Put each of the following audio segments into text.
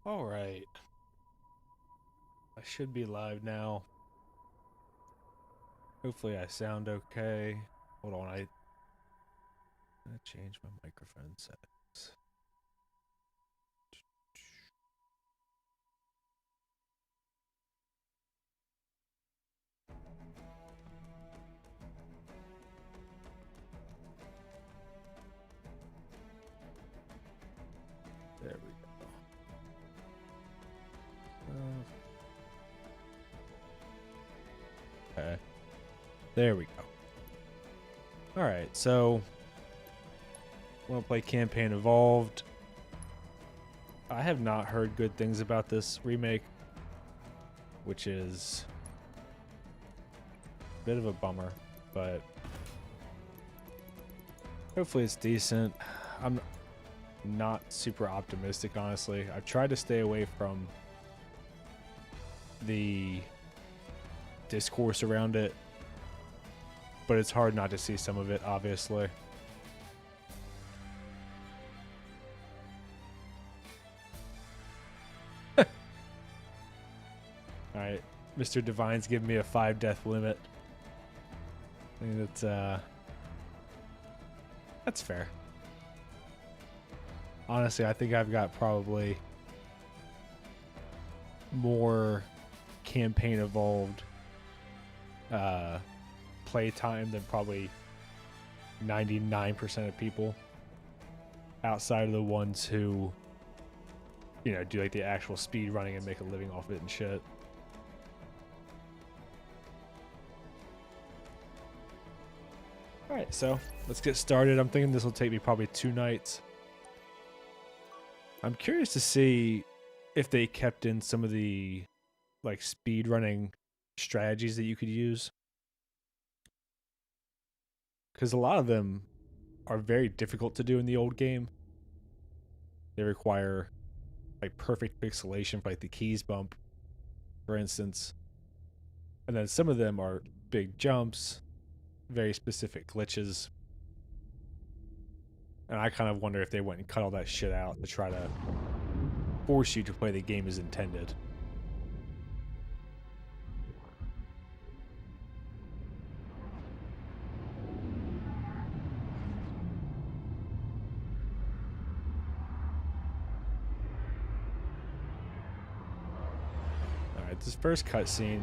All right. I should be live now. Hopefully I sound okay. Hold on, I'm gonna change my microphone settings. There we go. Okay. There we go. All right, so I want to play Campaign Evolved. I have not heard good things about this remake, which is a bit of a bummer, but hopefully it's decent. I'm not super optimistic, honestly. I've tried to stay away from the discourse around it, but it's hard not to see some of it, obviously. Alright, Mr. Divine's giving me a 5 death limit. I think that's fair. Honestly, I think I've got probably more campaign evolved play time than probably 99% of people, outside of the ones who, you know, do like the actual speed running and make a living off it and shit. Alright, so let's get started. I'm thinking this will take me probably 2 nights. I'm curious to see if they kept in some of the like speed running strategies that you could use, because a lot of them are very difficult to do in the old game. They require like perfect pixelation for like the keys bump, for instance. And then some of them are big jumps, very specific glitches. And I kind of wonder if they went and cut all that shit out to try to force you to play the game as intended. Alright, this first cutscene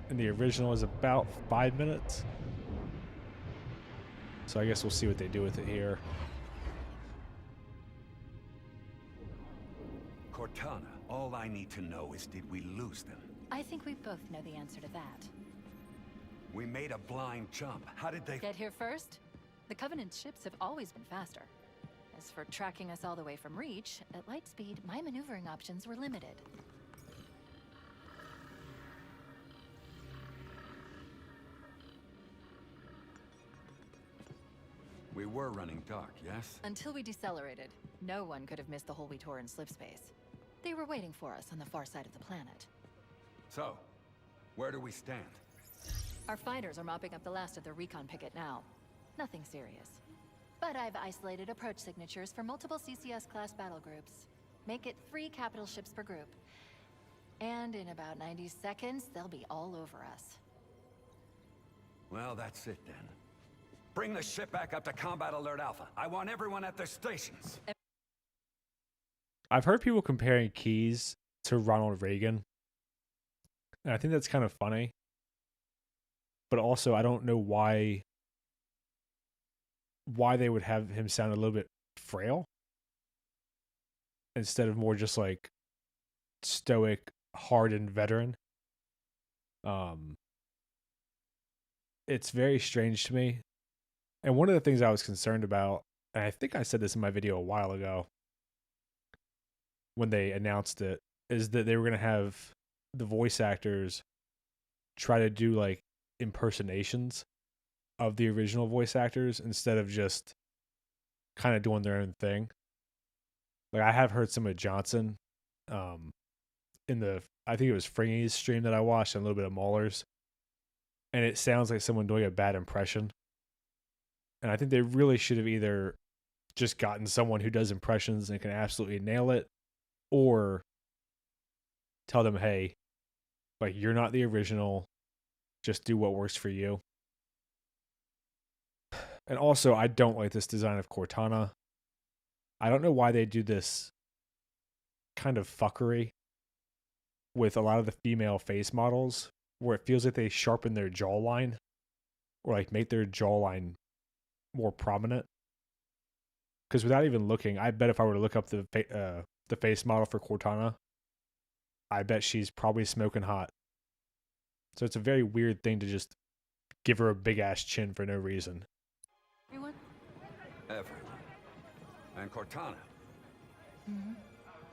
in the original is about 5 minutes. So I guess we'll see what they do with it here. Cortana, all I need to know is, did we lose them? I think we both know the answer to that. We made a blind jump. How did they... Get here first? The Covenant's ships have always been faster. As for tracking us all the way from Reach, at light speed, my maneuvering options were limited. We were running dark, yes? Until we decelerated, no one could have missed the hole we tore in slip space. They were waiting for us on the far side of the planet. So, where do we stand? Our fighters are mopping up the last of the recon picket now. Nothing serious. But I've isolated approach signatures for multiple CCS-class battle groups. Make it 3 capital ships per group. And in about 90 seconds, they'll be all over us. Well, that's it then. Bring the ship back up to Combat Alert Alpha. I want everyone at their stations. I've heard people comparing Keys to Ronald Reagan, and I think that's kind of funny. But also, I don't know why they would have him sound a little bit frail instead of more just like stoic, hardened veteran. It's very strange to me. And one of the things I was concerned about, and I think I said this in my video a while ago when they announced it, is that they were going to have the voice actors try to do like impersonations of the original voice actors instead of just kind of doing their own thing. Like I have heard some of Johnson in the, I think it was Fringy's stream that I watched, and a little bit of Mauler's, and it sounds like someone doing a bad impression. And I think they really should have either just gotten someone who does impressions and can absolutely nail it, or tell them, hey, like, you're not the original. Just do what works for you. And also, I don't like this design of Cortana. I don't know why they do this kind of fuckery with a lot of the female face models, where it feels like they sharpen their jawline or like make their jawline more prominent. Because without even looking, I bet if I were to look up the face model for Cortana, I bet she's probably smoking hot. So it's a very weird thing to just give her a big ass chin for no reason. Everyone? Everyone. And Cortana. Mm-hmm.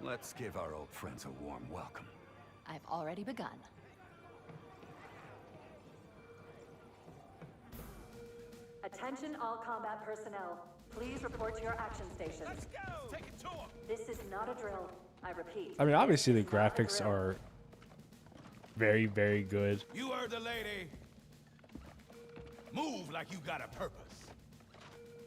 Let's give our old friends a warm welcome. I've already begun. Attention all combat personnel. Please report to your action stations. Let's go! Take it to him! This is not a drill. I repeat. I mean, obviously the this is not a graphics drill. are very, very good. You heard the lady. Move like you got a purpose.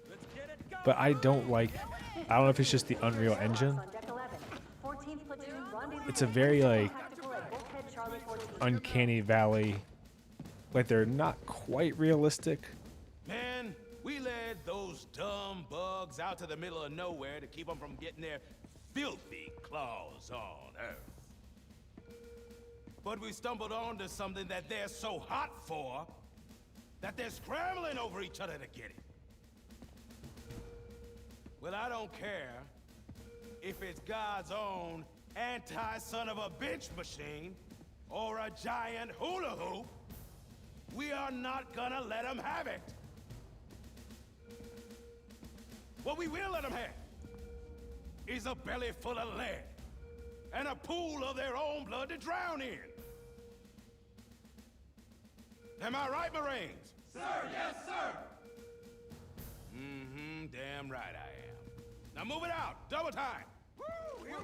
Let's get it going. But I don't know if it's just the Unreal Engine. On deck 11. 14th platoon rendezvous It's a with very, like, tactical at Bulkhead Charlie 14. Uncanny Valley. Like, they're not quite realistic. Man, we led those dumb bugs out to the middle of nowhere to keep them from getting their filthy claws on Earth. But we stumbled onto something that they're so hot for that they're scrambling over each other to get it. Well, I don't care if it's God's own anti-son of a bitch machine or a giant hula hoop. We are not gonna let them have it. What we will let them have is a belly full of lead and a pool of their own blood to drown in. Am I right, Marines? Sir, yes, sir! Mm-hmm, damn right I am. Now move it out, double time!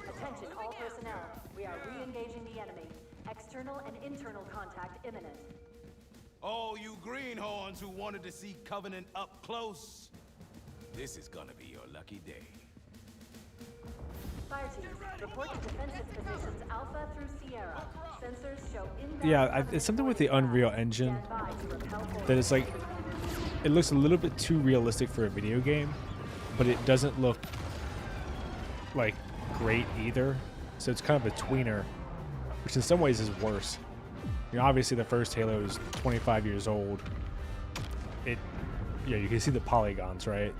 Attention all personnel. We are re-engaging the enemy. External and internal contact imminent. All you greenhorns who wanted to see Covenant up close, this is gonna be your lucky day. Fire teams, report to defensive positions Alpha through Sierra. Sensors show inbound. Yeah, it's something with the Unreal Engine Stand by to repel forces. that is like, it looks a little bit too realistic for a video game, but it doesn't look like great either. So it's kind of a tweener, which in some ways is worse. You know, obviously the first Halo is 25 years old. Yeah, you can see the polygons, right?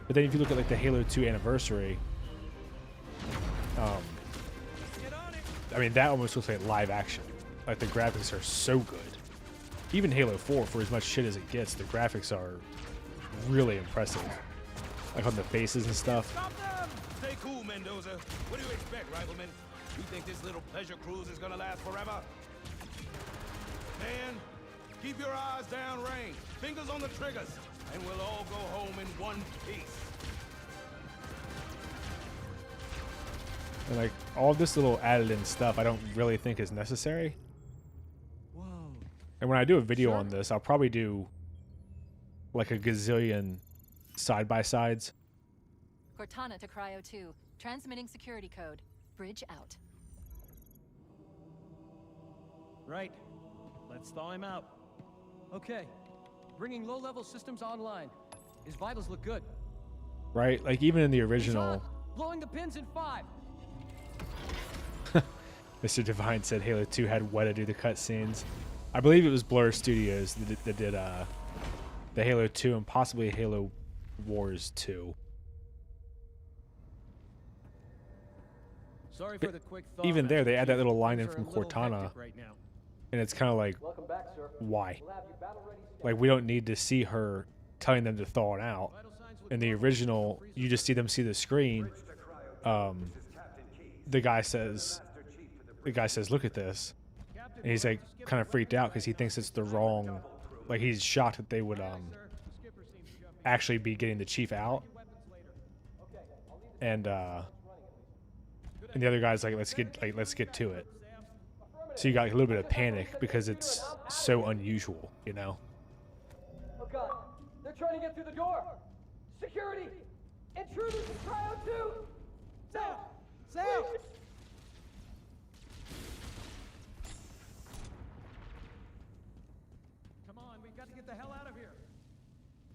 But then if you look at like the Halo 2 anniversary, I mean, that almost looks like live action. Like, the graphics are so good. Even Halo 4, for as much shit as it gets, the graphics are really impressive. Like on the faces and stuff. Stop them! Stay cool, Mendoza. What do you expect, Rifleman? You think this little pleasure cruise is gonna last forever? Man, keep your eyes downrange, fingers on the triggers, and we'll all go home in one piece. And like, all this little added in stuff I don't really think is necessary. Whoa. And when I do a video on this, I'll probably do like a gazillion side-by-sides. Cortana to Cryo 2. Transmitting security code. Bridge out. Right. Let's thaw him out. Okay. Bringing low-level systems online. His vitals look good. Right? Like, even in the He's on. original, Blowing the pins in 5. Mr. Divine said Halo 2 had Weta do the cutscenes. I believe it was Blur Studios that did the Halo 2 and possibly Halo Wars 2. Sorry for the quick thaw. Even there, they add that little line in Things are from a little Cortana, hectic right now. and it's kind of like, Welcome back, sir. why? We'll have you battle ready. Like, we don't need to see her telling them to thaw it out. Vital signs look In the normal. original, you just see them see the screen. The guy says, look at this. And he's like kind of freaked out because he thinks it's the wrong, like he's shocked that they would actually be getting the chief out. And the other guy's like, let's get to it. So you got like a little bit of panic because it's so unusual, you know? Oh god, they're trying to get through the door! Security! Intruders in Cryo 2! Sam! Sam!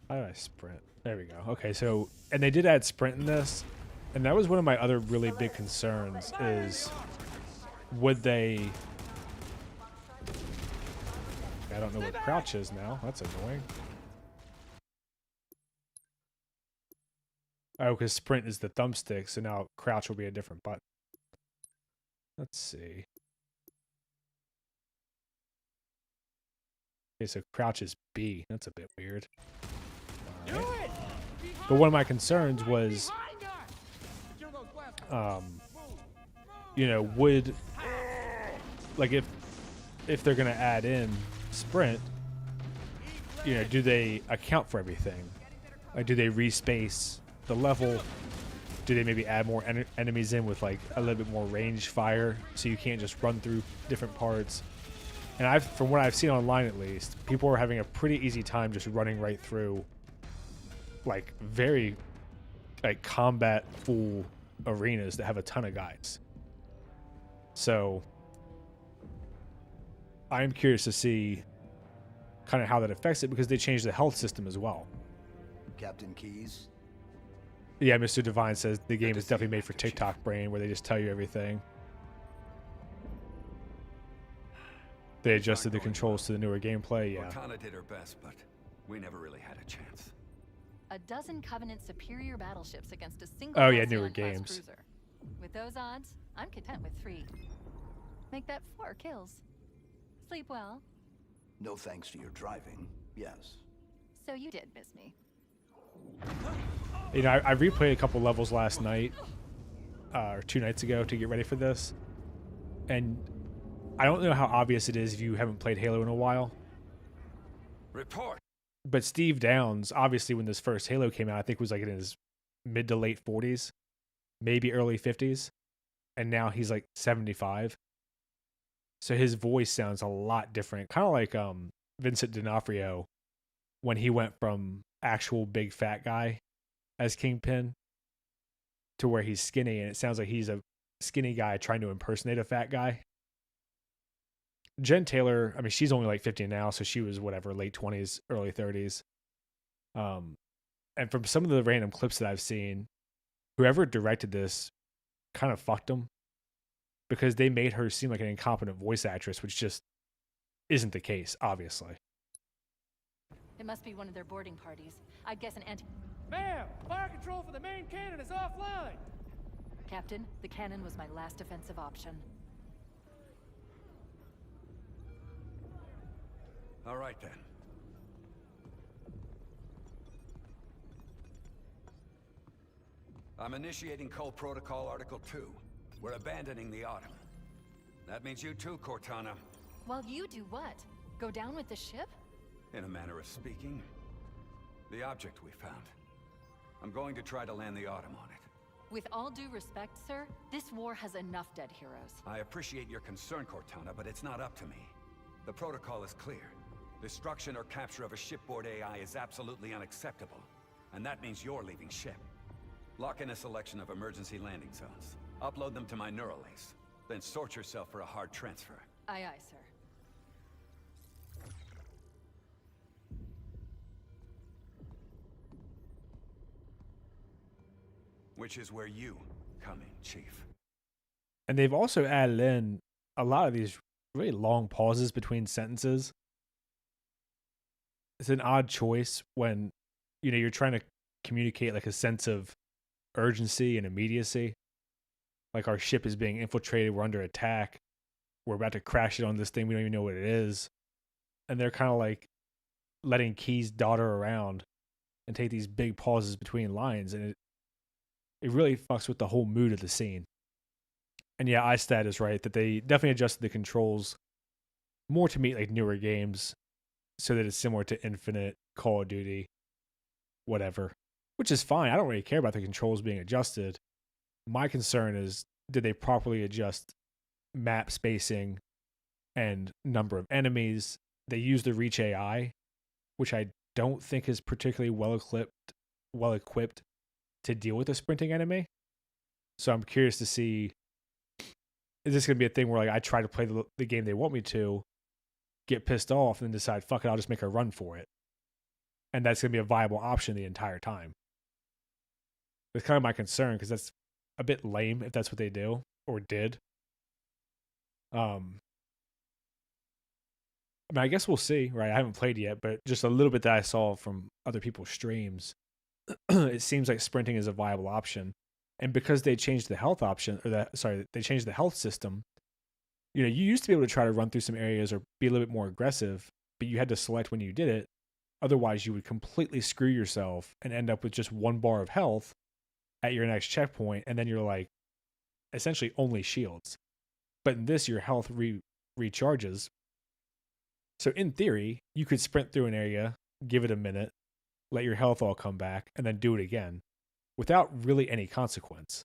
How do I sprint? There we go. Okay, so, and they did add sprint in this, and that was one of my other really big concerns is, would they... I don't know what crouch is now. That's annoying. Oh, because sprint is the thumbstick, so now crouch will be a different button. Let's see. Okay, so crouch is B. That's a bit weird. Alright. But one of my concerns was, you know, would, like, if they're going to add in sprint, you know, do they account for everything? Like, do they respace the level? Do they maybe add more enemies in with, like, a little bit more range fire so you can't just run through different parts? And from what I've seen online at least, people are having a pretty easy time just running right through, like, very, like, combat full arenas that have a ton of guys. So I'm curious to see kind of how that affects it, because they changed the health system as well. Captain Keyes? Yeah, Mr. Divine says the game is definitely made for TikTok brain, where they just tell you everything. They adjusted the controls to the newer gameplay, yeah. Cortana did her best, but we never really had a chance. A dozen Covenant superior battleships against a single Oh, yeah, Halcyon newer class games. cruiser. With those odds, I'm content with 3. Make that 4 kills. Sleep well. No thanks to your driving, yes. So you did miss me. You know, I replayed a couple levels last night, or 2 nights ago, to get ready for this. And I don't know how obvious it is if you haven't played Halo in a while. Report. But Steve Downs, obviously when this first Halo came out, I think was like in his mid to late 40s, maybe early 50s. And now he's like 75. So his voice sounds a lot different. Kind of like Vincent D'Onofrio when he went from actual big fat guy as Kingpin to where he's skinny, and it sounds like he's a skinny guy trying to impersonate a fat guy. Jen Taylor, I mean, she's only like 50 now, so she was whatever, late 20s, early 30s. And from some of the random clips that I've seen, whoever directed this kind of fucked them, because they made her seem like an incompetent voice actress, which just isn't the case, obviously. It must be one of their boarding parties. I'd guess an anti... Ma'am, fire control for the main cannon is offline. Captain, the cannon was my last defensive option. All right, then. I'm initiating Cole Protocol Article 2. We're abandoning the Autumn. That means you too, Cortana. While you do what? Go down with the ship? In a manner of speaking. The object we found. I'm going to try to land the Autumn on it. With all due respect, sir, this war has enough dead heroes. I appreciate your concern, Cortana, but it's not up to me. The protocol is clear. Destruction or capture of a shipboard AI is absolutely unacceptable. And that means you're leaving ship. Lock in a selection of emergency landing zones. Upload them to my neural lace. Then sort yourself for a hard transfer. Aye, aye, sir. Which is where you come in, Chief. And they've also added in a lot of these really long pauses between sentences. It's an odd choice when, you know, you're trying to communicate like a sense of urgency and immediacy. Like, our ship is being infiltrated, we're under attack, we're about to crash it on this thing, we don't even know what it is. And they're kind of like letting Keyes dawdle around and take these big pauses between lines, and it really fucks with the whole mood of the scene. And yeah, iStat is right that they definitely adjusted the controls more to meet like newer games, so that it's similar to Infinite, Call of Duty, whatever. Which is fine. I don't really care about the controls being adjusted. My concern is, did they properly adjust map spacing and number of enemies? They use the Reach AI, which I don't think is particularly well equipped to deal with a sprinting enemy. So I'm curious to see, is this going to be a thing where like I try to play the game they want me to, get pissed off, and then decide, fuck it, I'll just make a run for it. and that's going to be a viable option the entire time. That's kind of my concern, because that's a bit lame if that's what they do or did. I mean, I guess we'll see, right? I haven't played yet, but just a little bit that I saw from other people's streams, it seems like sprinting is a viable option. And because they changed the health option, they changed the health system. You know, you used to be able to try to run through some areas or be a little bit more aggressive, but you had to select when you did it. Otherwise, you would completely screw yourself and end up with just 1 bar of health at your next checkpoint, and then you're like, essentially only shields. But in this, your health recharges. So in theory, you could sprint through an area, give it a minute, let your health all come back, and then do it again without really any consequence.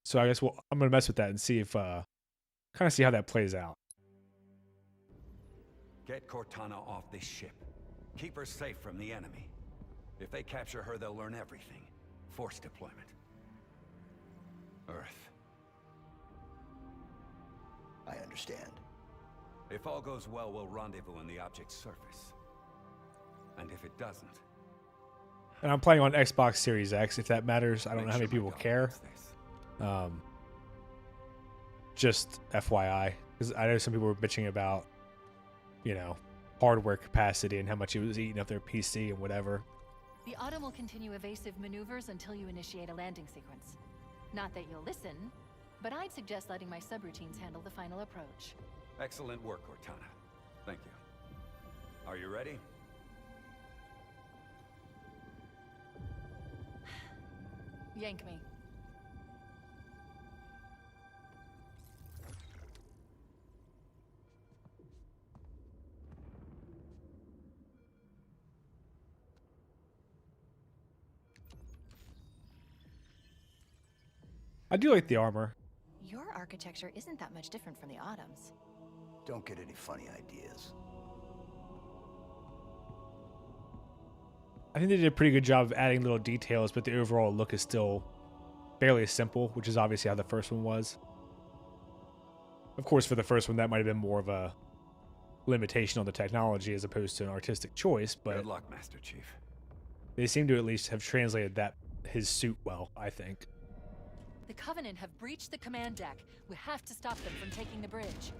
So I guess I'm going to mess with that and see if, kind of see how that plays out. Get Cortana off this ship. Keep her safe from the enemy. If they capture her, they'll learn everything. Force deployment. Earth. I understand. If all goes well, we'll rendezvous on the object's surface. And if it doesn't... And I'm playing on Xbox Series X, if that matters. I don't know how many people care. Just FYI. Because I know some people were bitching about, you know, hardware capacity and how much it was eating up their PC and whatever. The Autumn will continue evasive maneuvers until you initiate a landing sequence. Not that you'll listen, but I'd suggest letting my subroutines handle the final approach. Excellent work, Cortana. Thank you. Are you ready? Yank me. I do like the armor. Your architecture isn't that much different from the Autumn's. Don't get any funny ideas. I think they did a pretty good job of adding little details, but the overall look is still fairly simple, which is obviously how the first one was. Of course, for the first one, that might have been more of a limitation on the technology as opposed to an artistic choice, but Good luck, Master Chief. they seem to at least have translated his suit well, I think. The Covenant have breached the command deck. We have to stop them from taking the bridge.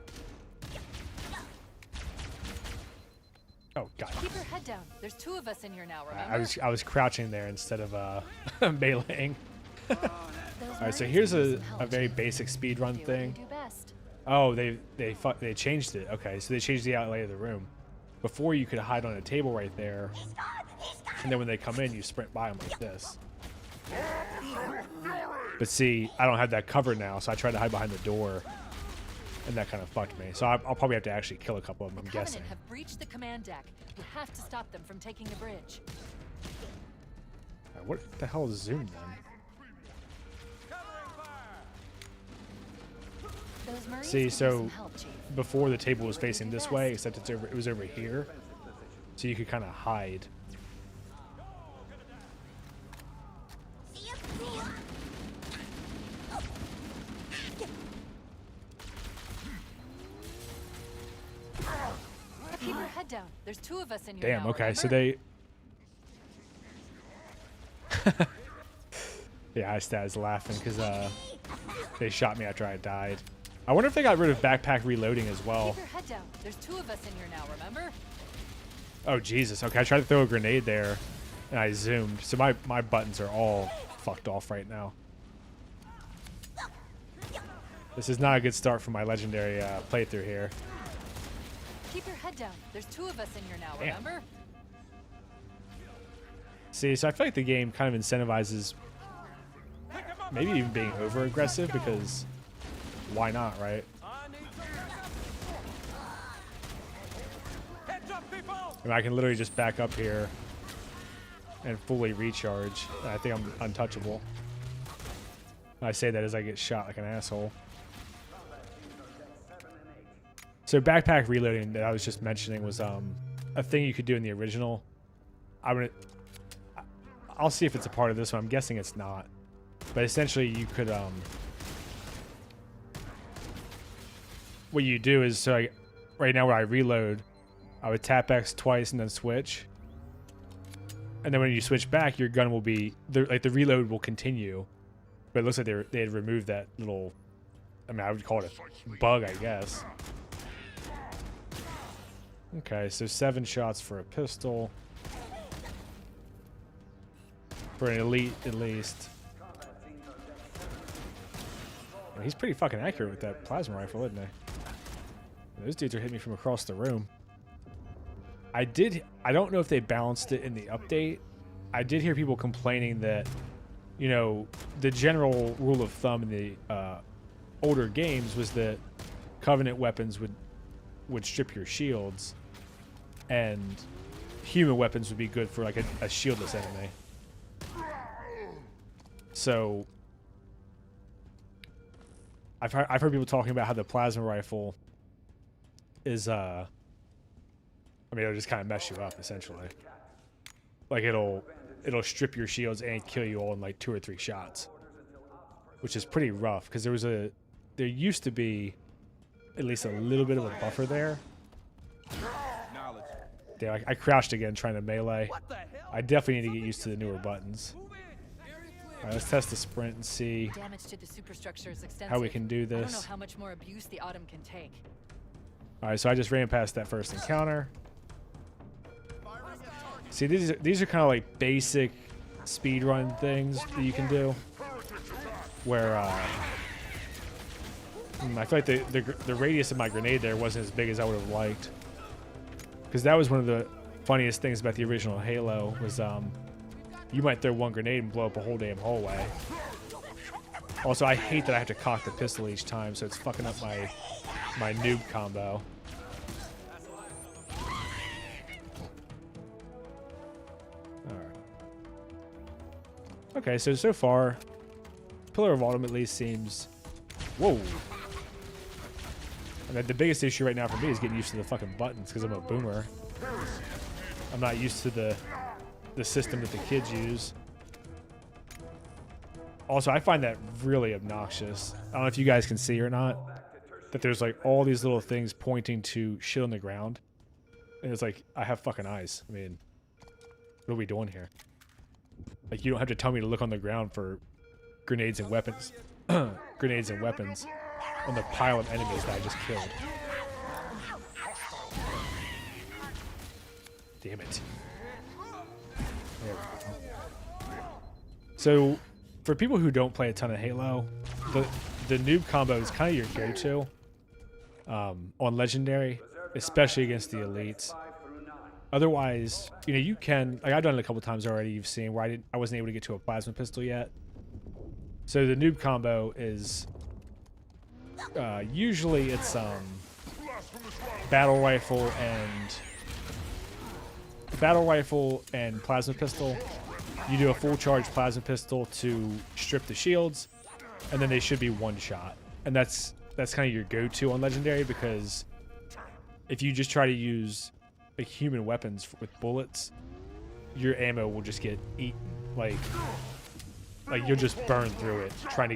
Oh god. Keep your head down. There's 2 of us in here now, remember? I was crouching there instead of meleeing. Those Alright, so Marines here's need a some help, very Chief. basic speedrun Do what you thing. do best. Oh, they changed it. Okay, so they changed the outlay of the room. Before you could hide on a table right there, and then when they come in, you sprint by them like this. But see, I don't have that covered now, so I tried to hide behind the door, and that kind of fucked me. So I'll probably have to actually kill a couple of them, I'm The guessing. Covenant have breached the command deck. We have to stop them from taking the bridge. What the hell is Zoom then? Those Marines See, could use so some help, Chief. before the table was facing this way, except it was over here, so you could kind of hide. Keep your head down. There's 2 of us in here Damn, now, okay, so remember? they... Yeah, I was laughing because they shot me after I died. I wonder if they got rid of backpack reloading as well. Keep your head down. There's 2 of us in here now, remember? Oh, Jesus. Okay, I tried to throw a grenade there, and I zoomed. So my buttons are all fucked off right now. This is not a good start for my legendary playthrough here. Keep your head down. There's 2 of us in here now, Damn. remember? See, so I feel like the game kind of incentivizes maybe even being over-aggressive, because why not, right? I mean, I can literally just back up here and fully recharge. I think I'm untouchable. I say that as I get shot like an asshole. So backpack reloading that I was just mentioning was a thing you could do in the original. I'll see if it's a part of this one. I'm guessing it's not. But essentially you could what you do is, so right now where I reload, I would tap X twice and then switch. And then when you switch back, your gun will be like the reload will continue, but it looks like they had removed that little. I mean, I would call it a bug, I guess. Okay, so 7 shots for a pistol. For an elite, at least. Well, he's pretty fucking accurate with that plasma rifle, isn't he? Those dudes are hitting me from across the room. I don't know if they balanced it in the update. I did hear people complaining that, you know, the general rule of thumb in the older games was that Covenant weapons would strip your shields, and human weapons would be good for like a shieldless enemy. So I've heard people talking about how the plasma rifle is I mean, it'll just kind of mess you up essentially. Like it'll strip your shields and kill you all in like 2 or 3 shots, which is pretty rough because there used to be at least a little bit of a buffer there. Damn, I crouched again trying to melee. I definitely need to get used to the newer buttons. All right, let's test the sprint and see Damage to the superstructure is extensive. how we can do I don't know this. how much more abuse the Autumn can take. All right, so I just ran past that first encounter. See, these are kind of like basic speedrun things that you can do, where I feel like the radius of my grenade there wasn't as big as I would have liked, because that was one of the funniest things about the original Halo was you might throw one grenade and blow up a whole damn hallway. Also, I hate that I have to cock the pistol each time, so it's fucking up my noob combo. Alright. Okay, so far, Pillar of Autumn at least seems... Whoa! And the biggest issue right now for me is getting used to the fucking buttons, because I'm a boomer. I'm not used to the system that the kids use. Also, I find that really obnoxious. I don't know if you guys can see or not, that there's like all these little things pointing to shit on the ground. And it's like, I have fucking eyes. I mean, what are we doing here? Like, you don't have to tell me to look on the ground for grenades and weapons. Grenades and weapons on the pile of enemies that I just killed. Damn it. There we go. So, for people who don't play a ton of Halo, the noob combo is kind of your go-to on Legendary, especially against the elites. Otherwise, you know, you can, like I've done it a couple times already, you've seen, where I wasn't able to get to a plasma pistol yet. So the noob combo is, usually it's battle rifle and plasma pistol. You do a full charge plasma pistol to strip the shields, and then they should be one shot. And that's kind of your go-to on Legendary, because if you just try to use like human weapons with bullets, your ammo will just get eaten. Like you'll just burn through it trying to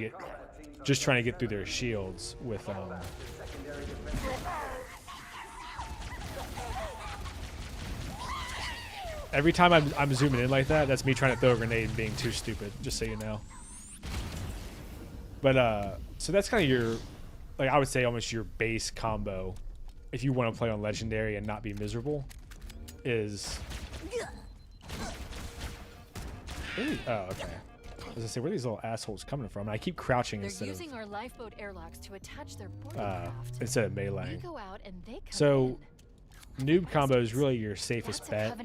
get through their shields with every time I'm zooming in like that, that's me trying to throw a grenade and being too stupid, just so you know. But so that's kind of your, like, I would say almost your base combo if you want to play on Legendary and not be miserable is... Oh, okay. As I say, where are these little assholes coming from? And I keep crouching They're using our lifeboat airlocks to attach their boarding craft. instead of melee. We go out and they come So in. noob combo is really your safest bet,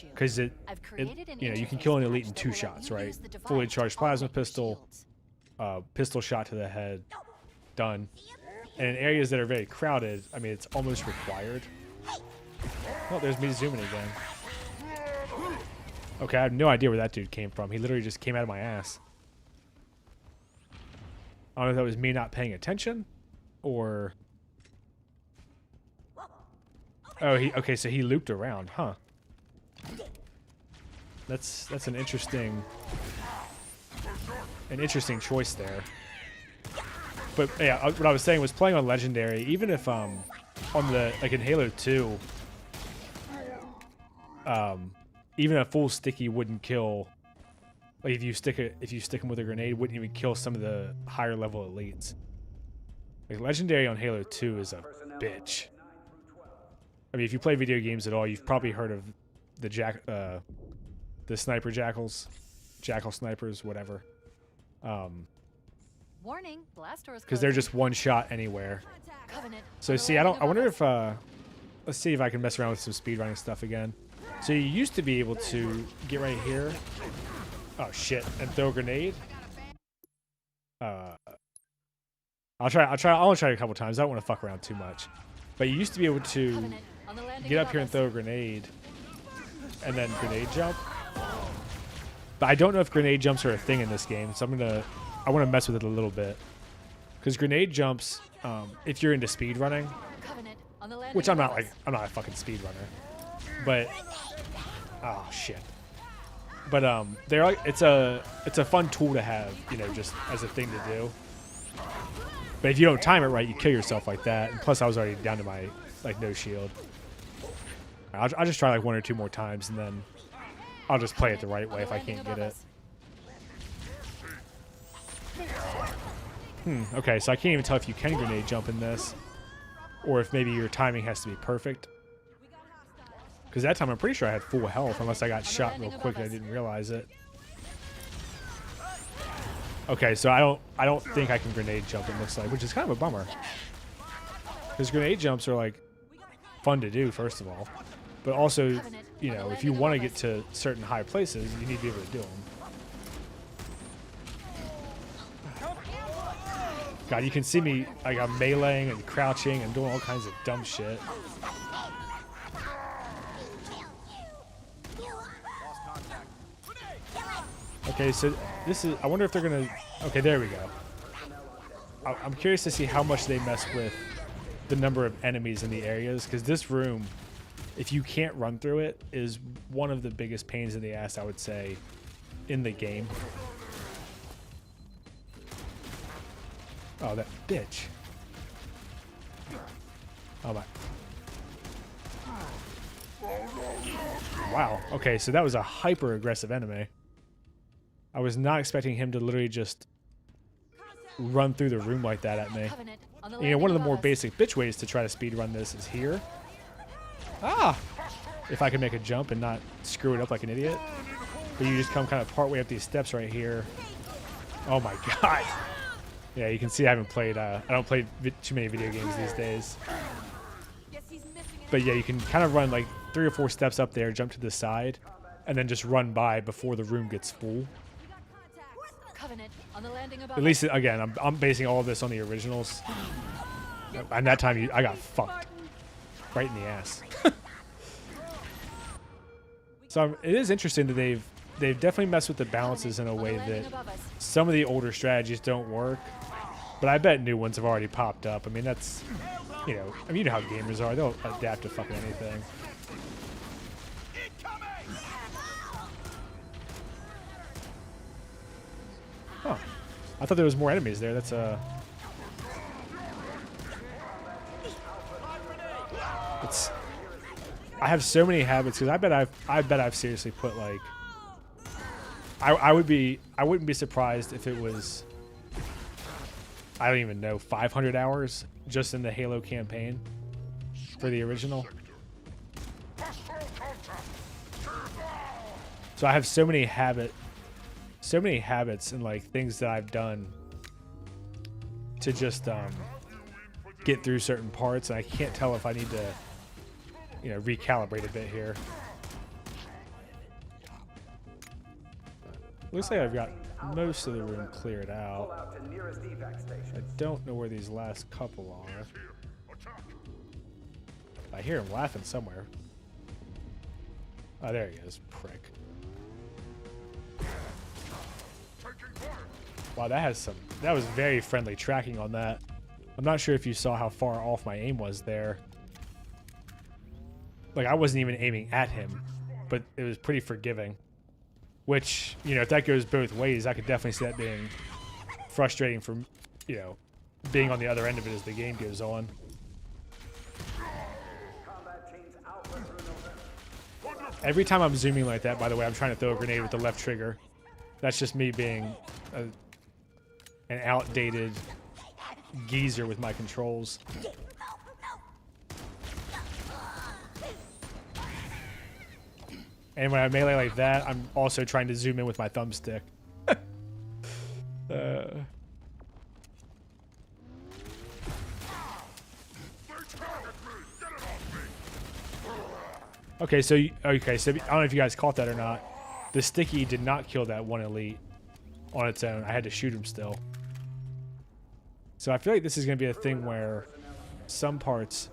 because you know, you can kill an elite in 2 shots, right? Fully charged plasma pistol, pistol shot to the head, done. And in areas that are very crowded, I mean, it's almost required. Oh, there's me zooming again. Okay, I have no idea where that dude came from. He literally just came out of my ass. I don't know if that was me not paying attention, or... Oh, okay, so he looped around, huh? That's an interesting choice there. But yeah, what I was saying was playing on Legendary, even if on the, like in Halo 2, even a full sticky wouldn't kill. Like if you stick them with a grenade, wouldn't even kill some of the higher level elites. Like legendary on Halo 2 is a bitch. I mean, if you play video games at all, you've probably heard of the sniper jackals, jackal snipers, whatever. Warning, blast doors Because they're closing. just one shot anywhere. Covenant. So on the see, I landing wonder above us. if let's see if I can mess around with some speedrunning stuff again. So you used to be able to get right here. Oh shit! And throw a grenade. I'll try it a couple times. I don't want to fuck around too much. But you used to be able to Covenant, on the landing get up above here and us. throw a grenade, and then grenade jump. But I don't know if grenade jumps are a thing in this game, so I want to mess with it a little bit. Because grenade jumps, if you're into speedrunning, Covenant, on the landing which I'm above not us. I'm not a fucking speedrunner, but oh shit. But they're like it's a fun tool to have, you know, just as a thing to do. But if you don't time it right, you kill yourself like that. And plus, I was already down to my like no shield. I'll just try like 1 or 2 more times, and then I'll just play it the right way if I can't get it. Okay, so I can't even tell if you can grenade jump in this, or if maybe your timing has to be perfect. Because that time I'm pretty sure I had full health, unless I got shot real quick and I didn't realize it. Okay, so I don't think I can grenade jump, it looks like, which is kind of a bummer. Because grenade jumps are like fun to do, first of all, but also, you know, if you want to get to certain high places, you need to be able to do them. God, you can see me like I'm meleeing and crouching and doing all kinds of dumb shit. Okay, so this is. I wonder if they're gonna. Okay, there we go. I'm curious to see how much they mess with the number of enemies in the areas, because this room, if you can't run through it, is one of the biggest pains in the ass, I would say, in the game. Oh, that bitch. Oh my. Wow. Okay, so that was a hyper aggressive enemy. I was not expecting him to literally just run through the room like that at me. Covenant, on the You know, one of the landing more above us. basic bitch ways to try to speed run this is here. Ah! If I can make a jump and not screw it up like an idiot. But you just come kind of part way up these steps right here. Oh my god. Yeah, you can see I haven't played, I don't play too many video games these days. But yeah, you can kind of run like 3 or 4 steps up there, jump to the side, and then just run by before the room gets full. Covenant, on the landing above At least, again, I'm basing all of this on the originals. And that time, I got fucked. Right in the ass. So it is interesting that they've definitely messed with the balances in a way that some of the older strategies don't work. But I bet new ones have already popped up. I mean, that's, you know, you know how gamers are. They'll adapt to fucking anything. Huh. I thought there was more enemies there. That's it's. I have so many habits because I bet I've seriously put like. I wouldn't be surprised if it was. I don't even know, 500 hours just in the Halo campaign for the original. So I have so many habits and like things that I've done to just get through certain parts, and I can't tell if I need to, you know, recalibrate a bit here. Looks like I've got most of the room cleared out. I don't know where these last couple are. I hear him laughing somewhere. Oh, there he is, prick. Wow, that was very friendly tracking on that. I'm not sure if you saw how far off my aim was there. Like, I wasn't even aiming at him, but it was pretty forgiving. Which, you know, if that goes both ways, I could definitely see that being frustrating for, you know, being on the other end of it as the game goes on. Every time I'm zooming like that, by the way, I'm trying to throw a grenade with the left trigger. That's just me being an outdated geezer with my controls. And when I melee like that, I'm also trying to zoom in with my thumbstick. Okay, so I don't know if you guys caught that or not. The sticky did not kill that one elite on its own. I had to shoot him still. So I feel like this is going to be a thing where some parts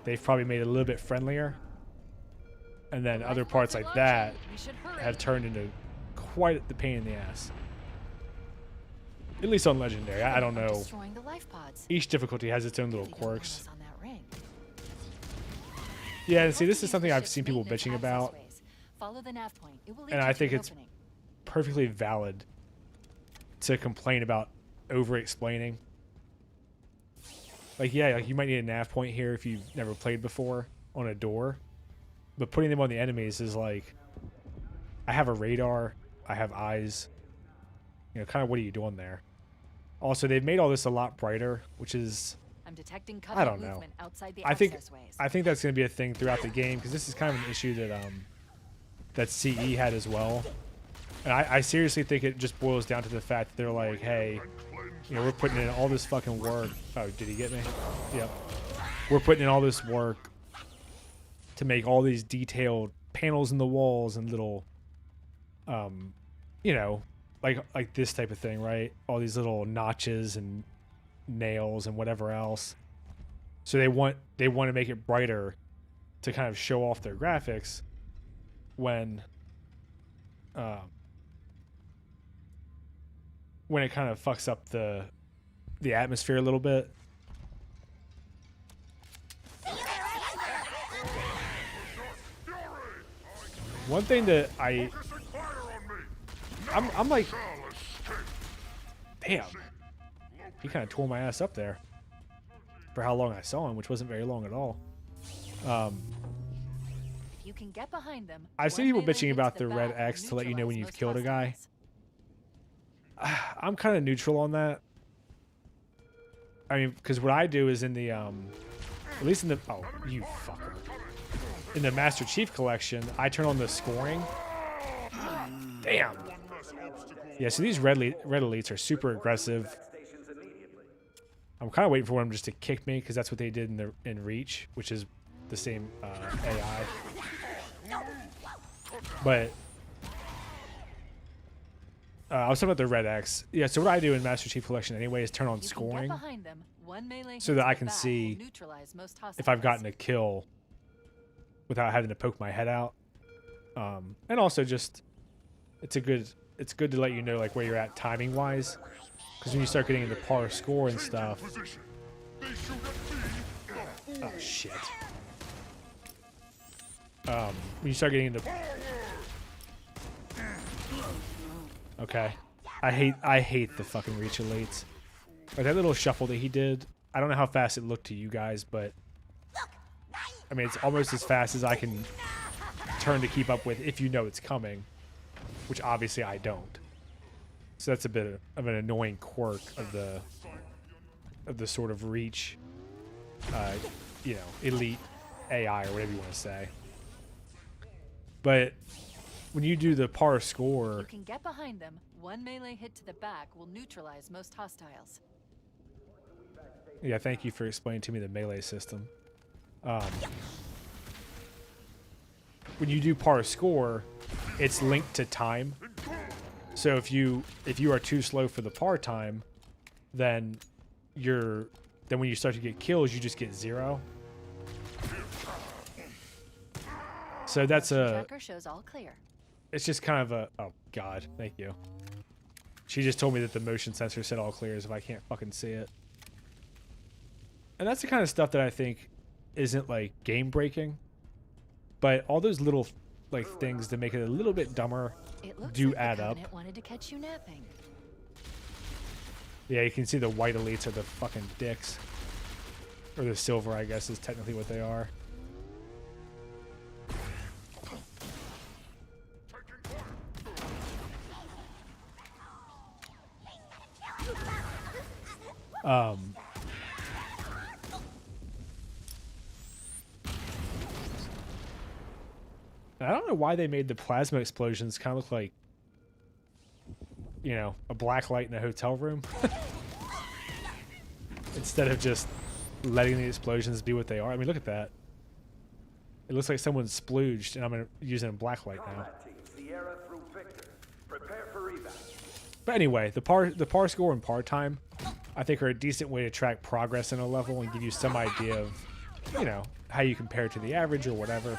they've probably made it a little bit friendlier, and then other parts like that have turned into quite the pain in the ass. At least on Legendary. I don't know. Each difficulty has its own little quirks. Yeah, and see, this is something I've seen people bitching about, and I think it's perfectly valid to complain about over-explaining. Like, yeah, like you might need a nav point here if you've never played before on a door, but putting them on the enemies is like, I have a radar, I have eyes, you know, kind of what are you doing there? Also, they've made all this a lot brighter, which is, I'm detecting I don't know. I think that's going to be a thing throughout the game, because this is kind of an issue that that CE had as well. And I seriously think it just boils down to the fact that they're like, hey, you know, we're putting in all this fucking work. Oh, did he get me? Yep. We're putting in all this work to make all these detailed panels in the walls and little, you know, like this type of thing, right? All these little notches and nails and whatever else. So they want to make it brighter to kind of show off their graphics when it kind of fucks up the atmosphere a little bit. One thing that I'm like, damn, he kind of tore my ass up there for how long I saw him, which wasn't very long at all. You can get behind them. I've seen people bitching about the red X to let you know when you've killed a guy. I'm kind of neutral on that. I mean, because what I do is in the, at least in the, oh, you fucker. In the Master Chief Collection, I turn on the scoring. Damn. Yeah, so these red elites are super aggressive. I'm kind of waiting for them just to kick me, because that's what they did in Reach, which is the same AI. But I was talking about the Red X. Yeah, so what I do in Master Chief Collection anyway is turn on scoring so that I can see if I've gotten a kill without having to poke my head out. And also just, it's good to let you know like where you're at timing wise, because when you start getting into par score and stuff. Oh shit. When you start getting into, okay, I hate the fucking Reach elites. Like that little shuffle that he did. I don't know how fast it looked to you guys, but I mean it's almost as fast as I can turn to keep up with if you know it's coming, which obviously I don't. So that's a bit of an annoying quirk of the sort of Reach, you know, elite AI or whatever you want to say. But when you do the par score, you can get behind them. One melee hit to the back will neutralize most hostiles. Yeah, thank you for explaining to me the melee system. When you do par score, it's linked to time. So if you are too slow for the par time, then when you start to get kills, you just get 0. So that's tracker shows all clear. It's just kind of a, oh god, thank you. She just told me that the motion sensor said all clear as if I can't fucking see it. And that's the kind of stuff that I think isn't like game breaking, but all those little like things to make it a little bit dumber do add up. Wanted to catch you napping. Yeah, you can see the white elites are the fucking dicks, or the silver, I guess, is technically what they are. I don't know why they made the plasma explosions kind of look like, you know, a black light in a hotel room. Instead of just letting the explosions be what they are. I mean, look at that. It looks like someone splooged, and I'm using a black light now. But anyway, the par score and par time, I think, are a decent way to track progress in a level and give you some idea of, you know, how you compare to the average or whatever.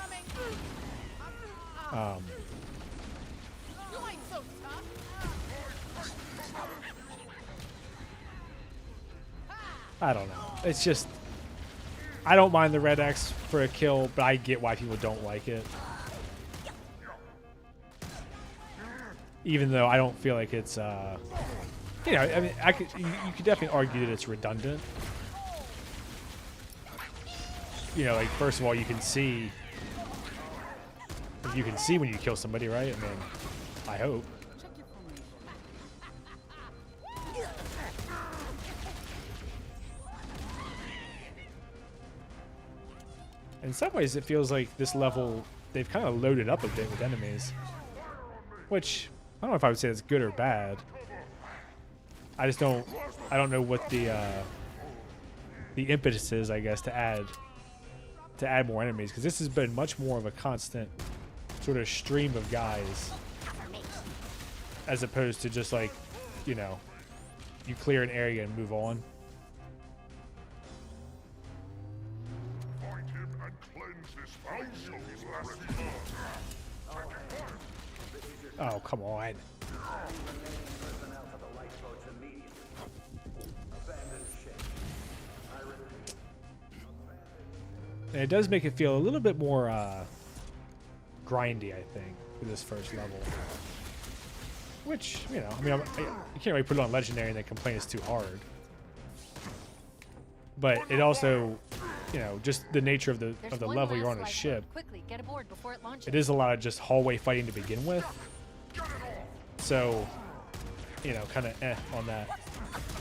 I don't know. It's just, I don't mind the red X for a kill, but I get why people don't like it. Even though I don't feel like it's, you know, I mean, you could definitely argue that it's redundant. You know, like, first of all, you can see when you kill somebody, right? I mean, I hope. In some ways, it feels like this level, they've kind of loaded up a bit with enemies. Which, I don't know if I would say it's good or bad. I just don't, I don't know what the impetus is, I guess, to add more enemies. Because this has been much more of a constant sort of stream of guys. As opposed to just like, you know, you clear an area and move on. Oh, come on. And it does make it feel a little bit more grindy, I think, for this first level. Which, you know, I mean, you can't really put it on Legendary and then complain it's too hard. But it also, you know, just the nature of the level you're on a ship. Quickly, get aboard before it launches. It is a lot of just hallway fighting to begin with. So, you know, kind of on that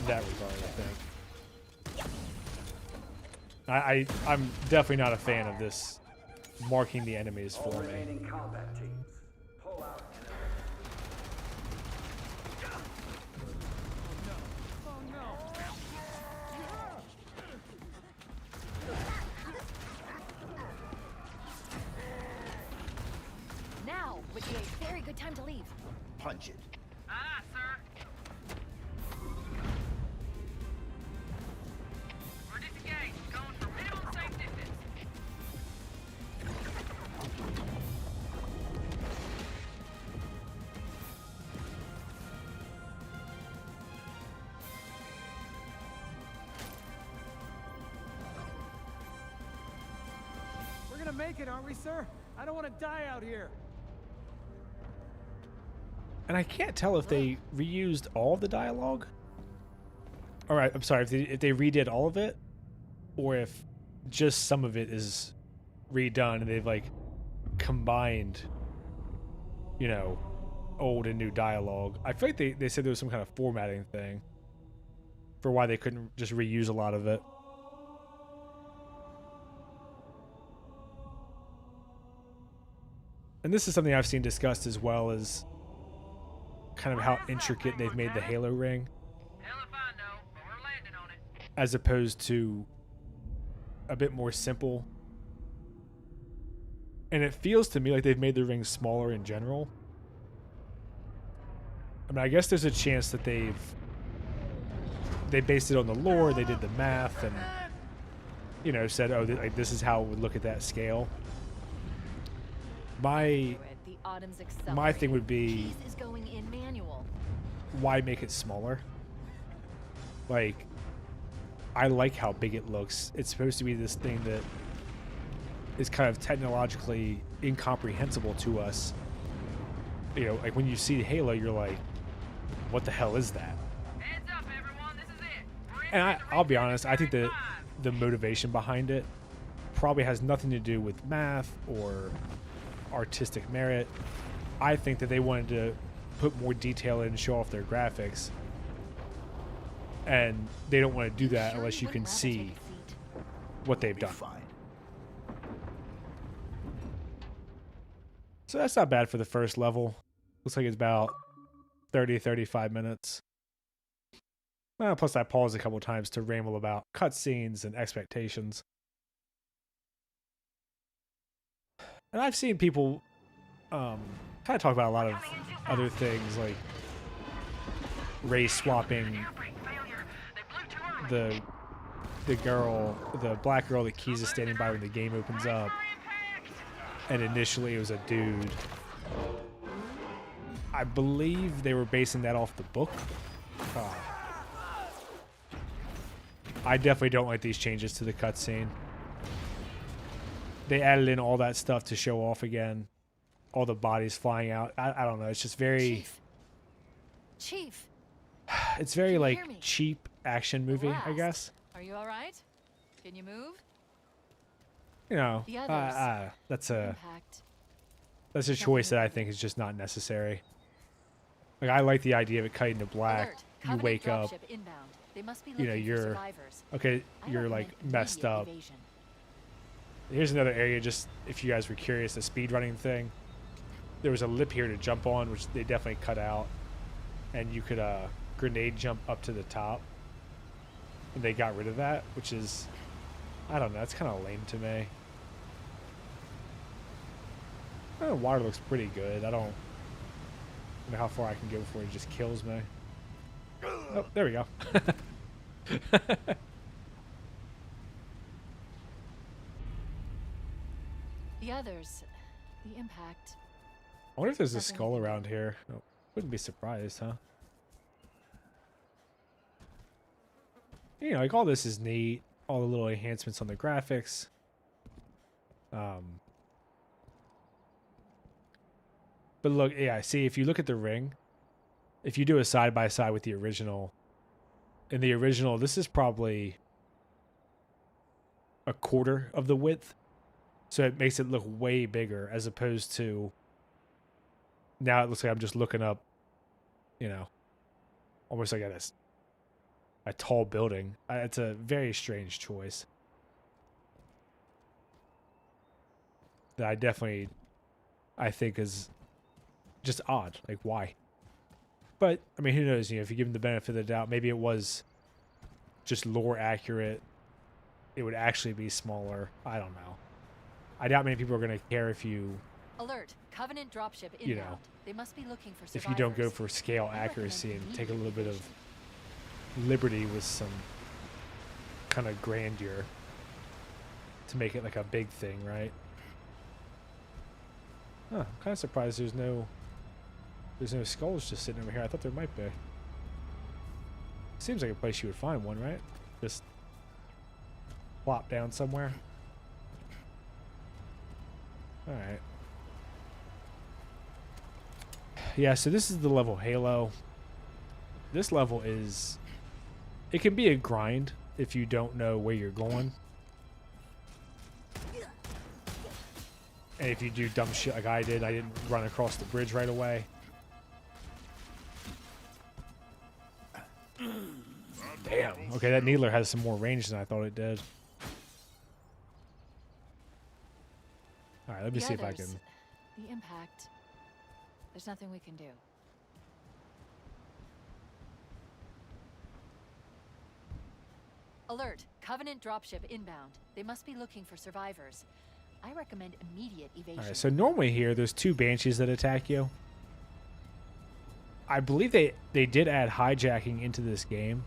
regard, I think. I'm definitely not a fan of this marking the enemies for me. Now would be a very good time to leave. Punch it. Ah, sir. We're disengaged. Going for minimum safe distance. We're gonna make it, aren't we, sir? I don't want to die out here. And I can't tell if they reused all of the dialogue. All right, I'm sorry, if they redid all of it, or if just some of it is redone and they've like combined, you know, old and new dialogue. I feel like they said there was some kind of formatting thing for why they couldn't just reuse a lot of it. And this is something I've seen discussed as well as kind of how intricate they've made the Halo ring. Hell if I know, but we're landing on it. As opposed to a bit more simple. And it feels to me like they've made the ring smaller in general. I mean, I guess there's a chance that they based it on the lore, they did the math, and, you know, said, oh, like, this is how it would look at that scale. My thing would be, is going in manual. Why make it smaller? Like, I like how big it looks. It's supposed to be this thing that is kind of technologically incomprehensible to us. You know, like when you see Halo, you're like, what the hell is that? Heads up, everyone. This is it. We're in And I'll be honest, I think that 5. the motivation behind it probably has nothing to do with math or artistic merit. I think that they wanted to put more detail in and show off their graphics. and they don't want to do that Sure unless you can wouldn't rather take see a seat? what they've Be done. fine. So that's not bad for the first level. Looks like it's about 35 minutes. Plus, I paused a couple times to ramble about cutscenes and expectations. And I've seen people kind of talk about a lot of other things, like race swapping the black girl that Keys is standing by when the game opens up. And initially it was a dude. I believe they were basing that off the book. I definitely don't like these changes to the cutscene. They added in all that stuff to show off again. All the bodies flying out. I don't know. It's just very... Chief. It's very, Can you like, hear me? cheap action movie, I guess. Are you all right? Can you move? You know, The others. that's Impact. a Nothing choice that we I can think do. is just not necessary. Like, I like the idea of it cutting to black. Alert. You Covenant wake up, dropship inbound. They must be you know, looking for you're survivors. okay. I You're like recommend messed immediate up. evasion. Here's another area, just if you guys were curious, the speedrunning thing. There was a lip here to jump on, which they definitely cut out. And you could grenade jump up to the top. And they got rid of that, which is, I don't know, it's kind of lame to me. The water looks pretty good. I don't know how far I can go before it just kills me. Oh, there we go. The others. The impact. I wonder if there's a Nothing we skull can do. around here. Oh, wouldn't be surprised, huh? You know, like all this is neat. All the little enhancements on the graphics. But look, yeah, see, if you look at the ring, if you do a side by side with the original, in the original, this is probably a quarter of the width. So it makes it look way bigger as opposed to now it looks like I'm just looking up, you know, almost like at a tall building. It's a very strange choice that I think is just odd. Like, why? But, I mean, who knows? You know, if you give them the benefit of the doubt, maybe it was just lore accurate. It would actually be smaller. I don't know. I doubt many people are going to care if you Alert. Covenant dropship inbound. You know, They must be looking for survivors. if you don't go for scale I recommend accuracy and take a immediate little bit of evasion. liberty with some kind of grandeur to make it like a big thing, right? Huh, I'm kind of surprised there's no skulls just sitting over here. I thought there might be. Seems like a place you would find one, right? Just plop down somewhere. Alright. Yeah, so this is the level Halo. This level is... It can be a grind if you don't know where you're going. And if you do dumb shit like I did, I didn't run across the bridge right away. Damn. Okay, that needler has some more range than I thought it did. Alright, let me The see if I others. can... The impact. There's nothing we can do. Alert. Covenant dropship inbound. They must be looking for survivors. I recommend immediate evasion. Alright, so normally here, there's two banshees that attack you. I believe they did add hijacking into this game.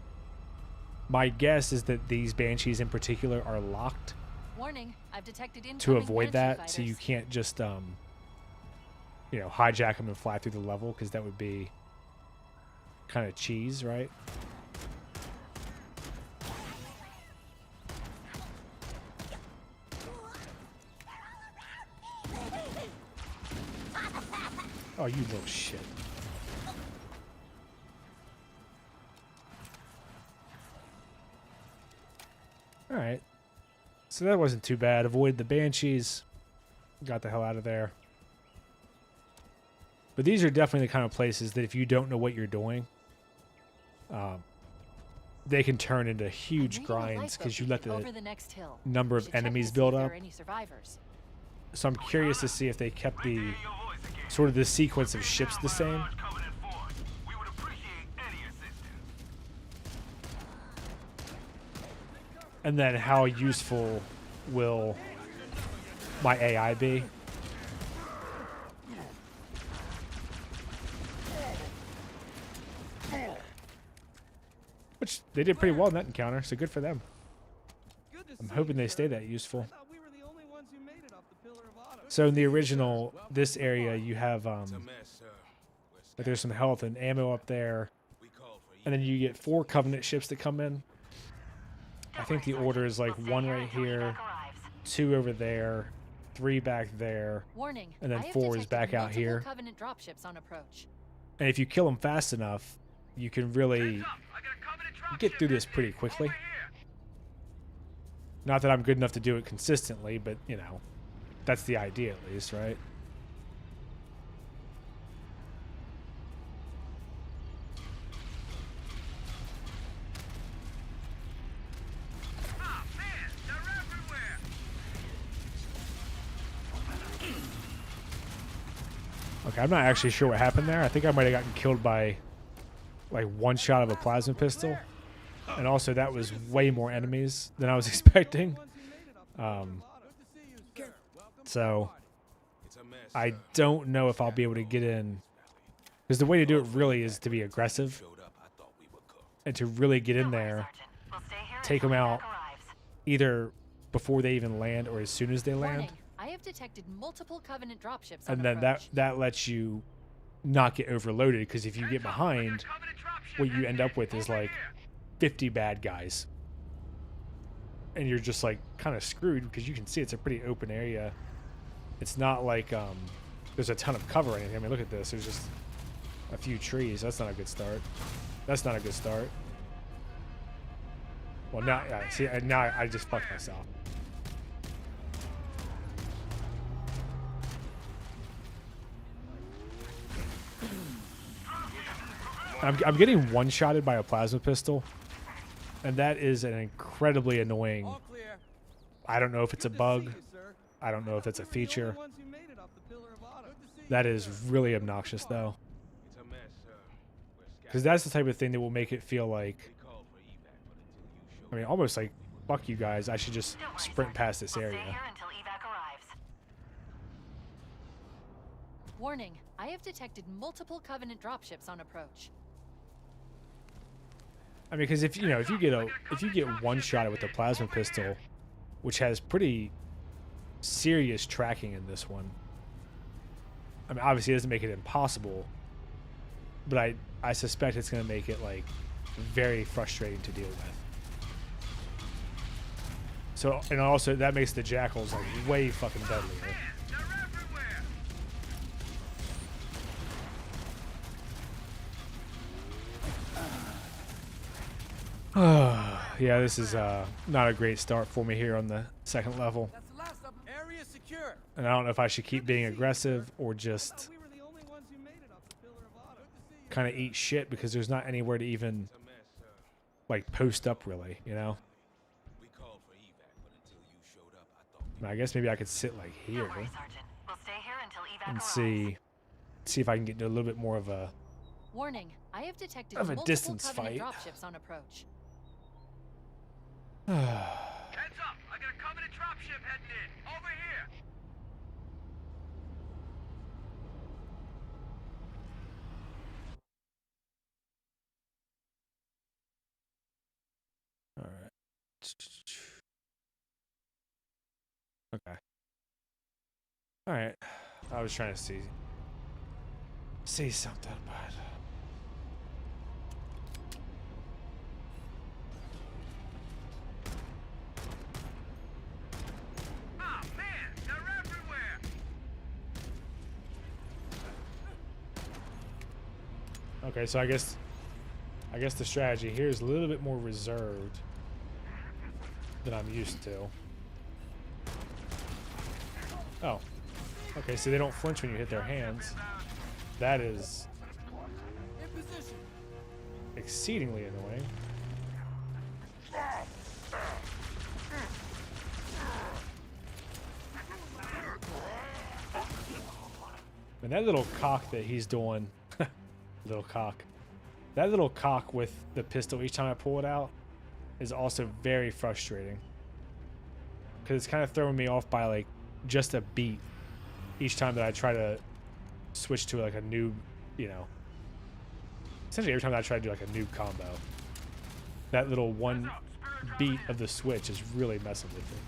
My guess is that these banshees in particular are locked Warning, I've detected to incoming avoid Banshee that, so you fighters. can't just you know, hijack them and fly through the level, because that would be kind of cheese, right? Oh, you little shit. Alright. So that wasn't too bad. Avoided the banshees. Got the hell out of there. But these are definitely the kind of places that if you don't know what you're doing, they can turn into huge Reading a grinds lifeboat because you could let be the over the next hill. number We of should check to enemies see build if there up. are any survivors. So I'm curious to see if they kept the sort of the sequence of ships the same. And then how useful will my AI be? Which they did pretty well in that encounter, so good for them. I'm hoping they stay that useful. So in the original, this area you have like there's some health and ammo up there, and then you get 4 Covenant ships that come in. I think the order is like 1 right here, 2 over there, 3 back there, Warning, and then I have 4 is detected back out multiple here. Covenant dropships on approach. And if you kill them fast enough, you can really get through this pretty quickly. Not that I'm good enough to do it consistently, but, you know, that's the idea at least, right? Okay, I'm not actually sure what happened there. I think I might have gotten killed by like 1 shot of a plasma pistol. And also that was way more enemies than I was expecting. So I don't know if I'll be able to get in, because the way to do it really is to be aggressive and to really get in there, take them out either before they even land or as soon as they land. Warning, I have detected multiple Covenant dropships on And then approach. that lets you not get overloaded, because if you get behind, what you end up with is like 50 bad guys. And you're just like kind of screwed, because you can see it's a pretty open area. It's not like there's a ton of cover or anything. I mean, look at this. There's just a few trees. That's not a good start. That's not a good start. Well, now, yeah, see, now I just fucked myself. I'm getting one-shotted by a plasma pistol, and that is an incredibly annoying. I don't know if it's a bug. I don't know if it's a feature. That is really obnoxious, though. Because that's the type of thing that will make it feel like, I mean, almost like, fuck you guys, I should just sprint past this area. Warning, I have detected multiple Covenant dropships on approach. I mean, because if you get one shot with a plasma pistol, which has pretty serious tracking in this one. I mean, obviously it doesn't make it impossible, but I suspect it's going to make it like very frustrating to deal with. So, and also that makes the jackals like way fucking deadlier. Yeah, this is not a great start for me here on the second level. And I don't know if I should keep being aggressive or just kind of eat shit, because there's not anywhere to even like post up really, you know? I mean, I guess maybe I could sit like here and see if I can get into a little bit more of a Warning, I have detected of a multiple distance Covenant fight. dropships on approach. Heads up! I got a Covenant dropship heading in. Over here. All right. Okay. All right. I was trying to see something, but Ah, man, they're everywhere. okay. So I guess the strategy here is a little bit more reserved than I'm used to. Oh. Okay, so they don't flinch when you hit their hands. That is exceedingly annoying. And that little cock that he's doing, little cock, that little cock with the pistol each time I pull it out is also very frustrating. Because it's kind of throwing me off by like just a beat each time that I try to switch to like a noob, you know. Essentially every time that I try to do like a noob combo. That little one beat of the switch is really messing with me.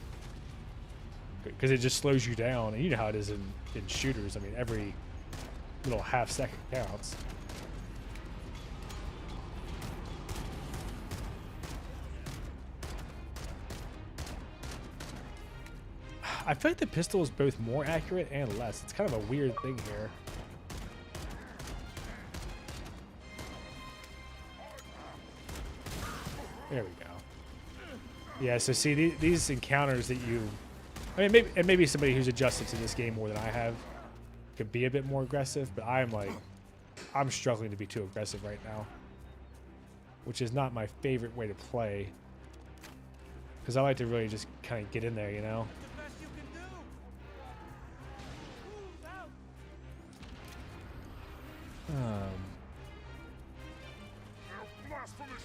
Because it just slows you down, and you know how it is in shooters. I mean, every little half second counts. I feel like the pistol is both more accurate and less. It's kind of a weird thing here. There we go. Yeah, so see, these encounters that you... I mean, maybe somebody who's adjusted to this game more than I have could be a bit more aggressive, but I'm struggling to be too aggressive right now. Which is not my favorite way to play. Because I like to really just kind of get in there, you know?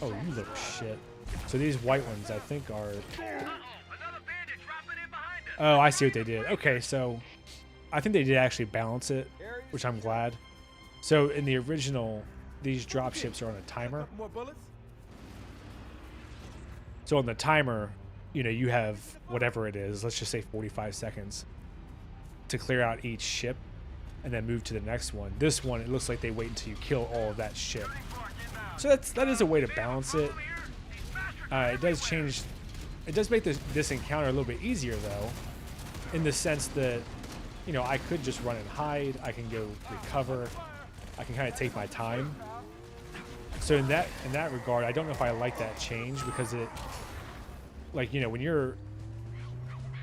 Oh, you little shit. So these white ones, I think, are... Oh, I see what they did. Okay, so I think they did actually balance it, which I'm glad. So in the original, these drop ships are on a timer. So on the timer, you know, you have whatever it is, let's just say 45 seconds to clear out each ship and then move to the next one. This one, it looks like they wait until you kill all of that ship. So that is a way to balance it. It does change. It does make this encounter a little bit easier though, in the sense that, you know, I could just run and hide. I can go recover. I can kind of take my time. So in that regard, I don't know if I like that change, because it, like, you know, when you're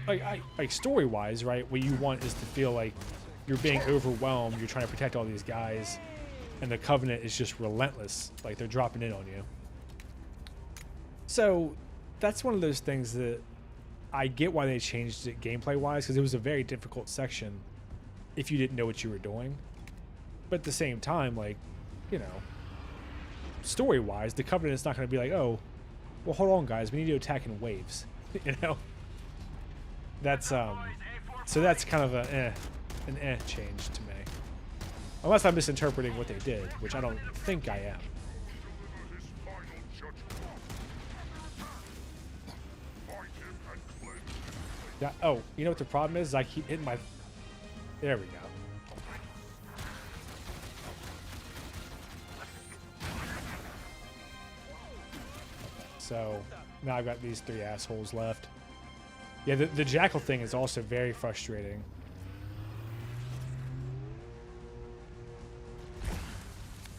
like story wise, right? What you want is to feel like you're being overwhelmed. You're trying to protect all these guys, and the Covenant is just relentless. Like, they're dropping in on you. So that's one of those things that I get why they changed it gameplay wise, because it was a very difficult section if you didn't know what you were doing. But at the same time, like, you know, story wise, the Covenant is not going to be like, oh, well, hold on, guys, we need to attack in waves. You know, that's so that's kind of an change to me, unless I'm misinterpreting what they did, which I don't think I am. Oh, you know what the problem is? I keep hitting my... There we go. So, now I've got these three assholes left. Yeah, the jackal thing is also very frustrating.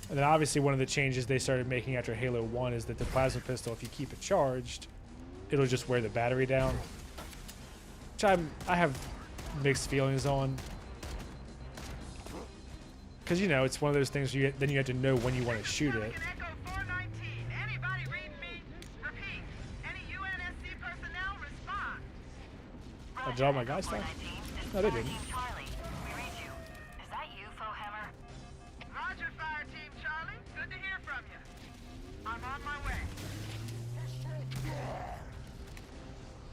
And then obviously one of the changes they started making after Halo 1 is that the plasma pistol, if you keep it charged, it'll just wear the battery down. Which I have mixed feelings on, because, you know, it's one of those things where then you have to know when you want to shoot it. Oh, did all my guys die? No, they didn't.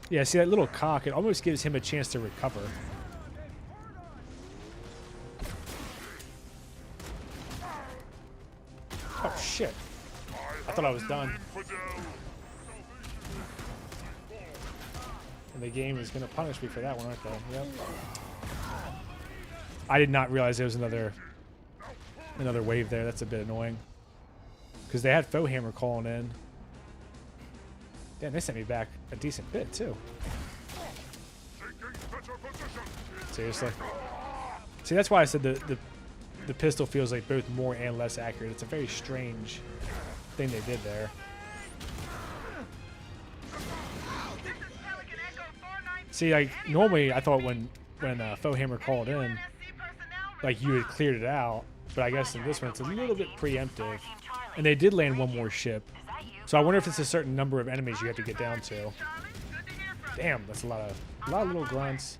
Yeah, see that little cock, it almost gives him a chance to recover. Oh, shit. I thought I was done. And the game is going to punish me for that one, aren't they? Yep. I did not realize there was another wave there. That's a bit annoying. Because they had Foe Hammer calling in. Damn, they sent me back a decent bit, too. Seriously. See, that's why I said the pistol feels like both more and less accurate. It's a very strange thing they did there. See, like, normally I thought when Foe Hammer called in, like, you had cleared it out. But I guess in this one, it's a little bit preemptive. And they did land one more ship. So I wonder if it's a certain number of enemies you have to get down to. Damn, that's a lot of little grunts.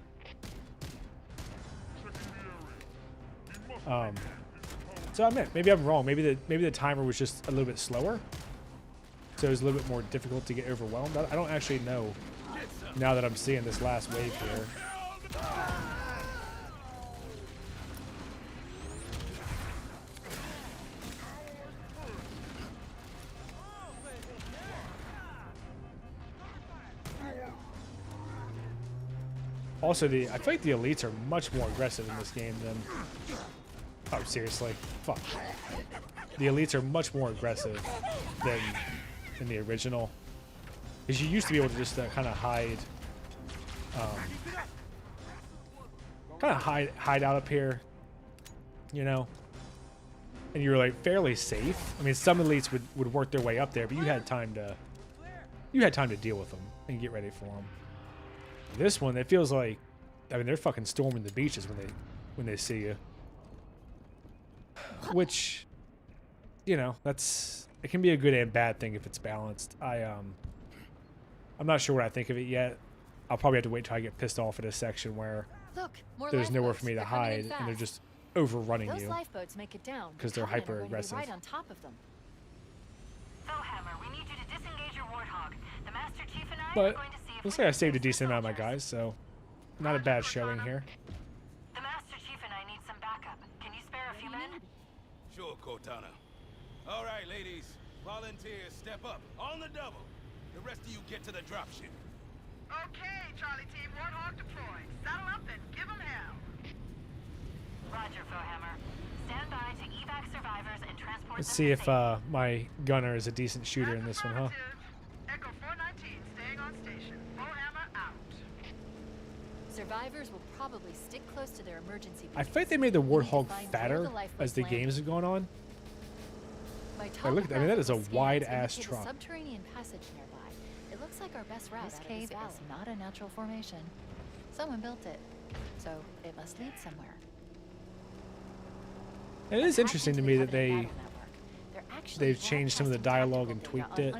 So I mean, maybe I'm wrong. Maybe the timer was just a little bit slower, so it was a little bit more difficult to get overwhelmed. I don't actually know now that I'm seeing this last wave here. Also, I feel like the elites are much more aggressive in this game than... Oh, seriously? Fuck. The elites are much more aggressive than in the original. Because you used to be able to just kind of hide... hide out up here, you know? And you were, like, fairly safe. I mean, some elites would work their way up there, but you had time to... deal with them and get ready for them. This one, it feels like, I mean, they're fucking storming the beaches when they see you. Which, you know, it can be a good and bad thing if it's balanced. I'm not sure what I think of it yet. I'll probably have to wait till I get pissed off at a section where there's nowhere for me to hide and they're just overrunning you because they're hyper aggressive. Right on top of them. Hammer, we need you to disengage your warthog. The Master Chief and I But are going to see if looks like I saved a decent amount of my guys, so not a bad showing here. the Master Chief and I need some backup. Can you spare a few men? Sure, Cortana. All right, ladies. Volunteers, step up. On the double. The rest of you get to the dropship. Okay, Charlie Team, Warthog deployed. Saddle up and give them hell. Roger, Hammer. Stand by to evac survivors and transport Let's them see to if safety. my gunner is a decent shooter in this one, huh? Echo 419 staying on station. Hammer out. Survivors will probably stick close to their emergency. I think they made the Warthog fatter as the games have gone on. Look, I mean, that is a wide-ass truck. Subterranean passage nearby. It looks like our best route. This cave is not a natural formation. Someone built it, so it must lead somewhere. It is interesting to me that they've changed some of the dialogue and tweaked it.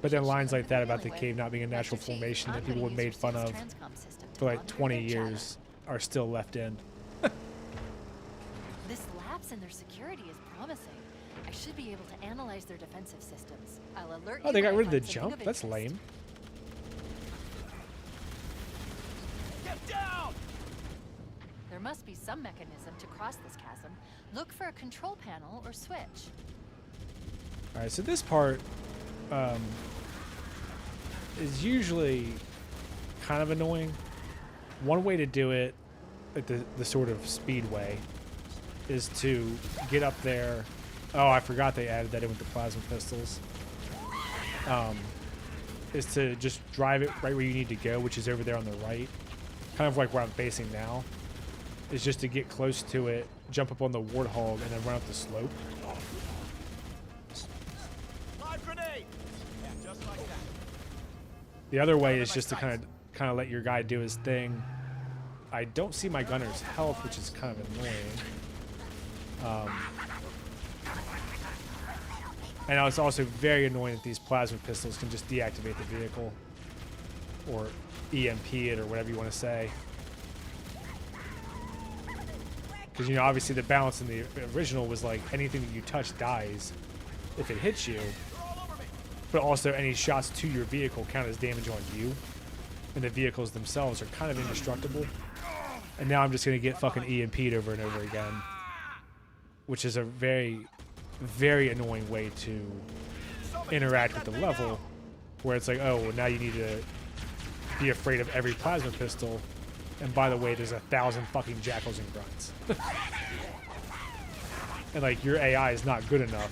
But then lines like that about the cave not being a natural formation that people have made fun of for like 20 years are still left in. This lapse in their security is promising. I should be able to analyze their defensive systems. I'll alert you. Oh, they got when I rid of the find something jump? of That's interest. lame. Get down! There must be some mechanism to cross this chasm. Look for a control panel or switch. Alright, so this part is usually kind of annoying. One way to do it, like the sort of speed way, is to get up there. Oh, I forgot they added that in with the plasma pistols. Is to just drive it right where you need to go, which is over there on the right. Kind of like where I'm facing now. Is just to get close to it, jump up on the Warthog, and then run up the slope. Live grenade! Yeah, just like that. The other way is just to kind of let your guy do his thing. I don't see my gunner's health, which is kind of annoying. And it's also very annoying that these plasma pistols can just deactivate the vehicle or EMP it or whatever you want to say. Because, you know, obviously the balance in the original was like anything that you touch dies if it hits you. But also any shots to your vehicle count as damage on you. And the vehicles themselves are kind of indestructible. And now I'm just going to get fucking EMP'd over and over again. Which is a very, very annoying way to interact with the level. Where it's like, oh, well, now you need to be afraid of every plasma pistol. And by the way, there's 1,000 fucking jackals and grunts. And like, your AI is not good enough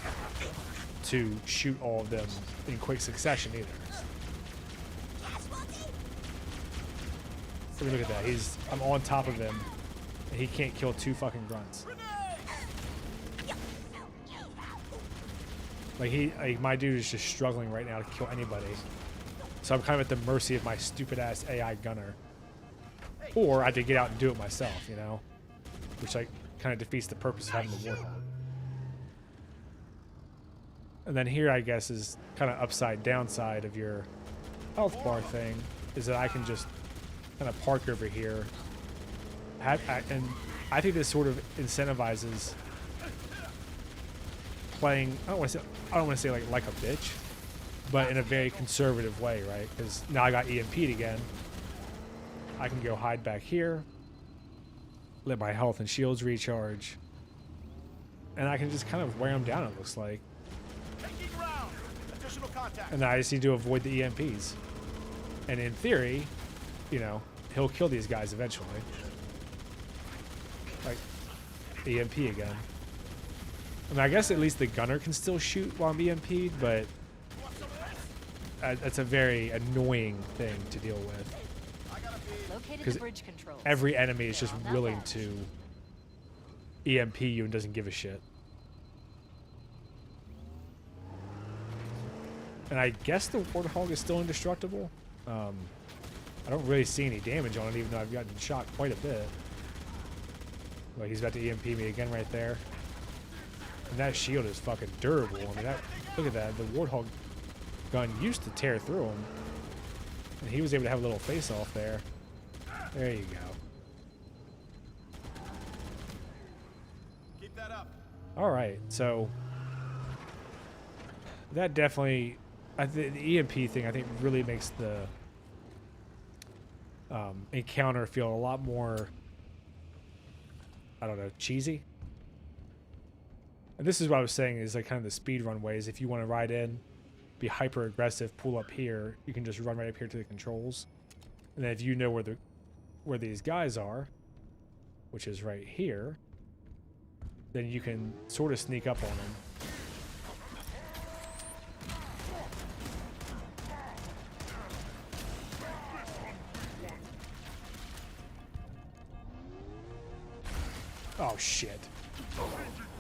to shoot all of them in quick succession either. I mean, look at that. I'm on top of him, and he can't kill 2 fucking grunts. Like my dude is just struggling right now to kill anybody. So I'm kind of at the mercy of my stupid ass AI gunner. Or I have to get out and do it myself, you know? Which like kind of defeats the purpose of having the Warthog. And then here, I guess, is kind of upside downside of your health bar thing, is that I can just kind of park over here. And I think this sort of incentivizes playing. I don't want to say like a bitch, but in a very conservative way, right? Because now I got EMP'd again. I can go hide back here, let my health and shields recharge, and I can just kind of wear them down. It looks like. And then I just need to avoid the EMPs. And in theory, you know, he'll kill these guys eventually. Like, EMP again. I mean, I guess at least the gunner can still shoot while I'm EMP'd, but that's a very annoying thing to deal with. Because every enemy is just willing to EMP you and doesn't give a shit. And I guess the Warthog is still indestructible. I don't really see any damage on it, even though I've gotten shot quite a bit. Like, he's about to EMP me again right there. And that shield is fucking durable. I mean, look at that. The Warthog gun used to tear through him. And he was able to have a little face-off there. There you go. Keep that up. All right, so that definitely, the EMP thing, I think, really makes the encounter feel a lot more, I don't know, cheesy. And this is what I was saying is like kind of the speedrun ways. If you want to ride in, be hyper aggressive, pull up here, you can just run right up here to the controls. And then if you know where these guys are, which is right here, then you can sort of sneak up on them. Oh, shit.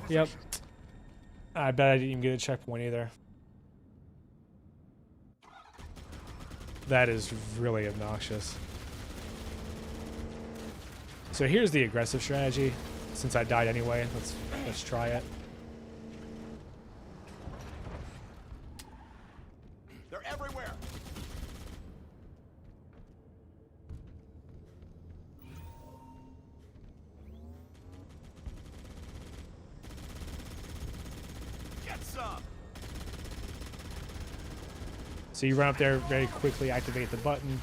Yep. I bet I didn't even get a checkpoint either. That is really obnoxious. So here's the aggressive strategy. Since I died anyway, let's try it. They're everywhere. Get some. So you run up there very quickly, activate the button,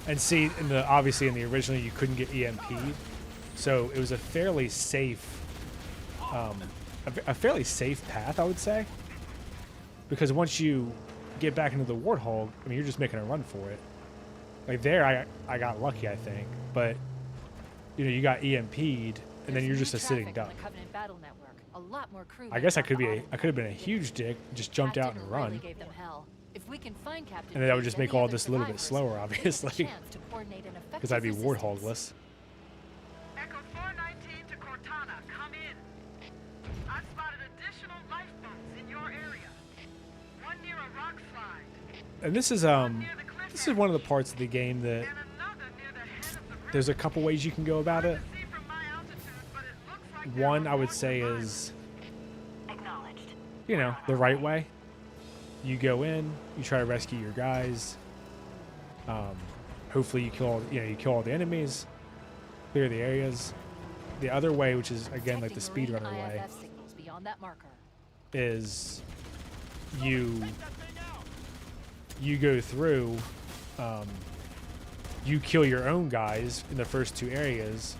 and see obviously in the original you couldn't get EMP'd. So it was a fairly safe, a fairly safe path, I would say, because once you get back into the Warthog, I mean, you're just making a run for it. Like there, I got lucky, I think, but you know, you got EMP'd, and then you're just a sitting duck. I guess I could have been a huge dick, just jumped out and run, and then that would just make all this a little bit slower, obviously, because I'd be Warthogless. Echo 419 to Cortana, come in. I've spotted additional lifeboats in your area. One near a rock slide. And this is one of the parts of the game that there's a couple ways you can go about it. One, I would say, is, you know, the right way. You go in, you try to rescue your guys. Hopefully you kill all the enemies, clear the areas. The other way, which is again like the speedrunner way, is you go through, you kill your own guys in the first two areas,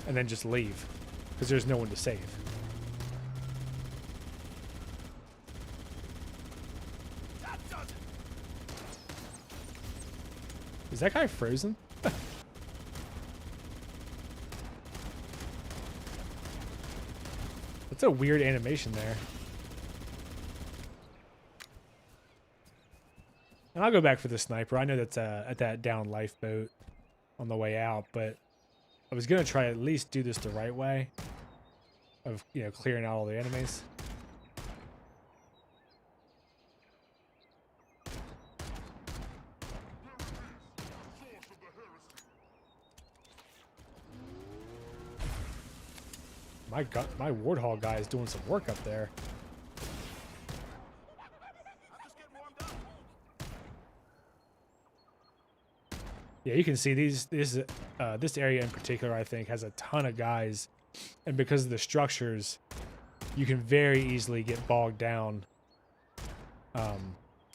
and then just leave because there's no one to save. Is that guy frozen? That's a weird animation there. And I'll go back for the sniper. I know that's at that down lifeboat on the way out, but I was gonna try at least do this the right way of, you know, clearing out all the enemies. My God, my Warthog guy is doing some work up there. Yeah, you can see this area in particular, I think, has a ton of guys And because of the structures, you can very easily get bogged down,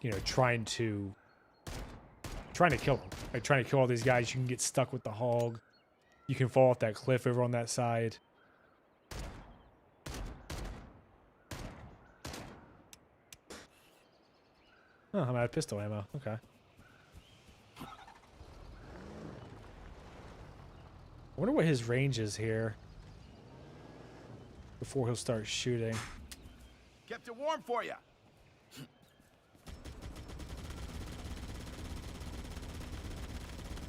you know, trying to kill them. Like, trying to kill all these guys. You can get stuck with the hog. You can fall off that cliff over on that side. Oh, I'm out of pistol ammo. Okay. I wonder what his range is here before he'll start shooting. Kept it warm for you.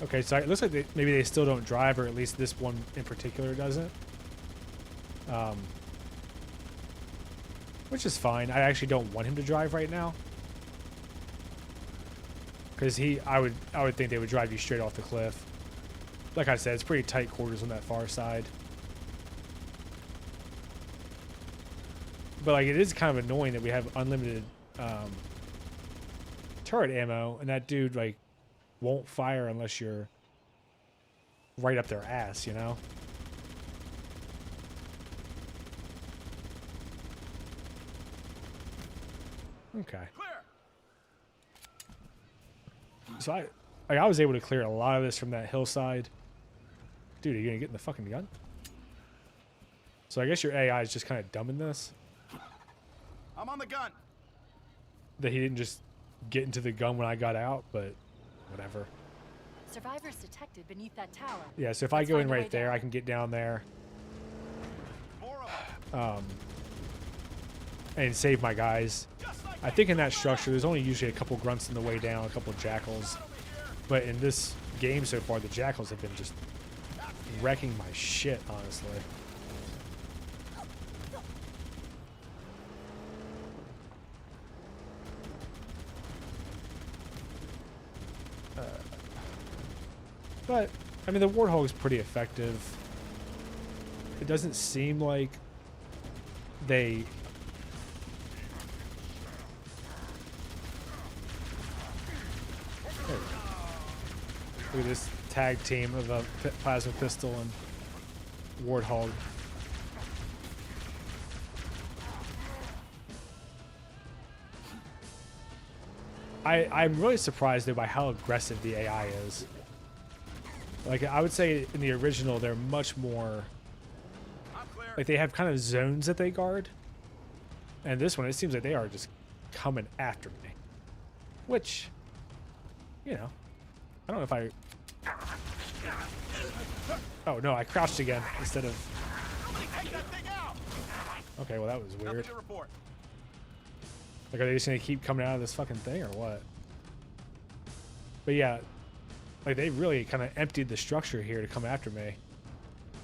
Okay, so it looks like maybe they still don't drive, or at least this one in particular doesn't. Which is fine. I actually don't want him to drive right now. Because I would think they would drive you straight off the cliff. Like I said, it's pretty tight quarters on that far side. But like, it is kind of annoying that we have unlimited turret ammo, and that dude like won't fire unless you're right up their ass, you know? Okay. So I was able to clear a lot of this from that hillside. Dude, are you gonna get in the fucking gun? So I guess your AI is just kind of dumb in this. I'm on the gun. That he didn't just get into the gun when I got out, but whatever. Survivors detected beneath that tower. Yeah, so if I go in right there, I can get down there. And save my guys. I think in that structure, there's only usually a couple grunts on the way down, a couple jackals. But in this game so far, the jackals have been just wrecking my shit, honestly. But, I mean, the Warthog is pretty effective. It doesn't seem like they... Look at this tag team of a plasma pistol and Warthog. I'm really surprised though by how aggressive the AI is. Like, I would say in the original, they're much more... Like, they have kind of zones that they guard. And this one, it seems like they are just coming after me. Which, you know, I don't know if I... Oh, no, I crouched again instead of... Okay, well, that was weird. Like, are they just going to keep coming out of this fucking thing or what? But yeah, like, they really kind of emptied the structure here to come after me.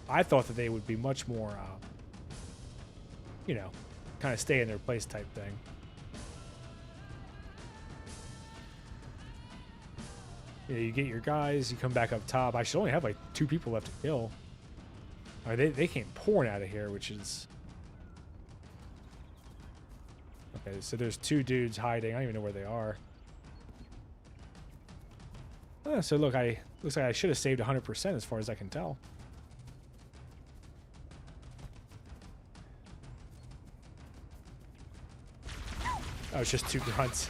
I thought that they would be much more, you know, kind of stay in their place type thing. Yeah, you get your guys, you come back up top. I should only have like 2 people left to kill. They came pouring out of here, which is... Okay, so there's 2 dudes hiding. I don't even know where they are. So look, looks like I should have saved 100% as far as I can tell. Oh, it's just 2 grunts.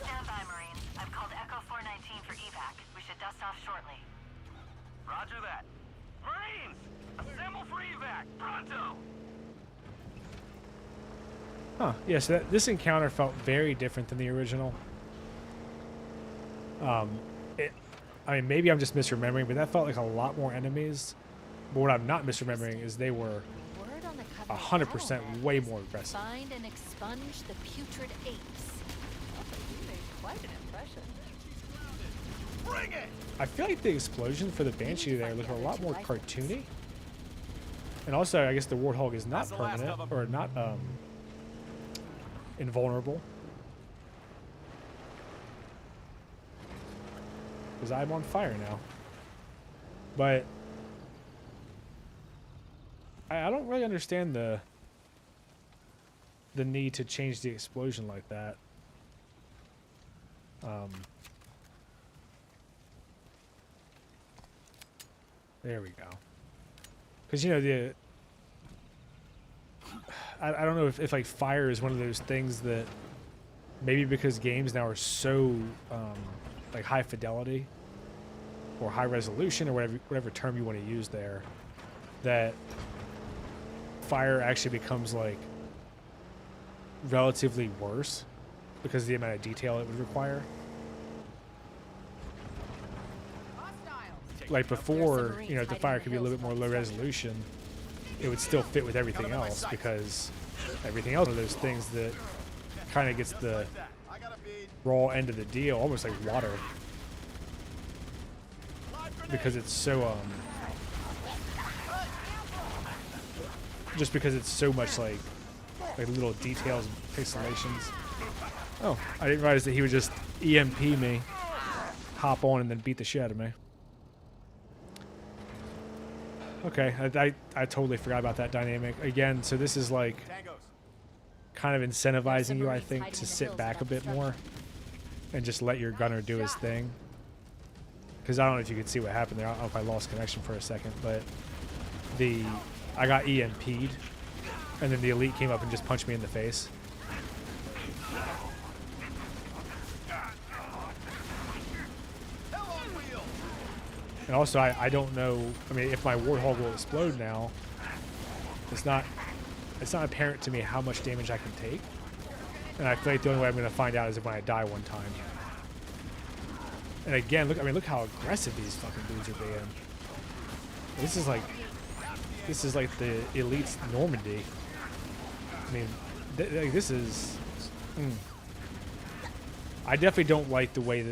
Stand by, Marines. I've called Echo 419 for evac. We should dust off shortly. Roger that. Marines! Assemble for evac! Pronto! Huh, yeah, so this encounter felt very different than the original. I mean, maybe I'm just misremembering, but that felt like a lot more enemies. But what I'm not misremembering is they were 100% way more aggressive. Find and expunge the putrid apes. You made quite an impression. Bring it! I feel like the explosion for the Banshee there looked a lot more cartoony. And also, I guess the Warthog is not permanent, or not invulnerable. Because I'm on fire now. But I don't really understand the need to change the explosion like that. There we go. Because, you know, I don't know if like fire is one of those things that maybe because games now are so like high fidelity or high resolution or whatever term you want to use there, that fire actually becomes like relatively worse because of the amount of detail it would require. Like before, you know, if the fire could be a little bit more low resolution, it would still fit with everything else, because everything else are those things that kind of gets the raw end of the deal, almost like water, because it's so just because it's so much like little details and pixelations. Oh, I didn't realize that he would just EMP me, hop on, and then beat the shit out of me. Okay, I totally forgot about that dynamic. Again, so this is like kind of incentivizing you, I think, to sit back a bit more and just let your gunner do his thing. Because I don't know if you could see what happened there. I don't know if I lost connection for a second, but I got EMP'd, and then the elite came up and just punched me in the face. And also, I don't know. I mean, if my Warthog will explode now, it's not apparent to me how much damage I can take. And I feel like the only way I'm going to find out is when I die one time. And again, look how aggressive these fucking dudes are being. This is like the elite's Normandy. I mean, this is. I definitely don't like the way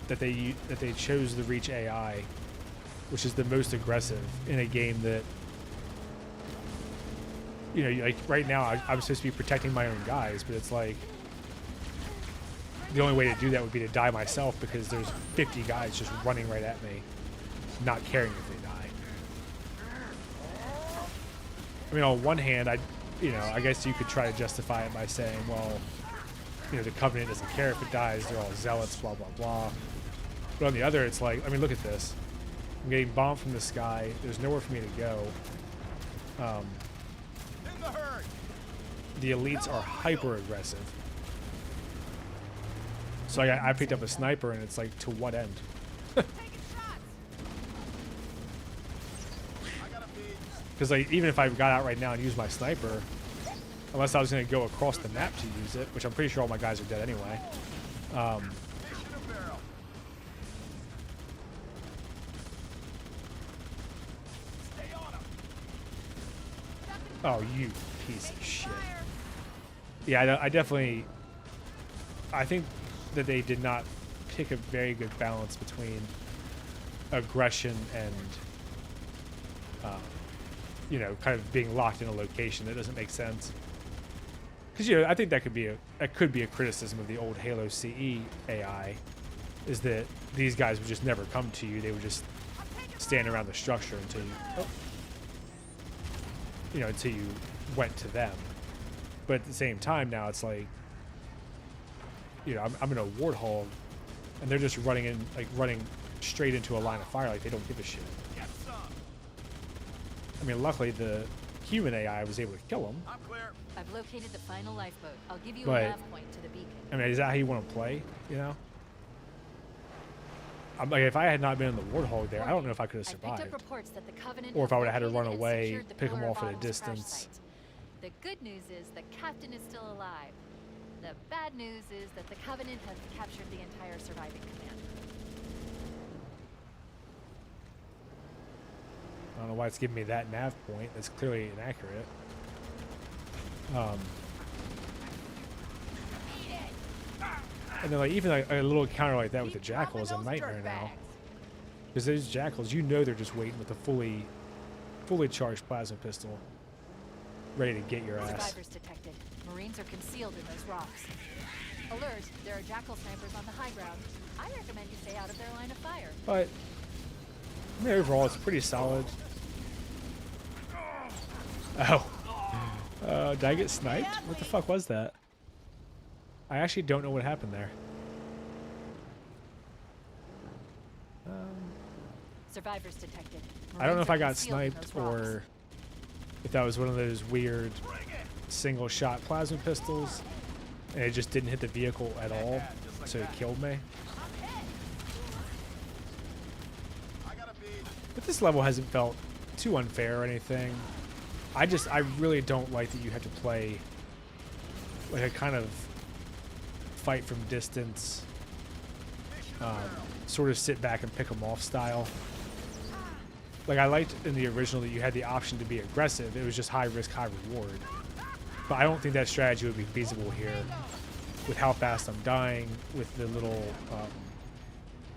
that they chose the Reach AI, which is the most aggressive in a game that, you know, like right now I'm supposed to be protecting my own guys, but it's like the only way to do that would be to die myself, because there's 50 guys just running right at me, not caring if they die. I mean, on one hand, I guess you could try to justify it by saying, well, you know, the Covenant doesn't care if it dies, they're all zealots, blah, blah, blah. But on the other, it's like, I mean, look at this. I'm getting bombed from the sky. There's nowhere for me to go. The elites are hyper aggressive. So I picked up a sniper, and it's like, to what end? Because like, even if I got out right now and used my sniper, unless I was going to go across the map to use it, which I'm pretty sure all my guys are dead anyway. Oh, you piece of shit. Yeah, I think that they did not pick a very good balance between aggression and, you know, kind of being locked in a location that doesn't make sense. Because, you know, I think that could be a criticism of the old Halo CE AI, is that these guys would just never come to you. They would just stand around the structure until you went to them. But at the same time, now it's like, you know, I'm in a Warthog, and they're just running straight into a line of fire like they don't give a shit. I mean, luckily the human AI was able to kill them. I've located the final lifeboat. I'll give you But, a nav point to the beacon. I mean, is that how you want to play? You know? I'm like, if I had not been in the Warthog there, I don't know if I could have survived. That the Covenant Or if I would have had to located run and away, secured the pick them Pillar off of at a Autumn's crash distance. site. The good news is the captain is still alive. The bad news is that the Covenant has captured the entire surviving command. I don't know why it's giving me that nav point. That's clearly inaccurate. And then, like, even like a little encounter like that with the Jackal is a nightmare now. Because those Jackals, you know, they're just waiting with a fully charged plasma pistol, ready to get your ass. Survivors detected. Marines are concealed in those rocks. Alert, there are Jackal snipers on the high ground. I recommend you stay out of their line of fire. But I mean, overall, it's pretty solid. Oh. Did I get sniped? What the fuck was that? I actually don't know what happened there. Survivors detected. I don't know if I got Marines are concealed in sniped those rocks. or if that was one of those weird single shot plasma pistols and it just didn't hit the vehicle at all, so it killed me. But this level hasn't felt too unfair or anything. I really don't like that you have to play like a kind of fight from distance, sort of sit back and pick them off style. Like, I liked in the original that you had the option to be aggressive. It was just high risk, high reward. But I don't think that strategy would be feasible here with how fast I'm dying, with the little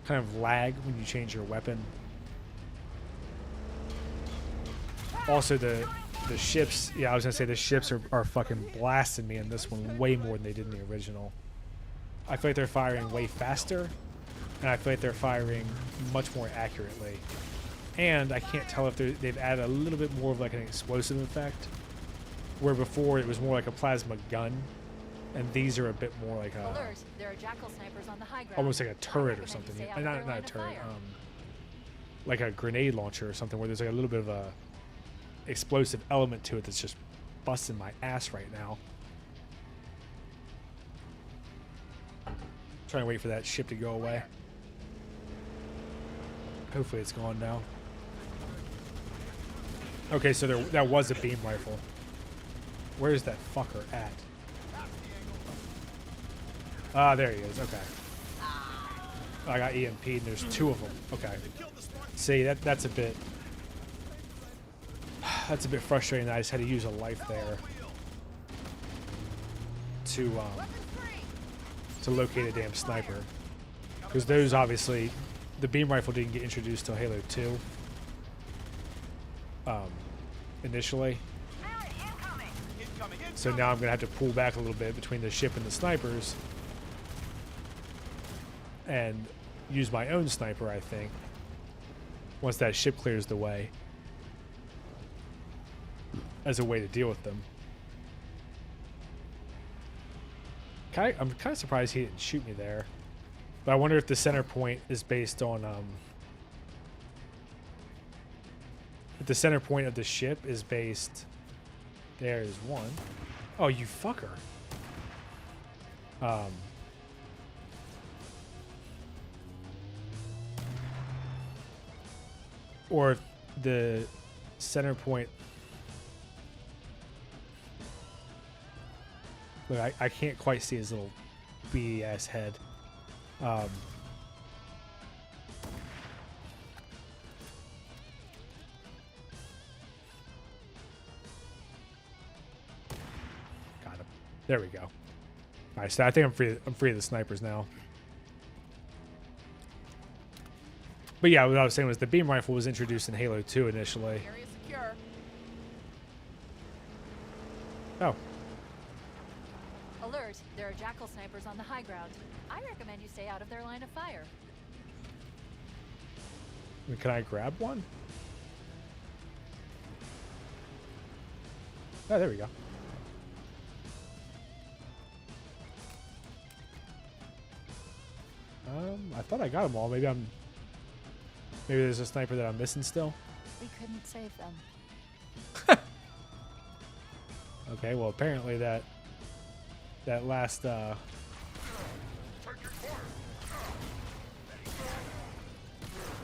kind of lag when you change your weapon. Also, the ships, yeah, I was going to say the ships are fucking blasting me in this one way more than they did in the original. I feel like they're firing way faster, and I feel like they're firing much more accurately. And I can't tell if they've added a little bit more of like an explosive effect, where before it was more like a plasma gun, and these are a bit more like a Alert, there are jackal snipers on the high ground. almost like a turret or Recommend you something. stay out of Not their a line of turret, fire. like a grenade launcher or something, where there's like a little bit of a explosive element to it that's just busting my ass right now. Trying to wait for that ship to go away. Hopefully it's gone now. Okay, so that was a beam rifle. Where is that fucker at? Ah, there he is. Okay. I got EMP'd and there's two of them. Okay. See, that's a bit frustrating that I just had to use a life there to locate a damn sniper. Because those, obviously, the beam rifle didn't get introduced till Halo 2. Initially. So now I'm going to have to pull back a little bit between the ship and the snipers and use my own sniper, I think, once that ship clears the way, as a way to deal with them. I'm kind of surprised he didn't shoot me there. But I wonder if the center point is based on if the center point of the ship is based. There is one. Oh, you fucker. Or if the center point. Look, I can't quite see his little beady ass head. Got him. There we go. Alright, so I think I'm free of the snipers now. But yeah, what I was saying was the beam rifle was introduced in Halo 2 initially. Area secure. Oh. Alert, there are jackal snipers on the high ground. I recommend you stay out of their line of fire. Can I grab one? Oh, there we go. I thought I got them all. Maybe there's a sniper that I'm missing still. We couldn't save them. Okay, well apparently that last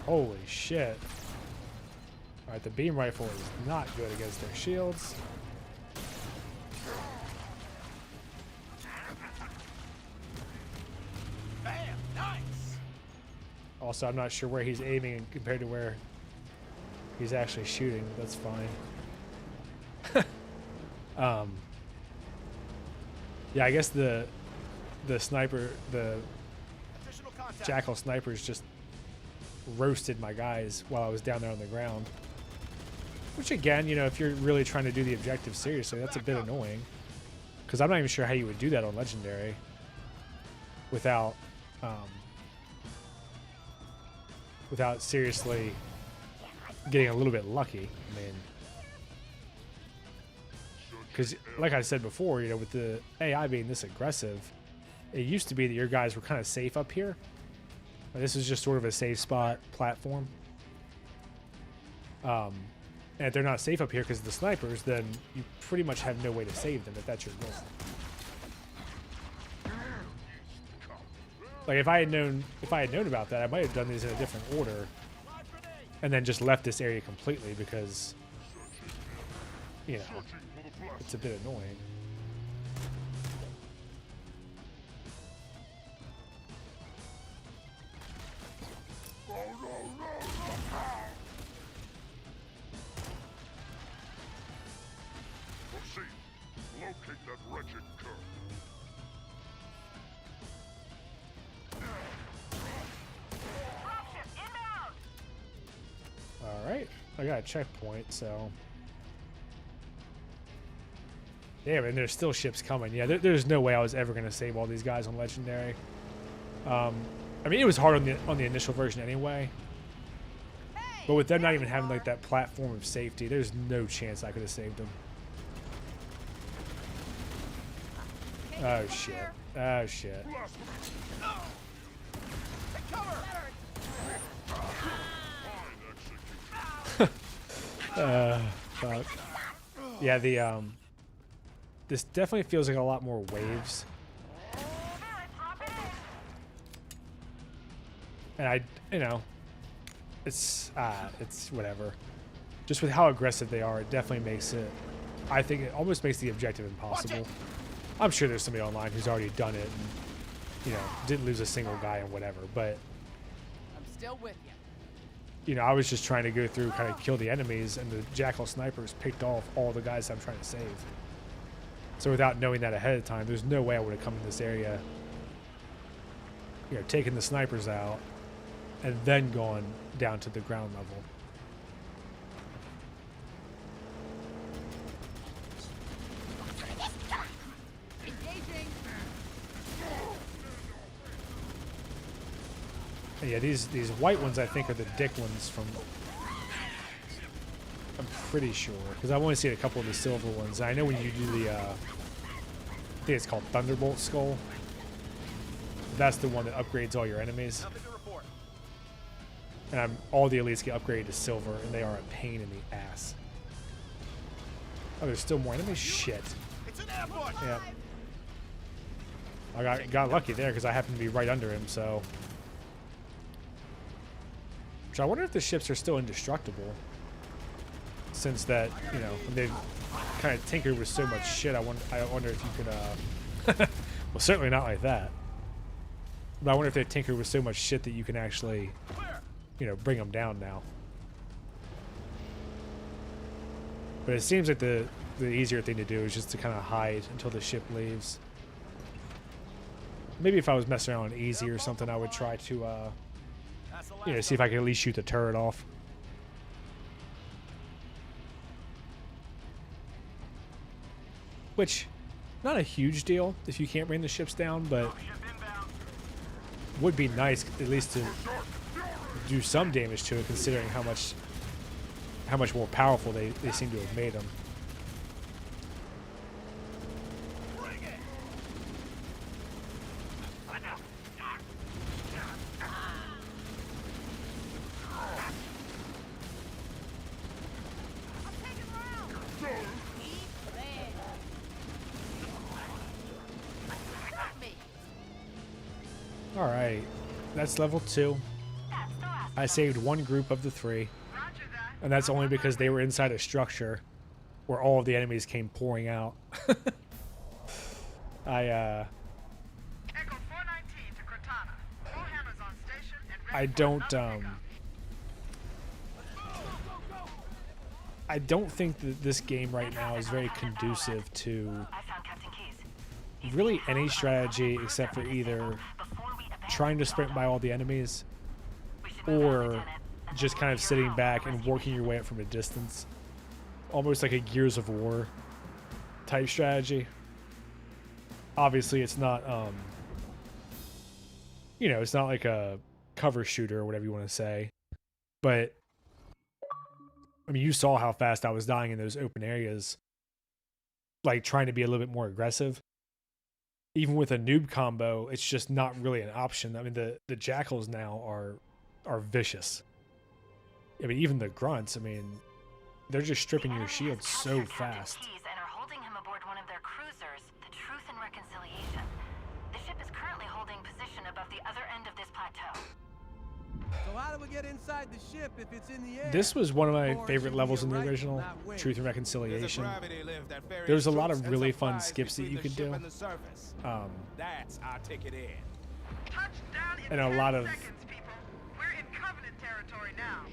holy shit. Alright, the beam rifle is not good against their shields. Bam! Nice! Also, I'm not sure where he's aiming compared to where he's actually shooting. That's fine. Yeah, I guess the sniper, the jackal snipers just roasted my guys while I was down there on the ground. Which again, you know, if you're really trying to do the objective seriously, that's a bit annoying. Because I'm not even sure how you would do that on Legendary without seriously getting a little bit lucky. I mean, because like I said before, you know, with the AI being this aggressive, it used to be that your guys were kind of safe up here. This is just sort of a safe spot platform. And if they're not safe up here because of the snipers, then you pretty much have no way to save them if that's your goal. Like if I had known about that, I might have done these in a different order, and then just left this area completely because, you know, it's a bit annoying. Locate that wretched cur. Alright, I got a checkpoint, so... Yeah, and there's still ships coming. Yeah, there's no way I was ever going to save all these guys on Legendary. I mean, it was hard on the initial version anyway. But with them not even having like that platform of safety, there's no chance I could have saved them. Oh shit. Oh shit. Fuck. Yeah, this definitely feels like a lot more waves. And you know, it's whatever. Just with how aggressive they are, it definitely makes it, I think it almost makes the objective impossible. I'm sure there's somebody online who's already done it and, you know, didn't lose a single guy and whatever, but I'm still with you. You know, I was just trying to go through, kind of kill the enemies, and the Jackal snipers picked off all the guys I'm trying to save. So without knowing that ahead of time, there's no way I would have come in this area, you know, taken the snipers out, and then gone down to the ground level. And yeah, these white ones I think are the dick ones from... I'm pretty sure, because I've only seen a couple of the silver ones. I know when you do the, I think it's called Thunderbolt Skull. That's the one that upgrades all your enemies. And all the elites get upgraded to silver, and they are a pain in the ass. Oh, there's still more enemies? Shit. Yeah. I got lucky there, because I happened to be right under him, so... Which I wonder if the ships are still indestructible. Since that, you know, they've kind of tinkered with so much shit, I wonder if you could, well, certainly not like that. But I wonder if they've tinkered with so much shit that you can actually, you know, bring them down now. But it seems like the easier thing to do is just to kind of hide until the ship leaves. Maybe if I was messing around on easy or something, I would try to, you know, see if I could at least shoot the turret off. Which, not a huge deal if you can't bring the ships down, but would be nice at least to do some damage to it, considering how much more powerful they seem to have made them. Alright, that's level 2. I saved one group of the 3. And that's only because they were inside a structure where all of the enemies came pouring out. I don't think that this game right now is very conducive to really any strategy except for either trying to sprint by all the enemies or just kind of sitting back and working your way up from a distance. Almost like a Gears of War type strategy. Obviously it's not, you know, it's not like a cover shooter or whatever you want to say. But, I mean, you saw how fast I was dying in those open areas. Like, trying to be a little bit more aggressive. Even with a noob combo, it's just not really an option. I mean, the Jackals now are vicious. I mean, even the grunts, I mean, they're just stripping your shield so fast. And are holding him aboard one of their cruisers, the Truth and Reconciliation. The ship is currently holding position above the other end of this plateau. So how do we get inside the ship if it's in the air? This was one of my favorite levels in the original, Truth and Reconciliation. There's a lot of really fun skips that you could do. That's our ticket in. Touchdown in And a lot 10 of seconds, people. We're in Covenant territory now.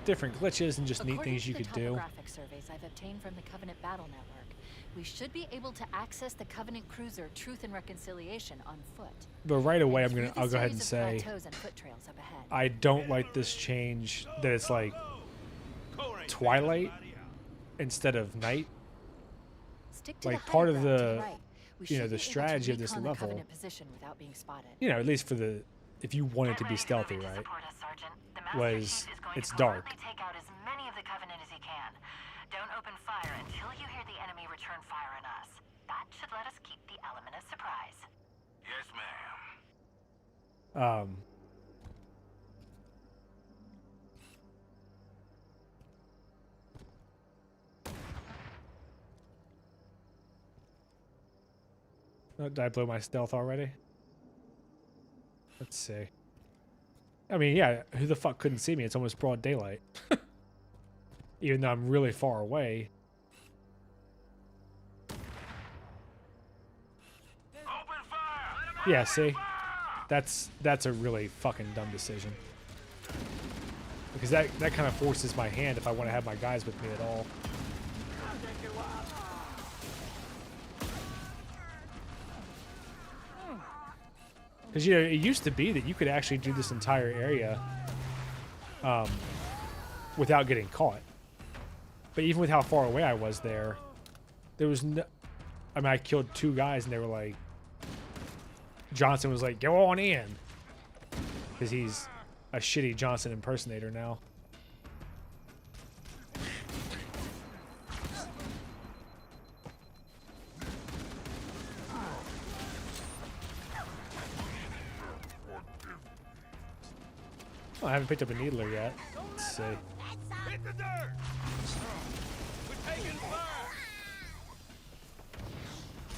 different glitches and just neat According things to you the could do. topographic surveys I've obtained from the Covenant Battle Network, we should be able to access the Covenant cruiser Truth and Reconciliation on foot. But right away, And I'll go ahead and through the series say of plateaus and foot trails up ahead. I don't like this change that it's like twilight instead of night. Stick to Like the part high of ground to the, right. We you know, should the be able to strategy of this recon the level. Covenant position without being spotted. You know, at least for the, if you wanted to be stealthy, right? Was it's dark. Take out as many of the Covenant as he can. Don't open fire until you hear the enemy return fire on us. That should let us keep the element of surprise. Yes, ma'am. Oh, did I blow my stealth already? Let's see. I mean, yeah, who the fuck couldn't see me? It's almost broad daylight. Even though I'm really far away. Open fire! Yeah, see? That's a really fucking dumb decision. Because that kind of forces my hand if I want to have my guys with me at all. Because, you know, it used to be that you could actually do this entire area without getting caught. But even with how far away I was there was no... I mean, I killed 2 guys and they were like... Johnson was like, go on in. Because he's a shitty Johnson impersonator now. Oh, I haven't picked up a needler yet. Let's see. Hit the dirt! We're taking fire!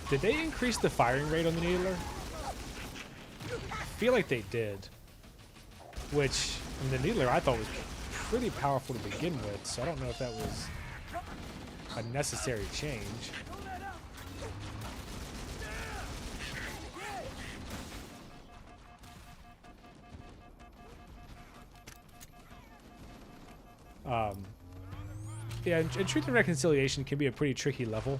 Did they increase the firing rate on the needler? I feel like they did. Which, I mean, the needler I thought was pretty powerful to begin with, so I don't know if that was a necessary change. Yeah, and Truth and Reconciliation can be a pretty tricky level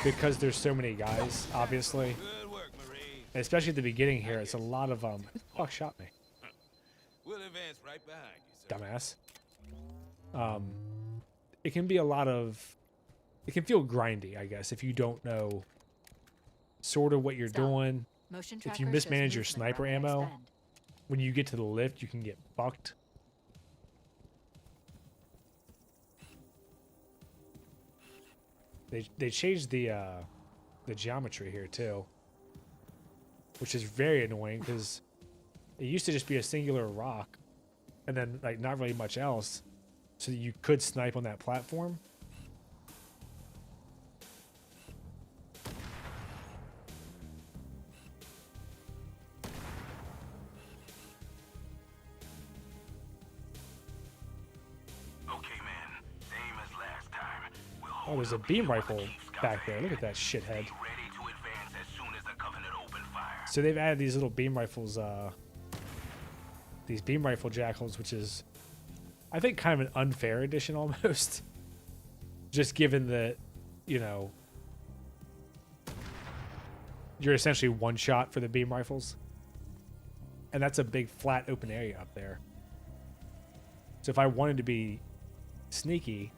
because there's so many guys, obviously. Good work, Marine. And especially at the beginning here, it's a lot of who the fuck shot me? We'll advance right behind you, sir. Dumbass. It can be a lot of... It can feel grindy, I guess, if you don't know sort of what you're doing. Motion If you tracker mismanage shows your movement sniper around ammo, next bend. when you get to the lift, you can get fucked. They changed the geometry here too, which is very annoying because it used to just be a singular rock, and then like not really much else, so that you could snipe on that platform. Okay, man. Same as last time. We'll Oh, there's a beam rifle back there. Look at that shithead. be ready to advance as soon as the Covenant open fire. So they've added these little beam rifles, these beam rifle jackals, which is, I think, kind of an unfair addition almost. Just given that, you know, you're essentially one shot for the beam rifles. And that's a big flat open area up there. So if I wanted to be sneaky,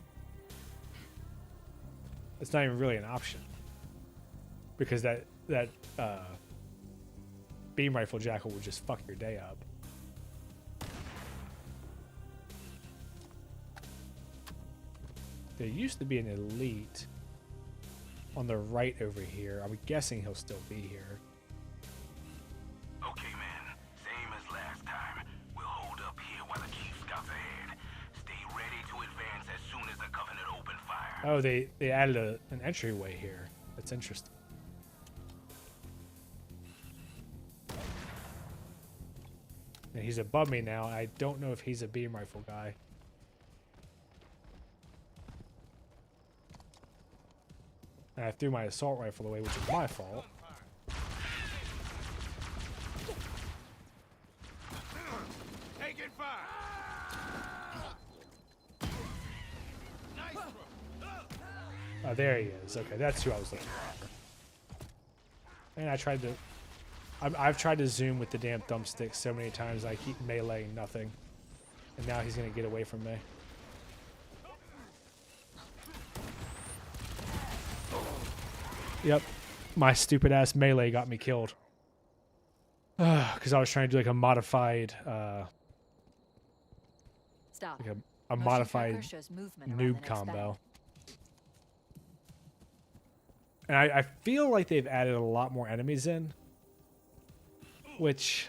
it's not even really an option. Because that beam rifle jackal will just fuck your day up. There used to be an elite on the right over here. I'm guessing he'll still be here. Okay, man. Oh, they added an entryway here. That's interesting. And he's above me now. I don't know if he's a beam rifle guy. And I threw my assault rifle away, which is my fault. Taking fire. Nice. Oh, there he is. Okay, that's who I was looking for. And I tried to... I've tried to zoom with the damn thumbstick so many times, I keep meleeing nothing. And now he's going to get away from me. Yep. My stupid ass melee got me killed. Because I was trying to do like a modified... Stop. like a Motion modified tracker shows movement around noob the next combo. bend. And I feel like they've added a lot more enemies in. Which,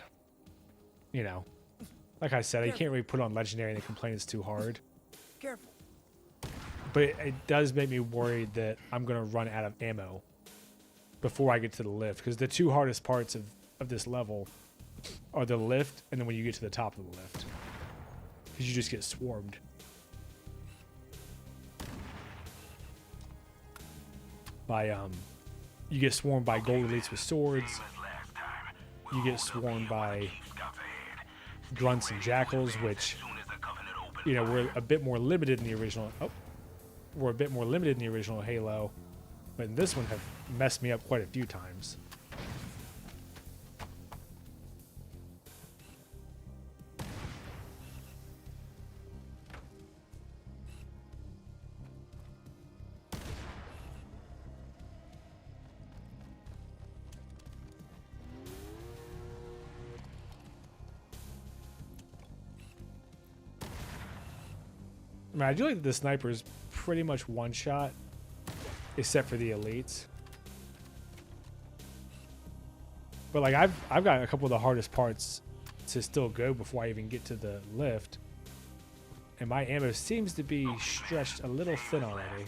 you know, like I said, you can't really put on Legendary and they complain it's too hard. Careful. But it does make me worried that I'm going to run out of ammo before I get to the lift. Because the two hardest parts of this level are the lift and then when you get to the top of the lift. Because you just get swarmed. By, you get swarmed by gold elites with swords. You get swarmed by grunts and jackals, which, you know, we're a bit more limited in the original. Oh, we're a bit more limited in the original Halo, but in this one have messed me up quite a few times. I mean, I do like that the sniper is pretty much one shot, except for the elites. But like I've got a couple of the hardest parts to still go before I even get to the lift, and my ammo seems to be stretched a little thin already.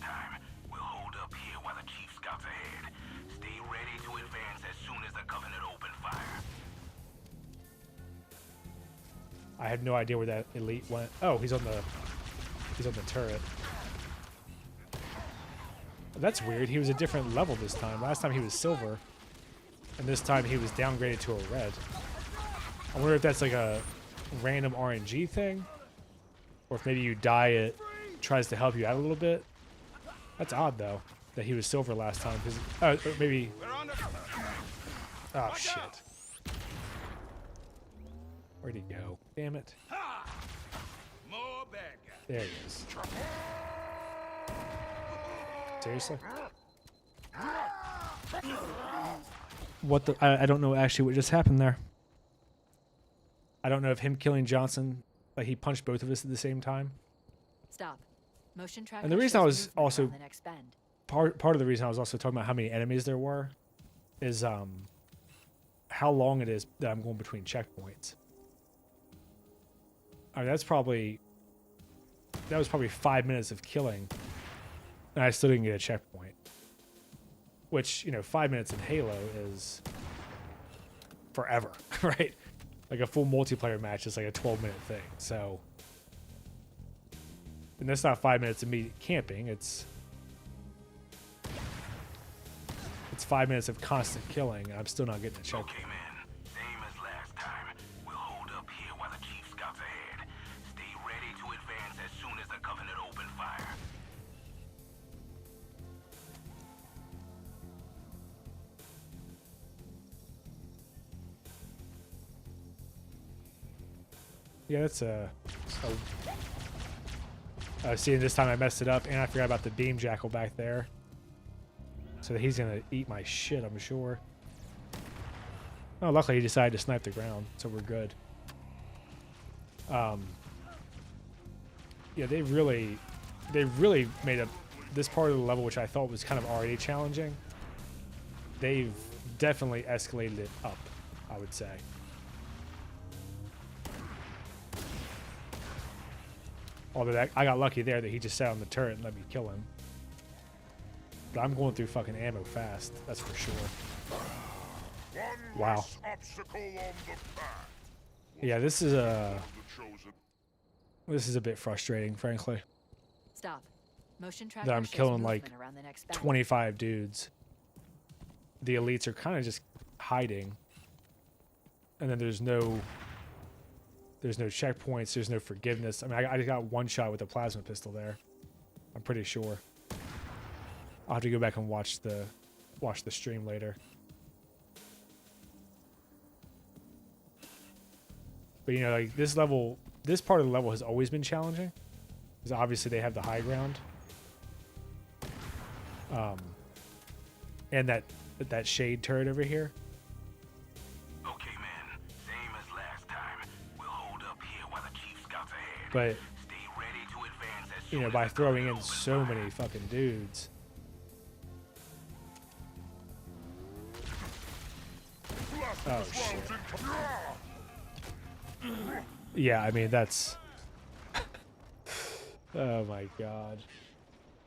We'll hold up here while the chief scouts ahead. Stay ready to advance as soon as the Covenant open fire. I have no idea where that elite went. Oh, he's on the turret. That's weird. He was a different level this time. Last time he was silver, and this time he was downgraded to a red. I wonder if that's like a random RNG thing, or if maybe you die, it tries to help you out a little bit. That's odd though, that he was silver last time. Or maybe. Oh shit! Where'd he go? Damn it! More bad guys. There he is. Seriously? What the? I don't know actually what just happened there. I don't know if him killing Johnson, like he punched both of us at the same time. Stop. Motion tracker. And the reason I shows was movement also around the next bend. part of the reason I was also talking about how many enemies there were is how long it is that I'm going between checkpoints. I mean, that was probably 5 minutes of killing, and I still didn't get a checkpoint. Which, you know, 5 minutes in Halo is forever, right? Like a full multiplayer match is like a 12-minute thing. So, and that's not 5 minutes of me camping. It's 5 minutes of constant killing, and I'm still not getting a checkpoint. Okay, man. Same as last time. We'll hold up here while the chief scouts ahead. Stay ready to advance as soon as the Covenant open fire. Yeah, that's see, this time I messed it up, and I forgot about the beam jackal back there. So that he's gonna eat my shit, I'm sure. Oh, luckily he decided to snipe the ground, so we're good. Yeah, they really made this part of the level, which I thought was kind of already challenging. They've definitely escalated it up, I would say. Although I got lucky there that he just sat on the turret and let me kill him. But I'm going through fucking ammo fast. That's for sure. One Wow. less obstacle on the path. Yeah, this is The chosen. a bit frustrating, frankly. Stop. Motion tracker That I'm shows killing like movement around the next bend. 25 dudes. The elites are kind of just hiding. And then there's no checkpoints, there's no forgiveness. I mean, I got one shot with a plasma pistol there. I'm pretty sure. I'll have to go back and watch the stream later. But you know, like this part of the level has always been challenging. Because obviously they have the high ground. And that shade turret over here. Okay, man. Same as last time. We'll hold up here while the chief scouts ahead. But Stay ready to advance as you know, soon by as the throwing covenant in opens so fire. many fucking dudes. Oh shit. Yeah, I mean that's. Oh my god.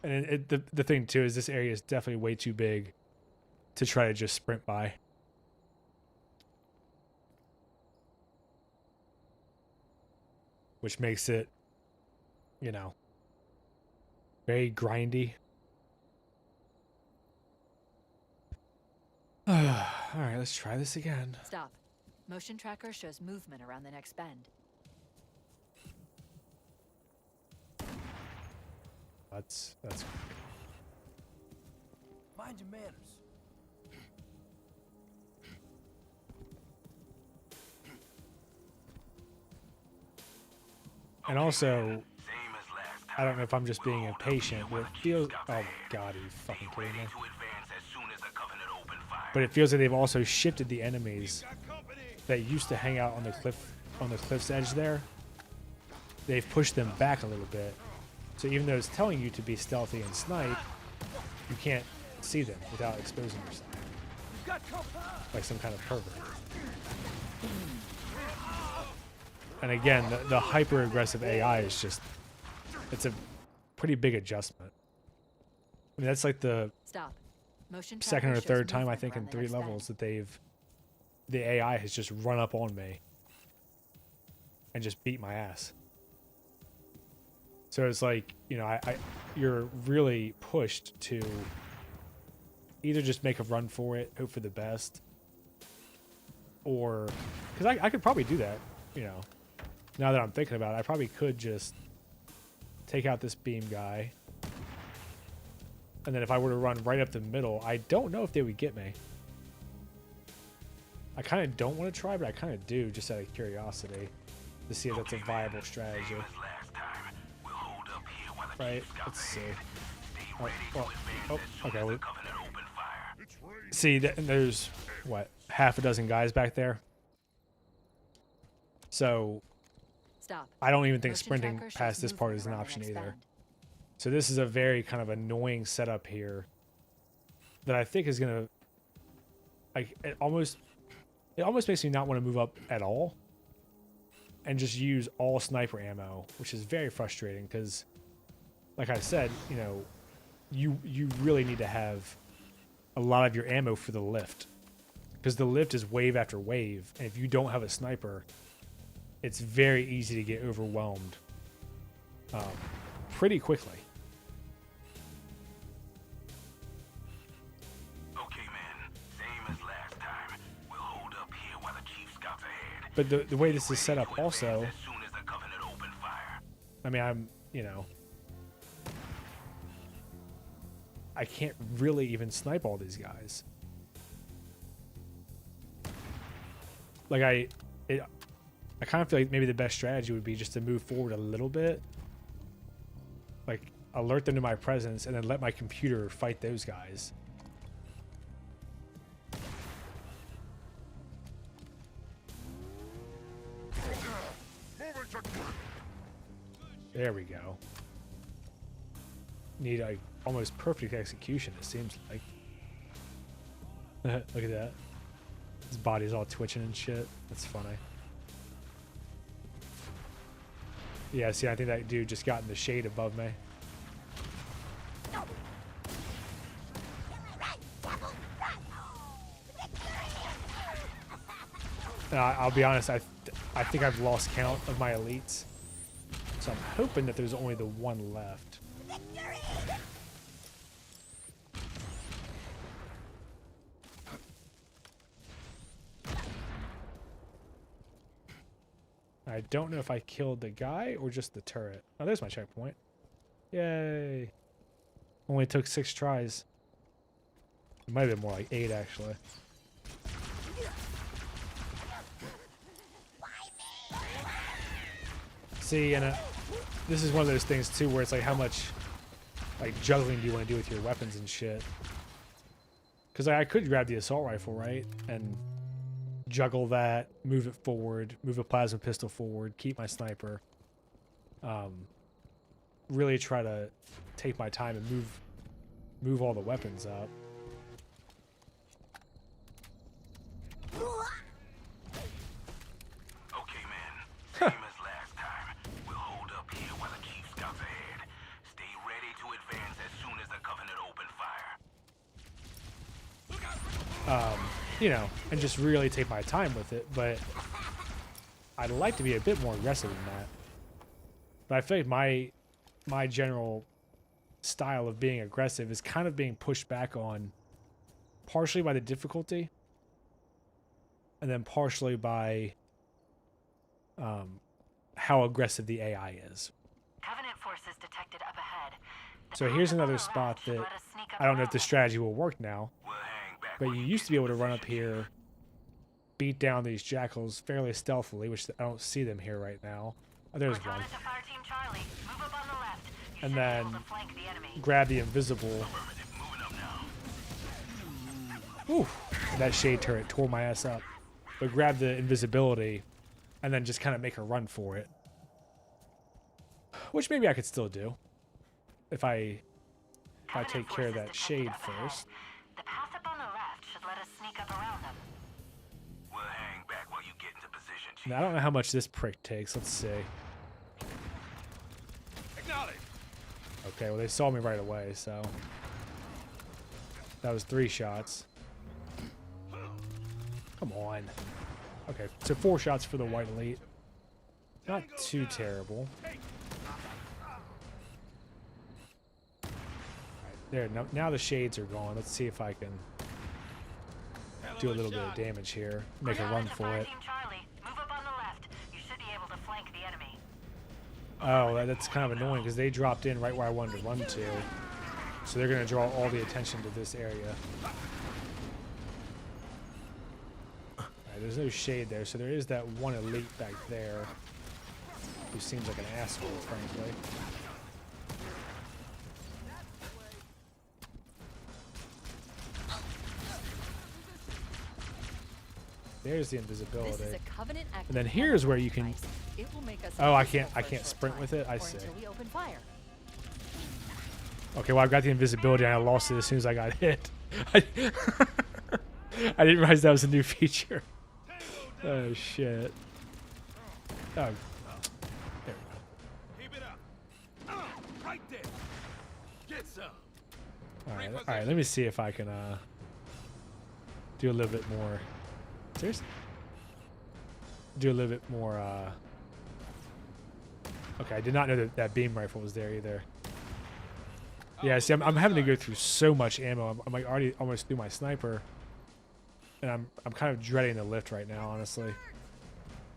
And the thing too is this area is definitely way too big to try to just sprint by. Which makes it, you know, very grindy. All right, let's try this again. Stop. Motion tracker shows movement around the next bend. That's Mind your manners. and also Same as last time. I don't know if I'm just being impatient, but it feels. Oh my god, are you fucking kidding me? To advance as soon as the covenant open fire. But it feels like they've also shifted the enemies that used to hang out on the cliff's edge there. They've pushed them back a little bit. So even though it's telling you to be stealthy and snipe, you can't see them without exposing yourself. Like some kind of pervert. And again, the hyper aggressive AI is just, it's a pretty big adjustment. I mean, that's like the Stop. Motion second or tracker shows third time I movement think in around the 3 next bend. levels that the AI has just run up on me and just beat my ass. So it's like, you know, you're really pushed to either just make a run for it, hope for the best, or because I could probably do that, you know. Now that I'm thinking about it, I probably could just take out this beam guy, and then if I were to run right up the middle, I don't know if they would get me. I kind of don't want to try, but I kind of do, just out of curiosity, to see if that's a viable strategy. Right? Let's see. Okay. See, there's what, half a dozen guys back there. So Stop. I don't even think Motion sprinting tracker shows past this part movement is an around the option next either. bend. So this is a very kind of annoying setup here that I think is gonna, like, it almost makes me not want to move up at all and just use all sniper ammo, which is very frustrating because, like I said, you know, you really need to have a lot of your ammo for the lift, because the lift is wave after wave, and if you don't have a sniper, it's very easy to get overwhelmed pretty quickly. Okay, man. Same as last time. We'll hold up here while the chief scouts ahead. But the way this is set up also, As soon as the covenant open fire. I mean, I can't really even snipe all these guys. Like I kind of feel like maybe the best strategy would be just to move forward a little bit, like alert them to my presence, and then let my computer fight those guys. There we go. Need a almost perfect execution, it seems like. Look at that. His body's all twitching and shit. That's funny. Yeah, see, I think that dude just got in the shade above me. I'll be honest, I think I've lost count of my elites. So I'm hoping that there's only the one left. I don't know if I killed the guy or just the turret. Oh, there's my checkpoint. Yay. Only took 6 tries. It might have been more like 8, actually. See, and this is one of those things, too, where it's like how much like juggling do you want to do with your weapons and shit. Because I could grab the assault rifle, right? And juggle that, move it forward, move a plasma pistol forward, keep my sniper. Really try to take my time and move all the weapons up. Okay, man. Same as last time. We'll hold up here while the chief scouts ahead. Stay ready to advance as soon as the Covenant open fire. You know, and just really take my time with it, but I'd like to be a bit more aggressive than that. But I feel like my general style of being aggressive is kind of being pushed back on partially by the difficulty and then partially by how aggressive the AI is. Covenant forces detected up ahead. So here's another spot that I don't know if the strategy will work now, but you used to be able to run up here, beat down these jackals fairly stealthily, which I don't see them here right now. Oh, there's one. And then grab the invisible. Ooh, that shade turret tore my ass up. But grab the invisibility and then just kind of make a run for it. Which maybe I could still do if I take care of that shade first. The path up on the left should let us sneak up around them. We'll hang back while you get into position, Chief. Now, I don't know how much this prick takes. Let's see. Acknowledge. Okay, well, they saw me right away, so that was 3 shots. Come on. Okay, so 4 shots for the white elite. Not too terrible. There, now the shades are gone. Let's see if I can do a little bit of damage here. Make a run for it. Oh, that's kind of annoying because they dropped in right where I wanted to run to. So they're going to draw all the attention to this area. Alright, there's no shade there, so there is that one elite back there who seems like an asshole, frankly. There's the invisibility. And then here's where you can... Oh, I can't sprint with it? I see. Okay, well, I've got the invisibility and I lost it as soon as I got hit. I didn't realize that was a new feature. Oh, shit. Oh. There we go. Keep it up. Right there. Get some. Alright, let me see if I can do a little bit more... Seriously? Do a little bit more, Okay, I did not know that that beam rifle was there either. Yeah, see, I'm having to go through so much ammo. I'm like already almost through my sniper. And I'm kind of dreading the lift right now, honestly.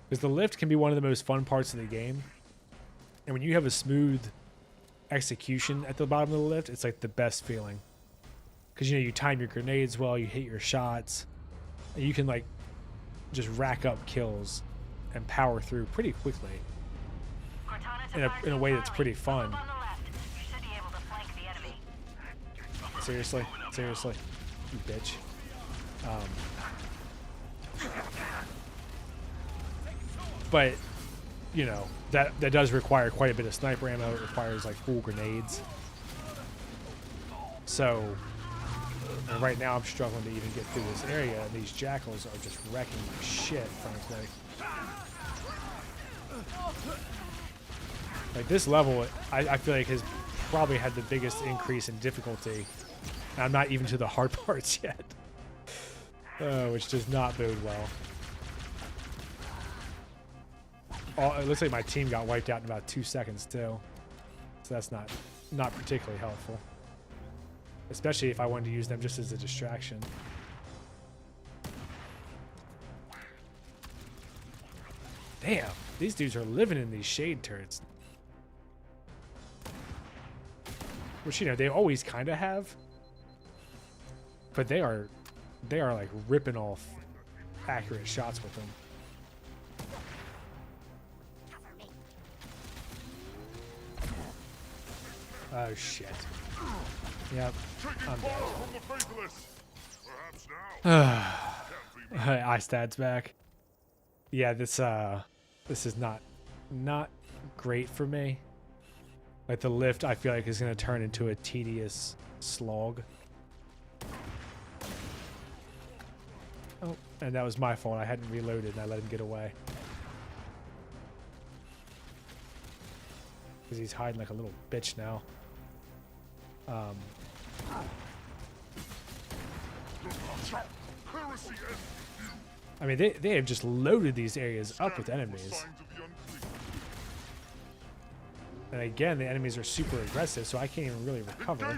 Because the lift can be one of the most fun parts of the game. And when you have a smooth execution at the bottom of the lift, it's like the best feeling. Because, you know, you time your grenades well, you hit your shots. And you can, like, just rack up kills and power through pretty quickly in a way that's pretty fun. Seriously, you bitch. But you know that does require quite a bit of sniper ammo. It requires like full grenades. So. And right now I'm struggling to even get through this area, and these jackals are just wrecking my shit, frankly. Like, this level, I feel like has probably had the biggest increase in difficulty. And I'm not even to the hard parts yet. Which does not bode well. it looks like my team got wiped out in about 2 seconds too. So that's not particularly helpful. Especially if I wanted to use them just as a distraction. Damn, these dudes are living in these shade turrets. Which, you know, they always kind of have. But they are like ripping off accurate shots with them. Oh shit. Yep. I'm dead. Eye stats back. Yeah, this is not great for me. Like the lift, I feel like is gonna turn into a tedious slog. Oh, and that was my fault. I hadn't reloaded and I let him get away. Because he's hiding like a little bitch now. I mean, they have just loaded these areas up with enemies. And again, the enemies are super aggressive, so I can't even really recover.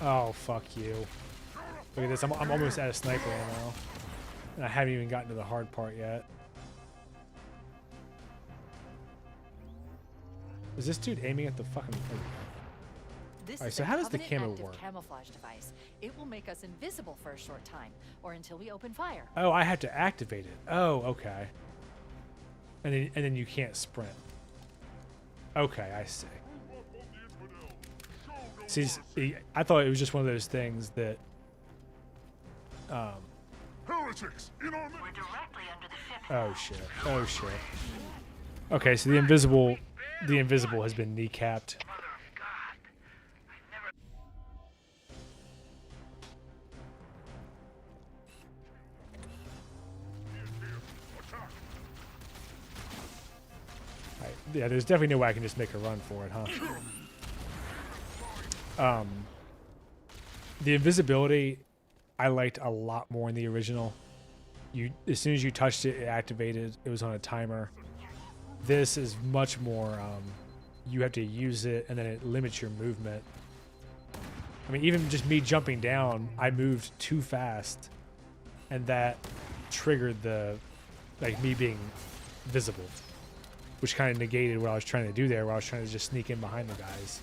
Oh, fuck you. Look at this. I'm almost out of sniper ammo. And I haven't even gotten to the hard part yet. Is this dude aiming at the fucking... This Alright, is so a how does the Covenant camera active work? camouflage device. It will make us invisible for a short time, or until we open fire. Oh, I have to activate it. Oh, okay. And then you can't sprint. Okay, I see. See, I thought it was just one of those things that... Heretics, in on We're directly under the ship. Oh shit. Oh shit. Okay, so the invisible has been kneecapped. Mother of God. I never... Right. Yeah, there's definitely no way I can just make a run for it, huh? The invisibility I liked a lot more in the original. As soon as you touched it, it activated. It was on a timer. This is much more, you have to use it and then it limits your movement. I mean, even just me jumping down, I moved too fast and that triggered me being visible, which kind of negated what I was trying to do there, where I was trying to just sneak in behind the guys.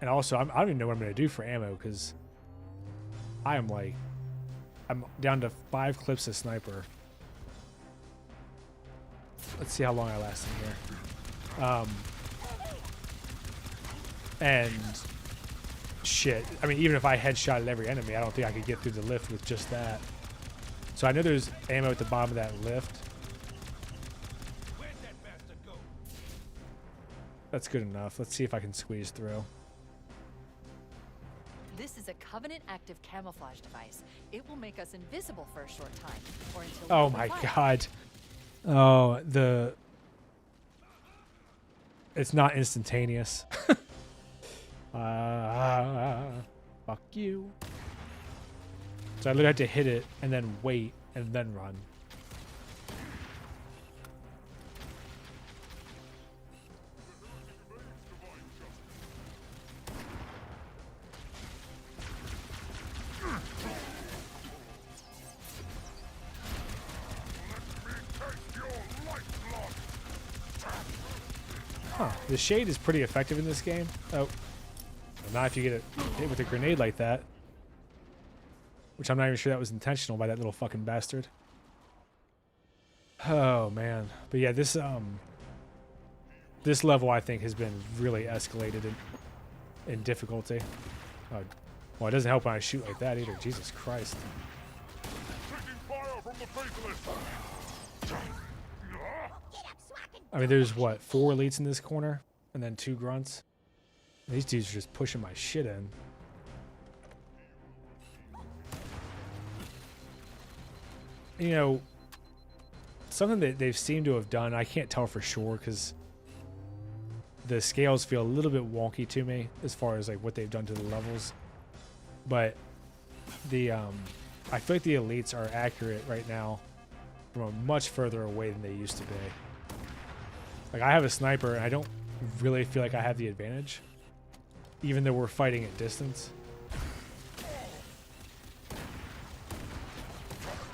And also, I don't even know what I'm going to do for ammo, because I'm down to 5 clips of sniper. Let's see how long I last in here. And shit, I mean, even if I headshotted every enemy, I don't think I could get through the lift with just that. So I know there's ammo at the bottom of that lift. Where'd that bastard go? That's good enough. Let's see if I can squeeze through. This is a Covenant active camouflage device. It will make us invisible for a short time, or until we Oh open my fire. god. Oh, it's not instantaneous. Fuck you. So I literally had to hit it and then wait and then run. Huh. The shade is pretty effective in this game. Oh. Well, not if you get hit with a grenade like that. Which I'm not even sure that was intentional by that little fucking bastard. Oh, man. But yeah, this level, I think, has been really escalated in difficulty. Oh, well, it doesn't help when I shoot like that either. Jesus Christ. taking fire from the faithless. I mean, there's, what, 4 elites in this corner? And then 2 grunts? These dudes are just pushing my shit in. You know, something that they've seemed to have done. I can't tell for sure because the scales feel a little bit wonky to me as far as like what they've done to the levels. But the I feel like the elites are accurate right now from a much further away than they used to be. Like I have a sniper and I don't really feel like I have the advantage, even though we're fighting at distance.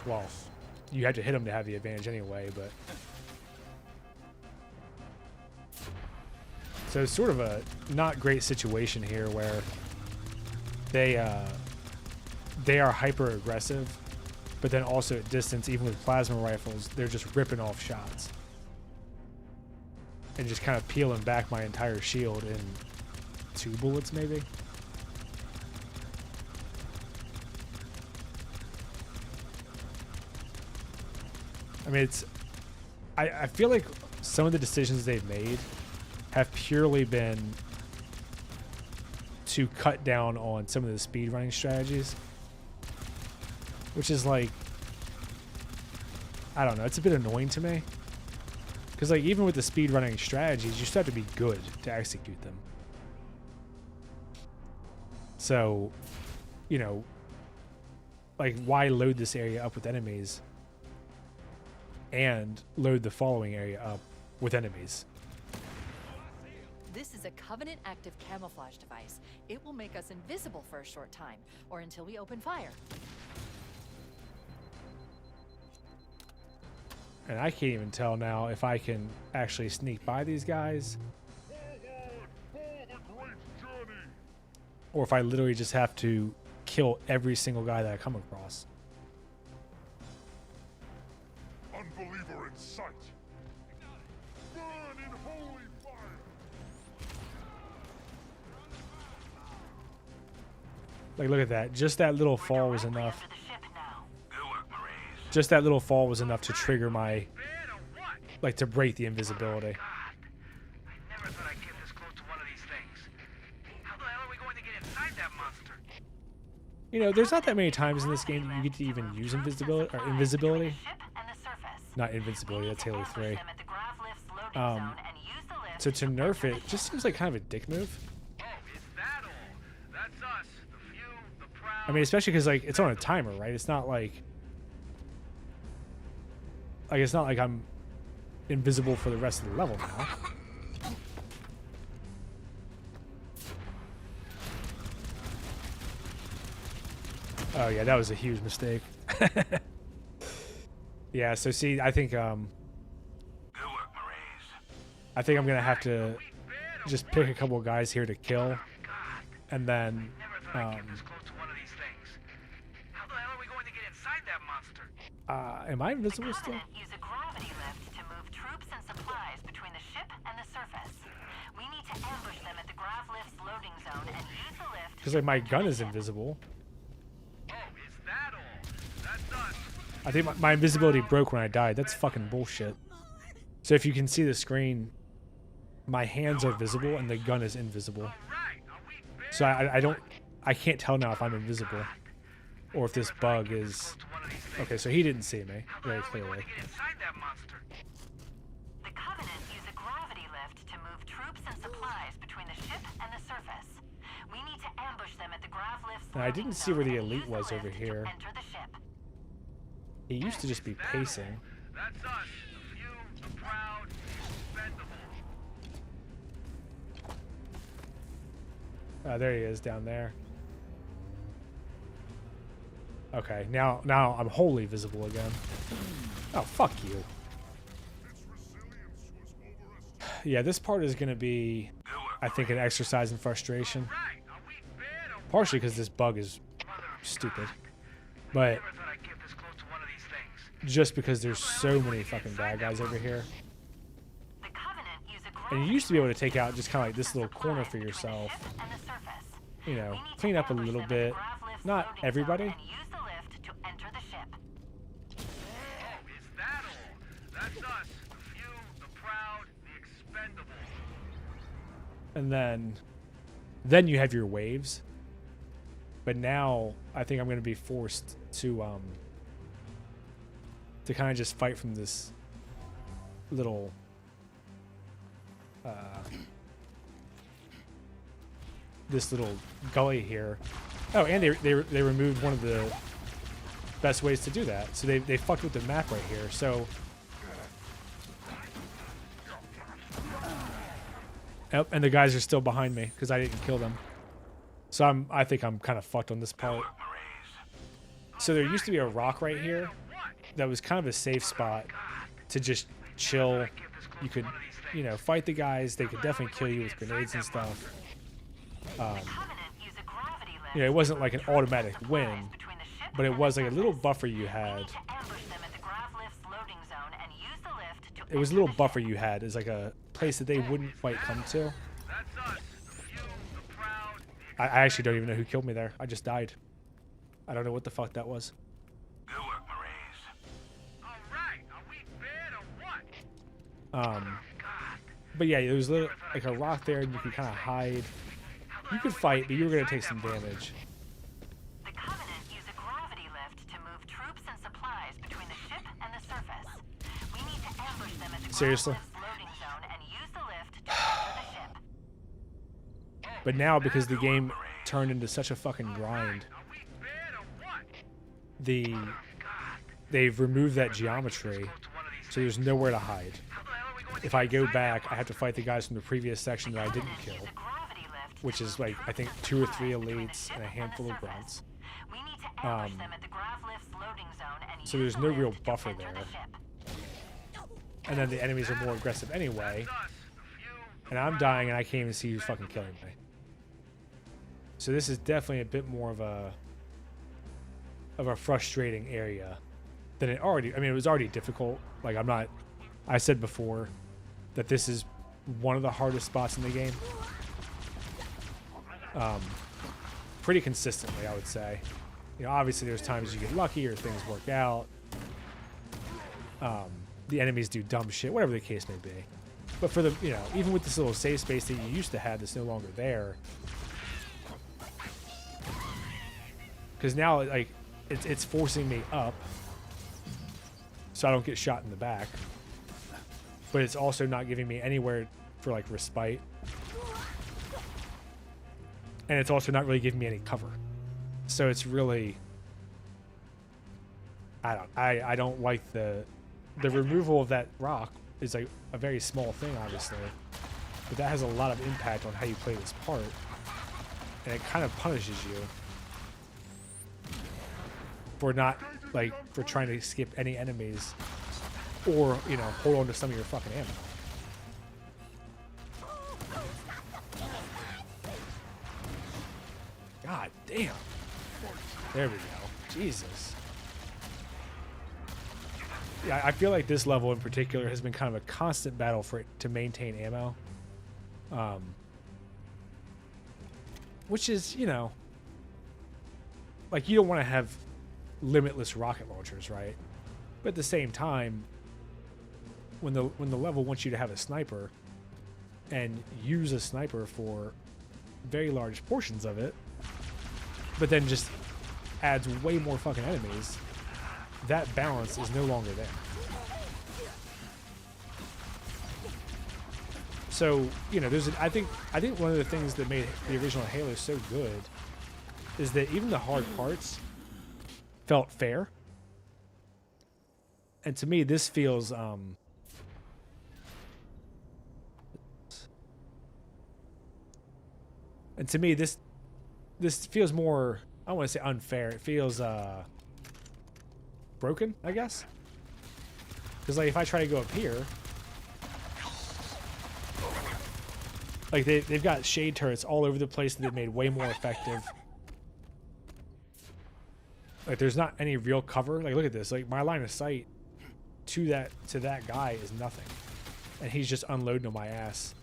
Well, you have to hit them to have the advantage anyway, but so it's sort of a not great situation here where they are hyper aggressive, but then also at distance, even with plasma rifles, they're just ripping off shots and just kind of peeling back my entire shield in 2 bullets maybe. I mean, I feel like some of the decisions they've made have purely been to cut down on some of the speedrunning strategies, which is like, I don't know, it's a bit annoying to me. Because like even with the speedrunning strategies, you still have to be good to execute them. So, you know, like why load this area up with enemies and load the following area up with enemies? This is a Covenant active camouflage device. It will make us invisible for a short time, or until we open fire. And I can't even tell now if I can actually sneak by these guys, or if I literally just have to kill every single guy that I come across. Unbeliever in sight. Burn in holy fire. Like, look at that. Just that little fall was enough. Just that little fall was enough to trigger my, like, to break the invisibility. I never thought I'd get this close to one of these things. How the hell are we going to get inside that monster? You know, there's not that many times in this game that you get to even use invisibility, or invisibility. Not invincibility, that's Halo 3. So to nerf it just seems like kind of a dick move. I mean, especially because, like, it's on a timer, right? It's not like it's not like I'm invisible for the rest of the level now. Oh yeah, that was a huge mistake. Yeah, so see, I think I'm gonna have to just pick a couple of guys here to kill, and then am I invisible still? Use a gravity lift to move troops and supplies between the ship and the surface. We need to ambush them at the grav lift's loading zone and use the lift. Because like my gun is invisible. Oh, is that all? That's us. I think my invisibility broke when I died. That's fucking bullshit. So if you can see the screen, my hands are visible and the gun is invisible. So I can't tell now if I'm invisible or if this bug is. Okay, so he didn't see me very clearly. The Covenant use a gravity lift to move troops and supplies between the ship and the surface. We need to ambush them at the grav lift's And I didn't see where the elite loading was zone over and use the here. lift to enter the ship. He used to just be pacing. That's us, the few, the proud, expendable. There he is down there. Okay, now I'm wholly visible again. Oh, fuck you. Yeah, this part is going to be, I think, an exercise in frustration. Partially because this bug is stupid. But just because there's so many fucking bad guys over here. And you used to be able to take out just kind of like this little corner for yourself. You know, clean up a little bit. Not everybody. And then you have your waves. But now I think I'm going to be forced to kind of just fight from this little this little gully here. Oh, and they removed one of the best ways to do that. So they fucked with the map right here. So oh, and the guys are still behind me because I didn't kill them. So I think I'm kind of fucked on this part. So there used to be a rock right here that was kind of a safe spot to just chill. You could, you know, fight the guys. They could definitely kill you with grenades and stuff. You know, it wasn't like an automatic win, but it was like a little buffer you had. It was a little buffer you had as like a place that they wouldn't quite come to. I actually don't even know who killed me there. I just died. I don't know what the fuck that was. Good work, Marines. All right, are we bad or what? But yeah, there was like a rock there, and you could kind of hide. You could fight, but you were gonna take some damage. The Covenant use a gravity lift to move troops and supplies between the ship and the surface. We need to ambush them at the Seriously? loading zone and use the lift to enter the ship. But now, because the game turned into such a fucking grind, they've removed that geometry, so there's nowhere to hide. If I go back, I have to fight the guys from the previous section that I didn't kill, which is like, I think 2 or 3 elites and a handful of grunts. So there's no real buffer there. And then the enemies are more aggressive anyway. And I'm dying and I can't even see who's fucking killing me. So this is definitely a bit more of a frustrating area than it already. I mean, it was already difficult. Like, I said before that this is one of the hardest spots in the game. Pretty consistently, I would say. You know, obviously there's times you get lucky or things work out. The enemies do dumb shit, whatever the case may be. But for the, you know, even with this little safe space that you used to have that's no longer there. Because now, like, it's forcing me up so I don't get shot in the back. But it's also not giving me anywhere for, like, respite. And it's also not really giving me any cover. So it's really... I don't like the removal of that rock is like a very small thing, obviously. But that has a lot of impact on how you play this part. And it kind of punishes you for not, like, for trying to skip any enemies or, you know, hold on to some of your fucking ammo. God damn. There we go. Jesus. Yeah, I feel like this level in particular has been kind of a constant battle for it to maintain ammo. Which is, you know, like, you don't want to have limitless rocket launchers, right? But at the same time, when the level wants you to have a sniper and use a sniper for very large portions of it, but then just adds way more fucking enemies, that balance is no longer there. So, you know, I think one of the things that made the original Halo so good is that even the hard parts felt fair. And to me, this feels and to me this feels more, I don't want to say unfair, it feels broken, I guess. Because, like, if I try to go up here, like, they've got shade turrets all over the place that they've made way more effective. Like, there's not any real cover. Like, look at this. Like, my line of sight to that guy is nothing, and he's just unloading on my ass.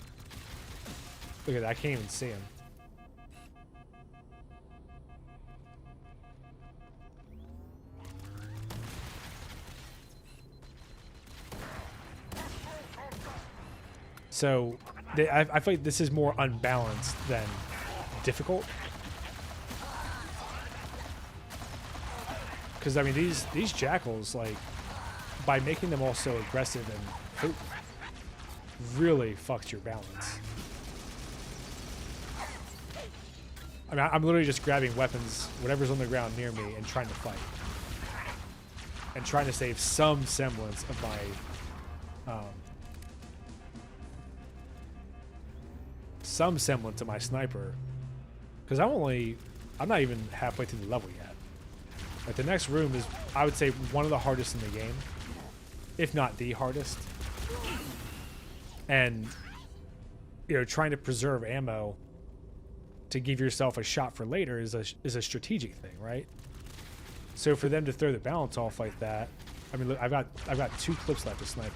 Look at that. I can't even see him. So I feel like this is more unbalanced than difficult. Because, I mean, these jackals, like, by making them all so aggressive and potent, really fucks your balance. I mean, I'm literally just grabbing weapons, whatever's on the ground near me, and trying to fight. And trying to save some semblance of my, some semblance of my sniper. Because I'm not even halfway through the level yet. Like, the next room is, I would say, one of the hardest in the game. If not the hardest. And, you know, trying to preserve ammo to give yourself a shot for later is a strategic thing, right? So for them to throw the balance off like that, I mean, look, I've got 2 clips left of sniper.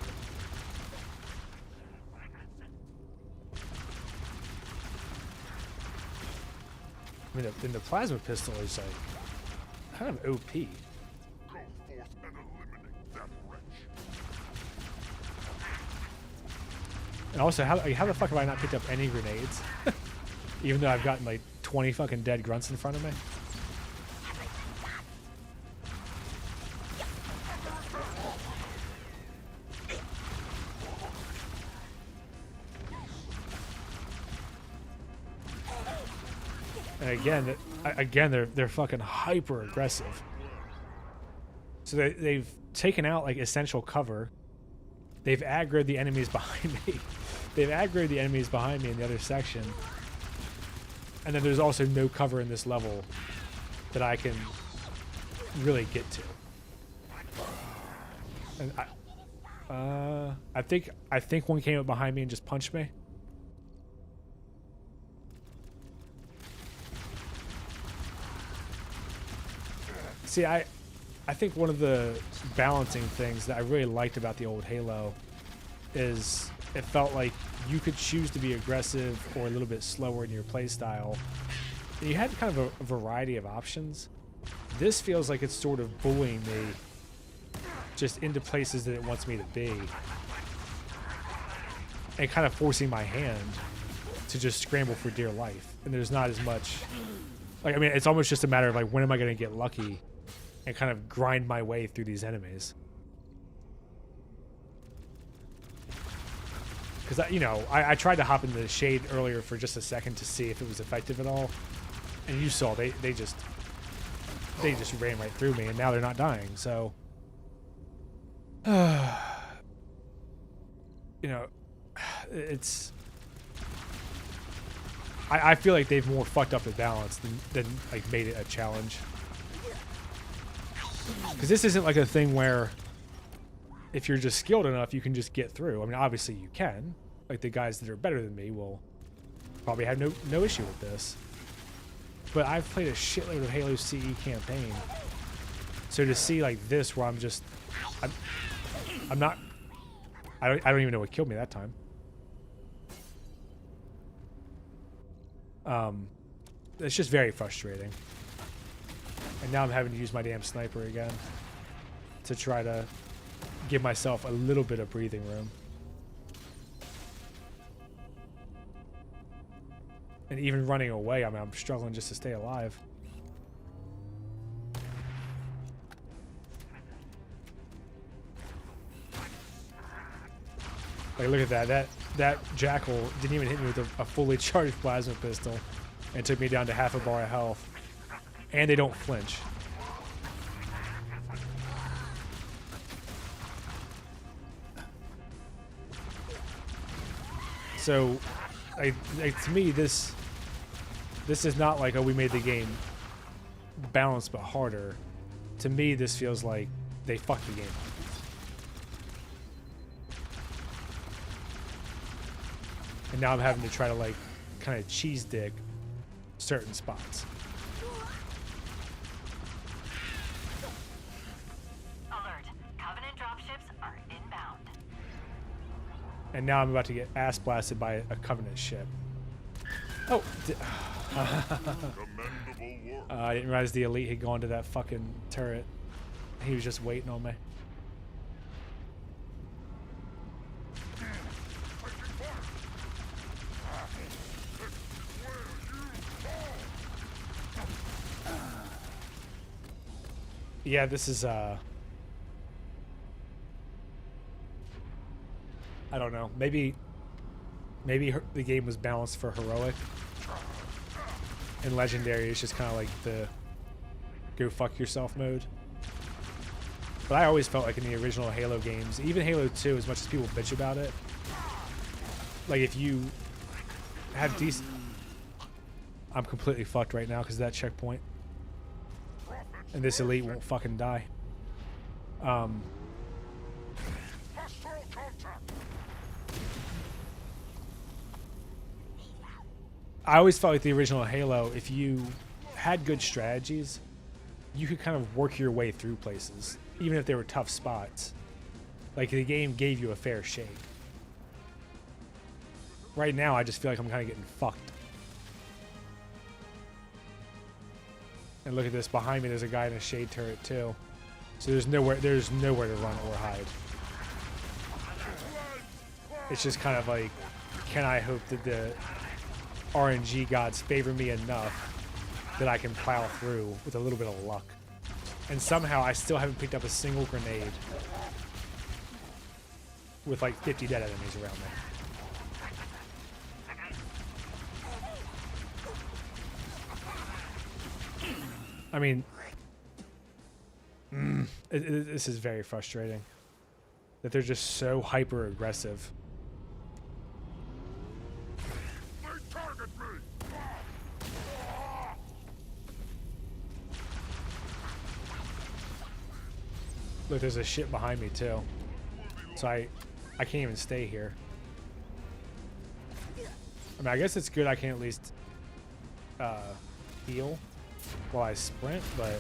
I mean, the plasma pistol is like kind of OP. Go forth and eliminate that wretch. And also, how the fuck have I not picked up any grenades? Even though I've gotten like 20 fucking dead grunts in front of me. And again, they're fucking hyper aggressive. So they've taken out like essential cover. They've aggroed the enemies behind me. They've aggroed the enemies behind me in the other section. And then there's also no cover in this level that I can really get to. And I think one came up behind me and just punched me. See, I think one of the balancing things that I really liked about the old Halo is it felt like you could choose to be aggressive or a little bit slower in your playstyle. You had kind of a variety of options. This feels like it's sort of bullying me just into places that it wants me to be. And kind of forcing my hand to just scramble for dear life. And there's not as much... Like, I mean, it's almost just a matter of, like, when am I going to get lucky and kind of grind my way through these enemies. Because, you know, I tried to hop into the shade earlier for just a second to see if it was effective at all. And you saw, they just ran right through me, and now they're not dying, so... you know, it's... I feel like they've more fucked up the balance than like, made it a challenge. Because this isn't like a thing where if you're just skilled enough, you can just get through. I mean, obviously you can. Like, the guys that are better than me will probably have no issue with this. But I've played a shitload of Halo CE campaign. So to see, like, this where I'm not... I don't even know what killed me that time. It's just very frustrating. And now I'm having to use my damn sniper again to try to give myself a little bit of breathing room. And even running away, I mean, I'm struggling just to stay alive. Like, look at that. That jackal didn't even hit me with a fully charged plasma pistol and took me down to half a bar of health. And they don't flinch. So, like to me, this is not like, oh, we made the game balanced but harder. To me, this feels like they fucked the game up. And now I'm having to try to, like, kind of cheese dig certain spots. Alert. Covenant dropships are inbound. And now I'm about to get ass blasted by a Covenant ship. Oh! I didn't realize the Elite had gone to that fucking turret. He was just waiting on me. Yeah, this is I don't know. Maybe the game was balanced for heroic, and legendary is just kind of like the go fuck yourself mode. But I always felt like in the original Halo games, even Halo 2, as much as people bitch about it, like if you have decent... I'm completely fucked right now because of that checkpoint. And this elite won't fucking die. I always felt like the original Halo, if you had good strategies, you could kind of work your way through places, even if they were tough spots. Like, the game gave you a fair shake. Right now, I just feel like I'm kind of getting fucked. And look at this, behind me there's a guy in a shade turret too. So there's nowhere to run or hide. It's just kind of like, can I hope that the RNG gods favor me enough that I can plow through with a little bit of luck. And somehow I still haven't picked up a single grenade with like 50 dead enemies around me. I mean, this is very frustrating that they're just so hyper aggressive. Look, there's a ship behind me too, so I can't even stay here. I mean, I guess it's good I can at least heal while I sprint, but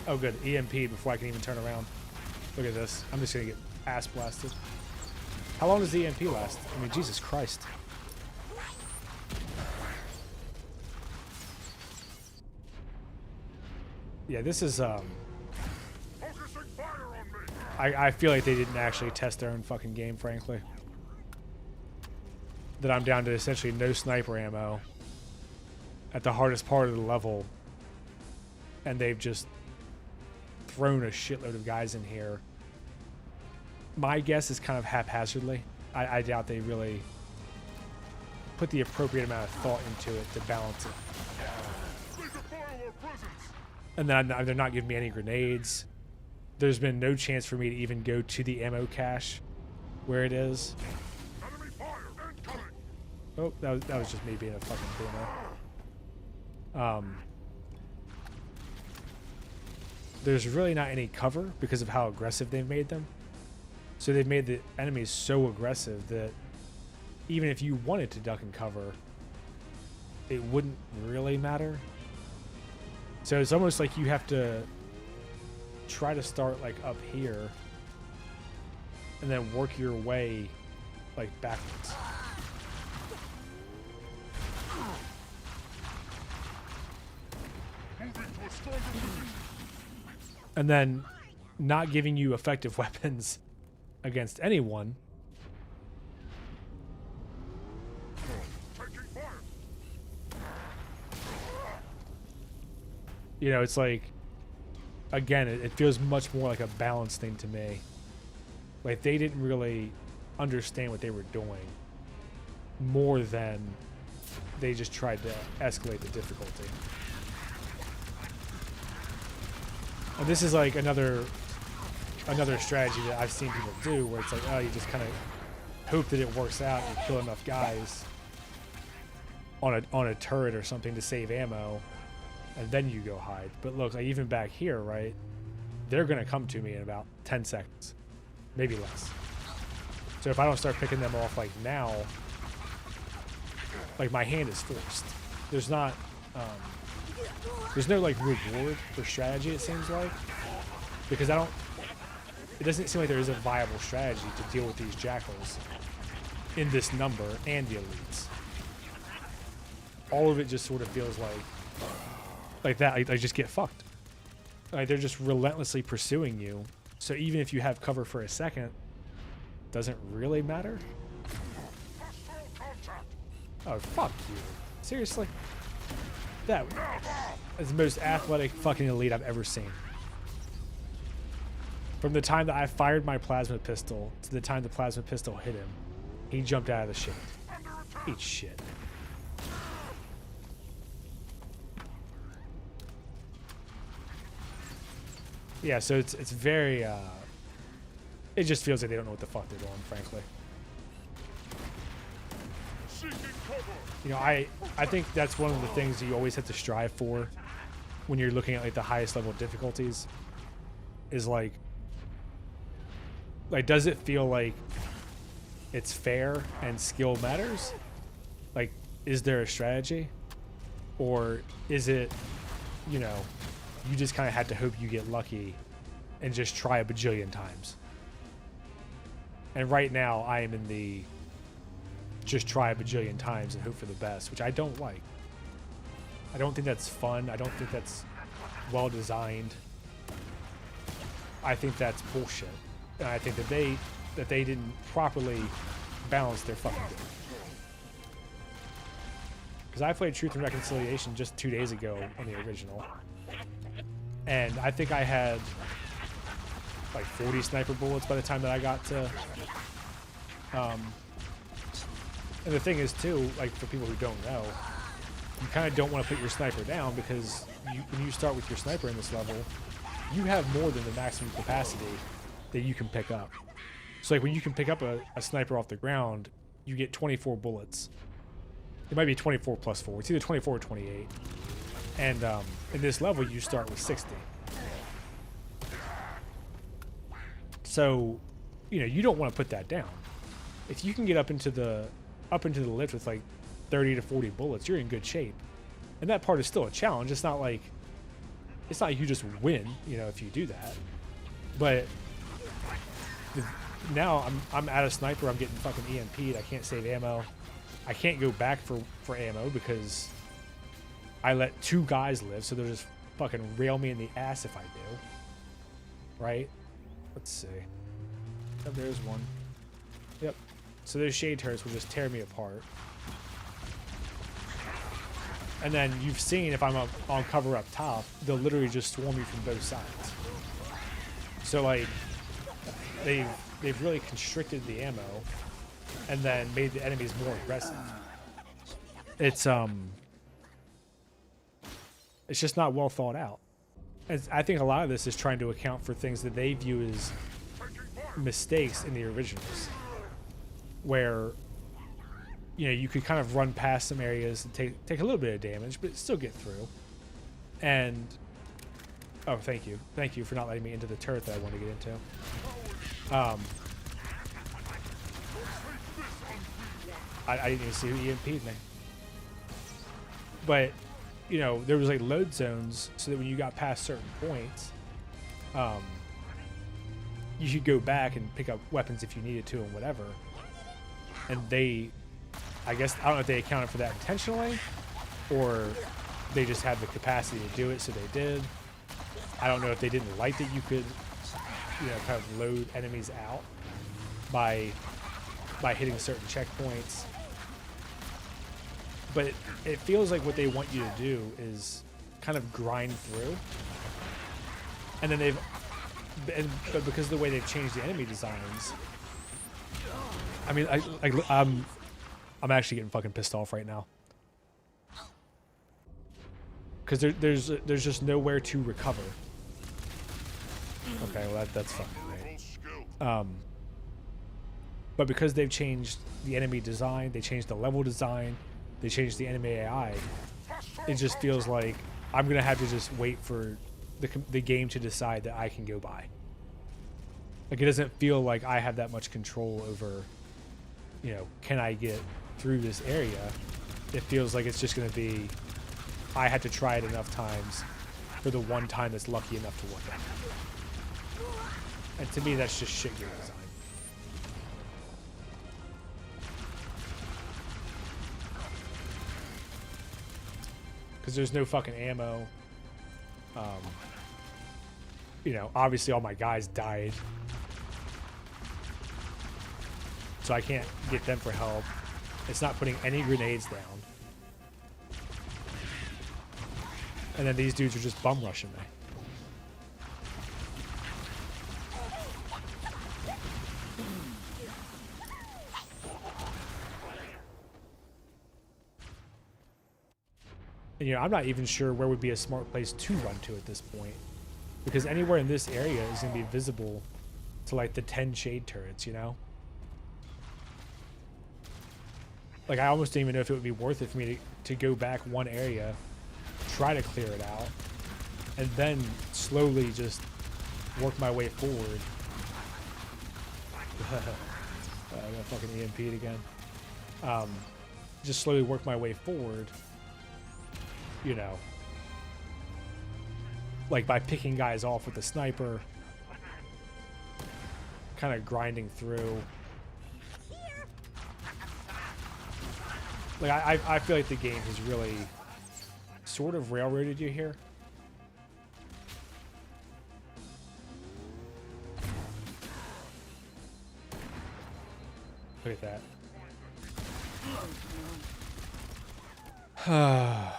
oh good, EMP before I can even turn around. Look at this. I'm just gonna get ass blasted. How long does the EMP last? I mean, Jesus Christ. Yeah, this is I feel like they didn't actually test their own fucking game, frankly. That I'm down to essentially no sniper ammo at the hardest part of the level, and they've just thrown a shitload of guys in here. My guess is kind of haphazardly. I doubt they really put the appropriate amount of thought into it to balance it. And then they're not giving me any grenades. There's been no chance for me to even go to the ammo cache where it is. Oh, that was just me being a fucking boomer. There's really not any cover because of how aggressive they've made them. So they've made the enemies so aggressive that even if you wanted to duck and cover, it wouldn't really matter. So it's almost like you have to try to start like up here and then work your way like backwards. And then not giving you effective weapons against anyone. You know, it's like, again, it feels much more like a balance thing to me. Like they didn't really understand what they were doing more than they just tried to escalate the difficulty. And this is like another strategy that I've seen people do where it's like, oh, you just kind of hope that it works out and kill enough guys on a turret or something to save ammo, and then you go hide. But look, like even back here, right? They're gonna come to me in about 10 seconds, maybe less. So if I don't start picking them off like now, like my hand is forced. There's not, there's no like reward for strategy, it seems like, because it doesn't seem like there is a viable strategy to deal with these jackals in this number and the elites. All of it just sort of feels like that. I just get fucked. Like they're just relentlessly pursuing you. So even if you have cover for a second, doesn't really matter. Oh, fuck you. Seriously? That is the most athletic fucking elite I've ever seen. From the time that I fired my plasma pistol to the time the plasma pistol hit him, he jumped out of the ship. Eat shit. Yeah, so it's very it just feels like they don't know what the fuck they're doing, frankly. You know, I think that's one of the things you always have to strive for when you're looking at like the highest level difficulties is like does it feel like it's fair and skill matters? Like, is there a strategy? Or is it, you know, you just kind of had to hope you get lucky and just try a bajillion times? And right now I am in the just try a bajillion times and hope for the best, which I don't like. I don't think that's fun. I don't think that's well designed. I think that's bullshit. And I think that they didn't properly balance their fucking game. Because I played Truth and Reconciliation just 2 days ago on the original. And I think I had like 40 sniper bullets by the time that I got to and the thing is too, like for people who don't know, you kind of don't want to put your sniper down because when you start with your sniper in this level, you have more than the maximum capacity that you can pick up. So like when you can pick up a sniper off the ground, you get 24 bullets. It might be 24 plus 4. It's either 24 or 28. And in this level, you start with 60. So, you know, you don't want to put that down. If you can get up into the lift with like 30 to 40 bullets, you're in good shape. And that part is still a challenge. It's not like you just win, you know, if you do that. But now I'm out of sniper. I'm getting fucking EMP'd. I can't save ammo. I can't go back for ammo because I let 2 guys live, so they'll just fucking rail me in the ass if I do. Right? Let's see. Oh, there's one. Yep. So those shade turrets will just tear me apart. And then you've seen if I'm on cover up top, they'll literally just swarm you from both sides. So like they've really constricted the ammo and then made the enemies more aggressive. It's just not well thought out. And I think a lot of this is trying to account for things that they view as mistakes in the originals, where you know you could kind of run past some areas and take a little bit of damage, but still get through. And oh, thank you for not letting me into the turret that I wanted to get into. I didn't even see who EMP'd me. But, you know, there was like load zones so that when you got past certain points, you could go back and pick up weapons if you needed to and whatever. And I guess, I don't know if they accounted for that intentionally or they just had the capacity to do it, so they did. I don't know if they didn't like that you could, you know, kind of load enemies out by hitting certain checkpoints. But it feels like what they want you to do is kind of grind through. And then but because of the way they've changed the enemy designs, I mean, I'm actually getting fucking pissed off right now. Because there's just nowhere to recover. Okay, well that's fucking right. But because they've changed the enemy design, they changed the level design, they changed the enemy AI, it just feels like I'm gonna have to just wait for the game to decide that I can go by. Like it doesn't feel like I have that much control over, you know, can I get through this area? It feels like it's just gonna be, I had to try it enough times for the one time that's lucky enough to work out. And to me, that's just shit game design. Because there's no fucking ammo. You know, obviously all my guys died. So I can't get them for help. It's not putting any grenades down. And then these dudes are just bum rushing me. And, you know, I'm not even sure where would be a smart place to run to at this point, because anywhere in this area is going to be visible to like the 10 shade turrets, you know? Like, I almost don't even know if it would be worth it for me to go back one area, try to clear it out, and then slowly just work my way forward. I got fucking EMP'd again. Just slowly work my way forward, you know, like by picking guys off with the sniper, kind of grinding through. Like, I feel like the game has really sort of railroaded you here. Look at that.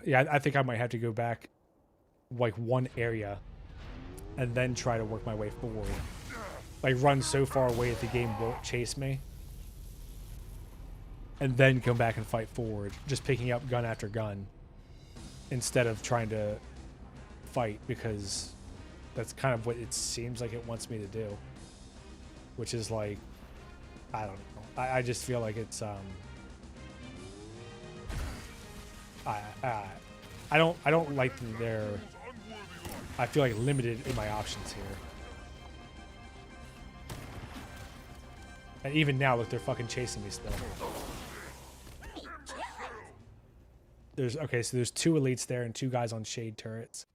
Yeah, I think I might have to go back like one area and then try to work my way forward. Like, run so far away that the game won't chase me. And then come back and fight forward, just picking up gun after gun instead of trying to fight, because that's kind of what it seems like it wants me to do. Which is like, I don't know. I just feel like it's I don't like that they're, I feel like, limited in my options here. And even now, look, they're fucking chasing me still. Okay, so there's 2 elites there and 2 guys on shade turrets.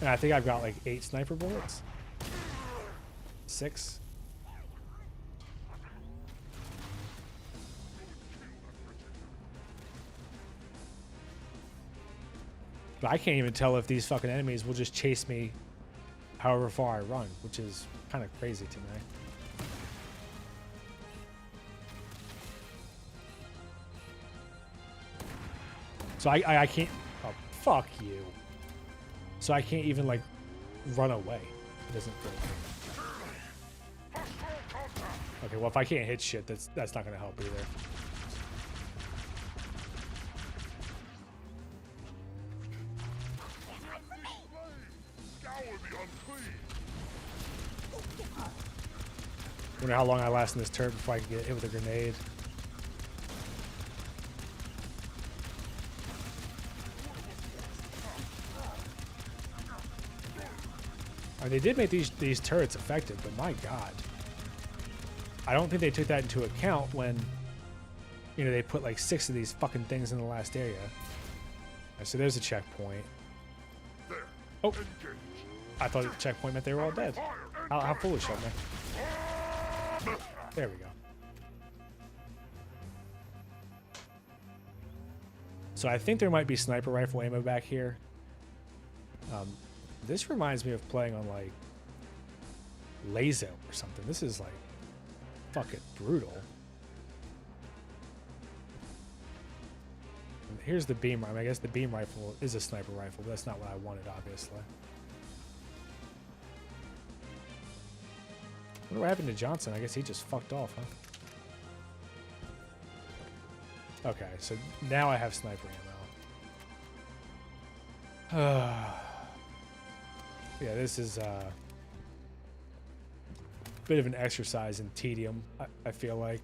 And I think I've got like 8 sniper bullets. 6. But I can't even tell if these fucking enemies will just chase me however far I run, which is kind of crazy to me. So I can't, oh, fuck you. So I can't even like run away. It doesn't feel like. Okay, well, if I can't hit shit, that's not gonna help either. Wonder how long I last in this turret before I can get hit with a grenade. They did make these turrets effective, but my god. I don't think they took that into account when, you know, they put like 6 of these fucking things in the last area. Right, so there's a checkpoint. Oh, I thought the checkpoint meant they were all dead. How foolish of me. There we go. So I think there might be sniper rifle ammo back here. This reminds me of playing on like Lazo or something. This is like fucking brutal. And here's the beam rifle. I guess the beam rifle is a sniper rifle, but that's not what I wanted, obviously. I wonder what happened to Johnson. I guess he just fucked off, huh? Okay, so now I have sniper ammo. Yeah, this is a bit of an exercise in tedium, I feel like.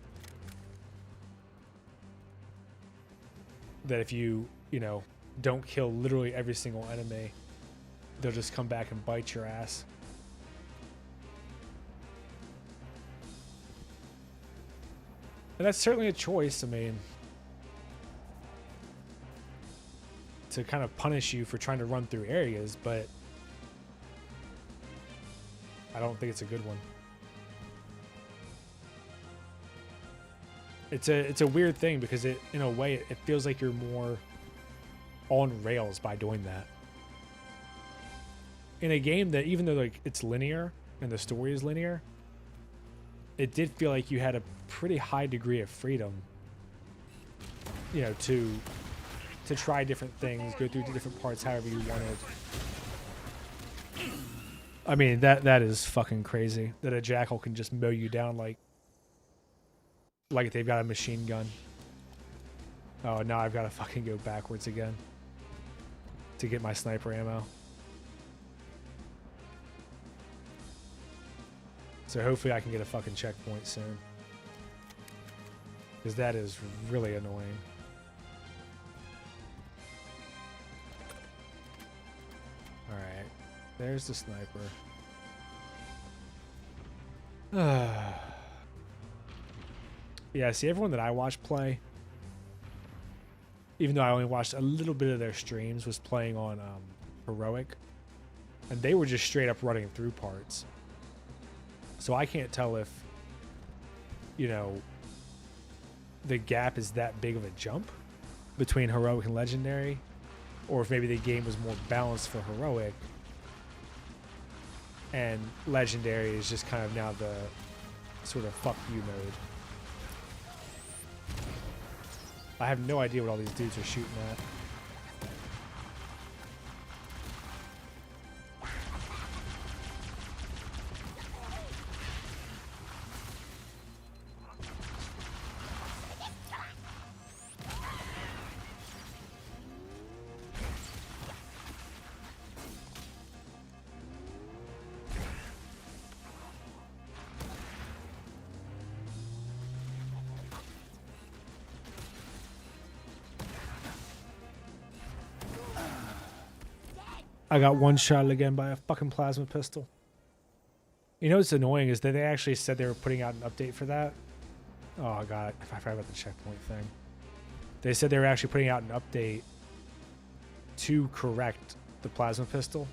That if you know, don't kill literally every single enemy, they'll just come back and bite your ass. And that's certainly a choice, I mean, to kind of punish you for trying to run through areas, but I don't think it's a good one. It's a weird thing because it, in a way, it feels like you're more on rails by doing that. In a game that, even though like it's linear and the story is linear, it did feel like you had a pretty high degree of freedom, you know, to try different things, go through different parts however you wanted. I mean, that is fucking crazy that a jackal can just mow you down like like they've got a machine gun. Oh, now I've got to fucking go backwards again to get my sniper ammo. So hopefully I can get a fucking checkpoint soon. Because that is really annoying. Alright. There's the sniper. Yeah, see, everyone that I watched play, even though I only watched a little bit of their streams, was playing on Heroic. And they were just straight up running through parts. So I can't tell if, you know, the gap is that big of a jump between Heroic and Legendary, or if maybe the game was more balanced for Heroic and Legendary is just kind of now the sort of fuck you mode. I have no idea what all these dudes are shooting at. I got one shot again by a fucking plasma pistol. You know what's annoying is that they actually said they were putting out an update for that. Oh god, I forgot about the checkpoint thing. They said they were actually putting out an update to correct the plasma pistol.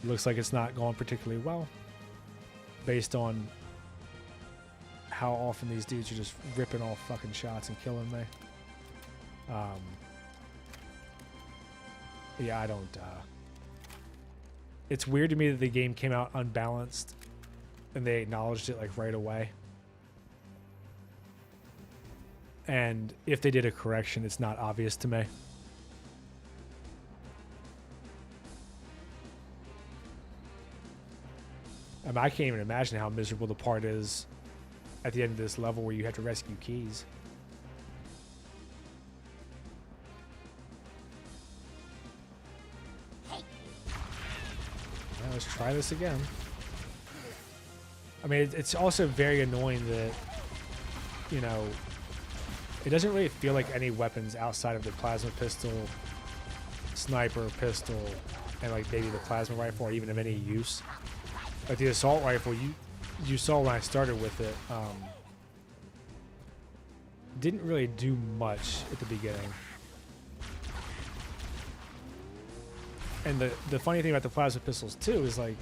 Looks like it's not going particularly well, based on how often these dudes are just ripping off fucking shots and killing me. Yeah, I don't, it's weird to me that the game came out unbalanced and they acknowledged it like right away. And if they did a correction, it's not obvious to me. I mean, I can't even imagine how miserable the part is at the end of this level where you have to rescue keys. Let's try this again. I mean, it's also very annoying that, you know, it doesn't really feel like any weapons outside of the plasma pistol, sniper pistol, and like maybe the plasma rifle are even of any use. Like the assault rifle, you saw when I started with it, didn't really do much at the beginning. And the funny thing about the plasma pistols too is like,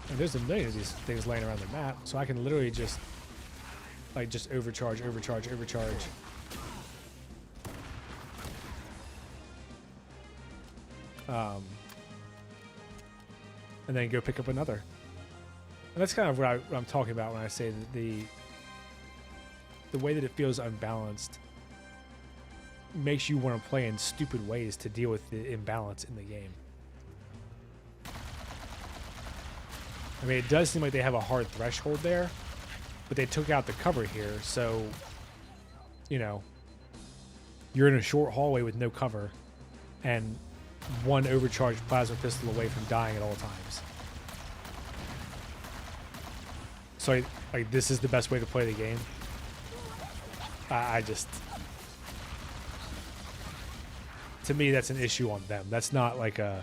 and there's a million of these things laying around the map, so I can literally just overcharge, overcharge, overcharge. And then go pick up another. And that's kind of what I'm talking about when I say that the way that it feels unbalanced makes you want to play in stupid ways to deal with the imbalance in the game. I mean, it does seem like they have a hard threshold there, but they took out the cover here, so, you know, you're in a short hallway with no cover and one overcharged plasma pistol away from dying at all times. So, like, this is the best way to play the game. I just... To me, that's an issue on them. That's not like a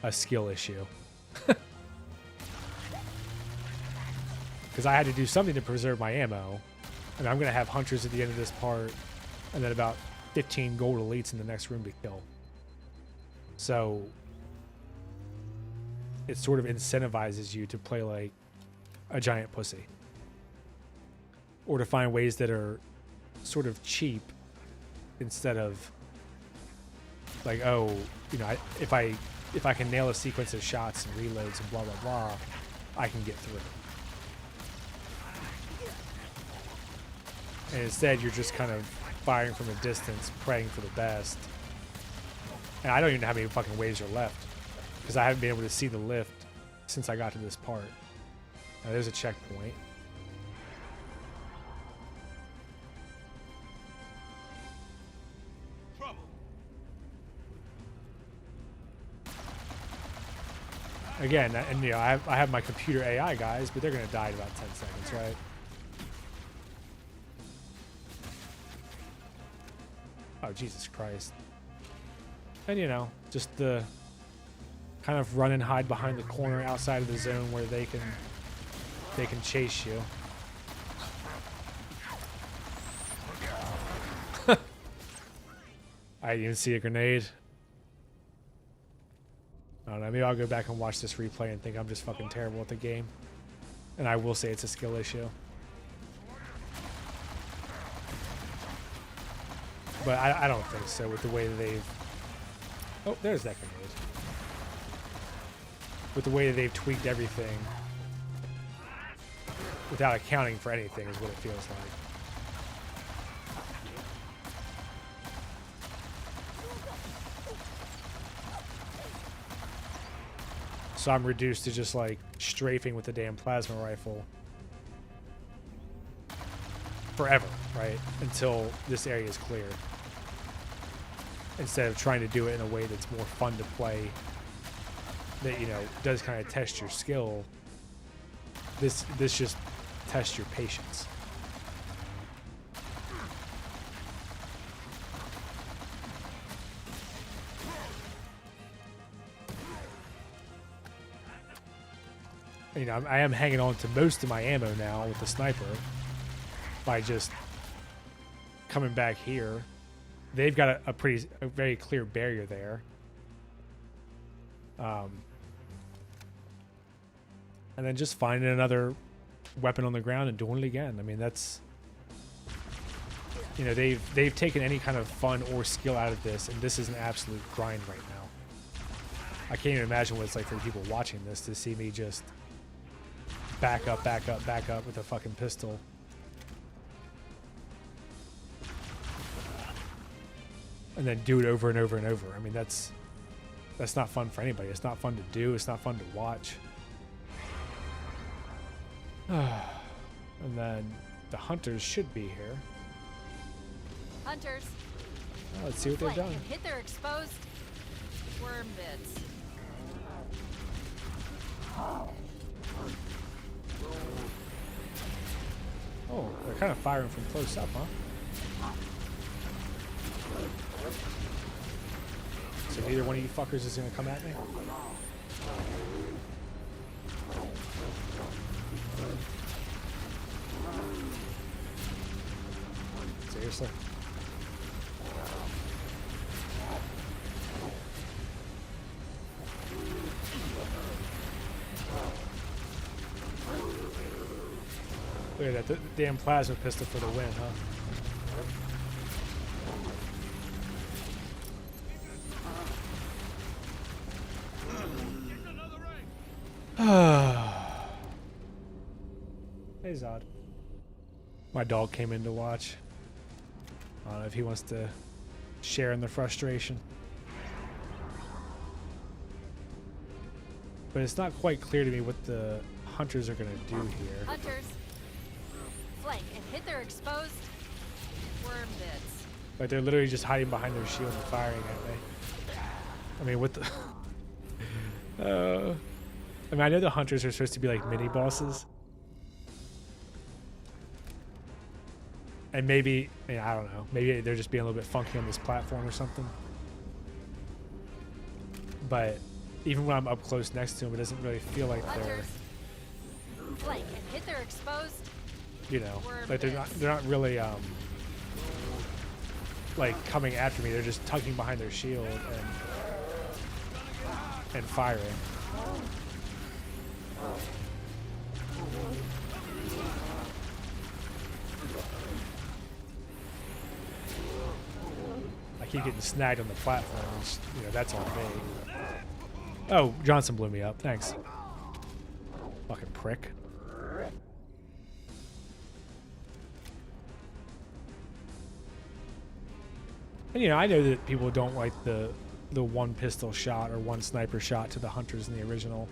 skill issue. Because I had to do something to preserve my ammo. And I'm going to have hunters at the end of this part. And then about 15 gold elites in the next room to kill. So it sort of incentivizes you to play like a giant pussy. Or to find ways that are sort of cheap instead of like, oh, you know, if I can nail a sequence of shots and reloads and blah, blah, blah, I can get through. And instead, you're just kind of firing from a distance, praying for the best. And I don't even know how many fucking waves are left, because I haven't been able to see the lift since I got to this part. Now, there's a checkpoint. Again, and you know, I have my computer AI guys, but they're gonna die in about 10 seconds, right? Oh, Jesus Christ. And you know, just the kind of run and hide behind the corner outside of the zone where they can chase you. I didn't even see a grenade. I don't know, maybe I'll go back and watch this replay and think I'm just fucking terrible at the game. And I will say it's a skill issue. But I don't think so with the way that they've... Oh, there's that grenade. With the way that they've tweaked everything without accounting for anything is what it feels like. So I'm reduced to just like strafing with the damn plasma rifle forever, right? Until this area is clear. Instead of trying to do it in a way that's more fun to play, that, you know, does kind of test your skill. This just tests your patience. You know, I am hanging on to most of my ammo now with the sniper by just coming back here. They've got a very clear barrier there. And then just finding another weapon on the ground and doing it again. I mean, that's, you know, they've taken any kind of fun or skill out of this, and this is an absolute grind right now. I can't even imagine what it's like for the people watching this to see me just back up with a fucking pistol. And then do it over and over and over. I mean, that's not fun for anybody. It's not fun to do. It's not fun to watch. And then the hunters should be here. Hunters. Well, let's see what they've done. Hit their exposed worm bits. Oh, they're kind of firing from close up, huh? So neither one of you fuckers is gonna come at me? Seriously? Look at that, the damn plasma pistol for the win, huh? Hey, Zod. My dog came in to watch. I don't know if he wants to share in the frustration. But it's not quite clear to me what the hunters are going to do here. Hunters. Flank and hit their exposed worm bits. Like, they're literally just hiding behind their shield and firing at me. I mean, what the... I mean, I know the hunters are supposed to be like mini bosses. And maybe, I mean, I don't know, maybe they're just being a little bit funky on this platform or something. But even when I'm up close next to them, it doesn't really feel like they're... Flank and hit their exposed... You know, like they're not really like coming after me. They're just tugging behind their shield and firing. I keep getting snagged on the platforms. You know, that's on me. Oh, Johnson blew me up. Thanks. Fucking prick. And, you know, I know that people don't like the one pistol shot or one sniper shot to the hunters in the original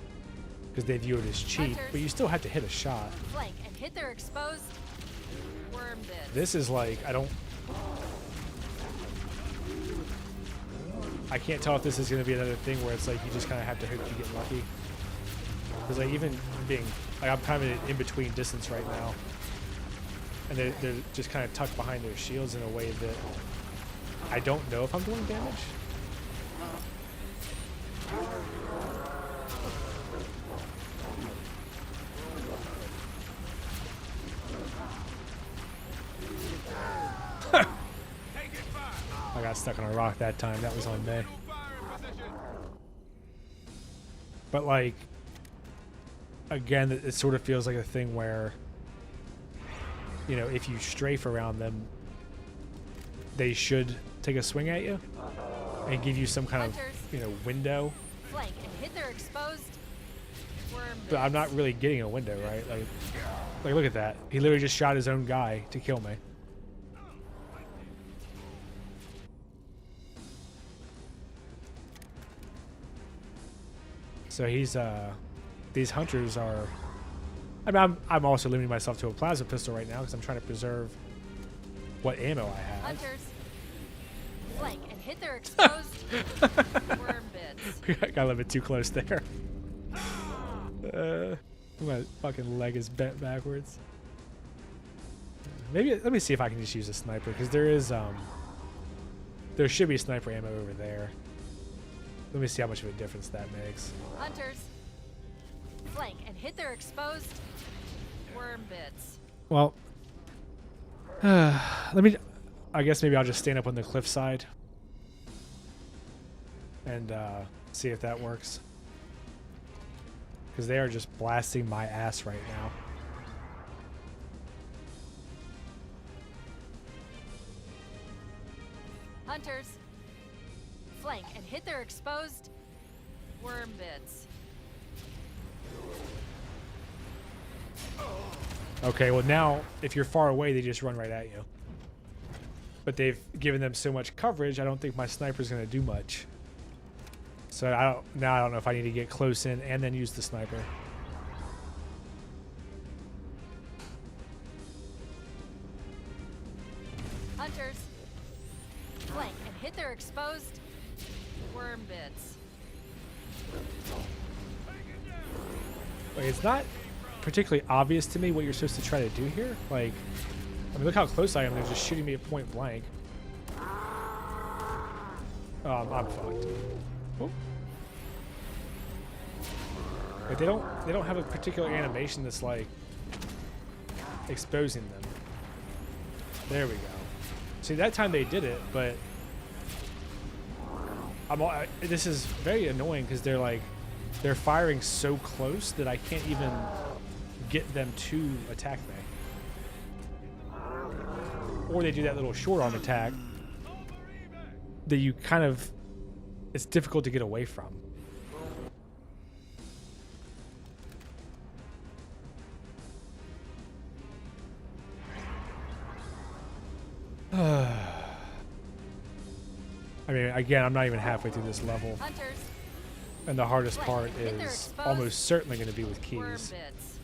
because they view it as cheap, but you still have to hit a shot. Flank and hit their exposed worm bits. This is like, I can't tell if this is going to be another thing where it's like you just kind of have to hope you get lucky. Because like even being like I'm kind of in between distance right now, and they're just kind of tucked behind their shields in a way that I don't know if I'm doing damage. I got stuck on a rock that time. That was on me. But like, again, it sort of feels like a thing where, you know, if you strafe around them, they should take a swing at you and give you some kind of, you know, window. Flank and hit their exposed worm But I'm not really getting a window, right? Like look at that. He literally just shot his own guy to kill me. So he's these hunters are. I mean, I'm also limiting myself to a plasma pistol right now because I'm trying to preserve what ammo I have. Hunters, flank and hit their exposed worm bits. Got a little bit too close there. My fucking leg is bent backwards. Maybe let me see if I can just use a sniper because there should be sniper ammo over there. Let me see how much of a difference that makes. Hunters, flank and hit their exposed worm bits. Well, I guess maybe I'll just stand up on the cliffside and see if that works. Because they are just blasting my ass right now. Hunters, flank and hit their exposed worm bits. Okay, well now, if you're far away, they just run right at you. But they've given them so much coverage, I don't think my sniper's going to do much. So I don't know if I need to get close in and then use the sniper. Hunters, flank and hit their exposed worm bits. Like, it's not particularly obvious to me what you're supposed to try to do here. Like, I mean, look how close I am. They're just shooting me at point blank. I'm fucked. Oh. Like, they don't have a particular animation that's like exposing them. There we go. See, that time they did it, but this is very annoying because they're firing so close that I can't even get them to attack me. Or they do that little short arm attack that you kind of, it's difficult to get away from. I mean, again, I'm not even halfway through this level. Hunters, And the hardest part is almost certainly going to be with worm keys. bits.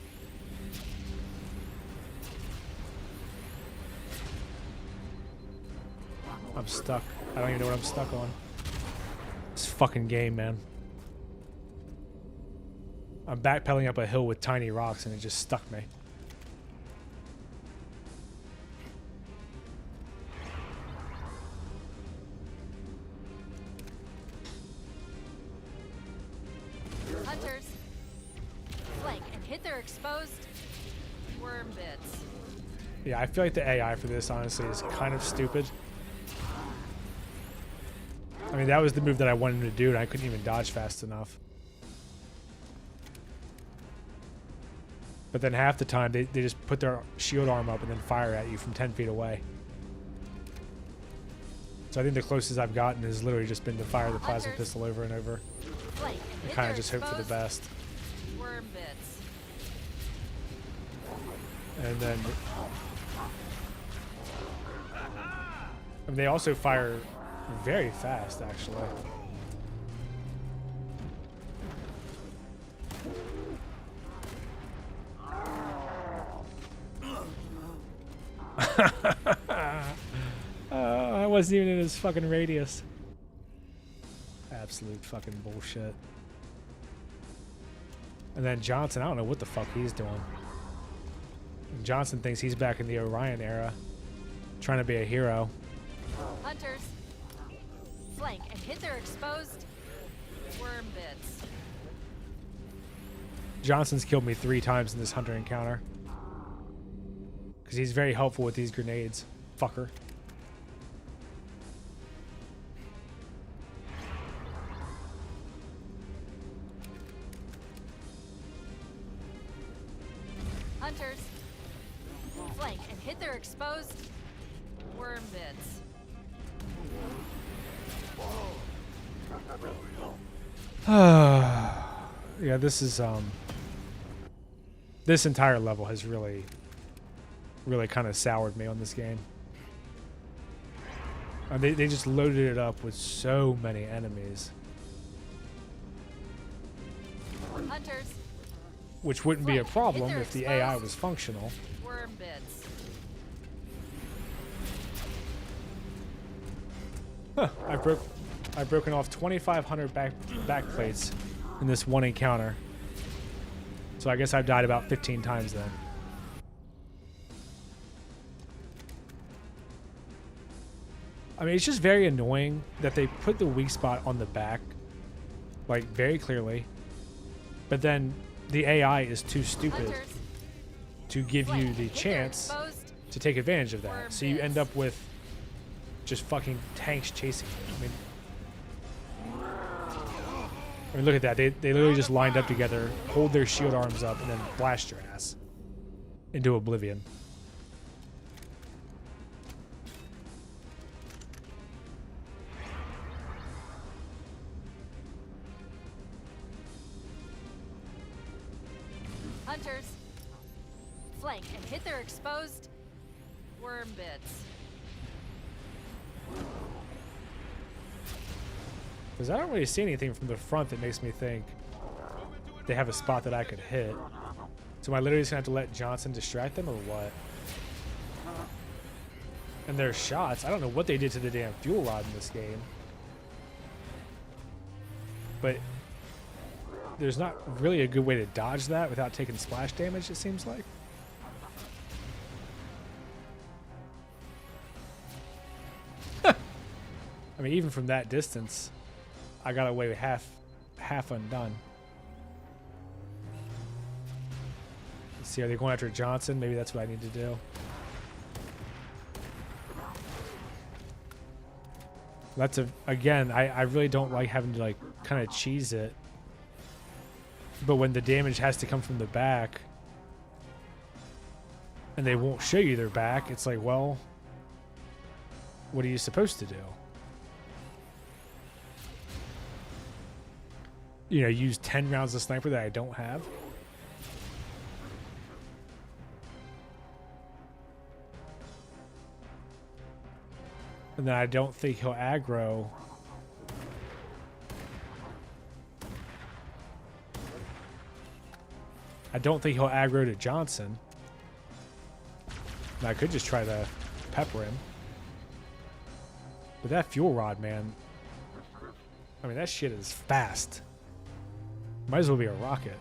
I'm stuck. I don't even know what I'm stuck on. This fucking game, man. I'm backpedaling up a hill with tiny rocks and it just stuck me. Hunters, flank and hit their exposed worm bits. Yeah, I feel like the AI for this, honestly, is kind of stupid. I mean, that was the move that I wanted him to do, and I couldn't even dodge fast enough. But then half the time, they just put their shield arm up and then fire at you from 10 feet away. So I think the closest I've gotten has literally just been to fire the plasma pistol over and over. Flank and And hit kind their of just hope for the exposed best. worm bits. And then... I mean, they also fire very fast, actually. I wasn't even in his fucking radius. Absolute fucking bullshit. And then Johnson, I don't know what the fuck he's doing. Johnson thinks he's back in the Orion era, trying to be a hero. Hunters, flank and hit their exposed worm bits. Johnson's killed me 3 times in this hunter encounter. Because he's very helpful with these grenades. Fucker. Hunters, flank and hit their exposed worm bits. Yeah, this is this entire level has really kind of soured me on this game. They just loaded it up with so many enemies. Hunters, Which wouldn't be a problem if the AI was functional. worm bits. Huh, I've broken off 2,500 back plates in this one encounter. So I guess I've died about 15 times then. I mean, it's just very annoying that they put the weak spot on the back, like, very clearly. But then the AI is too stupid to give you the chance to take advantage of that. So you end up with just fucking tanks chasing you. I mean, look at that. They literally just lined up together, hold their shield arms up, and then blast your ass into oblivion. Hunters, flank and hit their exposed worm bits. Because I don't really see anything from the front that makes me think they have a spot that I could hit. So am I literally just going to have to let Johnson distract them or what? And their shots, I don't know what they did to the damn fuel rod in this game. But there's not really a good way to dodge that without taking splash damage, it seems like. I mean, even from that distance, I got away with half undone. Let's see, are they going after Johnson? Maybe that's what I need to do. That's again, I really don't like having to like kind of cheese it. But when the damage has to come from the back and they won't show you their back, it's like, well, what are you supposed to do? You know, use 10 rounds of sniper that I don't have? And then I don't think he'll aggro. I don't think he'll aggro to Johnson. And I could just try to pepper him. But that fuel rod, man. I mean, that shit is fast. Might as well be a rocket.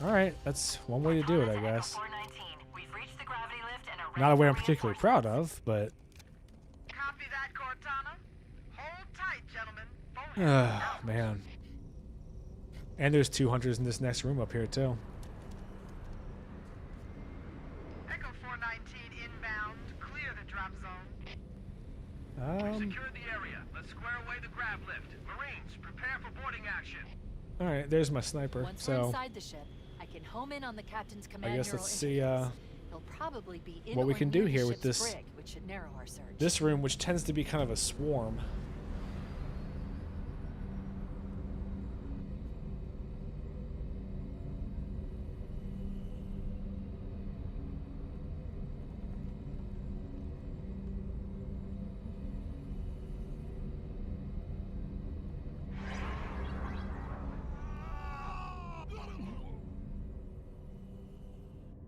Alright, that's one way to do it, I guess. Not a way I'm particularly proud of, but... Copy that, Cortana. Hold tight, gentlemen. Man. And there's 2 hunters in this next room up here, too. Echo 419 inbound. Clear the drop zone. Secure the area. Let's square away the grab lift. Marines, prepare for boarding action. Alright, there's my sniper. Once we're So, inside the ship, I can home in on the captain's command I guess neural let's see interface. He'll probably be in what we or can do near the here with ship's this brig, which should narrow our search. this room, which tends to be kind of a swarm.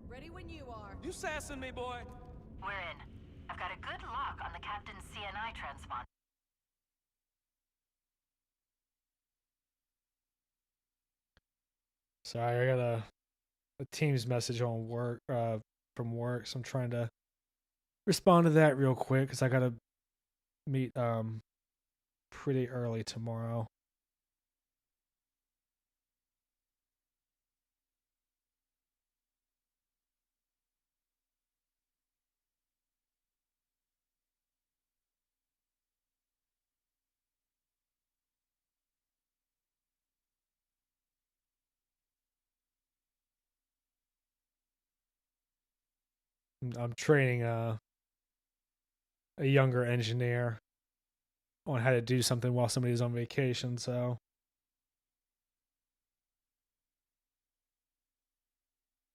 Ready when you are. You sassing me, boy? We're in. I've got a good lock on the captain's CNI transponder. Sorry, I got a Teams message on work from work, so I'm trying to respond to that real quick because I gotta meet pretty early tomorrow. I'm training a younger engineer on how to do something while somebody's on vacation, so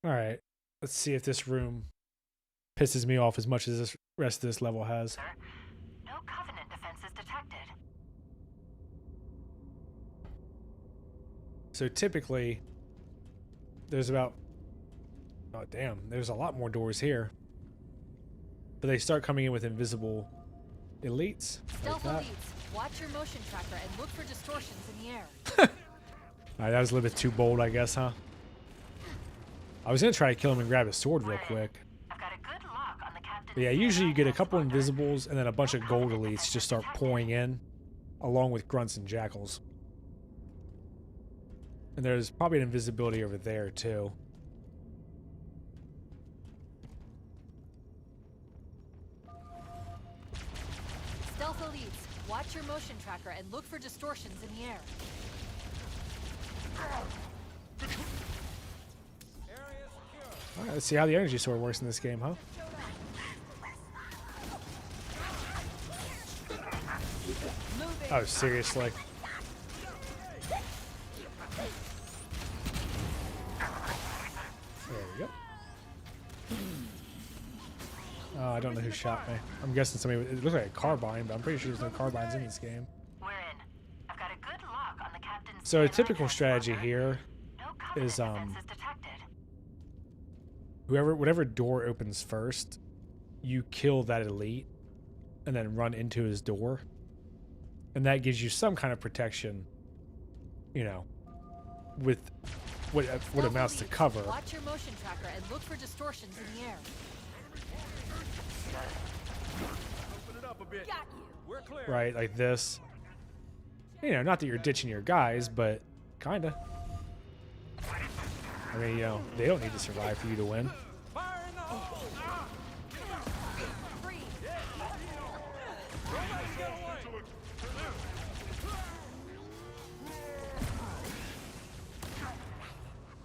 all right. Let's see if this room pisses me off as much as this rest of this level has. Sir, no Covenant defenses detected. So typically there's about there's a lot more doors here. But they start coming in with invisible elites. Stealth Like elites, watch your motion tracker and look for distortions in the air. Alright, that was a little bit too bold, I guess, huh? I was gonna try to kill him and grab his sword real quick. I've got a good lock on the captain's But yeah, usually you get a couple invisibles and then a bunch of gold elites just start pouring in, along with grunts and jackals. And there's probably an invisibility over there too. Stealth elites, watch your motion tracker and look for distortions in the air. Alright, let's see how the energy sword works in this game, huh? Oh, seriously? There we go. Oh, I don't know who shot me. I'm guessing somebody. It looks like a carbine, but I'm pretty sure there's no carbines in this game. We're in. I've got a good lock on the captain's So a typical strategy here no Covenant is defenses detected. whatever door opens first, you kill that elite and then run into his door. And that gives you some kind of protection, you know, with what amounts to cover. Watch your motion tracker and look for distortions in the air. Open it up a bit. We're clear. Right, like this. You know, not that you're ditching your guys, but kinda. I mean, you know, they don't need to survive for you to win. Fire in the hole! Free.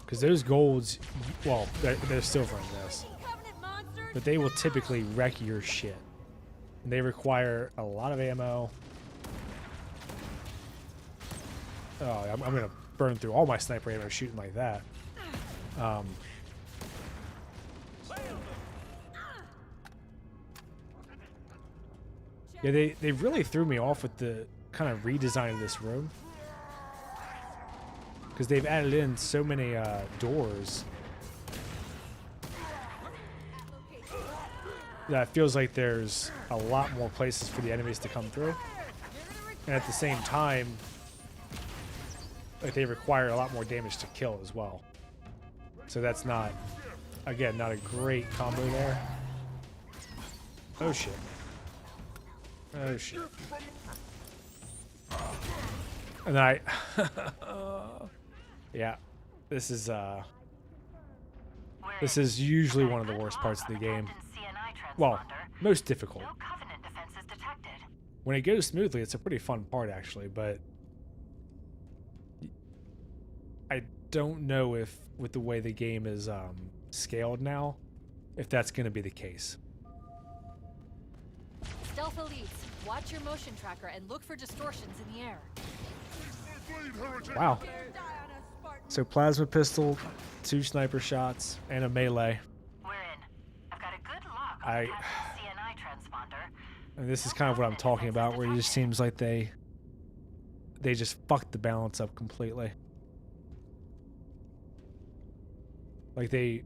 Because those golds, well, they're silver in this. But they will typically wreck your shit. And they require a lot of ammo. Oh, I'm going to burn through all my sniper ammo shooting like that. Yeah, they really threw me off with the kind of redesign of this room. Because they've added in so many doors that it feels like there's a lot more places for the enemies to come through. And at the same time, like they require a lot more damage to kill as well. So that's not, again, not a great combo there. Oh shit. Oh shit. And then yeah, this is usually one of the worst parts of the game. Well, most difficult. No Covenant defenses detected. When it goes smoothly, it's a pretty fun part actually, but I don't know if with the way the game is scaled now, if that's going to be the case. Stealth elites, watch your motion tracker and look for distortions in the air. Wow. So plasma pistol, 2 sniper shots, and a melee. We're in. I've got a good lock on the captain's CNI transponder. And this is kind of what I'm talking about, where it just seems like they just fucked the balance up completely. Like they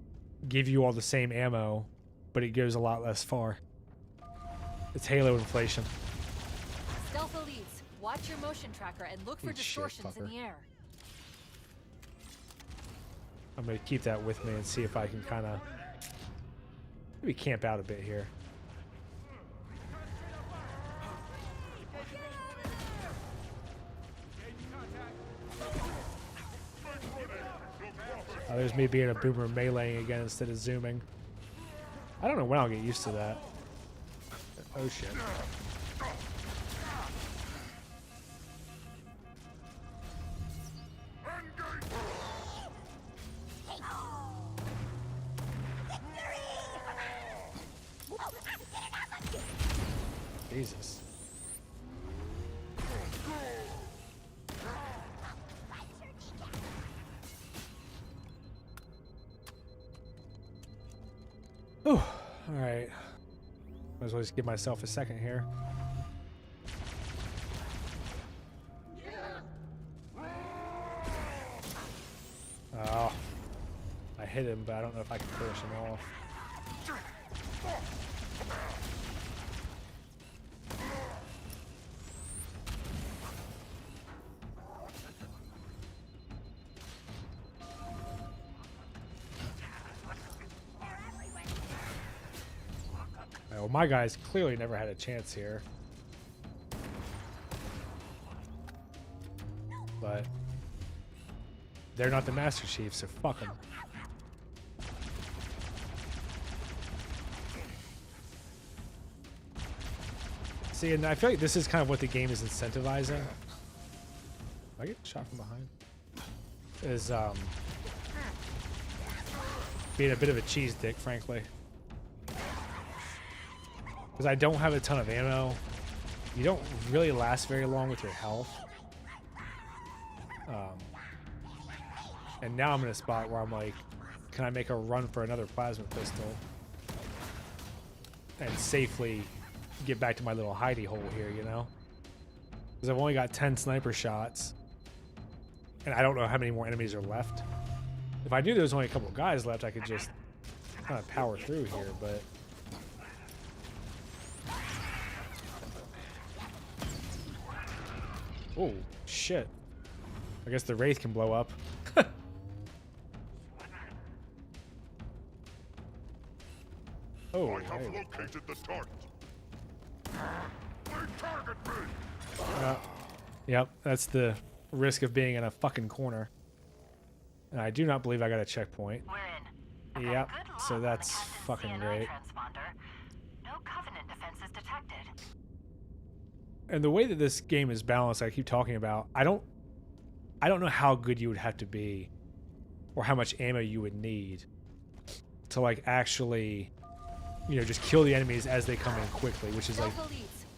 give you all the same ammo, but it goes a lot less far. It's Halo inflation. Stealth elites, watch your motion tracker and look for Eat shit, distortions in fucker. the air. I'm gonna keep that with me and see if I can kind of maybe camp out a bit here. Oh, there's me being a boomer meleeing again instead of zooming. I don't know when I'll get used to that. Oh shit. Jesus. Whew. All right. Might as well just give myself a second here. Oh. I hit him, but I don't know if I can finish him off. Well, my guys clearly never had a chance here. But they're not the Master Chief, so fuck them. See, and I feel like this is kind of what the game is incentivizing. I get shot from behind. Is being a bit of a cheese dick, frankly. Because I don't have a ton of ammo. You don't really last very long with your health. And now I'm in a spot where I'm like, can I make a run for another plasma pistol? And safely get back to my little hidey hole here, you know? Because I've only got 10 sniper shots. And I don't know how many more enemies are left. If I knew there was only a couple guys left, I could just kind of power through here, but... Oh, shit. I guess the Wraith can blow up. Oh, I have located the target. They target me. Yep, that's the risk of being in a fucking corner. And I do not believe I got a checkpoint. We're in. Yep, so that's fucking great. No Covenant defenses detected. And the way that this game is balanced, I keep talking about, I don't know how good you would have to be or how much ammo you would need to like actually, you know, just kill the enemies as they come in quickly, which is like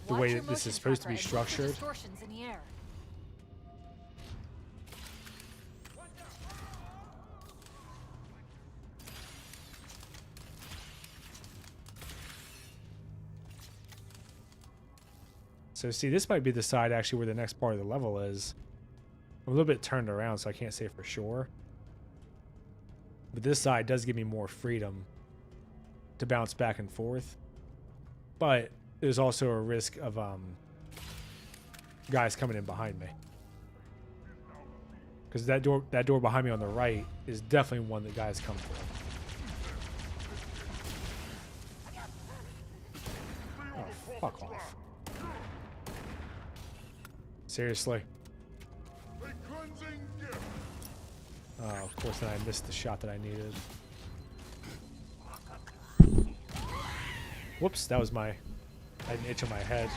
the way that this is supposed to be structured. So see, this might be the side actually where the next part of the level is. I'm a little bit turned around, so I can't say for sure. But this side does give me more freedom to bounce back and forth. But there's also a risk of guys coming in behind me. Because that door behind me on the right is definitely one that guys come through. Oh, fuck off. Seriously? Oh, of course, then I missed the shot that I needed. Whoops, that was my... I had an itch on my head.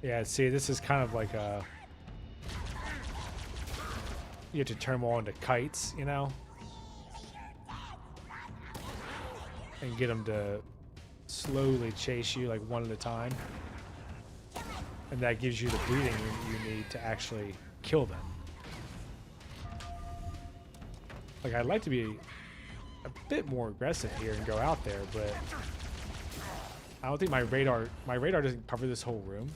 Yeah, see, this is kind of like a... You have to turn them all into kites, you know? And get them to slowly chase you, like, one at a time. And that gives you the breathing you need to actually kill them. Like, I'd like to be a bit more aggressive here and go out there, but... I don't think my radar doesn't cover this whole room.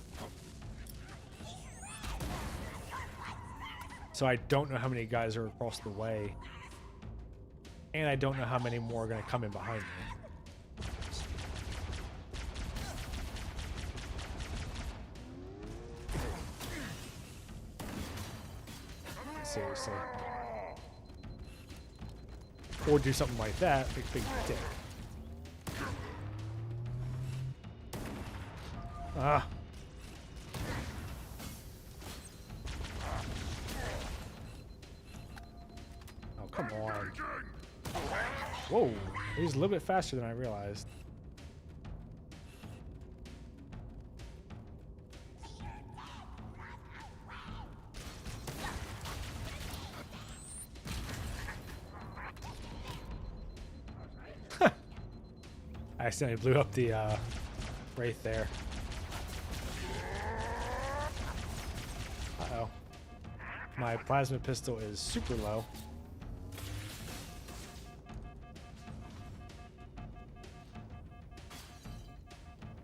So I don't know how many guys are across the way. And I don't know how many more are going to come in behind me. seriously. Or do something like that, like big dick. Ah. Oh, come on. Whoa, he's a little bit faster than I realized. I accidentally blew up the wraith there. Uh-oh. My plasma pistol is super low.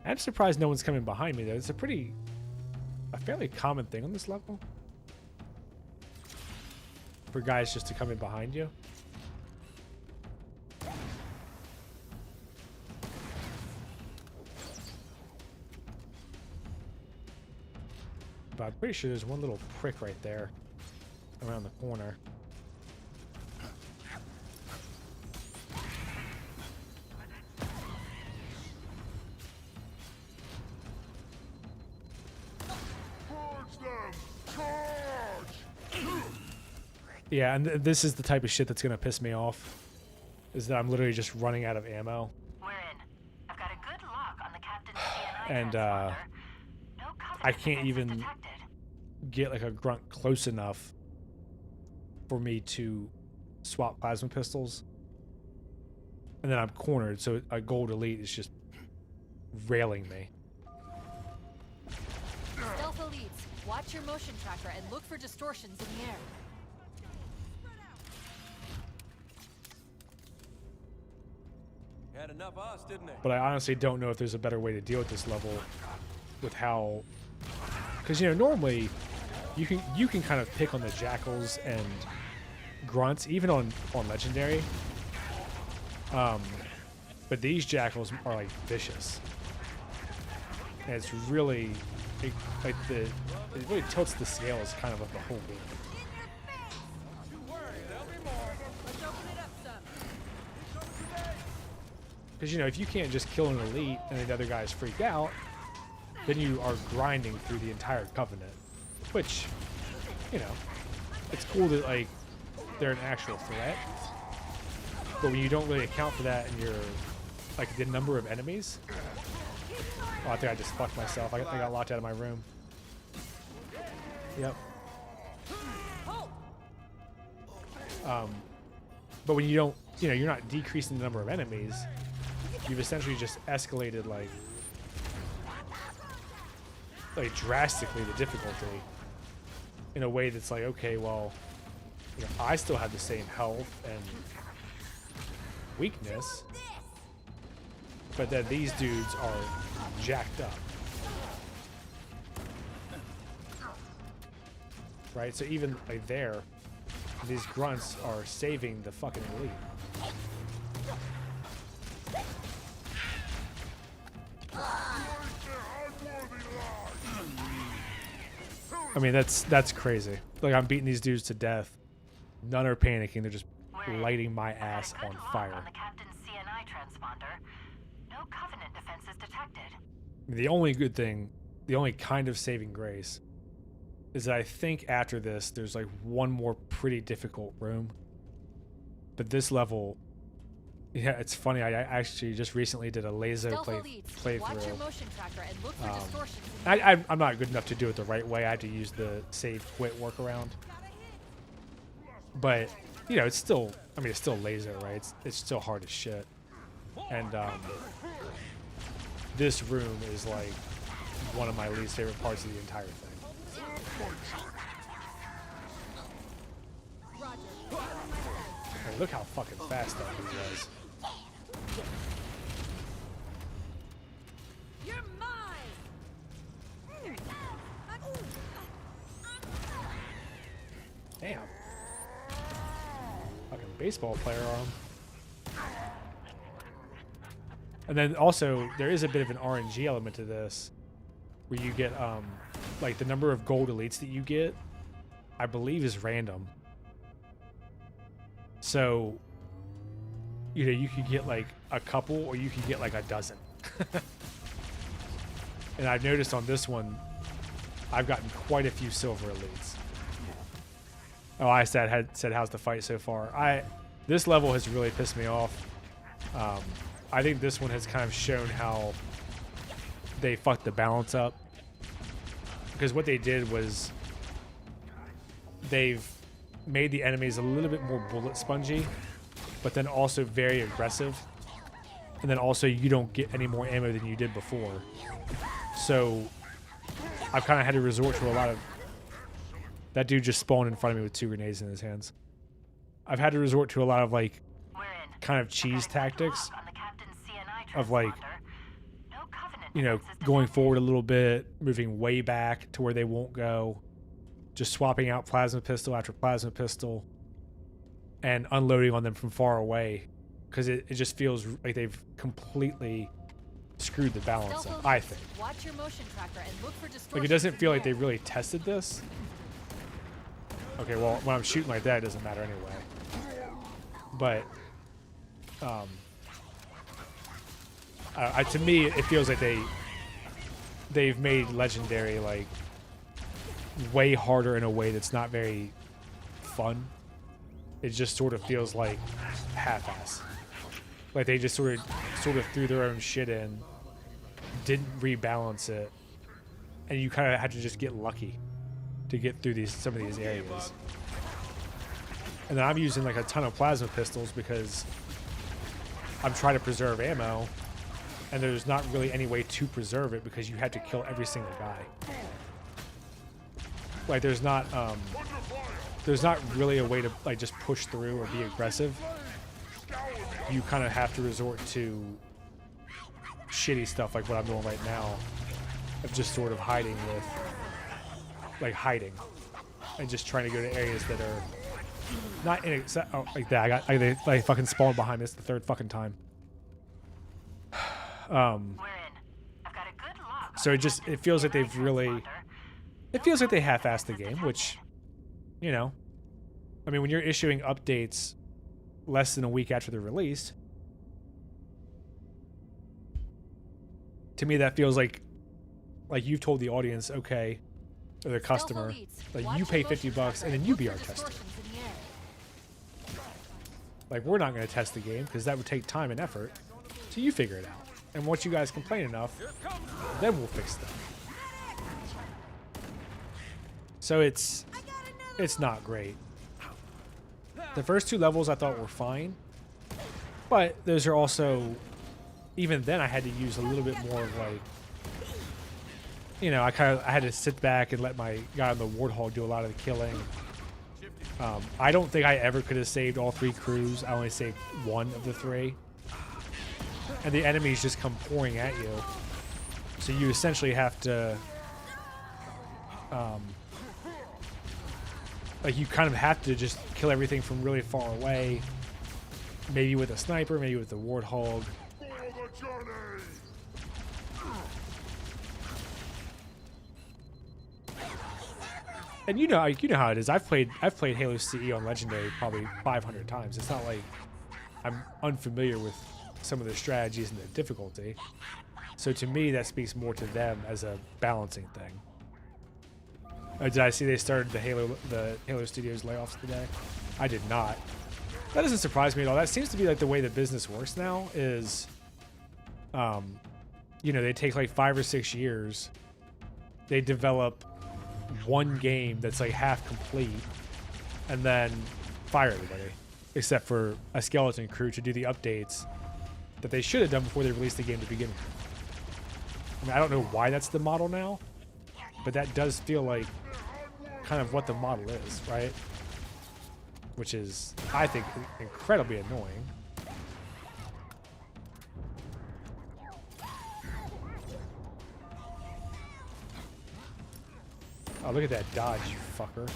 I'm surprised no one's coming behind me though. It's a fairly common thing on this level. For guys just to come in behind you. But I'm pretty sure there's one little prick right there around the corner. Yeah, and this is the type of shit that's gonna piss me off. Is that I'm literally just running out of ammo. We're in. I've got a good lock on the captain's CNI And transponder. No I covenant can't defenses even detected. get like a grunt close enough for me to swap plasma pistols. And then I'm cornered, so a gold elite is just railing me. Stealth elites, watch your motion tracker and look for distortions in the air. Had enough of us, didn't they? But I honestly don't know if there's a better way to deal with this level with how, because you know normally you can kind of pick on the jackals and grunts even on legendary, but these jackals are like vicious, and it's really it really tilts the scales kind of of the whole game. Because, you know, if you can't just kill an elite and the other guys freak out, then you are grinding through the entire Covenant. Which, you know, it's cool that, like, they're an actual threat. But when you don't really account for that in your, like, the number of enemies... Oh, I think I just fucked myself. I got locked out of my room. Yep. But when you don't, you know, you're not decreasing the number of enemies... You've essentially just escalated like drastically the difficulty in a way that's like, okay, well, you know, I still have the same health and weakness, but then these dudes are jacked up, right? So even like there, these grunts are saving the fucking elite. I mean, that's crazy. Like, I'm beating these dudes to death. None are panicking. They're just lighting my ass on fire. On the captain's CNI transponder. No covenant defenses detected. The only good thing, the only kind of saving grace, is that I think after this, there's like one more pretty difficult room. But this level, yeah, it's funny. I actually just recently did a laser playthrough. Watch your motion tracker and look for distortions. I'm not good enough to do it the right way. I had to use the save quit workaround. But you know, it's still, I mean, it's still laser, right? It's still hard as shit. And this room is like one of my least favorite parts of the entire thing. Hey, look how fucking fast that dude was. You're mine! Damn. Fucking baseball player arm. And then also, there is a bit of an RNG element to this, where you get, like, the number of gold elites that you get I believe is random. So, you know, you could get like a couple or you could get like a dozen. And I've noticed on this one, I've gotten quite a few silver elites. Oh, I said how's the fight so far? This level has really pissed me off. I think this one has kind of shown how they fucked the balance up. Because what they did was they've made the enemies a little bit more bullet spongy, but then also very aggressive. And then also you don't get any more ammo than you did before. So I've kind of had to resort to a lot of... That dude just spawned in front of me with 2 grenades in his hands. I've had to resort to a lot of like kind of cheese tactics of like, you know, going forward a little bit, moving way back to where they won't go, just swapping out plasma pistol after plasma pistol and unloading on them from far away, because it just feels like they've completely screwed the balance up, I think. Watch your motion tracker and look for Like, it doesn't feel like they really tested this. Okay, well, when I'm shooting like that, it doesn't matter anyway. But, to me, it feels like they've made Legendary, like, way harder in a way that's not very fun. It just sort of feels like half-ass. Like, they just sort of threw their own shit in, didn't rebalance it, and you kind of had to just get lucky to get through some of these areas. And then I'm using like a ton of plasma pistols because I'm trying to preserve ammo, and there's not really any way to preserve it because you have to kill every single guy. Like, there's not really a way to like just push through or be aggressive. You kind of have to resort to shitty stuff like what I'm doing right now, of just sort of hiding and just trying to go to areas that are not like that. I fucking spawned behind me. It's the 3rd fucking time. So it feels like they've really, it feels like they half-assed the game, which, you know, I mean, when you're issuing updates less than a week after the release, to me that feels like you've told the audience, okay, or the customer, like, you pay $50 and then you be our tester. Like, we're not going to test the game because that would take time and effort, so you figure it out. And once you guys complain enough, then we'll fix stuff. So it's not great. The first 2 levels I thought were fine, but those are also, even then I had to use a little bit more of like, you know, I had to sit back and let my guy on the Warthog do a lot of the killing. I don't think I ever could have saved all 3 crews. I only saved 1 of the 3. And the enemies just come pouring at you. So you essentially have to, like, you kind of have to just kill everything from really far away. Maybe with a sniper, maybe with the Warthog. And you know how it is. I've played Halo CE on Legendary probably 500 times. It's not like I'm unfamiliar with some of the strategies and the difficulty. So to me, that speaks more to them as a balancing thing. Did I see they started the Halo Studios layoffs today? I did not. That doesn't surprise me at all. That seems to be like the way the business works now. Is, you know, they take like 5 or 6 years. They develop one game that's like half complete, and then fire everybody, except for a skeleton crew to do the updates that they should have done before they released the game to begin with. I mean, I don't know why that's the model now, but that does feel like kind of what the model is, right? Which is, I think, incredibly annoying. Oh, look at that dodge, you fucker.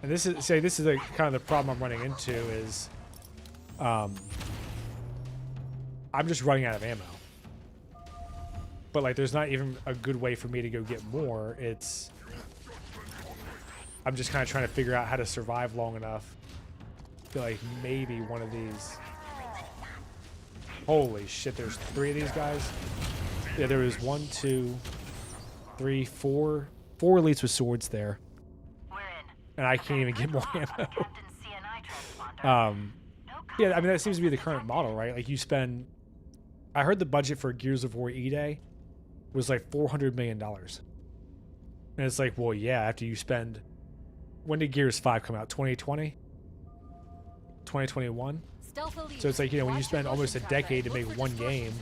And this is like kind of the problem I'm running into is, I'm just running out of ammo. but like there's not even a good way for me to go get more. It's I'm just kind of trying to figure out how to survive long enough. I feel like maybe one of these. Holy shit, there's 3 of these guys. Yeah, there was 1, 2, 3, 4 elites with swords there. And I can't even get more ammo. Yeah, I mean that seems to be the current model, right? Like you spend I heard the budget for Gears of War E-Day was like $400 million. And it's like, well, yeah, after you spend... When did Gears 5 come out? 2020? 2021? So it's like, you know, when you spend almost a decade to make one game,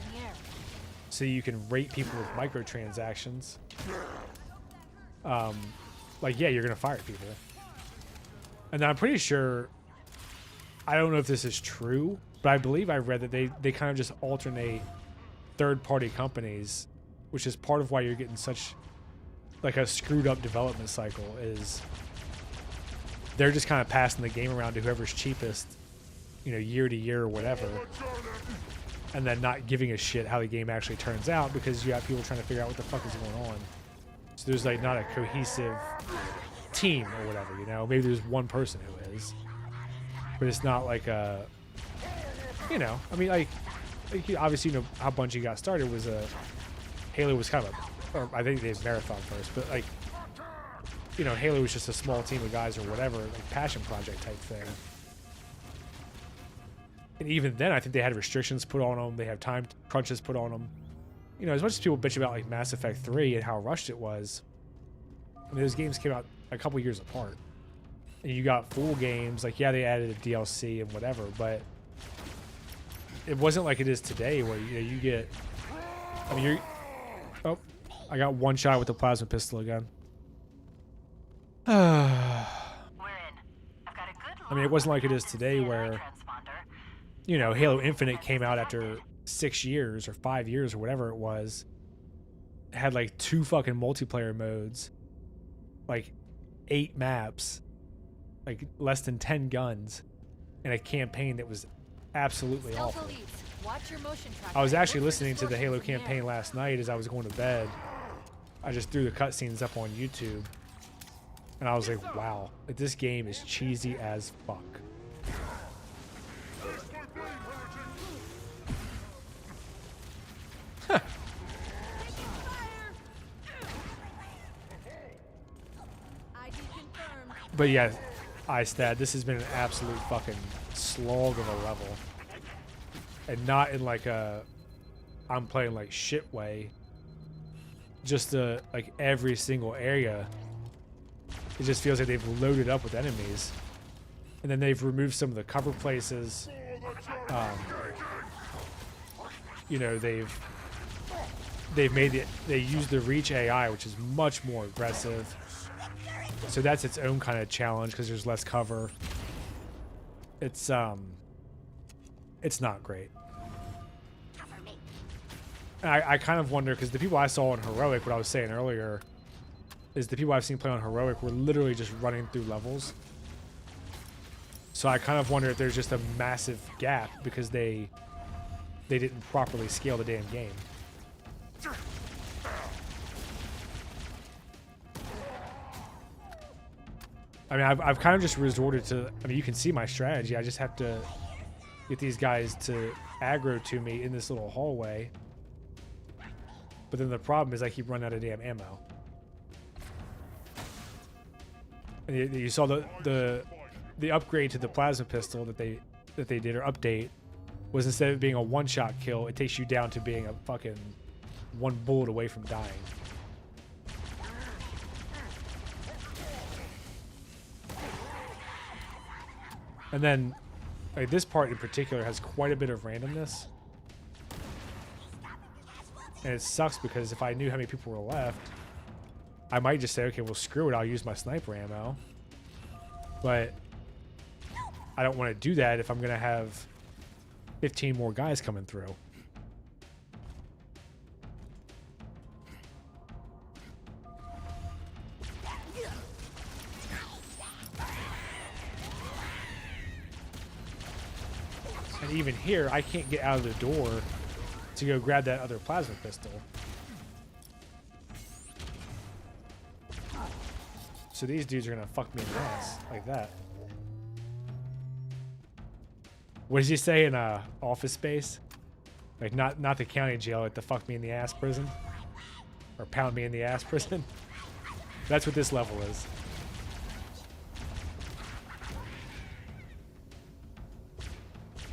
so you can rate people with microtransactions, like, yeah, you're going to fire people. And I'm pretty sure... I don't know if this is true, but I believe I read that they kind of just alternate third-party companies, which is part of why you're getting such like a screwed up development cycle. Is they're just kind of passing the game around to whoever's cheapest, you know, year to year or whatever, and then not giving a shit how the game actually turns out because you got people trying to figure out what the fuck is going on. So there's like not a cohesive team or whatever, you know. Maybe there's one person who is, but it's not like a, you know, I mean, like obviously, you know, how Bungie got started was Halo was kind of or I think they did Marathon first, but like, you know, Halo was just a small team of guys or whatever, like passion project type thing. And even then, I think they had restrictions put on them. They have time crunches put on them. You know, as much as people bitch about like Mass Effect 3 and how rushed it was, I mean, those games came out a couple years apart. And you got full games, like, yeah, they added a DLC and whatever, but it wasn't like it is today where, you know, you get, I mean, you're, oh, I got one shot with the plasma pistol again. I mean, it wasn't like it is today where, you know, Halo Infinite came out after 6 years or 5 years or whatever it was. It had like 2 fucking multiplayer modes, like 8 maps, like less than 10 guns, and a campaign that was absolutely awful. I was actually listening to the Halo campaign last night as I was going to bed. I just threw the cutscenes up on YouTube, and I was like, wow, like, this game is cheesy as fuck. Huh. But yeah, iStat, this has been an absolute fucking slog of a level. And not in like a, I'm playing like shit way. Just like every single area, it just feels like they've loaded up with enemies. And then they've removed some of the cover places. You know, they've made it, they use the Reach AI, which is much more aggressive. So that's its own kind of challenge because there's less cover. It's not great. And I kind of wonder, because the people I saw on Heroic, what I was saying earlier, is the people I've seen play on Heroic were literally just running through levels. So I kind of wonder if there's just a massive gap because they didn't properly scale the damn game. I mean, I've kind of just resorted to, I mean, you can see my strategy. I just have to get these guys to aggro to me in this little hallway. But then the problem is I keep running out of damn ammo. And you saw the upgrade to the plasma pistol that they did, or update, was instead of being a one-shot kill, it takes you down to being a fucking 1 bullet away from dying. And then, like, this part in particular has quite a bit of randomness. And it sucks because if I knew how many people were left, I might just say, okay, well, screw it, I'll use my sniper ammo. But I don't want to do that if I'm going to have 15 more guys coming through. And even here, I can't get out of the door to go grab that other plasma pistol. So these dudes are gonna fuck me in the ass like that. What did you say in Office Space? Like not the county jail, like the fuck me in the ass prison, or pound me in the ass prison. That's what this level is.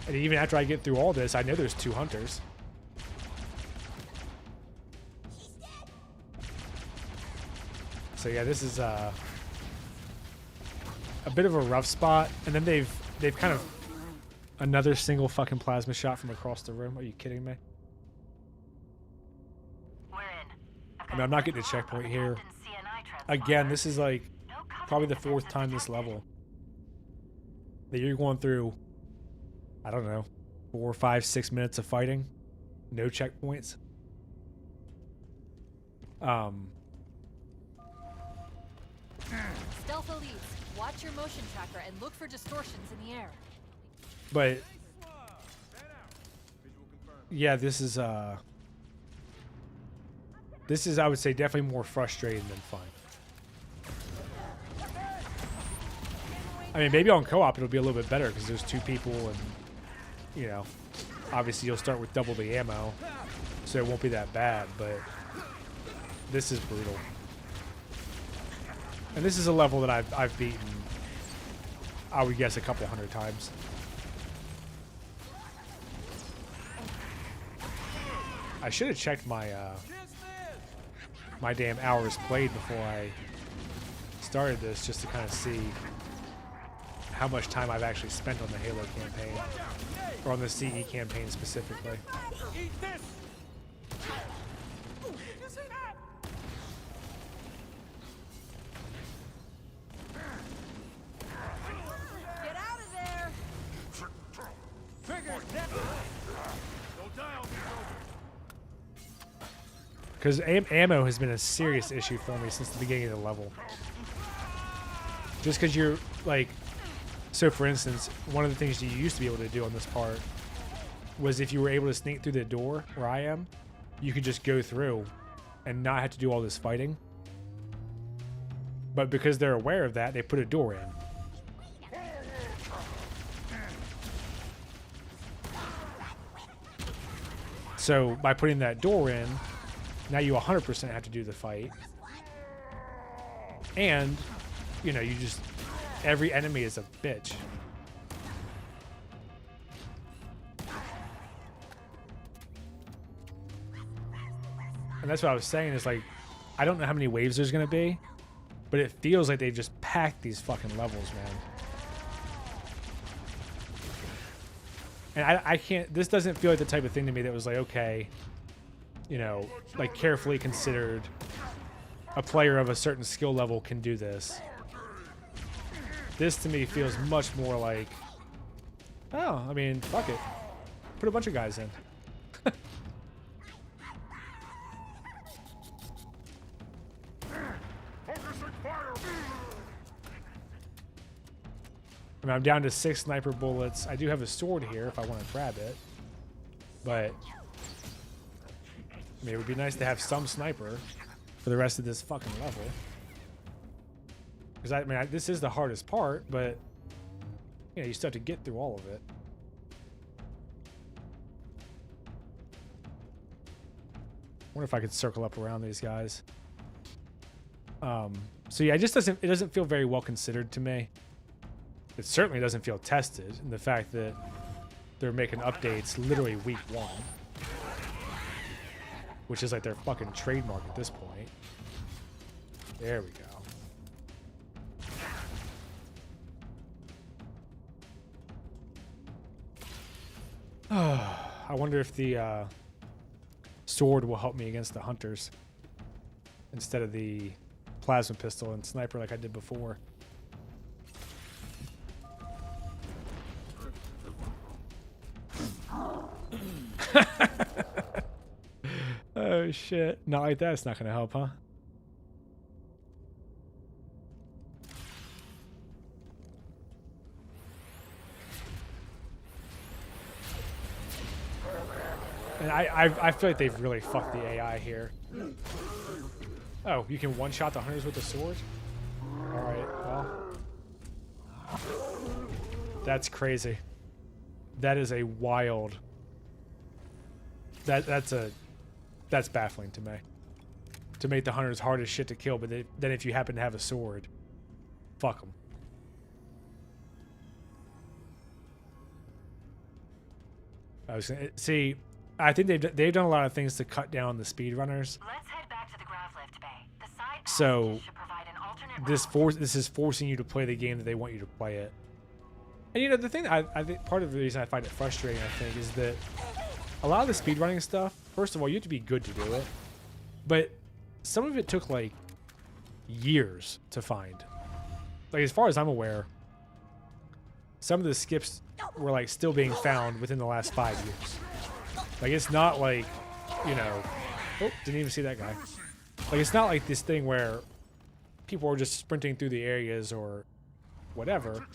And even after I get through all this, I know there's 2 hunters. So yeah, this is a bit of a rough spot, and then they've kind of another single fucking plasma shot from across the room. Are you kidding me? We're in. I mean, I'm not getting a checkpoint here. Again, this is like probably the 4th time this level that you're going through. I don't know, 4, 5, 6 minutes of fighting, no checkpoints. Stealth elites, watch your motion tracker and look for distortions in the air. But yeah, this is I would say definitely more frustrating than fun. I mean, maybe on co-op it'll be a little bit better because there's 2 people and, you know, obviously you'll start with double the ammo, so it won't be that bad, but this is brutal. And this is a level that I've beaten, I would guess, a couple 100 times. I should have checked my my damn hours played before I started this, just to kind of see how much time I've actually spent on the Halo campaign, or on the CE campaign specifically. Eat this! Get out of there! Trigger! Don't die on me, Because ammo has been a serious issue for me since the beginning of the level. Just because you're like, so for instance, one of the things you used to be able to do on this part was if you were able to sneak through the door where I am, you could just go through and not have to do all this fighting. But because they're aware of that, they put a door in. So by putting that door in, now you 100% have to do the fight. And, you know, you just, every enemy is a bitch. And that's what I was saying, is like, I don't know how many waves there's going to be, but it feels like they've just packed these fucking levels, man. And I can't, this doesn't feel like the type of thing to me that was like, okay, you know, like carefully considered, a player of a certain skill level can do this. This to me feels much more like, oh, I mean, fuck it. Put a bunch of guys in. I mean, I'm down to 6 sniper bullets. I do have a sword here if I want to grab it. But I mean, it would be nice to have some sniper for the rest of this fucking level. Because I mean, this is the hardest part, but you know, you still have to get through all of it. Wonder if I could circle up around these guys. So yeah, it doesn't feel very well considered to me. It certainly doesn't feel tested in the fact that they're making updates literally week 1. Which is like their fucking trademark at this point. There we go. I wonder if the sword will help me against the hunters instead of the plasma pistol and sniper like I did before. Oh shit. Not like that. It's not going to help, huh? And I feel like they've really fucked the AI here. Oh, you can one-shot the hunters with the sword? All Well, that's crazy. That is a wild. That's baffling to me. To make the hunters hard as shit to kill, but then if you happen to have a sword, fuck them. See, I think they've done a lot of things to cut down the speedrunners. Let's head back to the grav lift bay. The side So should provide an alternate this is forcing you to play the game that they want you to play it. And you know the thing that I think part of the reason I find it frustrating, I think, is that a lot of the speedrunning stuff, first of all, you have to be good to do it, but some of it took like years to find. Like as far as I'm aware, some of the skips were like still being found within the last 5 years. Like it's not like, you know, oh, didn't even see that guy. Like it's not like this thing where people are just sprinting through the areas or whatever.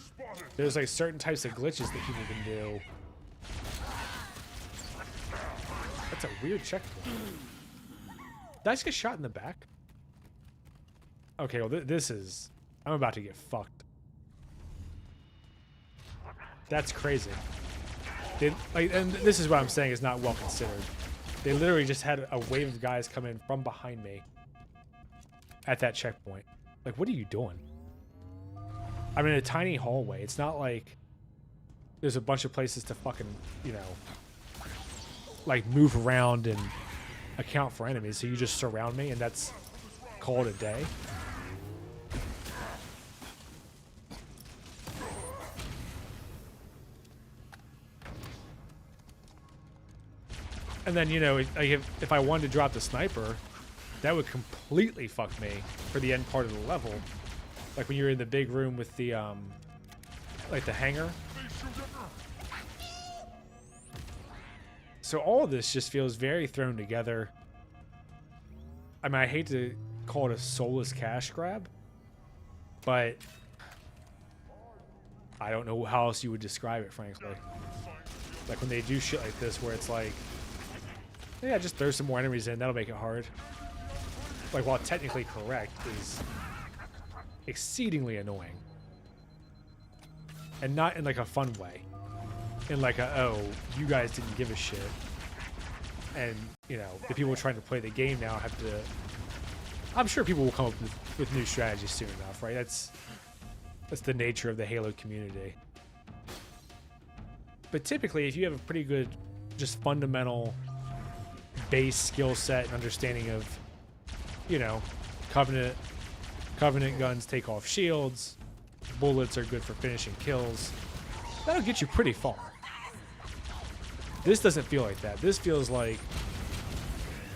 There's like certain types of glitches that people can do. That's a weird checkpoint. Did I just get shot in the back? Okay, well this is... I'm about to get fucked. That's crazy. And this is what I'm saying is not well considered. They literally just had a wave of guys come in from behind me at that checkpoint. Like, what are you doing? I'm in a tiny hallway. It's not like there's a bunch of places to fucking, you know, like move around and account for enemies. So you just surround me and that's called a day. And then, you know, like if I wanted to drop the sniper, that would completely fuck me for the end part of the level. Like when you're in the big room with the, like the hangar. So all of this just feels very thrown together. I mean, I hate to call it a soulless cash grab, but I don't know how else you would describe it, frankly. Like when they do shit like this where it's like, yeah, just throw some more enemies in. That'll make it hard. Like, while technically correct, is exceedingly annoying. And not in, like, a fun way. In, like, a, oh, you guys didn't give a shit. And, you know, the people trying to play the game now have to... I'm sure people will come up with new strategies soon enough, right? That's the nature of the Halo community. But typically, if you have a pretty good, just fundamental... base skill set and understanding of, you know, Covenant guns take off shields, bullets are good for finishing kills. That'll get you pretty far. This doesn't feel like that. This feels like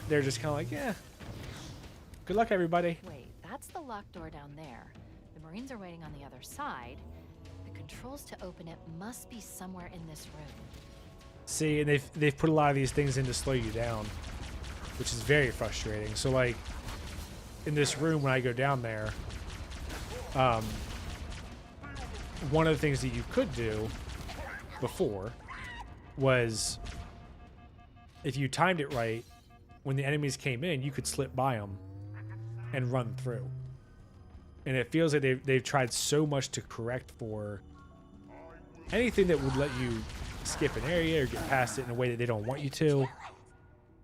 they're just kind of like, yeah, good luck, everybody. Wait, that's the locked door down there. The Marines are waiting on the other side. The controls to open it must be somewhere in this room. See, and they've put a lot of these things in to slow you down, which is very frustrating. So, like, in this room, when I go down there, one of the things that you could do before was, if you timed it right, when the enemies came in, you could slip by them and run through. And it feels like they've tried so much to correct for anything that would let you skip an area or get past it in a way that they don't want you to.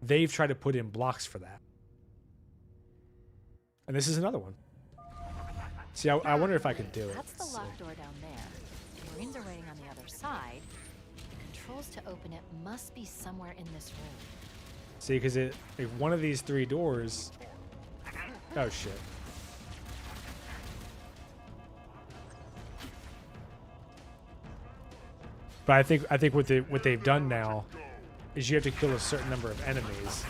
They've tried to put in blocks for that. And this is another one. See, I wonder if I could do it. That's the locked door down there. The Marines are waiting on the other side. The controls to open it must be somewhere in this room. See, because if one of these three doors... Oh, shit. But I think what they've done now is you have to kill a certain number of enemies.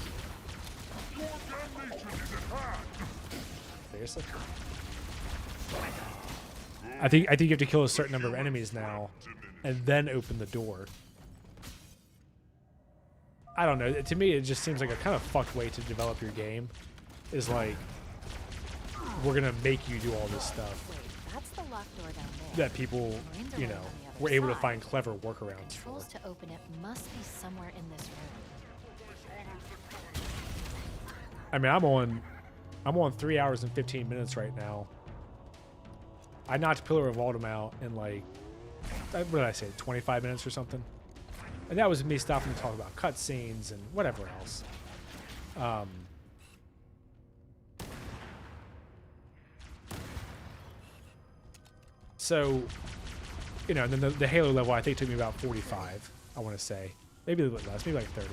Seriously? I think you have to kill a certain number of enemies now, and then open the door. I don't know. To me, it just seems like a kind of fucked way to develop your game. Is like, we're gonna make you do all this stuff. Wait, that's the locked door down there. That people, you know, were able to find clever workarounds for. Controls to open it must be somewhere in this room. I mean, I'm on 3 hours and 15 minutes right now. I knocked Pillar of Autumn out in like, what did I say, 25 minutes or something? And that was me stopping to talk about cutscenes and whatever else. So, you know, and then the Halo level I think took me about 45, I want to say. Maybe a little bit less, maybe like 30.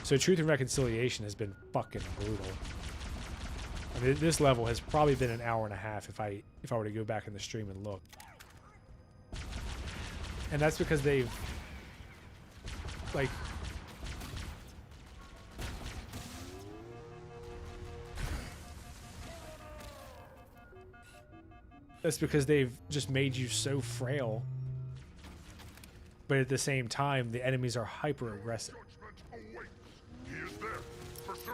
So Truth and Reconciliation has been fucking brutal. I mean, this level has probably been an hour and a half if I were to go back in the stream and look. And that's because they've like that's because they've just made you so frail. But at the same time, the enemies are hyper aggressive. He is there. Pursue.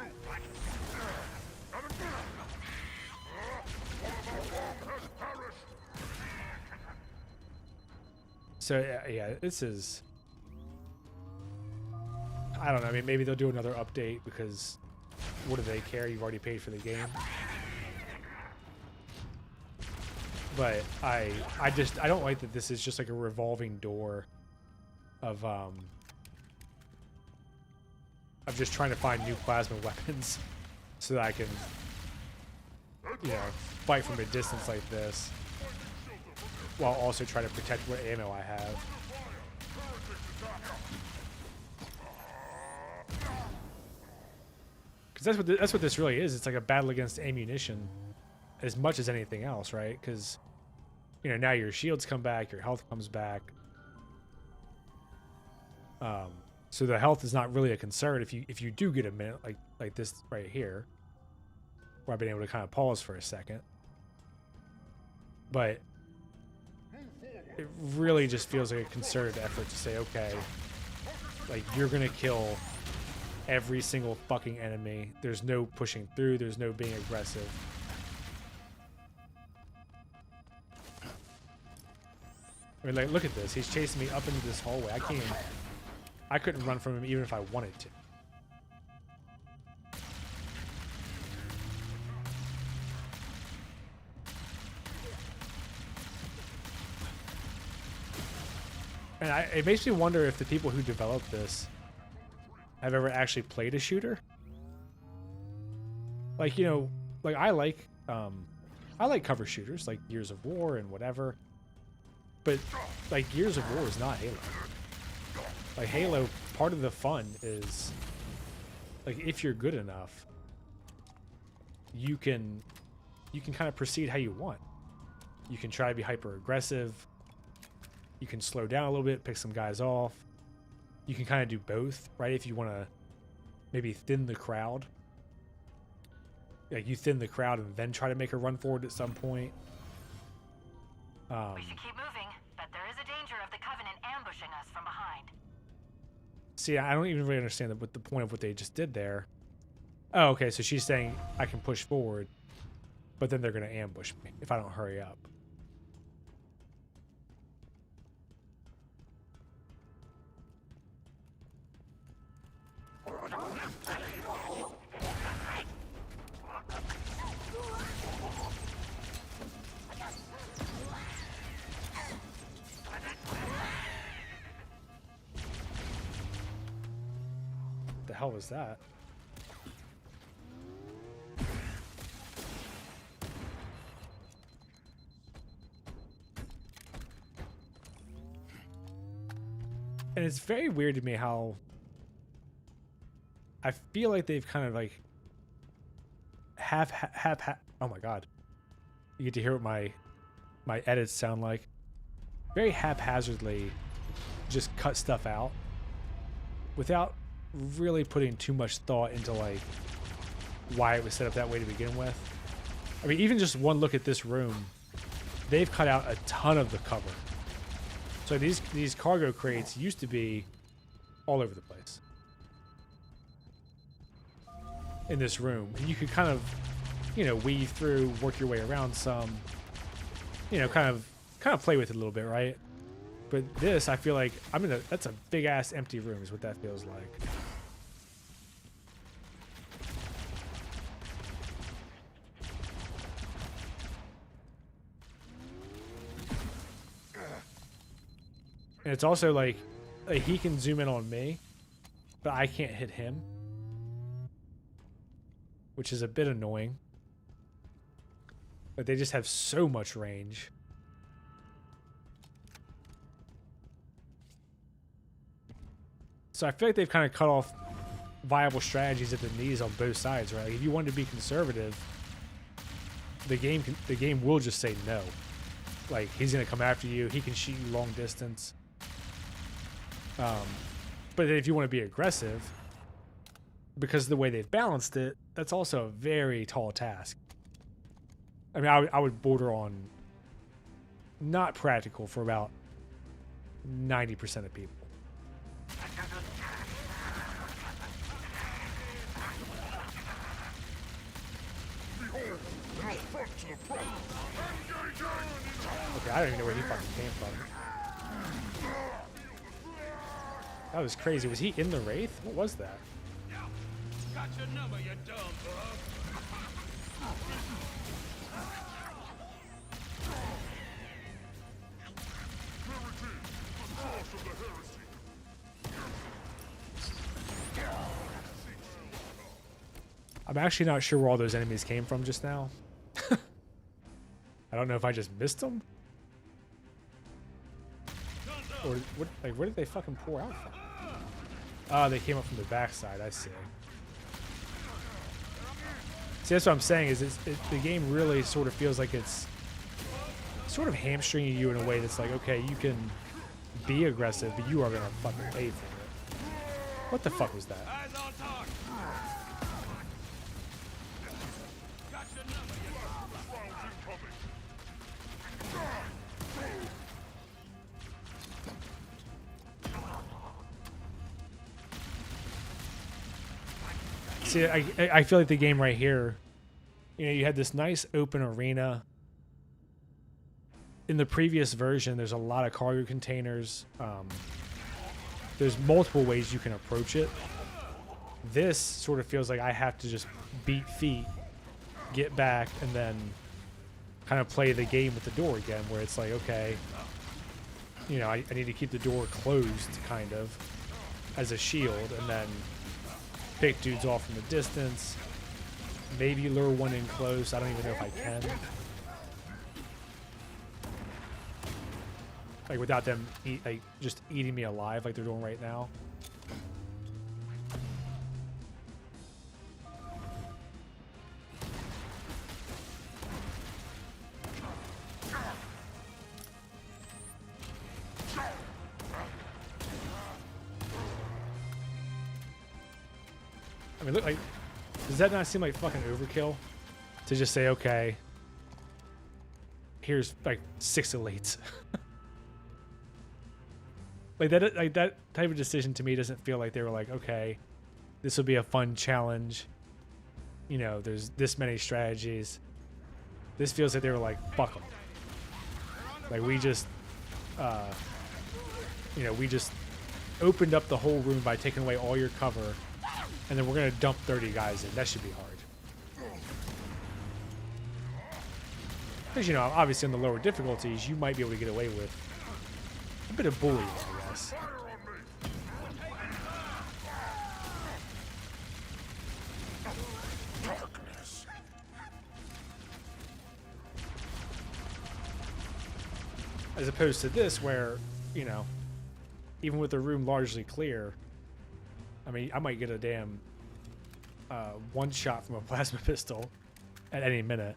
So yeah, this is, I don't know, I mean, maybe they'll do another update because what do they care? You've already paid for the game. But I don't like that this is just like a revolving door of just trying to find new plasma weapons so that I can, you know, fight from a distance like this while also trying to protect what ammo I have. Because that's what this really is. It's like a battle against ammunition as much as anything else, right? Because, you know, now your shields come back, your health comes back. So the health is not really a concern if you do get a minute like this right here, where I've been able to kind of pause for a second. But it really just feels like a concerted effort to say, okay, like you're gonna kill every single fucking enemy. There's no pushing through. There's no being aggressive. I mean, like, look at this. He's chasing me up into this hallway. I couldn't run from him even if I wanted to. And it makes me wonder if the people who developed this have ever actually played a shooter. Like, you know, like I like cover shooters like Gears of War and whatever. But like Gears of War is not Halo. Like Halo, part of the fun is like if you're good enough, you can kind of proceed how you want. You can try to be hyper aggressive. You can slow down a little bit, pick some guys off. You can kind of do both, right? If you want to maybe thin the crowd. Like you thin the crowd and then try to make a run forward at some point. We should keep moving, but there is a danger of the Covenant ambushing us from behind. See, I don't even really understand what the point of what they just did there. Oh, okay, so she's saying I can push forward, but then they're going to ambush me if I don't hurry up. The hell was that? And it's very weird to me how I feel like they've kind of like oh my god. You get to hear what my edits sound like. Very haphazardly just cut stuff out without really putting too much thought into like why it was set up that way to begin with. I mean, even just one look at this room, they've cut out a ton of the cover. So these cargo crates used to be all over the place in this room, and you could kind of, you know, weave through, work your way around some, you know, kind of play with it a little bit, right? But this, I feel like that's a big ass empty room is what that feels like. And it's also like he can zoom in on me, but I can't hit him, which is a bit annoying. But they just have so much range. So I feel like they've kind of cut off viable strategies at the knees on both sides, right? Like if you wanted to be conservative, the game will just say no. Like he's gonna come after you. He can shoot you long distance. But then if you want to be aggressive, because of the way they've balanced it, that's also a very tall task. I mean, I would border on not practical for about 90% of people. Okay, I don't even know where he fucking came from. That was crazy. Was he in the Wraith? What was that? Got your number, you dumb bug. I'm actually not sure where all those enemies came from just now. I don't know if I just missed them. Or what, like, where did they fucking pour out from? Oh, they came up from the backside. I see. See, that's what I'm saying. Is the game really sort of feels like it's sort of hamstringing you in a way that's like, okay, you can be aggressive, but you are gonna fucking pay for it. What the fuck was that? Eyes on target. Got your number, you See, I feel like the game right here, you know, you had this nice open arena. In the previous version, there's a lot of cargo containers. There's multiple ways you can approach it. This sort of feels like I have to just beat feet, get back, and then kind of play the game with the door again, where it's like, okay, you know, I need to keep the door closed, kind of, as a shield, and then pick dudes off from the distance. Maybe lure one in close. I don't even know if I can. Like without them just eating me alive like they're doing right now. I mean, look, like, does that not seem like fucking overkill? To just say, okay, here's like 6 elites. Like that type of decision to me doesn't feel like they were like, okay, this will be a fun challenge. You know, there's this many strategies. This feels like they were like, fuck them. Like we just, you know, we just opened up the whole room by taking away all your cover, and then we're gonna dump 30 guys in. That should be hard. Because, you know, obviously in the lower difficulties, you might be able to get away with a bit of bullying, I guess. As opposed to this, where, you know, even with the room largely clear, I mean, I might get a damn one shot from a plasma pistol at any minute.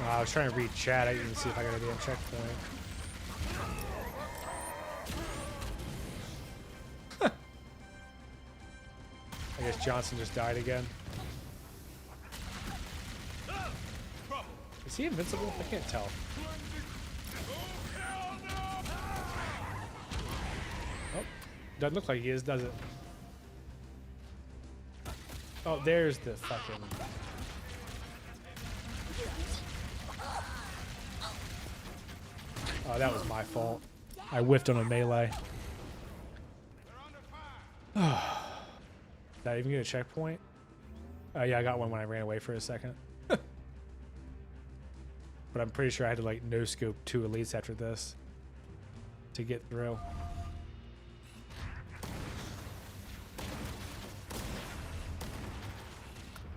I was trying to read chat. I didn't see if I got a damn checkpoint. I guess Johnson just died again. Is he invincible? I can't tell. Oh, doesn't look like he is, does it? Oh, there's the fucking... Oh, that was my fault. I whiffed on a melee. Did I even get a checkpoint? Yeah, I got one when I ran away for a second. But I'm pretty sure I had to like no scope 2 elites after this to get through.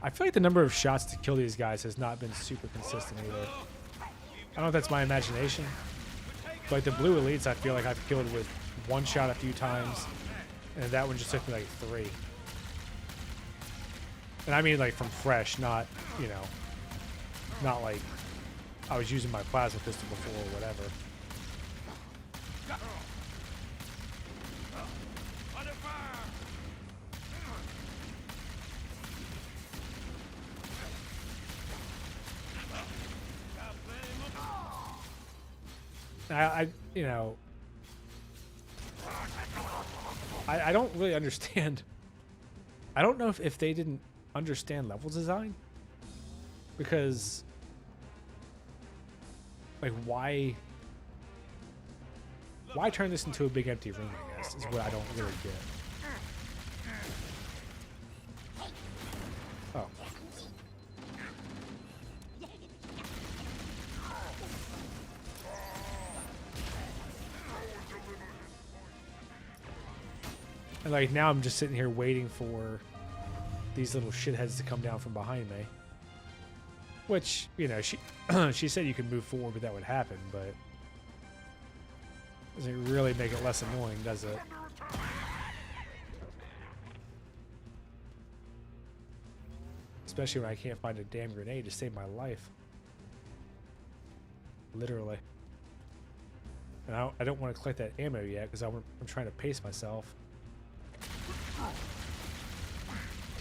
I feel like the number of shots to kill these guys has not been super consistent either. I don't know if that's my imagination, but like the blue elites, I feel like I've killed with 1 shot a few times, and that one just took me like 3. And I mean like from fresh, not, you know, not like I was using my plasma pistol before or whatever. You know, I don't really understand. I don't know if they didn't understand level design, because like why turn this into a big empty room, I guess, is what I don't really get. Oh. And like now I'm just sitting here waiting for these little shitheads to come down from behind me. Which, you know, she said you could move forward, but that would happen, but doesn't really make it less annoying, does it? Especially when I can't find a damn grenade to save my life. Literally. And I don't want to collect that ammo yet because I'm trying to pace myself.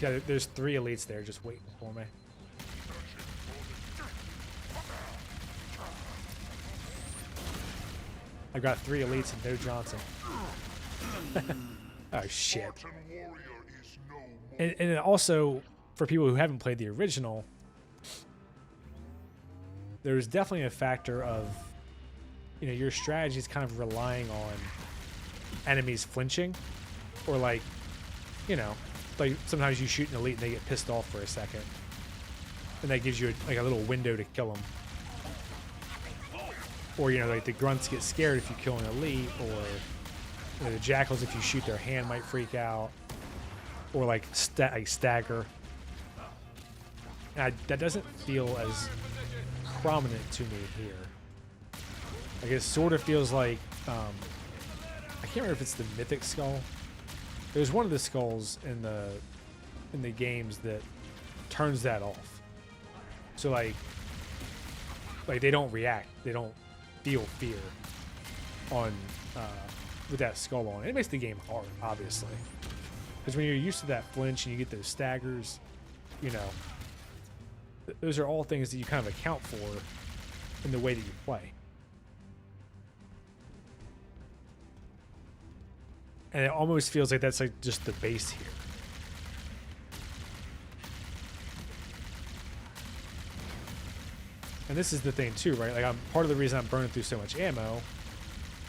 Yeah, there's 3 elites there just waiting for me. I got 3 elites and no Johnson. Oh shit. And also, for people who haven't played the original, there's definitely a factor of, you know, your strategy is kind of relying on enemies flinching, or like, you know, like sometimes you shoot an elite and they get pissed off for a second, and that gives you like a little window to kill them. Or, you know, like the grunts get scared if you kill an elite, or you know, the jackals, if you shoot their hand, might freak out, or like stagger. And that doesn't feel as prominent to me here. Like it sort of feels like I can't remember if it's the mythic skull. There's one of the skulls in the games that turns that off. So like they don't react. They don't feel fear on with that skull on. It makes the game hard, obviously, because when you're used to that flinch and you get those staggers, you know, those are all things that you kind of account for in the way that you play. And it almost feels like that's like just the base here. And this is the thing too, right? Like part of the reason I'm burning through so much ammo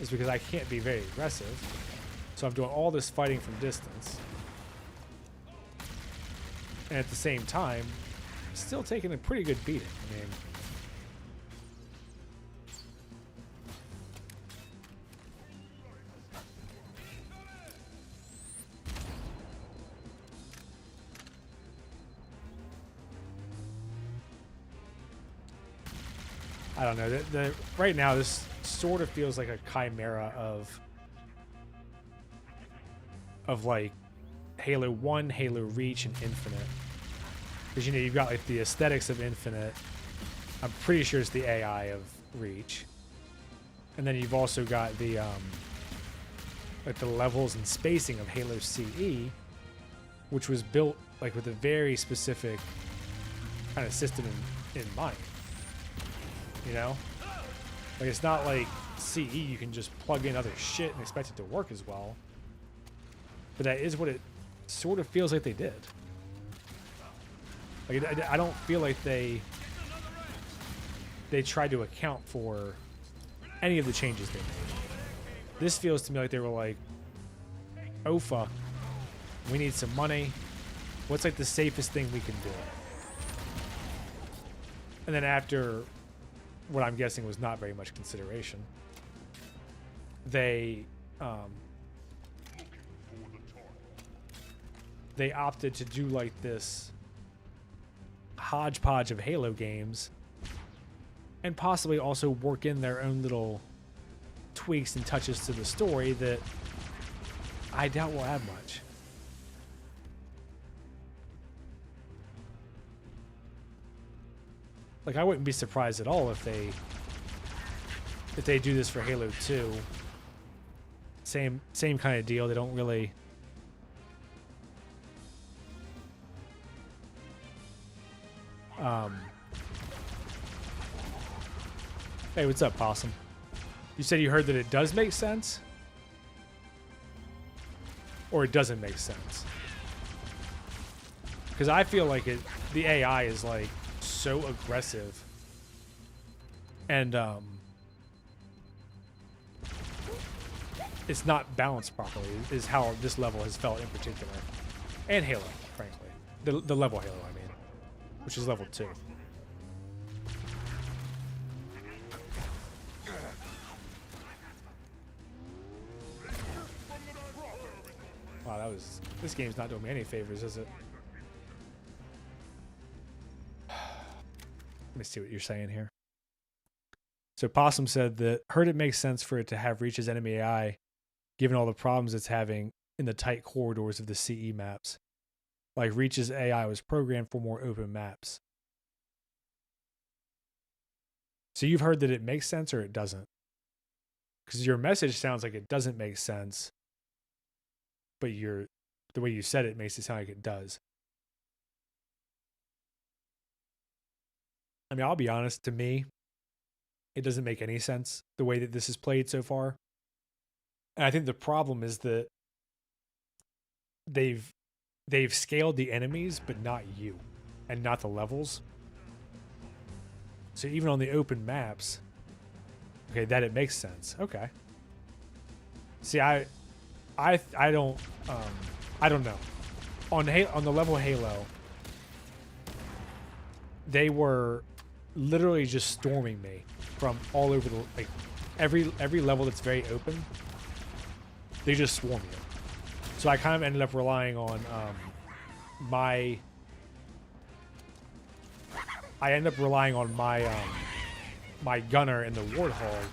is because I can't be very aggressive. So I'm doing all this fighting from distance. And at the same time, still taking a pretty good beating. I mean, I don't know. Right now, this sort of feels like a chimera of like Halo 1, Halo Reach, and Infinite. Because, you know, you've got like the aesthetics of Infinite. I'm pretty sure it's the AI of Reach. And then you've also got the like the levels and spacing of Halo CE, which was built like with a very specific kind of system in mind. You know? Like, it's not like CE you can just plug in other shit and expect it to work as well. But that is what it sort of feels like they did. Like, I don't feel like they tried to account for any of the changes they made. This feels to me like they were like, oh fuck, we need some money, What's like the safest thing we can do? And then after what I'm guessing was not very much consideration, they opted to do like this hodgepodge of Halo games and possibly also work in their own little tweaks and touches to the story that I doubt will add much. Like, I wouldn't be surprised at all if they do this for Halo 2. Same kind of deal. They don't really Hey, what's up, Possum? You said you heard that it does make sense? Or it doesn't make sense? Because I feel like the AI is like so aggressive. And it's not balanced properly, is how this level has felt in particular. And Halo, frankly. The level Halo, I mean. Which is level 2. Wow, this game's not doing me any favors, is it? Let me see what you're saying here. So Possum said that heard it makes sense for it to have Reach's enemy AI, given all the problems it's having in the tight corridors of the CE maps. Like Reach's AI was programmed for more open maps. So you've heard that it makes sense or it doesn't? Because your message sounds like it doesn't make sense, but the way you said it makes it sound like it does. I mean, I'll be honest, to me, it doesn't make any sense the way that this is played so far. And I think the problem is that they've scaled the enemies, but not you, and not the levels. So even on the open maps, okay, that it makes sense. Okay. See, I don't know. On the level Halo, they were literally just storming me from all over the, like, every level that's very open. They just swarm you. So I kind of ended up relying on my my gunner and the Warthog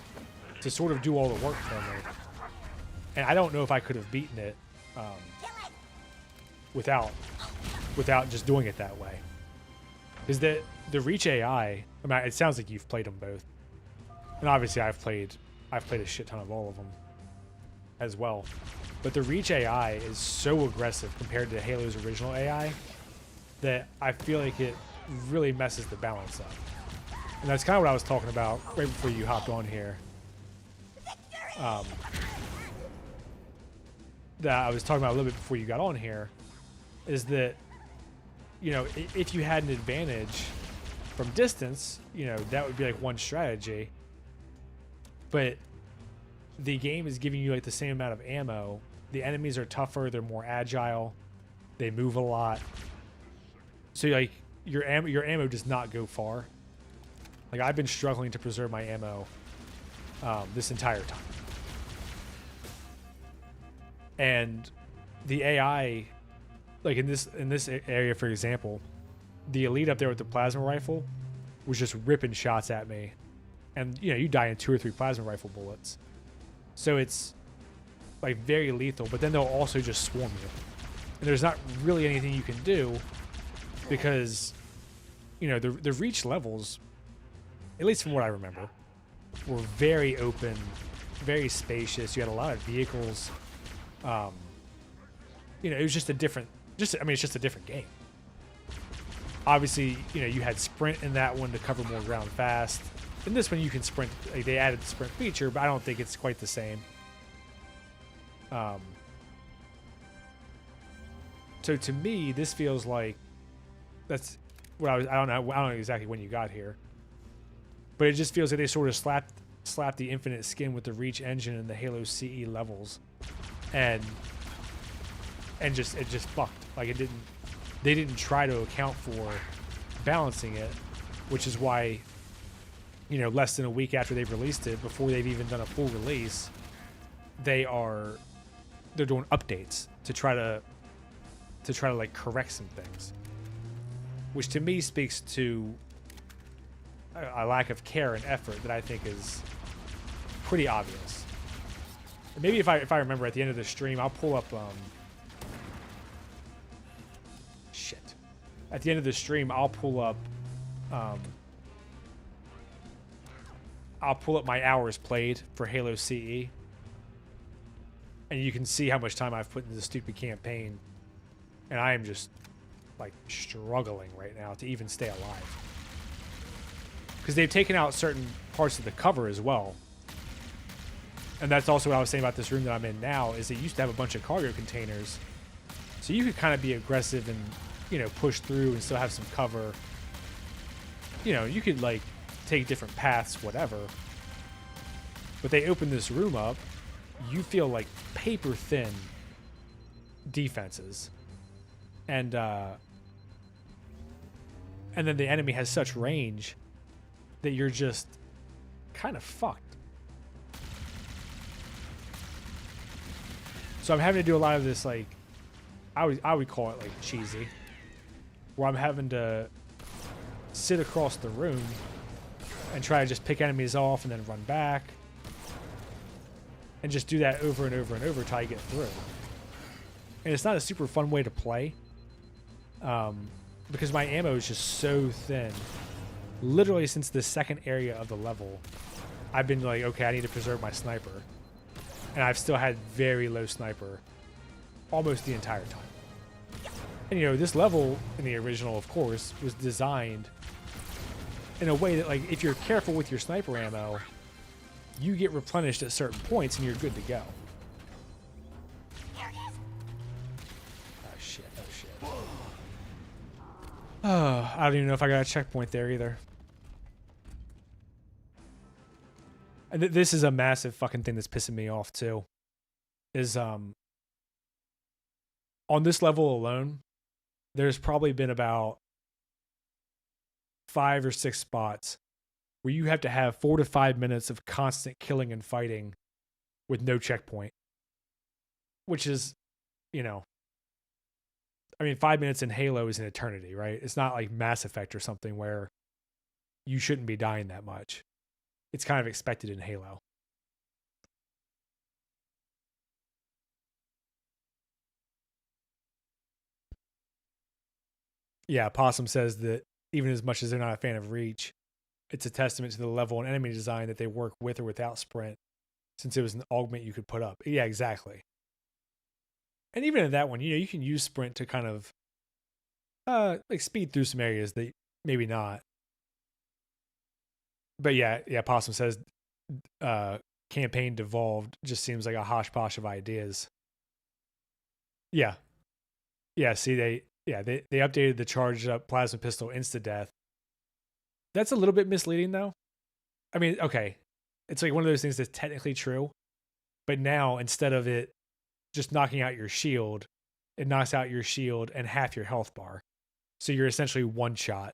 to sort of do all the work for me. And I don't know if I could have beaten it without just doing it that way. Because the Reach AI, I mean, it sounds like you've played them both, and obviously I've played a shit ton of all of them as well. But the Reach AI is so aggressive compared to Halo's original AI that I feel like it really messes the balance up. And that's kind of what I was talking about right before you hopped on here. That I was talking about a little bit before you got on here, is that, you know, if you had an advantage from distance, you know, that would be like one strategy. But the game is giving you like the same amount of ammo. The enemies are tougher, they're more agile, they move a lot. So like your ammo does not go far. Like I've been struggling to preserve my ammo this entire time. And the AI, like in this area, for example, the elite up there with the plasma rifle was just ripping shots at me, and you know, you die in 2 or 3 plasma rifle bullets. So it's like very lethal, but then they'll also just swarm you, and there's not really anything you can do because, you know, the Reach levels, at least from what I remember, were very open, very spacious. You had a lot of vehicles. You know, it was just a different, it's just a different game. Obviously, you know, you had sprint in that one to cover more ground fast. In this one, you can sprint. Like, they added the sprint feature, but I don't think it's quite the same. So to me, this feels like that's what I don't know exactly when you got here, but it just feels like they sort of slapped the infinite skin with the Reach engine and the Halo CE levels, and it just fucked. Like it they didn't try to account for balancing it, which is why, you know, less than a week after they've released it, before they've even done a full release, they're doing updates to try to like correct some things, which to me speaks to a lack of care and effort that I think is pretty obvious. Maybe if I remember at the end of the stream, I'll pull up shit. At the end of the stream, I'll pull up my hours played for Halo CE, and you can see how much time I've put into the stupid campaign, and I am just like struggling right now to even stay alive, because they've taken out certain parts of the cover as well. And that's also what I was saying about this room that I'm in now, is it used to have a bunch of cargo containers, so you could kind of be aggressive and, you know, push through and still have some cover. You know, you could like take different paths, whatever. But they open this room up, you feel like paper thin defenses, and then the enemy has such range that you're just kind of fucked. So I'm having to do a lot of this, like, I would call it like cheesy, where I'm having to sit across the room and try to just pick enemies off and then run back, and just do that over and over and over until I get through. And it's not a super fun way to play, because my ammo is just so thin. Literally since the second area of the level, I've been like, okay, I need to preserve my sniper. And I've still had very low sniper almost the entire time. And, you know, this level in the original, of course, was designed in a way that, like, if you're careful with your sniper ammo, you get replenished at certain points and you're good to go. Oh, shit. Oh, shit. Oh, I don't even know if I got a checkpoint there either. And this is a massive fucking thing that's pissing me off too. Is on this level alone, there's probably been about 5 or 6 spots where you have to have 4 to 5 minutes of constant killing and fighting with no checkpoint. Which is, you know, I mean, 5 minutes in Halo is an eternity, right? It's not like Mass Effect or something where you shouldn't be dying that much. It's kind of expected in Halo. Yeah, Possum says that even as much as they're not a fan of Reach, it's a testament to the level and enemy design that they work with or without Sprint, since it was an augment you could put up. Yeah, exactly. And even in that one, you know, you can use Sprint to kind of like speed through some areas that maybe not. But yeah, Possum says campaign devolved just seems like a hodgepodge of ideas. Yeah. See, they updated the charged up plasma pistol insta-death. That's a little bit misleading though. I mean, okay, it's like one of those things that's technically true, but now instead of it just knocking out your shield, it knocks out your shield and half your health bar. So you're essentially one shot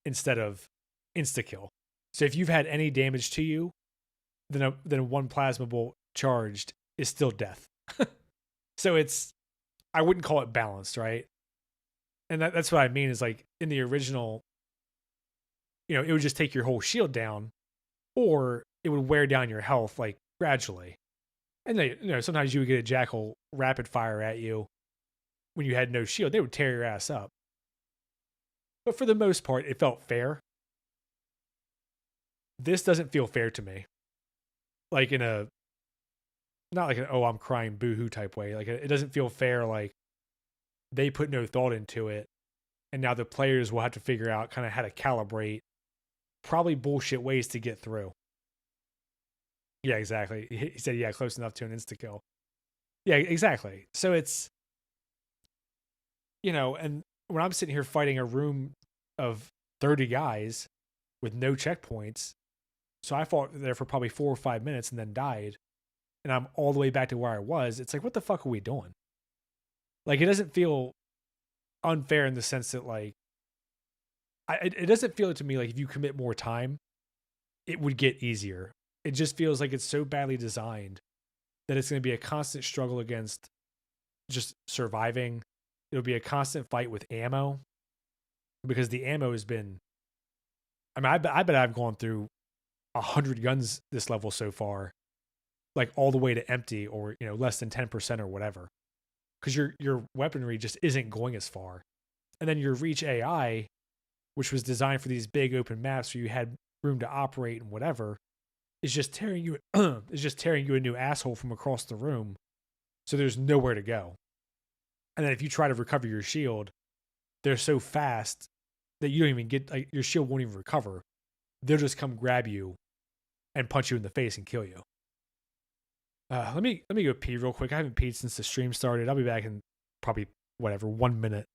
instead of insta-kill. So if you've had any damage to you, then one plasma bolt charged is still death. So I wouldn't call it balanced, right? And that's what I mean is, like, in the original, you know, it would just take your whole shield down, or it would wear down your health, like, gradually. And you know, sometimes you would get a Jackal rapid fire at you when you had no shield. They would tear your ass up. But for the most part, it felt fair. This doesn't feel fair to me. Like not like an, oh, I'm crying boohoo type way. Like, it doesn't feel fair. Like, they put no thought into it, and now the players will have to figure out kind of how to calibrate probably bullshit ways to get through. Yeah, exactly. He said, yeah, close enough to an insta-kill. Yeah, exactly. So it's, you know, and when I'm sitting here fighting a room of 30 guys with no checkpoints, so I fought there for probably 4 or 5 minutes and then died, and I'm all the way back to where I was, it's like, what the fuck are we doing? Like, it doesn't feel unfair in the sense that like it doesn't feel to me like if you commit more time, it would get easier. It just feels like it's so badly designed that it's going to be a constant struggle against just surviving. It'll be a constant fight with ammo because the ammo has been. I mean, I bet I've gone through 100 guns this level so far, like all the way to empty or less than 10% or whatever, because your weaponry just isn't going as far. And then your Reach AI, which was designed for these big open maps where you had room to operate and whatever, is just tearing you a new asshole from across the room. So there's nowhere to go. And then if you try to recover your shield, they're so fast that you don't even get, like, your shield won't even recover. They'll just come grab you and punch you in the face and kill you. Let me go pee real quick. I haven't peed since the stream started. I'll be back in probably 1 minute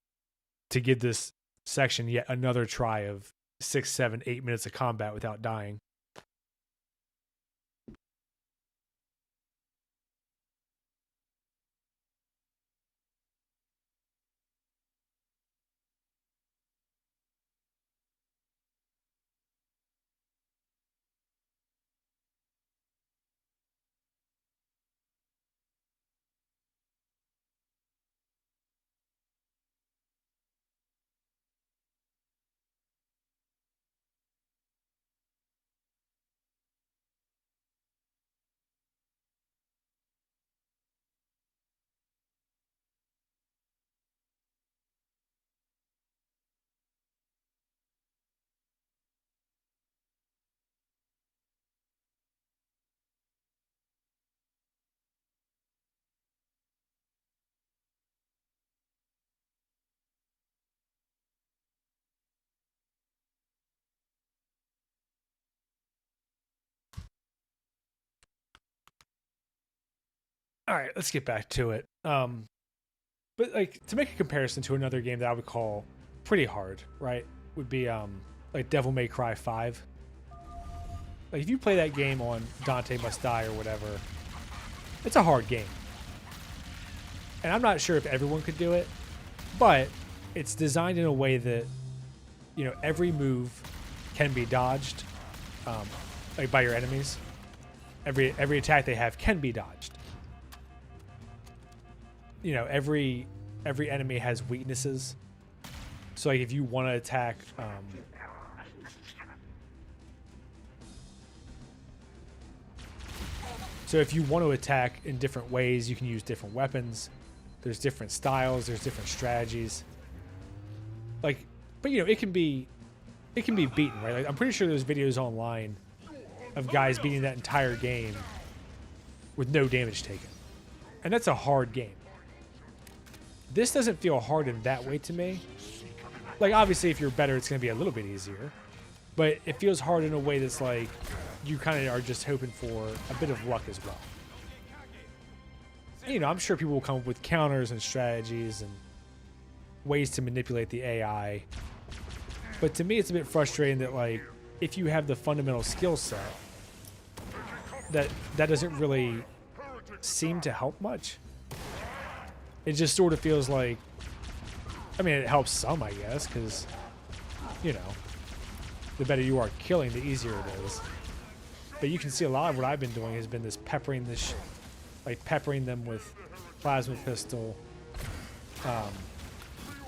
to give this section yet another try of 6, 7, 8 minutes of combat without dying. All right, let's get back to it. But like to make a comparison to another game that I would call pretty hard, right? Would be like Devil May Cry 5. Like if you play that game on Dante Must Die or whatever, it's a hard game. And I'm not sure if everyone could do it, but it's designed in a way that every move can be dodged, like by your enemies. Every attack they have can be dodged. Every enemy has weaknesses. So like if you want to attack in different ways, you can use different weapons. There's different styles, there's different strategies. Like but it can be beaten, right? Like I'm pretty sure there's videos online of guys beating that entire game with no damage taken. And that's a hard game. This doesn't feel hard in that way to me. Like, obviously, if you're better, it's going to be a little bit easier. But it feels hard in a way that's like, you kind of are just hoping for a bit of luck as well. And, I'm sure people will come up with counters and strategies and ways to manipulate the AI. But to me, it's a bit frustrating that, like, if you have the fundamental skill set, that doesn't really seem to help much. It just sort of feels like, I mean, it helps some, I guess, because, the better you are at killing, the easier it is. But you can see a lot of what I've been doing has been this peppering them with plasma pistol,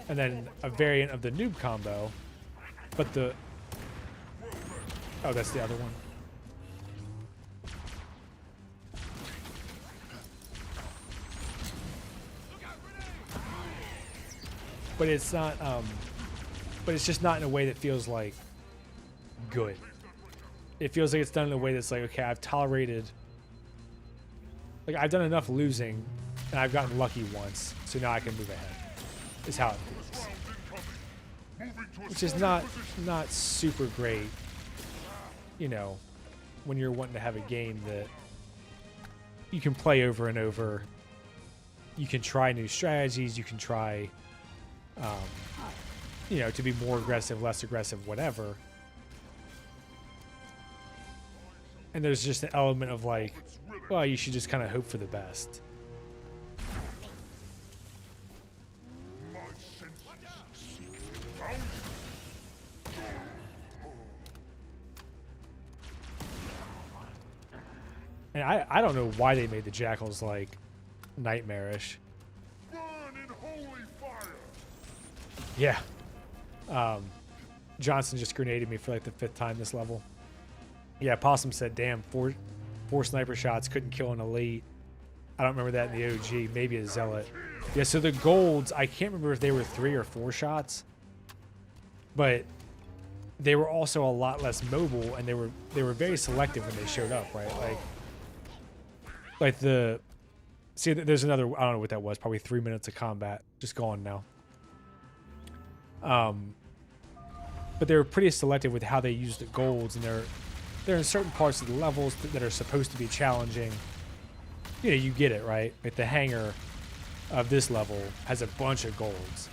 and then a variant of the noob combo. But oh, that's the other one. But it's not, but it's just not in a way that feels like good. It feels like it's done in a way that's like, okay, I've tolerated, like I've done enough losing and I've gotten lucky once, so now I can move ahead, is how it feels. Which is not super great, when you're wanting to have a game that you can play over and over. You can try new strategies, you can try to be more aggressive, less aggressive, whatever. And there's just an element of like, well, you should just kind of hope for the best. And I don't know why they made the jackals like nightmarish. Run in holy fire! Yeah. Johnson just grenaded me for like the 5th time this level. Yeah, Possum said, damn, four sniper shots couldn't kill an elite. I don't remember that in the OG. Maybe a zealot. Yeah, so the golds, I can't remember if they were 3 or 4 shots. But they were also a lot less mobile, and they were very selective when they showed up, right? Like the... See, there's another... I don't know what that was. Probably 3 minutes of combat. Just gone now. But they were pretty selective with how they used the golds, and they're in certain parts of the levels that are supposed to be challenging. You know, you get it, right? Like the hangar of this level has a bunch of golds.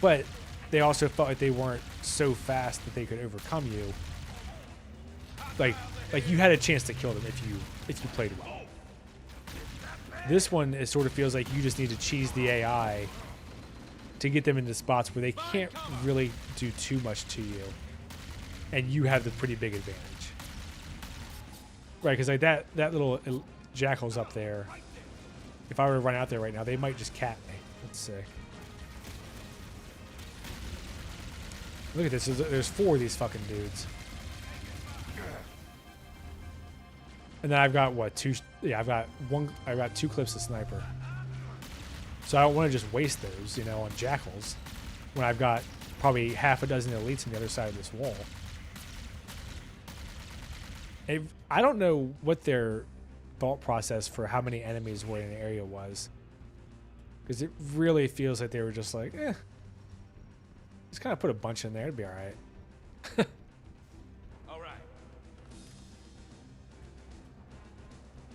But they also felt like they weren't so fast that they could overcome you. Like you had a chance to kill them if you played well. This one, it sort of feels like you just need to cheese the AI to get them into spots where they can't really do too much to you. And you have the pretty big advantage. Right, because like that little jackal's up there. If I were to run out there right now, they might just cap me. Let's see. Look at this. There's 4 of these fucking dudes. And then I've got what, 2? Yeah, I've got 2 clips of sniper. So I don't want to just waste those, you know, on jackals when I've got probably half a dozen elites on the other side of this wall. I don't know what their thought process for how many enemies were in an area was. Because it really feels like they were just like, just kind of put a bunch in there, it'd be alright. Alright.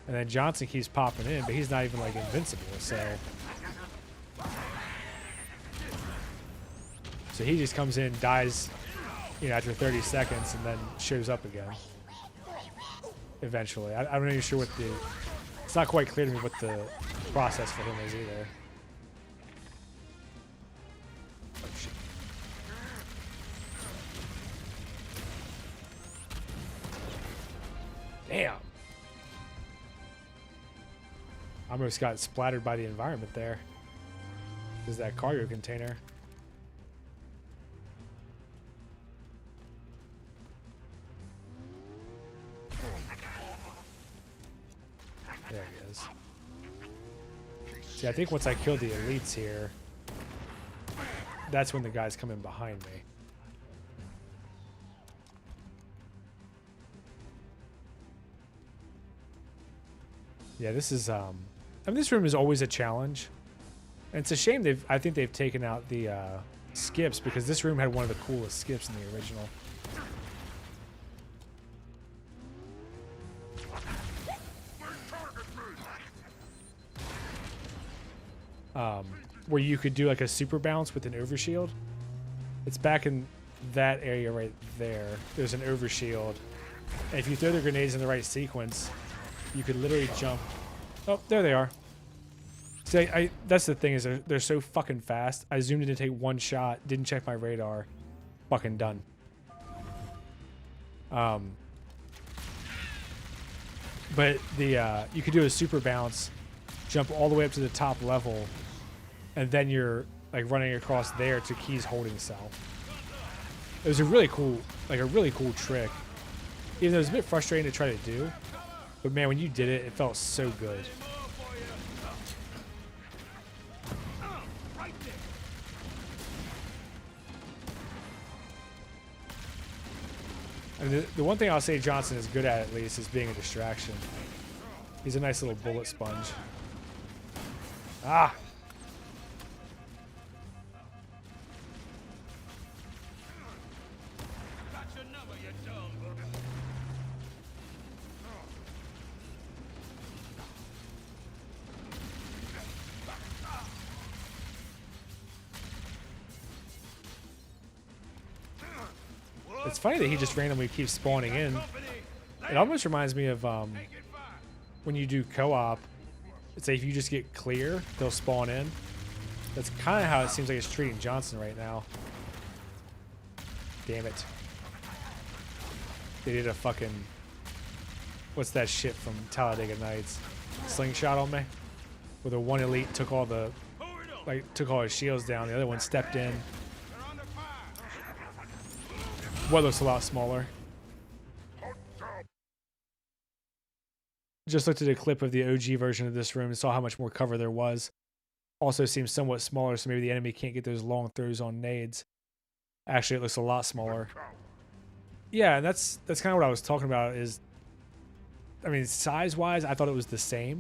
And then Johnson keeps popping in, but he's not even like invincible, so he just comes in, dies, you know, after 30 seconds, and then shows up again. Eventually. I'm not even sure what it's not quite clear to me what the process for him is either. Oh, shit. Damn. I almost got splattered by the environment there. There's that cargo container. There he is. See, I think once I kill the elites here, that's when the guys come in behind me. Yeah, this is, I mean, this room is always a challenge. And it's a shame I think they've taken out the skips, because this room had one of the coolest skips in the original. Where you could do like a super bounce with an overshield. It's back in that area right there. There's an overshield. And if you throw the grenades in the right sequence, you could literally jump. Oh, there they are. See, that's the thing, is they're so fucking fast. I zoomed in to take one shot, didn't check my radar. Fucking done. But you could do a super bounce, jump all the way up to the top level, and then you're like running across there to Key's holding cell. It was a really cool trick. Even though it was a bit frustrating to try to do, but man, when you did it, it felt so good. I mean, the one thing I'll say Johnson is good at least, is being a distraction. He's a nice little bullet sponge. Ah! It's funny that he just randomly keeps spawning in. It almost reminds me of when you do co-op. It's like if you just get clear, they'll spawn in. That's kind of how it seems like it's treating Johnson right now. Damn it. They did a fucking what's that shit from Talladega Nights? Slingshot on me, where the one elite took all the took all his shields down. The other one stepped in. What looks a lot smaller. Just looked at a clip of the OG version of this room and saw how much more cover there was. Also seems somewhat smaller, so maybe the enemy can't get those long throws on nades. Actually, it looks a lot smaller. Yeah, and that's kind of what I was talking about. Is, I mean, size-wise, I thought it was the same,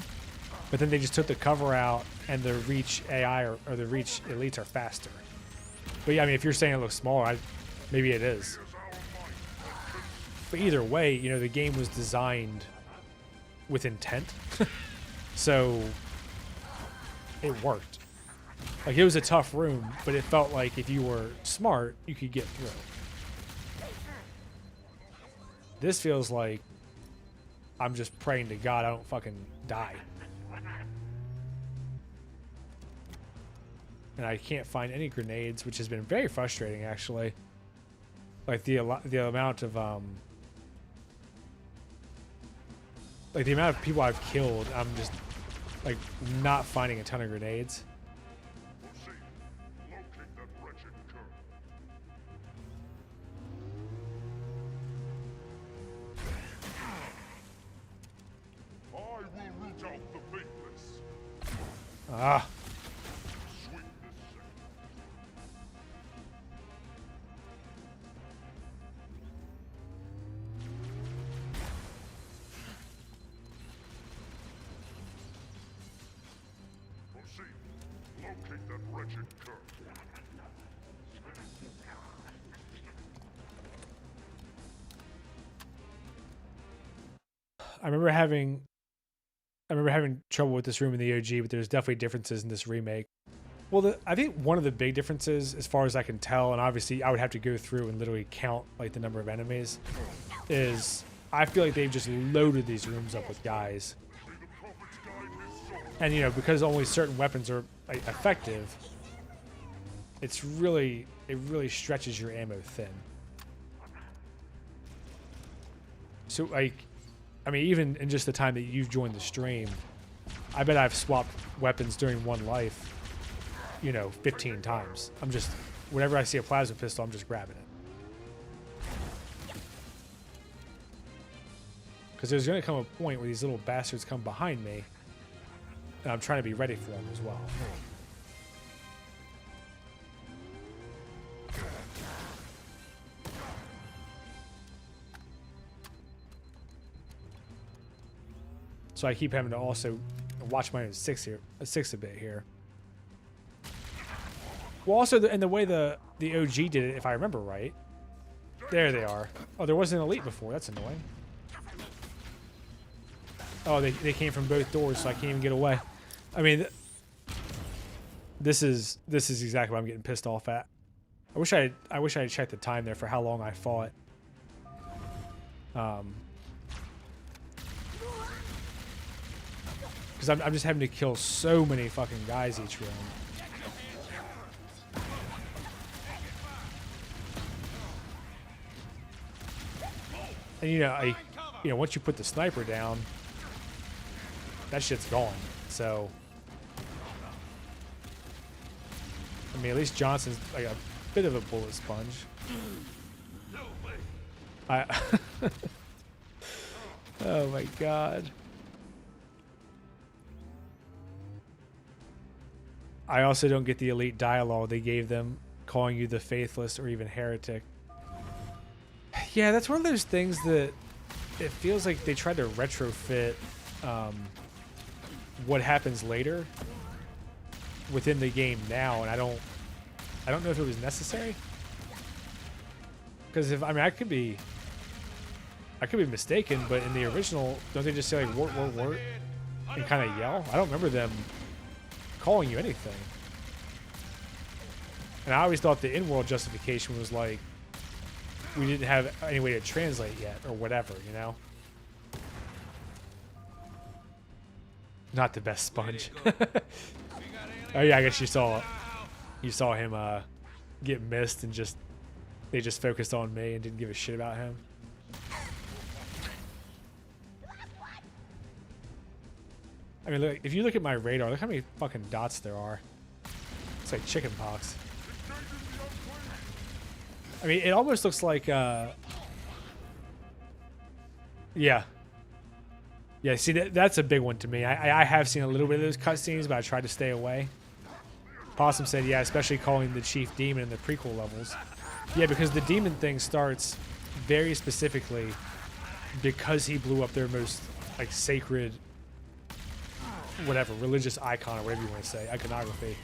but then they just took the cover out, and the reach AI or the reach elites are faster. But yeah, I mean, if you're saying it looks smaller, maybe it is. But either way, you know, the game was designed with intent, so it worked. Like, it was a tough room, but it felt like if you were smart, you could get through. This feels like I'm just praying to God I don't fucking die. And I can't find any grenades, which has been very frustrating, actually. Like, the amount of like, the amount of people I've killed, I'm just, like, not finding a ton of grenades. Ah. I remember having trouble with this room in the OG, but there's definitely differences in this remake. Well, I think one of the big differences, as far as I can tell, and obviously I would have to go through and literally count like the number of enemies, is I feel like they've just loaded these rooms up with guys. And, you know, because only certain weapons are like, effective, it really stretches your ammo thin. So, like, I mean, even in just the time that you've joined the stream, I bet I've swapped weapons during one life, you know, 15 times. I'm just, whenever I see a plasma pistol, I'm just grabbing it. Because there's going to come a point where these little bastards come behind me, and I'm trying to be ready for them as well. So I keep having to also watch my six a bit here. Well, also, and the way the OG did it, if I remember right, there they are. Oh, there wasn't an elite before. That's annoying. Oh, they came from both doors, so I can't even get away. I mean, this is exactly what I'm getting pissed off at. I wish I had checked the time there for how long I fought. Because I'm just having to kill so many fucking guys each round. And you know, once you put the sniper down, that shit's gone. So, I mean, at least Johnson's like a bit of a bullet sponge. Oh my god. I also don't get the elite dialogue they gave them, calling you the faithless or even heretic. Yeah, that's one of those things that it feels like they tried to retrofit what happens later within the game now, and I don't know if it was necessary. Because I could be mistaken, but in the original, don't they just say like "wort, wort, wort" and kind of yell? I don't remember them calling you anything. And I always thought the in-world justification was like, we didn't have any way to translate yet, or whatever, you know? Not the best sponge. Oh yeah, I guess you saw him get missed, and they just focused on me and didn't give a shit about him. I mean, look, if you look at my radar, look how many fucking dots there are. It's like chicken pox. I mean, it almost looks like, yeah. Yeah, see, that's a big one to me. I have seen a little bit of those cutscenes, but I tried to stay away. Possum said, yeah, especially calling the chief demon in the prequel levels. Yeah, because the demon thing starts very specifically because he blew up their most, like, sacred, whatever, religious icon or whatever you want to say, iconography.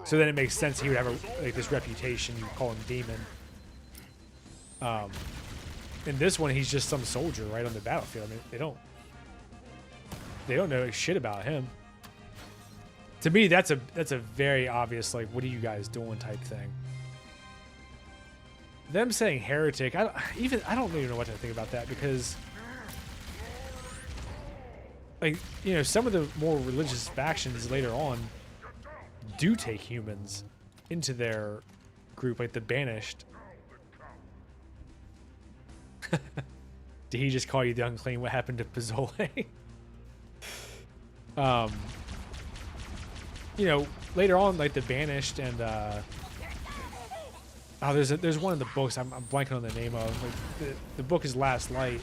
So then it makes sense he would have like this reputation. You call him demon. In this one, he's just some soldier right on the battlefield. I mean, they don't know shit about him. To me, that's a very obvious, like, what are you guys doing type thing. Them saying heretic, I don't even know what to think about that, because, like, you know, some of the more religious factions later on do take humans into their group, like the Banished. Did he just call you the unclean? What happened to Pozzoli? You know, later on, like the Banished and oh, there's one in the books I'm blanking on the name of. Like the book is Last Light,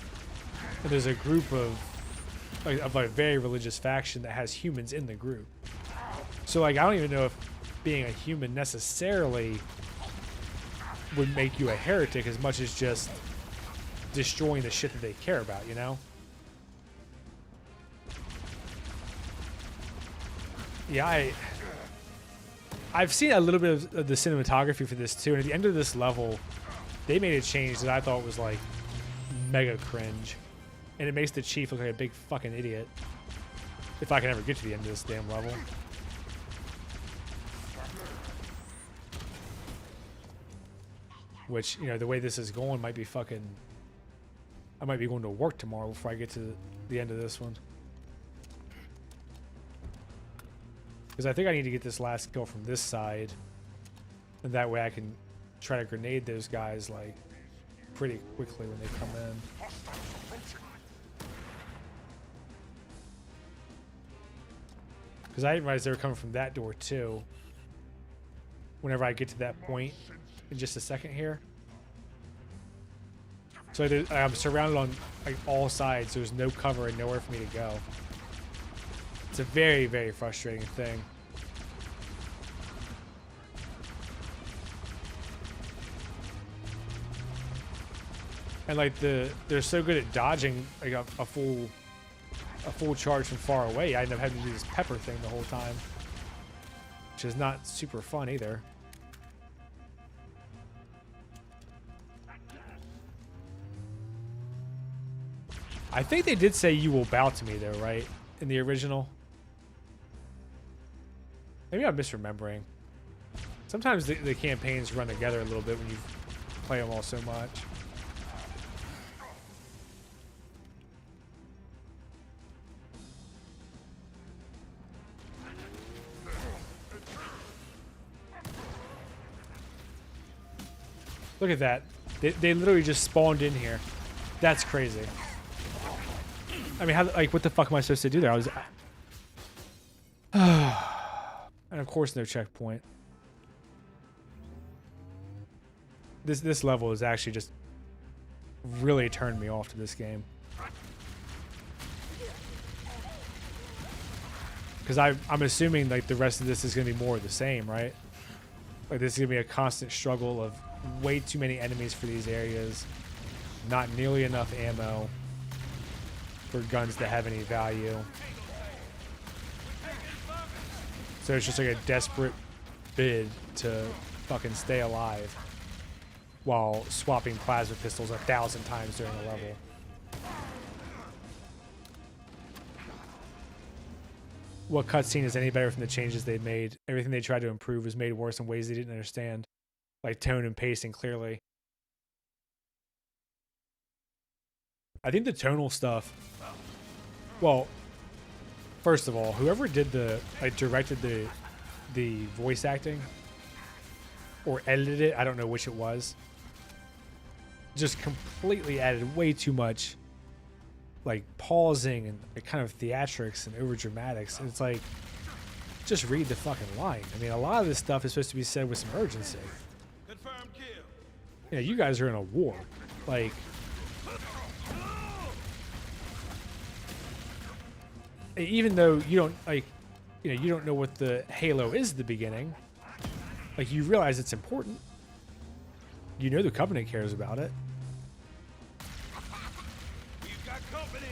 and there's a group of a very religious faction that has humans in the group. So, like, I don't even know if being a human necessarily would make you a heretic as much as just destroying the shit that they care about, you know? Yeah, I've seen a little bit of the cinematography for this too, and at the end of this level, they made a change that I thought was, like, mega cringe. And it makes the chief look like a big fucking idiot. If I can ever get to the end of this damn level. Which, you know, the way this is going might be fucking... I might be going to work tomorrow before I get to the end of this one. Because I think I need to get this last kill from this side. And that way I can try to grenade those guys, like, pretty quickly when they come in. Because I didn't realize they were coming from that door, too. Whenever I get to that point in just a second here. So I'm surrounded on, like, all sides. There's no cover and nowhere for me to go. It's a very, very frustrating thing. And, like, they're so good at dodging, like, a full charge from far away. I end up having to do this pepper thing the whole time, which is not super fun either. I think they did say you will bow to me though, right? In the original. Maybe I'm misremembering. Sometimes the campaigns run together a little bit when you play them all so much. Look at that. They literally just spawned in here. That's crazy. I mean, how, like, what the fuck am I supposed to do there? I was... and of course no checkpoint. This level is actually just really turned me off to this game. Because I'm assuming, like, the rest of this is going to be more of the same, right? Like, this is going to be a constant struggle of way too many enemies for these areas. Not nearly enough ammo for guns to have any value. So it's just like a desperate bid to fucking stay alive while swapping plasma pistols 1,000 times during a level. What cutscene is any better from the changes they've made? Everything they tried to improve was made worse in ways they didn't understand. Like tone and pacing, clearly. I think the tonal stuff... Well, first of all, whoever did directed the voice acting or edited it, I don't know which it was, just completely added way too much like pausing and like, kind of theatrics and over dramatics. And it's like, just read the fucking line. I mean, a lot of this stuff is supposed to be said with some urgency. Confirmed kill. Yeah, you guys are in a war. Like, even though you don't like, you know, you don't know what the Halo is at the beginning. Like, you realize it's important. You know the Covenant cares about it. We've got company.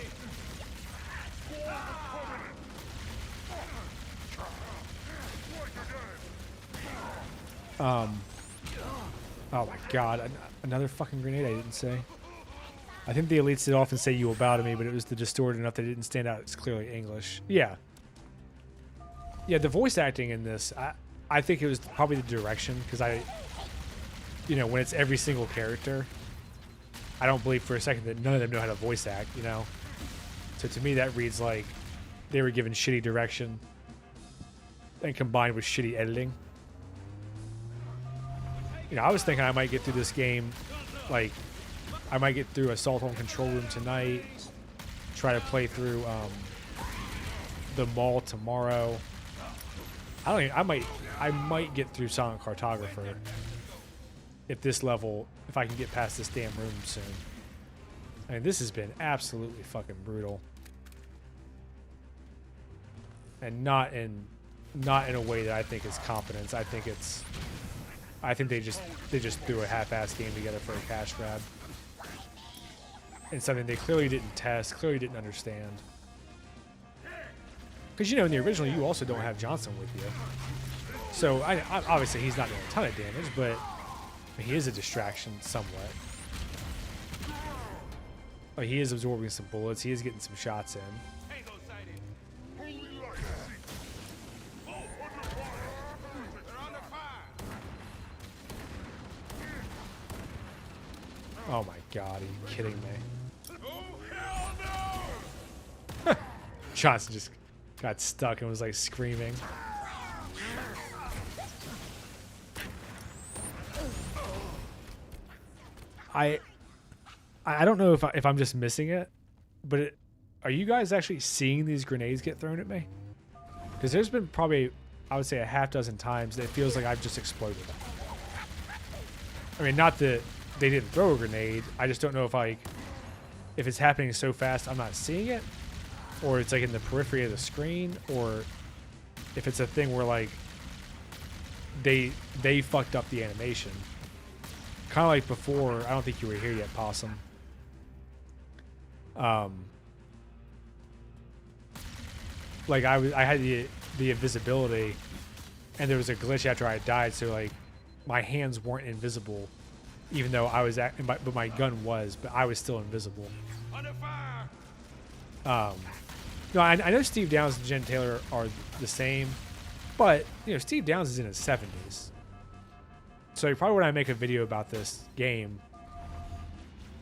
Oh my god, another fucking grenade I didn't say. I think the elites did often say you will bow to me, but it was the distorted enough that it didn't stand out. It's clearly English. Yeah. Yeah, the voice acting in this, I think it was probably the direction, because you know, when it's every single character, I don't believe for a second that none of them know how to voice act, you know? So to me, that reads like they were given shitty direction and combined with shitty editing. You know, I was thinking I might get through this game, like, I might get through Assault on Control Room tonight, try to play through the mall tomorrow. I might get through Silent Cartographer if I can get past this damn room soon. I mean, this has been absolutely fucking brutal. And not in a way that I think is competence. I think they just threw a half-assed game together for a cash grab. And something they clearly didn't test, clearly didn't understand. Because, you know, in the original, you also don't have Johnson with you. So, I obviously, he's not doing a ton of damage, but he is a distraction somewhat. Like, he is absorbing some bullets. He is getting some shots in. Oh my god, are you kidding me? Johnson just got stuck and was like screaming. I don't know if I'm just missing it, but are you guys actually seeing these grenades get thrown at me? Because there's been probably, I would say, a half dozen times that it feels like I've just exploded. I mean, not that they didn't throw a grenade. I just don't know if it's happening so fast I'm not seeing it, or it's like in the periphery of the screen, or if it's a thing where like they fucked up the animation. Kind of like before. I don't think you were here yet, Possum. Like I had the invisibility, and there was a glitch after I died, so like my hands weren't invisible. Even though I was but my gun was, but I was still invisible. Under fire. No, I know Steve Downes and Jen Taylor are the same, but you know, Steve Downes is in his 70s. So probably when I make a video about this game,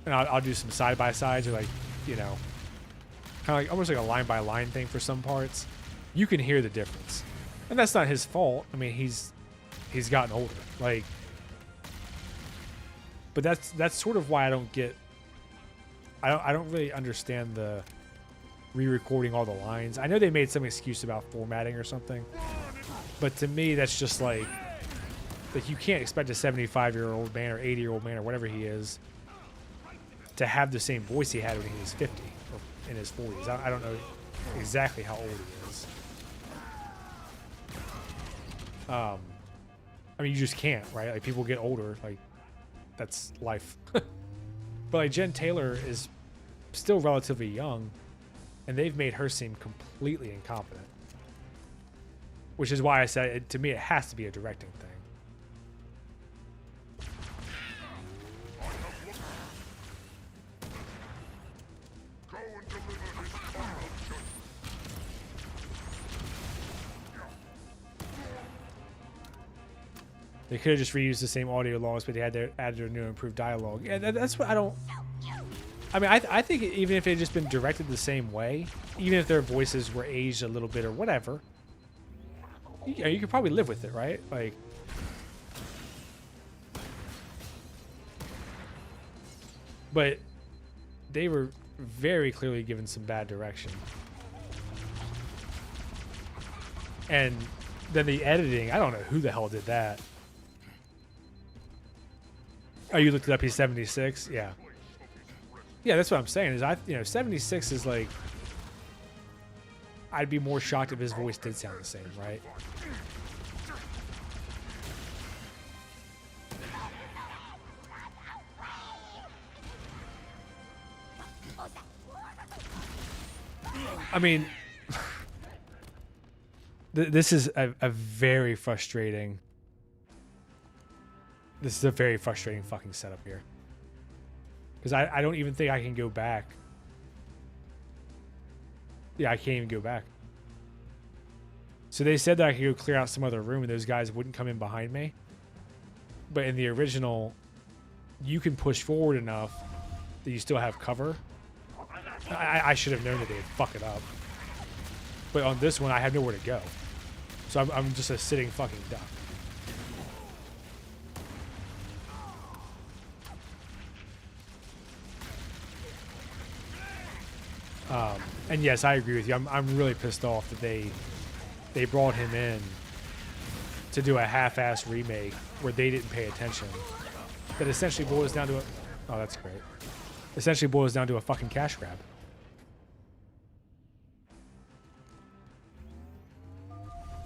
and I'll do some side by sides, or like, you know, kind of like almost like a line by line thing for some parts, you can hear the difference, and that's not his fault. I mean, he's gotten older, like. But that's sort of why I don't really understand the re-recording all the lines. I know they made some excuse about formatting or something, but to me that's just like you can't expect a 75-year-old man or 80-year-old man or whatever he is to have the same voice he had when he was 50 or in his 40s. I don't know exactly how old he is. I mean, you just can't, right? Like, people get older, like. That's life. But like Jen Taylor is still relatively young, and they've made her seem completely incompetent. Which is why I said, to me, it has to be a directing thing. They could have just reused the same audio logs, but they had added their new improved dialogue. Yeah, that's what I don't. I mean, I think even if it had just been directed the same way, even if their voices were aged a little bit or whatever, you could probably live with it, right? Like, but they were very clearly given some bad direction. And then the editing, I don't know who the hell did that. Oh, you looked it up, he's 76? Yeah. Yeah, that's what I'm saying, is 76 is like, I'd be more shocked if his voice did sound the same, right? I mean, this is a very frustrating. This is a very frustrating fucking setup here. Because I don't even think I can go back. Yeah, I can't even go back. So they said that I could go clear out some other room and those guys wouldn't come in behind me. But in the original, you can push forward enough that you still have cover. I should have known that they'd fuck it up. But on this one, I have nowhere to go. So I'm just a sitting fucking duck. And yes, I agree with you. I'm really pissed off that they brought him in to do a half-ass remake where they didn't pay attention. That essentially boils down to oh, that's great. Essentially boils down to a fucking cash grab.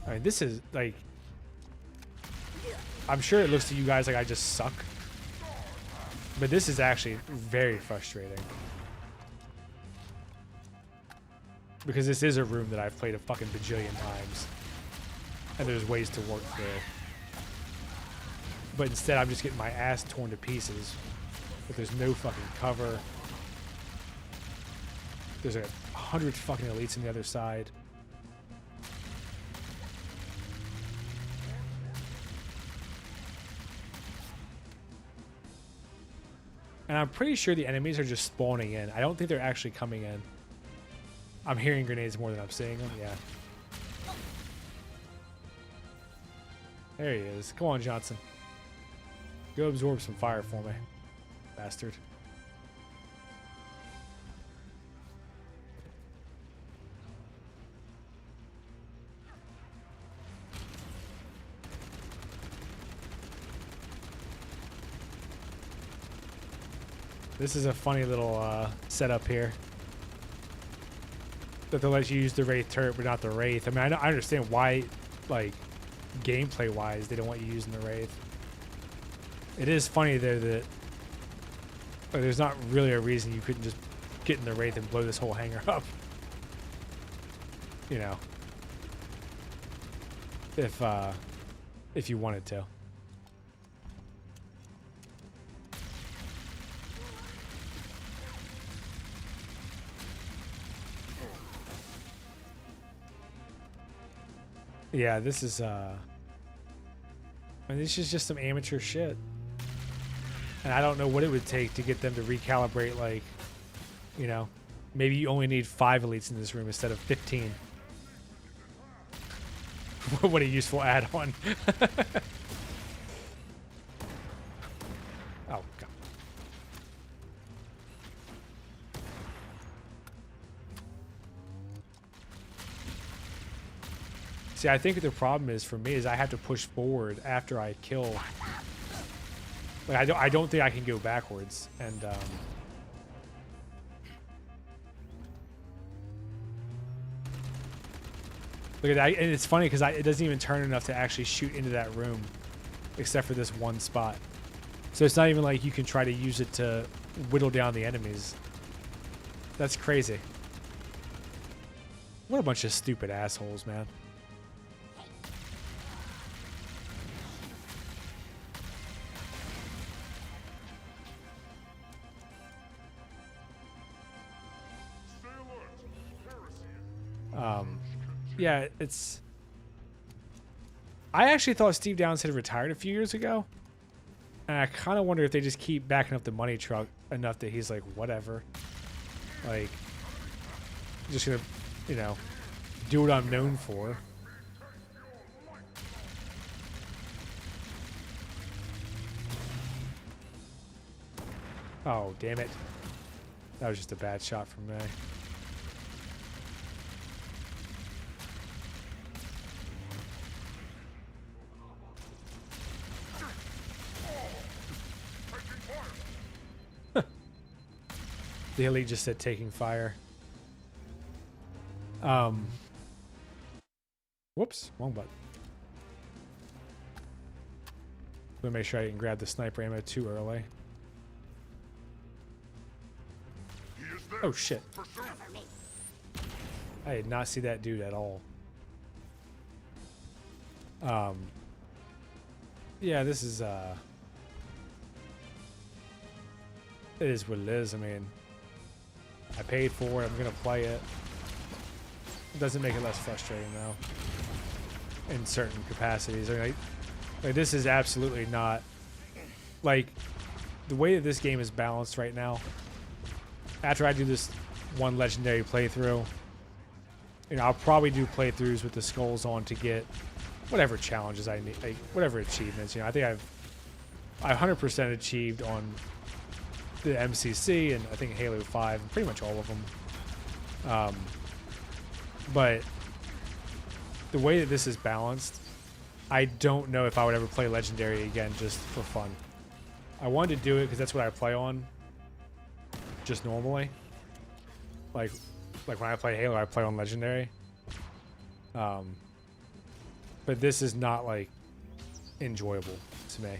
I mean, this is like, I'm sure it looks to you guys like I just suck, but this is actually very frustrating. Because this is a room that I've played a fucking bajillion times. And there's ways to work through. But instead I'm just getting my ass torn to pieces. But there's no fucking cover. There's 100 fucking elites on the other side. And I'm pretty sure the enemies are just spawning in. I don't think they're actually coming in. I'm hearing grenades more than I'm seeing them, yeah. There he is. Come on, Johnson. Go absorb some fire for me, bastard. This is a funny little setup here. That they'll let you use the Wraith turret, but not the Wraith. I mean, I understand why, like, gameplay-wise, they don't want you using the Wraith. It is funny, though, that like, there's not really a reason you couldn't just get in the Wraith and blow this whole hangar up. You know. If you wanted to. Yeah, this is I mean, this is just some amateur shit. And I don't know what it would take to get them to recalibrate, like, you know, maybe you only need 5 elites in this room instead of 15. What a useful add-on. Oh, God. See, I think the problem is for me is I have to push forward after I kill. Like I don't think I can go backwards, and look at that. And it's funny because it doesn't even turn enough to actually shoot into that room, except for this one spot. So it's not even like you can try to use it to whittle down the enemies. That's crazy. What a bunch of stupid assholes, man. Yeah, it's... I actually thought Steve Downs had retired a few years ago. And I kind of wonder if they just keep backing up the money truck enough that he's like, whatever. Like, just gonna, you know, do what I'm known for. Oh, damn it. That was just a bad shot from me. The elite just said taking fire. Whoops, wrong button. Let me make sure I didn't grab the sniper ammo too early. Oh shit. I did not see that dude at all. Yeah, this is it is what it is. I mean, I paid for it. I'm gonna play it. It doesn't make it less frustrating though. In certain capacities, I mean, like this is absolutely not like the way that this game is balanced right now. After I do this one legendary playthrough, you know, I'll probably do playthroughs with the skulls on to get whatever challenges I need, like whatever achievements. You know, I think I 100% achieved on the MCC and I think Halo 5, pretty much all of them. But the way that this is balanced, I don't know if I would ever play Legendary again just for fun. I wanted to do it because that's what I play on just normally. Like when I play Halo, I play on Legendary. But this is not like enjoyable to me.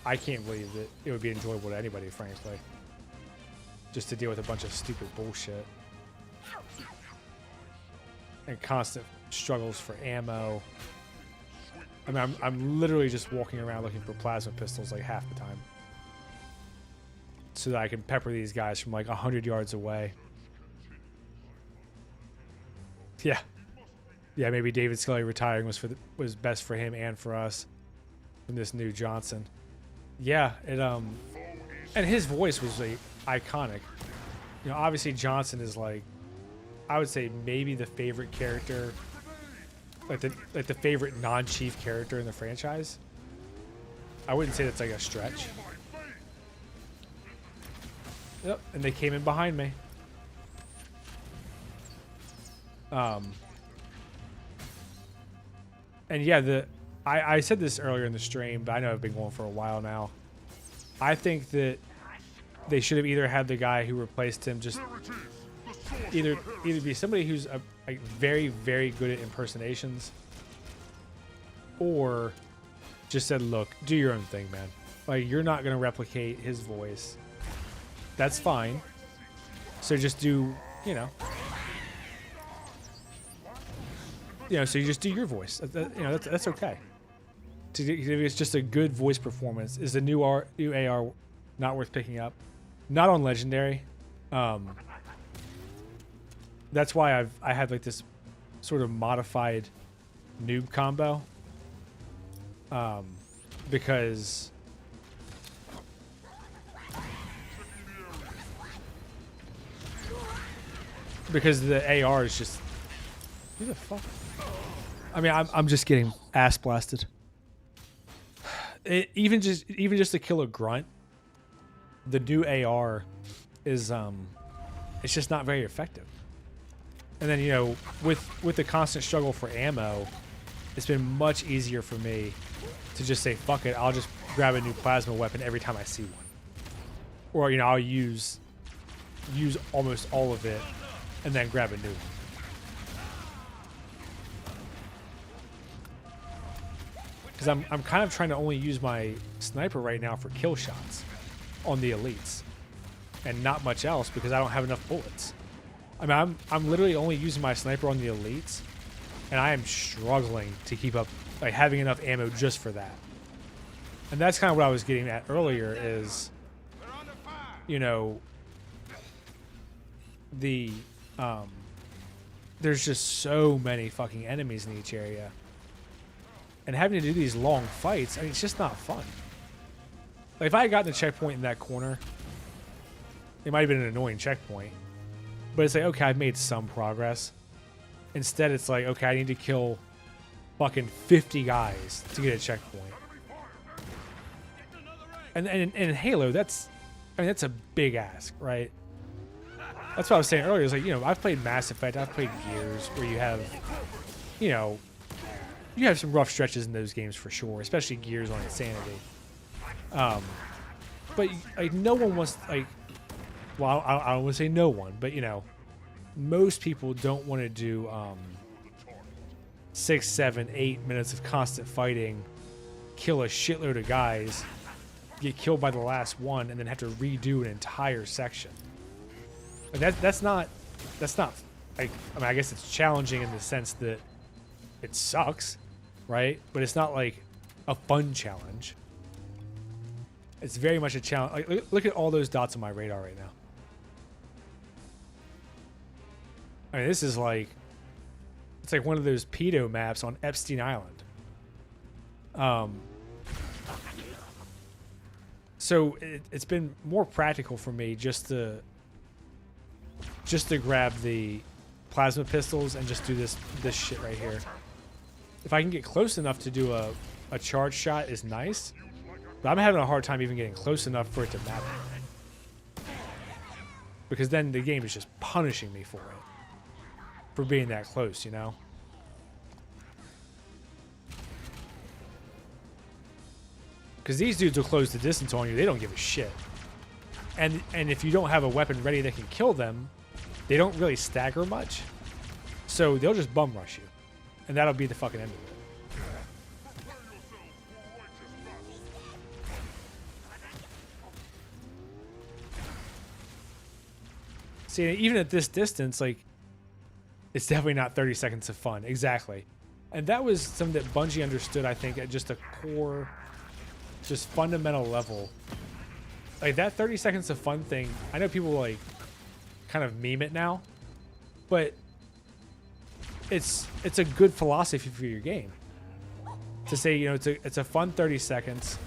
I can't believe that it would be enjoyable to anybody, frankly. Just to deal with a bunch of stupid bullshit. And constant struggles for ammo. I mean, I'm literally just walking around looking for plasma pistols like half the time. So that I can pepper these guys from like 100 yards away. Yeah. Yeah, maybe David Scully retiring was best for him and for us. From this new Johnson. Yeah, it and his voice was like iconic. You know, obviously Johnson is like, I would say maybe the favorite character, like the favorite non-chief character in the franchise. I wouldn't say that's like a stretch. Yep, and they came in behind me. And yeah, I said this earlier in the stream, but I know I've been going for a while now. I think that they should have either had the guy who replaced him just either be somebody who's like very, very good at impersonations, or just said, look, do your own thing, man. Like, you're not going to replicate his voice. That's fine. So just do, you know, so you just do your voice. You know, that's okay. If it's just a good voice performance, is the new AR not worth picking up? Not on Legendary. That's why I had like this sort of modified noob combo. Because the AR is just, who the fuck? I mean, I'm just getting ass blasted. Even just to kill a grunt, the new AR is it's just not very effective. And then, you know, with the constant struggle for ammo, it's been much easier for me to just say, fuck it, I'll just grab a new plasma weapon every time I see one. Or, you know, I'll use almost all of it and then grab a new one. Because I'm kind of trying to only use my sniper right now for kill shots on the elites, and not much else because I don't have enough bullets. I mean, I'm literally only using my sniper on the elites, and I am struggling to keep up, like having enough ammo just for that. And that's kind of what I was getting at earlier is, you know, there's just so many fucking enemies in each area. And having to do these long fights, I mean, it's just not fun. Like, if I had gotten the checkpoint in that corner, it might have been an annoying checkpoint. But it's like, okay, I've made some progress. Instead, it's like, okay, I need to kill fucking 50 guys to get a checkpoint. And in Halo, that's I mean, that's a big ask, right? That's what I was saying earlier. It's like, you know, I've played Mass Effect, I've played Gears, where you have, you know, you have some rough stretches in those games for sure, especially Gears on Insanity. But like, no one wants, like, well, I don't want to say no one, but you know, most people don't want to do 6, 7, 8 minutes of constant fighting, kill a shitload of guys, get killed by the last one, and then have to redo an entire section. Like that's not like, I mean, I guess it's challenging in the sense that it sucks, right? But it's not like a fun challenge. It's very much a challenge. Like, look at all those dots on my radar right now. I mean, this is like, it's like one of those pedo maps on Epstein Island. So it's been more practical for me just to grab the plasma pistols and just do this shit right here. If I can get close enough to do a charge shot is nice, but I'm having a hard time even getting close enough for it to matter. Because then the game is just punishing me for it. For being that close, you know? Because these dudes will close the distance on you. They don't give a shit. And if you don't have a weapon ready that can kill them, they don't really stagger much. So they'll just bum rush you. And that'll be the fucking end of it. See, even at this distance, like, it's definitely not 30 seconds of fun. Exactly. And that was something that Bungie understood, I think, at just a core, just fundamental level. Like, that 30 seconds of fun thing, I know people, like, kind of meme it now, but it's a good philosophy for your game. To say, you know, it's a fun 30 seconds,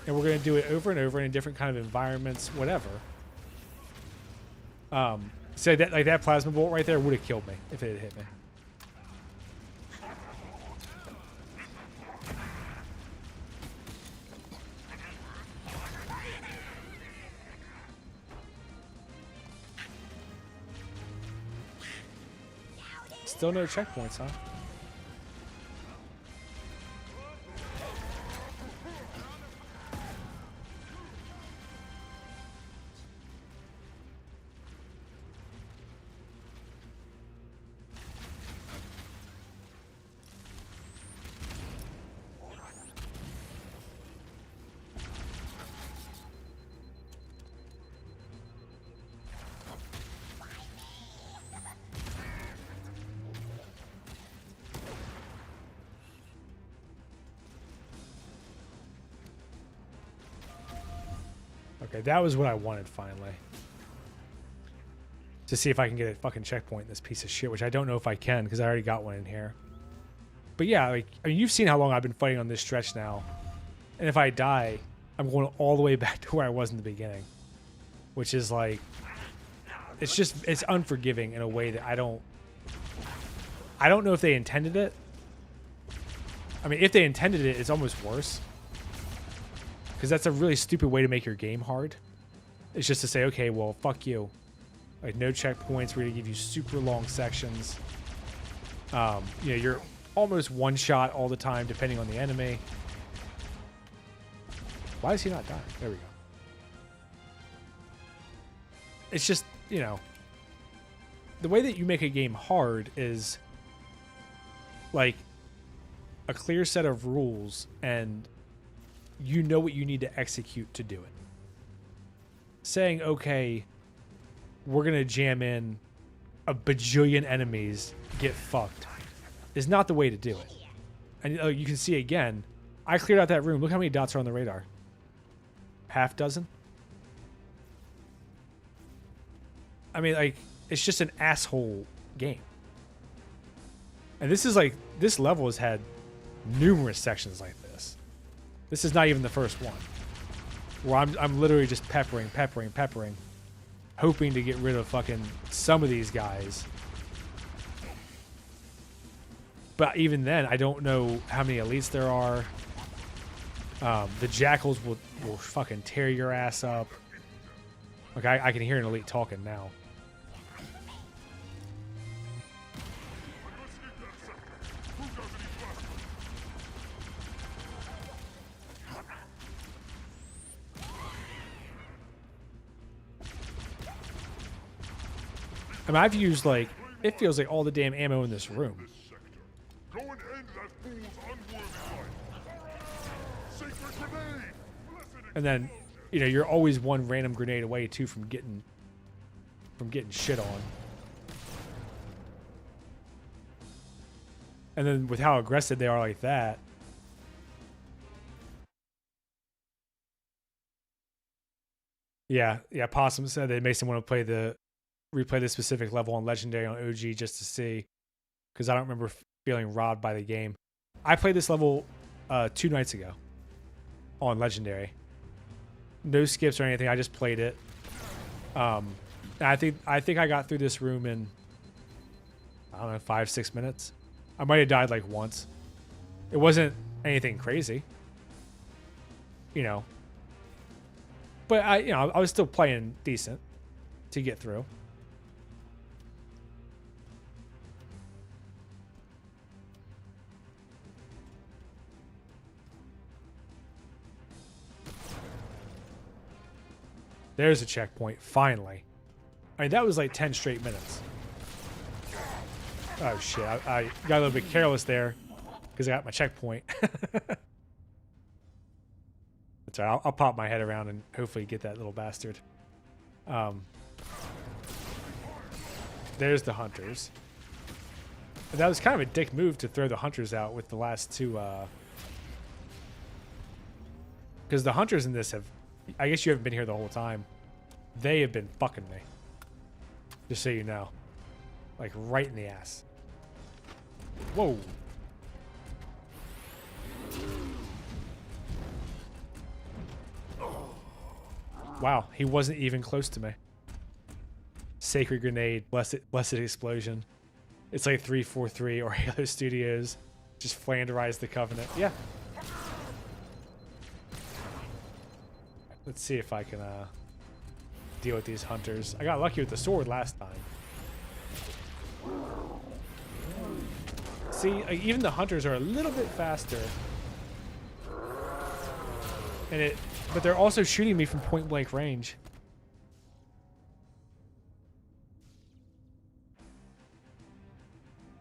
and we're going to do it over and over in different kind of environments, whatever. So that plasma bolt right there would have killed me if it had hit me. Still no checkpoints, huh? Okay, that was what I wanted finally. To see if I can get a fucking checkpoint in this piece of shit, which I don't know if I can because I already got one in here. But yeah, like, I mean, you've seen how long I've been fighting on this stretch now. And if I die, I'm going all the way back to where I was in the beginning. Which is like, it's unforgiving in a way that I don't know if they intended it. I mean, if they intended it, it's almost worse. Because that's a really stupid way to make your game hard. It's just to say, okay, well, fuck you. Like, no checkpoints. We're going to give you super long sections. You know, you're almost one shot all the time, depending on the enemy. Why is he not dying? There we go. It's just, you know, the way that you make a game hard is like a clear set of rules, and you know what you need to execute to do it. Saying, okay, we're going to jam in a bajillion enemies, get fucked, is not the way to do it. And you can see again, I cleared out that room. Look how many dots are on the radar. Half dozen? I mean, like, it's just an asshole game. And this is like, this level has had numerous sections like this. This is not even the first one. Where I'm literally just peppering, hoping to get rid of fucking some of these guys. But even then, I don't know how many elites there are. The jackals will fucking tear your ass up. Like I can hear an elite talking now. I mean, I've used like, it feels like all the damn ammo in this room. Go and end that fool's unworthy life. Sacred grenade! And then, you know, you're always one random grenade away too from getting shit on. And then with how aggressive they are like that. Yeah, Possum said it makes him want to replay the specific level on Legendary on OG just to see, because I don't remember feeling robbed by the game. I played this level 2 nights ago on Legendary. No skips or anything. I just played it. And I think I got through this room in, I don't know, 5-6 minutes. I might have died like once. It wasn't anything crazy, you know. But I was still playing decent to get through. There's a checkpoint, finally. I mean, that was like 10 straight minutes. Oh shit, I got a little bit careless there because I got my checkpoint. That's all right, I'll pop my head around and hopefully get that little bastard. There's the hunters. And that was kind of a dick move to throw the hunters out with the last two. Because the hunters in this have, I guess you haven't been here the whole time. They have been fucking me. Just so you know. Like right in the ass. Whoa. Wow, he wasn't even close to me. Sacred Grenade, Blessed Explosion. It's like 343 or Halo Studios. Just flanderize the Covenant. Yeah. Let's see if I can deal with these hunters. I got lucky with the sword last time. See, like, even the hunters are a little bit faster. But they're also shooting me from point blank range.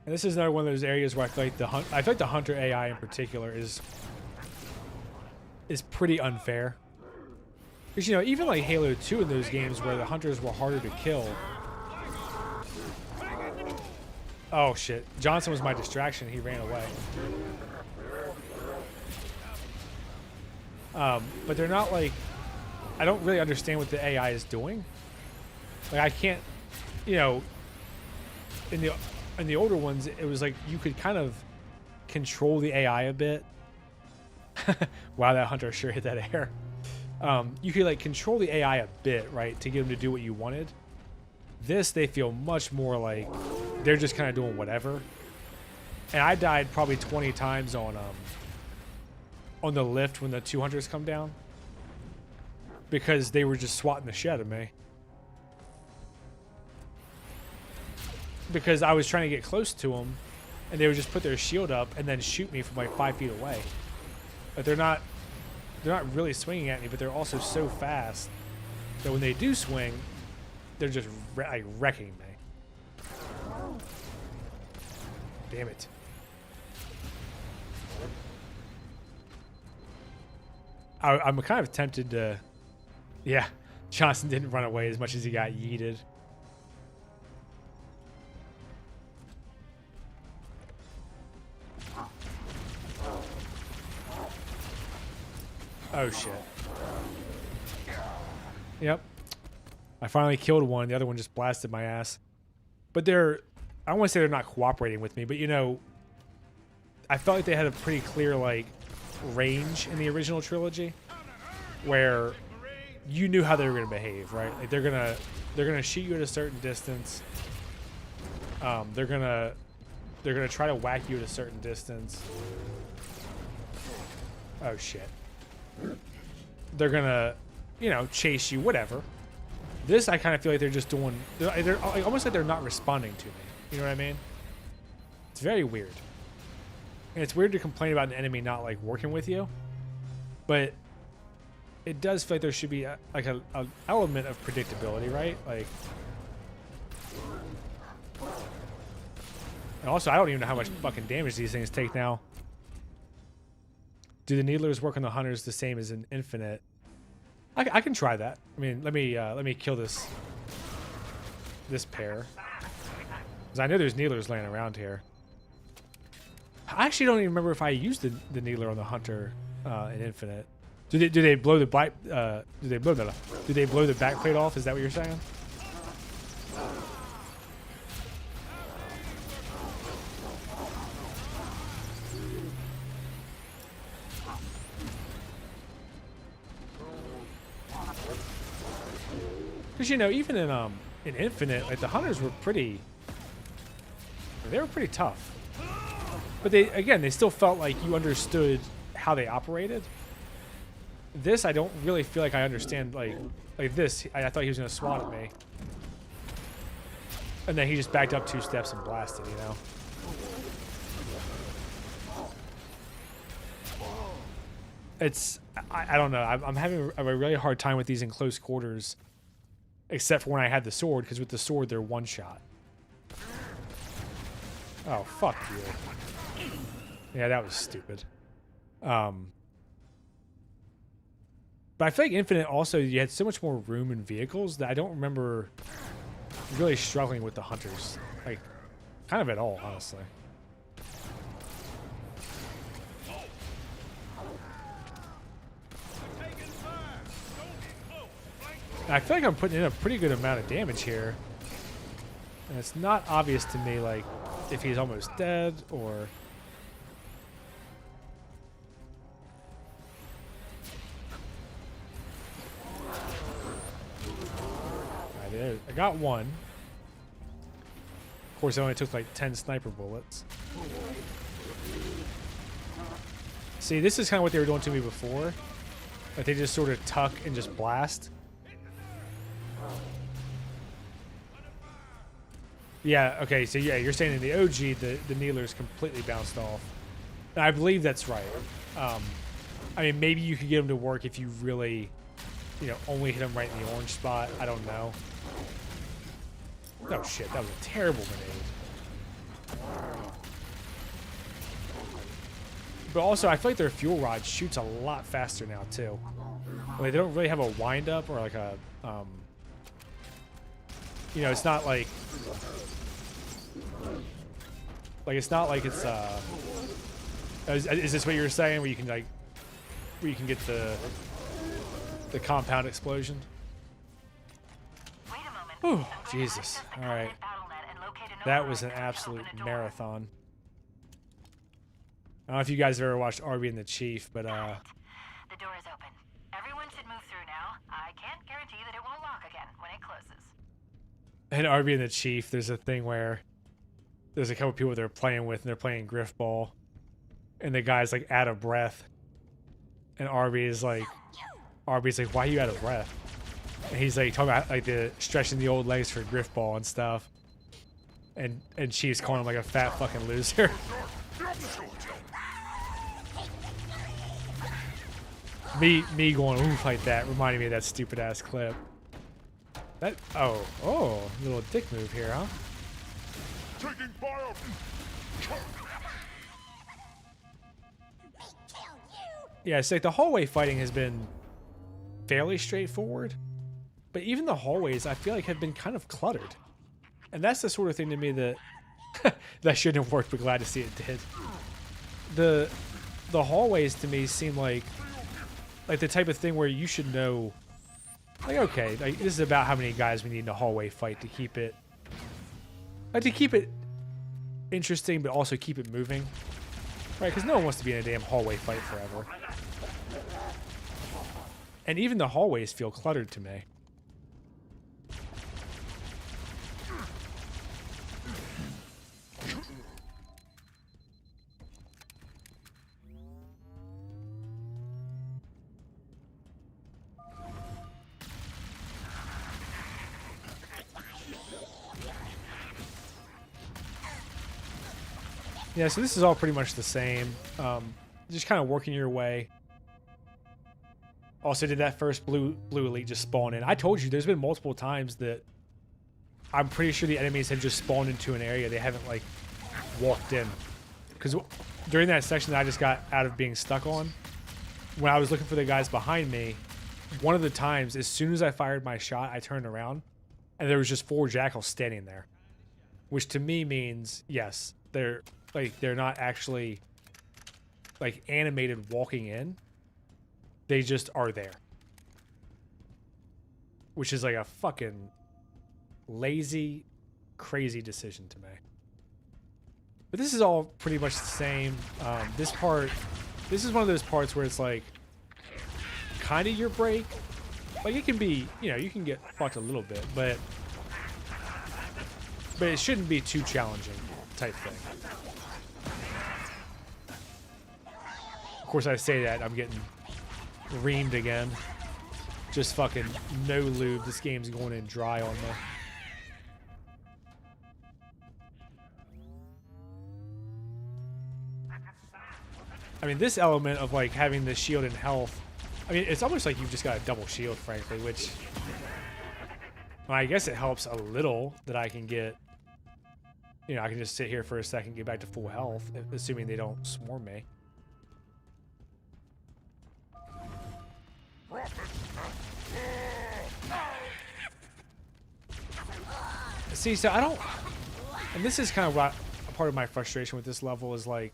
And this is another one of those areas where I feel like the hunter AI in particular is pretty unfair. Because, you know, even like Halo 2 in those games where the hunters were harder to kill. Oh shit. Johnson was my distraction. He ran away. But they're not like, I don't really understand what the AI is doing. Like I can't, you know, in the older ones, it was like you could kind of control the AI a bit. Wow, that hunter sure hit that air. You could like control the AI a bit, right, to get them to do what you wanted. This, they feel much more like they're just kind of doing whatever. And I died probably 20 times on the lift when the 200s come down because they were just swatting the shit out of me. Because I was trying to get close to them, and they would just put their shield up and then shoot me from like 5 feet away. But they're not really swinging at me, but they're also so fast that when they do swing, they're just like wrecking me. Damn it. I'm kind of tempted to... Yeah, Johnson didn't run away as much as he got yeeted. Oh, shit. Yep. I finally killed one. The other one just blasted my ass. But they're... I don't want to say they're not cooperating with me, but, you know, I felt like they had a pretty clear, like, range in the original trilogy where you knew how they were going to behave, right? Like, they're going to shoot you at a certain distance. They're going to try to whack you at a certain distance. Oh, shit. They're going to, you know, chase you, whatever. This, I kind of feel like they're just doing... They're almost like they're not responding to me. You know what I mean? It's very weird. And it's weird to complain about an enemy not, like, working with you. But it does feel like there should be, a element of predictability, right? Like... And also, I don't even know how much fucking damage these things take now. Do the needlers work on the hunters the same as in Infinite? I can try that. I mean, let me kill this pair, because I know there's needlers laying around here. I actually don't even remember if I used the needler on the hunter in Infinite. Do they blow the do they blow the backplate off? Is that what you're saying? Because, you know, even in Infinite, like, the hunters were pretty tough. But they still felt like you understood how they operated. This, I don't really feel like I understand, like this. I thought he was going to swat at me. And then he just backed up 2 steps and blasted, you know? It's, I don't know. I'm having a really hard time with these in close quarters. Except for when I had the sword, because with the sword, they're one shot. Oh, fuck you. Yeah, that was stupid. But I feel like Infinite also, you had so much more room in vehicles that I don't remember really struggling with the hunters. Like, kind of at all, honestly. I feel like I'm putting in a pretty good amount of damage here. And it's not obvious to me, like, if he's almost dead or... I got one. Of course, I only took like 10 sniper bullets. See, this is kind of what they were doing to me before. Like, they just sort of tuck and just blast. Yeah, okay, so yeah, you're saying in the OG, the needlers completely bounced off. And I believe that's right. I mean, maybe you could get them to work if you really, you know, only hit them right in the orange spot. I don't know. Oh shit, that was a terrible grenade. But also, I feel like their fuel rod shoots a lot faster now, too. Like, they don't really have a wind-up or like a, you know, it's not like... it's not like it's, is this what you were saying, where you can, like, where you can get the compound explosion? Oh, Jesus. Alright. That was an absolute marathon. I don't know if you guys have ever watched Arby and the Chief, but, The door is open. Everyone should move through now. I can't guarantee that it won't lock again when it closes. in Arby and the Chief, there's a thing where there's a couple people they're playing with, and they're playing griffball, and the guy's, like, out of breath. And Arby's like, why are you out of breath? And he's like talking about like the stretching the old legs for griffball and stuff. And Chief's calling him like a fat fucking loser. me going oof like that reminded me of that stupid ass clip. That little dick move here, huh? Taking fire. Yeah, it's like the hallway fighting has been fairly straightforward. But even the hallways, I feel like, have been kind of cluttered. And that's the sort of thing to me that that shouldn't have worked, but glad to see it did. The hallways to me seem like the type of thing where you should know, like, okay, like, this is about how many guys we need in a hallway fight to keep it, interesting, but also keep it moving, right? Because no one wants to be in a damn hallway fight forever. And even the hallways feel cluttered to me. Yeah, so this is all pretty much the same. Just kind of working your way. Also, did that first blue elite just spawn in? I told you, there's been multiple times that I'm pretty sure the enemies have just spawned into an area. They haven't, like, walked in. Because during that section that I just got out of being stuck on, when I was looking for the guys behind me, one of the times, as soon as I fired my shot, I turned around, and there was just 4 jackals standing there. Which to me means, yes, they're not actually, like, animated walking in. They just are there. Which is like a fucking lazy, crazy decision to me. But this is all pretty much the same. This is one of those parts where it's like, kind of your break. Like, it can be, you know, you can get fucked a little bit, but it shouldn't be too challenging type thing. Of course, I say that, I'm getting reamed again. Just fucking no lube. This game's going in dry on me. I mean, this element of, like, having the shield and health, I mean, it's almost like you've just got a double shield, frankly, which, well, I guess it helps a little that I can get, you know, I can just sit here for a second, get back to full health, assuming they don't swarm me. See, so I don't, and this is kind of what a part of my frustration with this level is like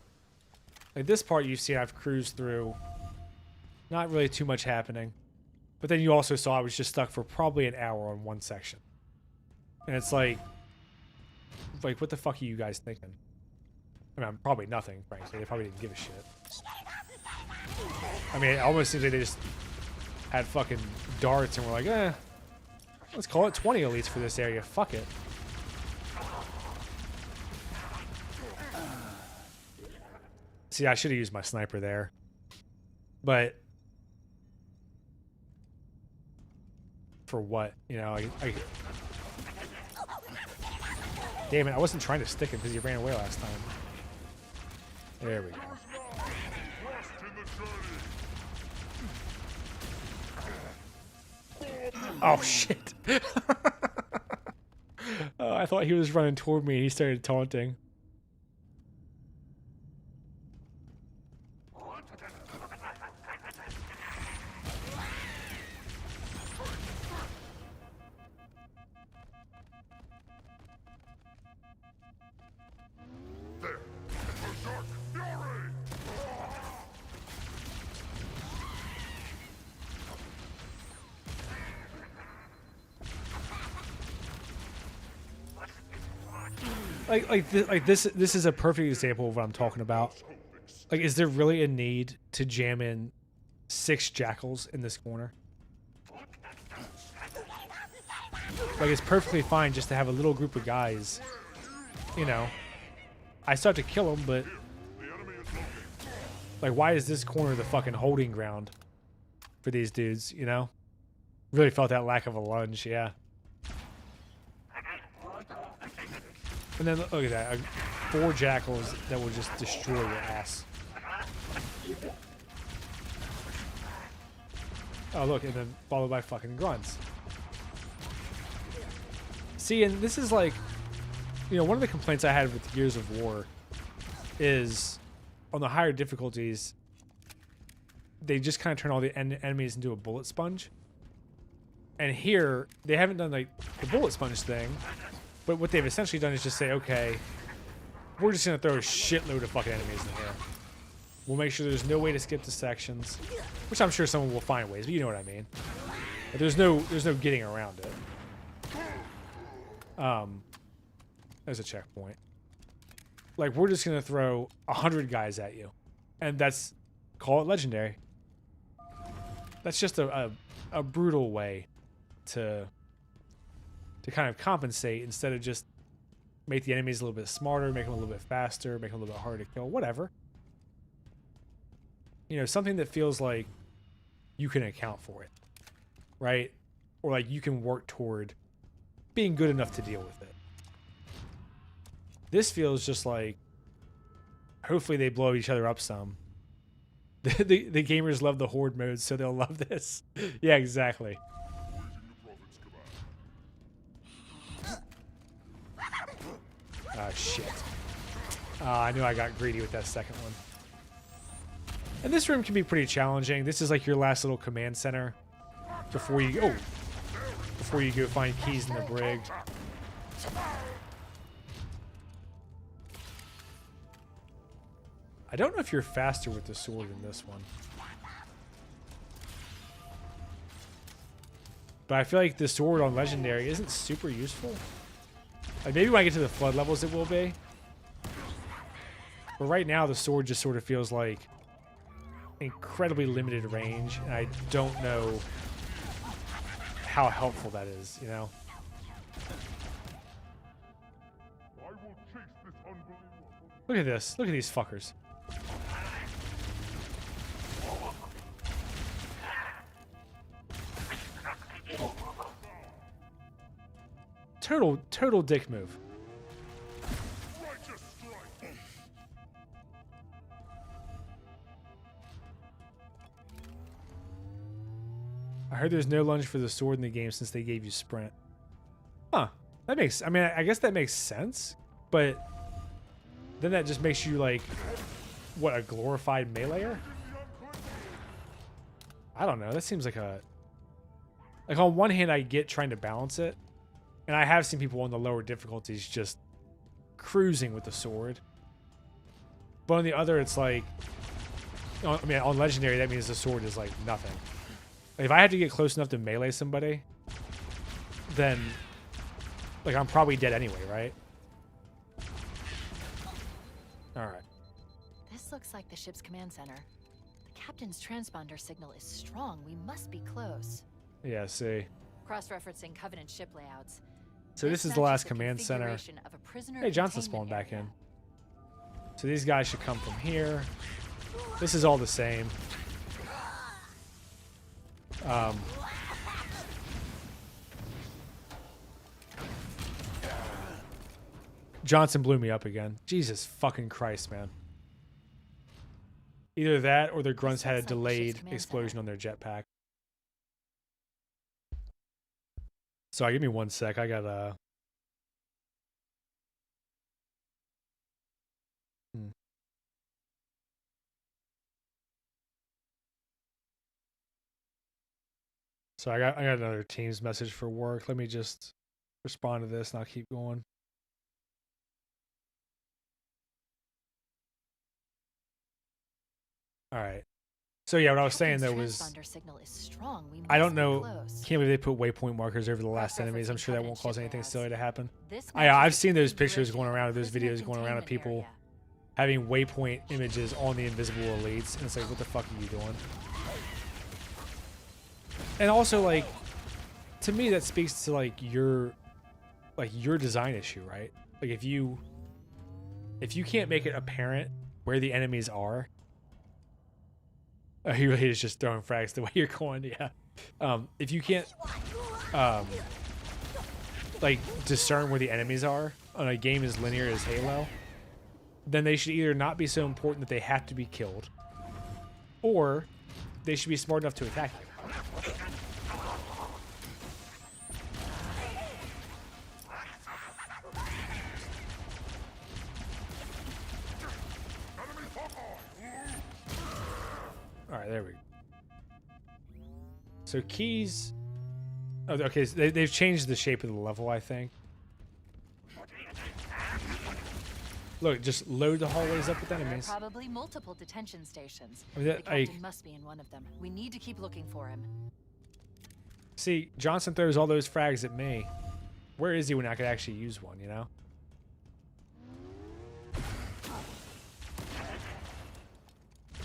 this part you've seen I've cruised through, not really too much happening, but then you also saw I was just stuck for probably an hour on one section, and it's like what the fuck are you guys thinking? I mean, probably nothing, frankly. They probably didn't give a shit. I mean, it almost seems like they just had fucking darts and were like, let's call it 20 elites for this area. Fuck it. See, I should have used my sniper there. But for what? You know, damn it, I wasn't trying to stick him because he ran away last time. There we go. Oh, shit. Oh, I thought he was running toward me and he started taunting. This is a perfect example of what I'm talking about. Like, is there really a need to jam in 6 jackals in this corner? Like, it's perfectly fine just to have a little group of guys. You know, I still have to kill them, but like, why is this corner the fucking holding ground for these dudes? You know, really felt that lack of a lunge. Yeah. And then look at that, 4 jackals that will just destroy your ass. Oh look, and then followed by fucking grunts. See, and this is like, you know, one of the complaints I had with Gears of War is on the higher difficulties, they just kind of turn all the enemies into a bullet sponge. And here, they haven't done like the bullet sponge thing. But what they've essentially done is just say, okay, we're just going to throw a shitload of fucking enemies in here. We'll make sure there's no way to skip the sections, which I'm sure someone will find ways, but you know what I mean. But there's no getting around it. There's a checkpoint. Like, we're just going to throw 100 guys at you. And call it legendary. That's just a brutal way to kind of compensate instead of just make the enemies a little bit smarter, make them a little bit faster, make them a little bit harder to kill, whatever. You know, something that feels like you can account for it, right? Or like you can work toward being good enough to deal with it. This feels just like hopefully they blow each other up some. The gamers love the horde mode, so they'll love this. Yeah, exactly. Oh shit. I knew I got greedy with that second one. And this room can be pretty challenging. This is like your last little command center before you go find keys in the brig. I don't know if you're faster with the sword in this one. But I feel like the sword on Legendary isn't super useful. Like maybe when I get to the flood levels it will be. But right now the sword just sort of feels like incredibly limited range, and I don't know how helpful that is, you know? Look at this. Look at these fuckers. Total dick move. I heard there's no lunge for the sword in the game since they gave you sprint. Huh. That makes, I mean, I guess that makes sense, but then that just makes you like, what, a glorified meleeer? I don't know. That seems like a, like on one hand I get trying to balance it, and I have seen people on the lower difficulties just cruising with the sword. But on the other, it's like, I mean, on Legendary, that means the sword is like nothing. Like, if I had to get close enough to melee somebody, then, like, I'm probably dead anyway, right? Alright. This looks like the ship's command center. The captain's transponder signal is strong. We must be close. Yeah, see. Cross-referencing Covenant ship layouts. So this is the last command center. Hey, Johnson spawned back in. So these guys should come from here. This is all the same. Johnson blew me up again. Jesus fucking Christ, man. Either that or their grunts had a delayed explosion on their jetpack. Sorry, give me 1 sec. I got So I got another Teams message for work. Let me just respond to this and I'll keep going. All right. So yeah, what I was saying though was, I don't know, can't believe they put waypoint markers over the last enemies. I'm sure that won't cause anything silly to happen. I've seen those pictures going around, or those videos going around of people having waypoint images on the invisible elites, and it's like, what the fuck are you doing? And also, like, to me, that speaks to like your design issue, right? Like if you can't make it apparent where the enemies are. He really is just throwing frags the way you're going, yeah. If you can't, like, discern where the enemies are on a game as linear as Halo, then they should either not be so important that they have to be killed, or they should be smart enough to attack you. Alright, there we go. So keys... Oh, okay, so they've changed the shape of the level, I think. Look, just load the hallways up with enemies. There are probably multiple detention stations. I mean, the captain must be in one of them. We need to keep looking for him. See, Johnson throws all those frags at me. Where is he when I could actually use one, you know?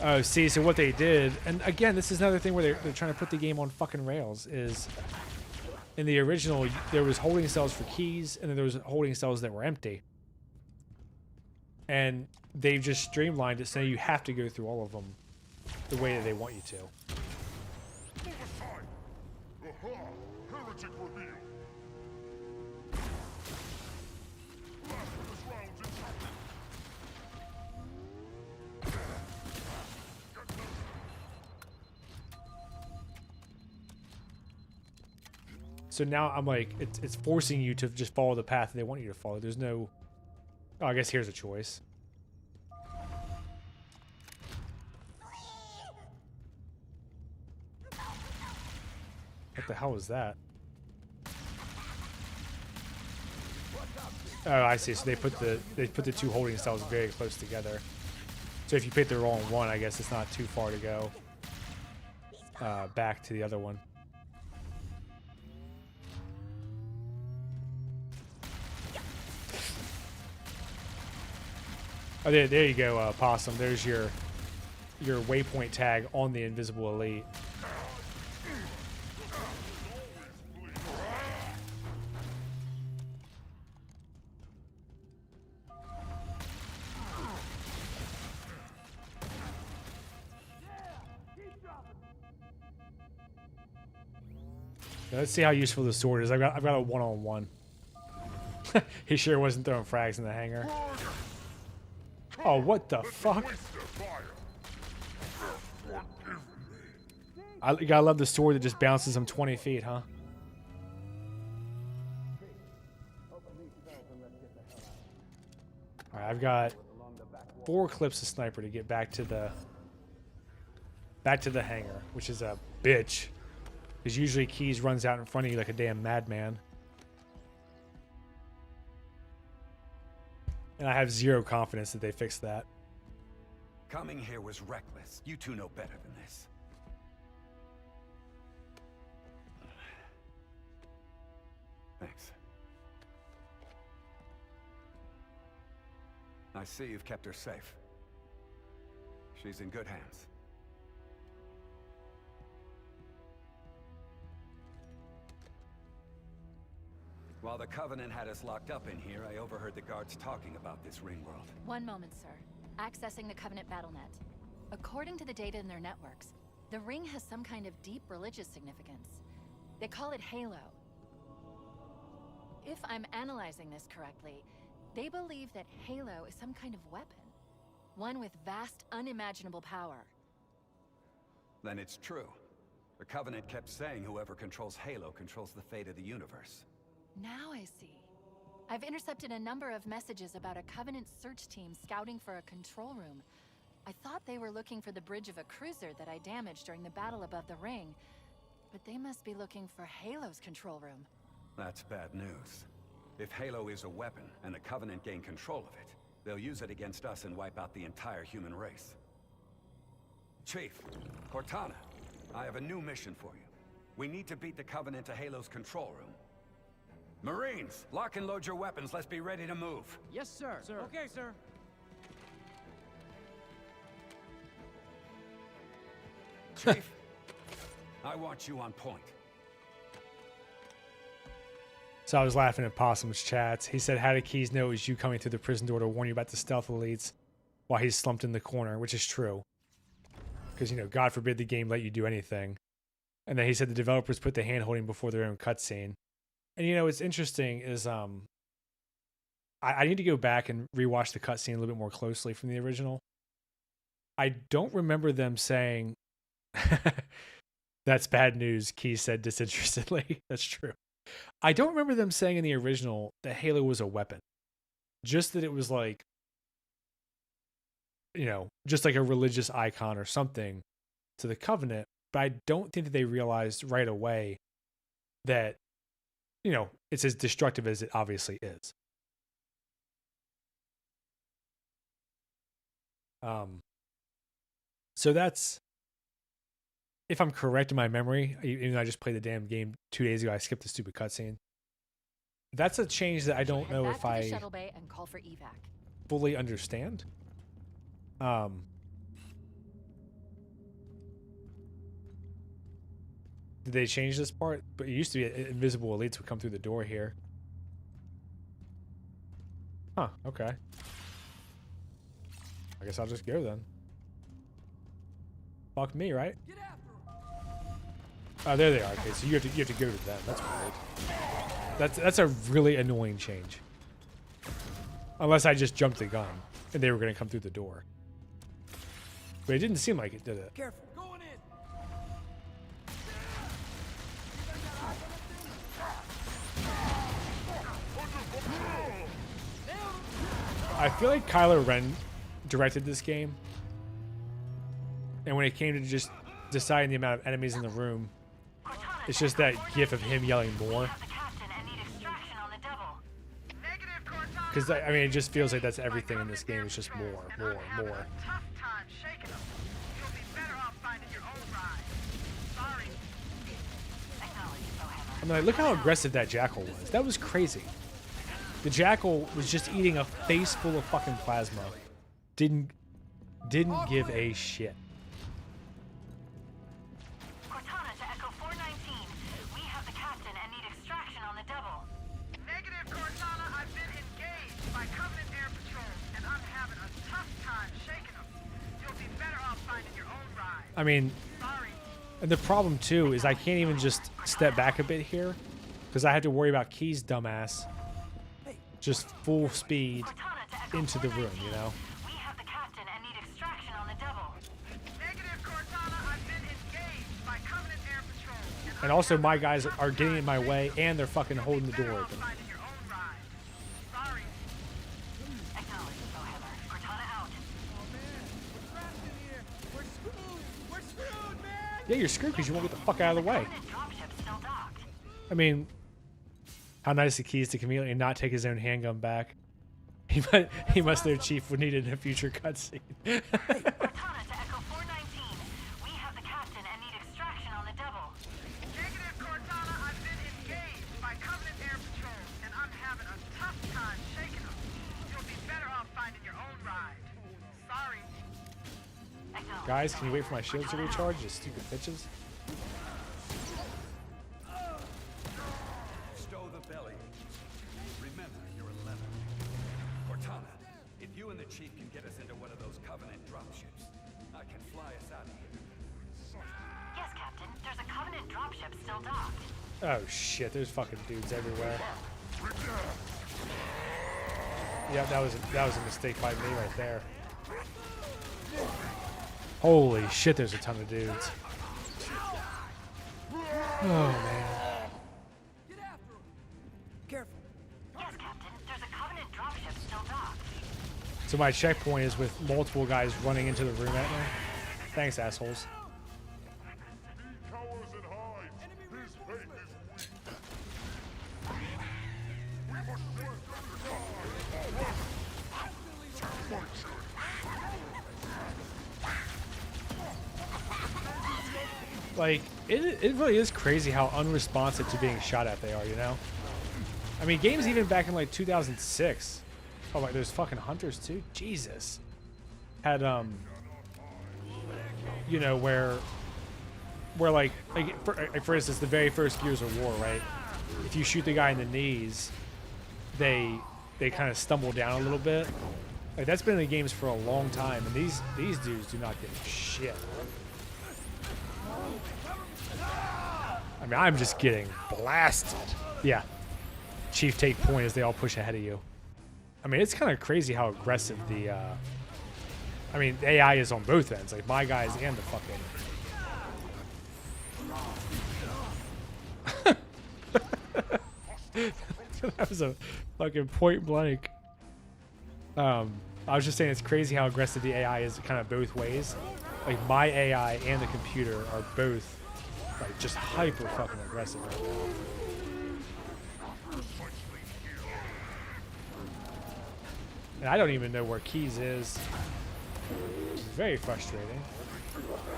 Oh, see, so what they did, and again, this is another thing where they're trying to put the game on fucking rails, is in the original, there was holding cells for keys, and then there was holding cells that were empty. And they've just streamlined it, so you have to go through all of them the way that they want you to. Heretic revealed. So now I'm like, it's forcing you to just follow the path they want you to follow. There's no... Oh, I guess here's a choice. What the hell was that? Oh, I see. So they put the two holding cells very close together. So if you pick the wrong one, I guess it's not too far to go back to the other one. Oh, there you go, Possum. There's your waypoint tag on the Invisible Elite. Now, let's see how useful the sword is. I've got a one-on-one. He sure wasn't throwing frags in the hangar. Oh, what the fuck? You gotta love the sword that just bounces him 20 feet, huh? Alright, I've got 4 clips of sniper to get back to the hangar, which is a bitch. Because usually Keys runs out in front of you like a damn madman. And I have zero confidence that they fixed that. Coming here was reckless. You two know better than this. Thanks. I see you've kept her safe. She's in good hands. While the Covenant had us locked up in here, I overheard the guards talking about this ring world. One moment, sir. Accessing the Covenant BattleNet. According to the data in their networks, the ring has some kind of deep religious significance. They call it Halo. If I'm analyzing this correctly, they believe that Halo is some kind of weapon. One with vast, unimaginable power. Then it's true. The Covenant kept saying whoever controls Halo controls the fate of the universe. Now I see. I've intercepted a number of messages about a Covenant search team scouting for a control room. I thought they were looking for the bridge of a cruiser that I damaged during the battle above the ring. But they must be looking for Halo's control room. That's bad news. If Halo is a weapon, and the Covenant gain control of it, they'll use it against us and wipe out the entire human race. Chief, Cortana, I have a new mission for you. We need to beat the Covenant to Halo's control room. Marines, lock and load your weapons. Let's be ready to move. Yes, sir. Okay, sir. Chief, I want you on point. So I was laughing at Possum's chats. He said, how did Keys know it was you coming through the prison door to warn you about the stealth elites while he's slumped in the corner, which is true. Because, you know, God forbid the game let you do anything. And then he said the developers put the hand-holding before their own cutscene. And, you know, what's interesting is I need to go back and rewatch the cutscene a little bit more closely from the original. I don't remember them saying, that's bad news, Keys said disinterestedly. That's true. I don't remember them saying in the original that Halo was a weapon. Just that it was like, you know, just like a religious icon or something to the Covenant. But I don't think that they realized right away that, you know, it's as destructive as it obviously is. So that's, if I'm correct in my memory, even though I just played the damn game 2 days ago, I skipped the stupid cutscene. That's a change that I don't know if I shuttle bay and call for evac. fully understand. Did they change this part? But it used to be invisible elites would come through the door here. Huh, okay. I guess I'll just go then. Fuck me, right? Oh, there they are. Okay, so you have to go to them. That's weird. That's a really annoying change. Unless I just jumped the gun and they were going to come through the door. But it didn't seem like it, did it? Careful. Going in. I feel like Kylo Ren directed this game, and when it came to just deciding the amount of enemies in the room, it's just that gif of him yelling more. Because I mean, it just feels like that's everything in this game. It's just more, more, more. I mean, like, look how aggressive that jackal was. That was crazy. The jackal was just eating a face full of fucking plasma. Didn't give a shit. Cortana to Echo 419. We have the captain and need extraction on the double. Negative, Cortana. I've been engaged by Covenant Air Patrol, and I'm having a tough time shaking them. You'll be better off finding your own ride. I mean, Sorry. and the problem too is I can't even just step back a bit here because I have to worry about Key's dumbass just full speed into the room, you know? We have the captain and need extraction on the double. Negative, Cortana. I've been engaged by Covenant Air Patrol. And also my guys are getting in my way and they're fucking holding the door open. Finding your own ride. Sorry. Acknowledged, Bohammer. Cortana out. Oh man, we're trapped in here. We're screwed. We're screwed, man. Yeah, you're screwed because you won't get the fuck out of the way. Covenant dropship still docked. I mean, how nice the Keys to Chameleon not take his own handgun back. He must know Chief would need it in a future cutscene. Cortana to Echo 419. We have the captain and need extraction on the double. Negative, Cortana. I've been engaged by Covenant Air Patrol, and I'm having a tough time shaking them. You'll be better off finding your own ride. Sorry. Guys, can you wait for my shields to recharge, you stupid bitches? Stow the belly. Remember, you're 11. Cortana, if you and the Chief can get us into one of those Covenant dropships, I can fly us out of here. Yes, Captain. There's a Covenant dropship still docked. Oh shit, there's fucking dudes everywhere. Yeah, that was a mistake by me right there. Holy shit, there's a ton of dudes. Oh man. Yes, Captain. There's a Covenant dropship still docked. So my checkpoint is with multiple guys running into the room at me. Thanks, assholes. He cowers and hides. His fate is we must work Like, it really is crazy how unresponsive to being shot at they are, you know? I mean, games even back in like 2006. Oh, like there's fucking hunters too. Jesus. Had you know, where like for instance, the very first Gears of War, right? If you shoot the guy in the knees, they kind of stumble down a little bit. Like that's been in the games for a long time, and these dudes do not give a shit. I mean, I'm just getting blasted. Yeah. Chief, take point as they all push ahead of you. I mean, it's kind of crazy how aggressive the I mean, AI is on both ends, like my guys and the fucking that was a fucking point blank. I was just saying it's crazy how aggressive the AI is kind of both ways. Like my AI and the computer are both like just hyper fucking aggressive right now. And I don't even know where Keys is. It's very frustrating,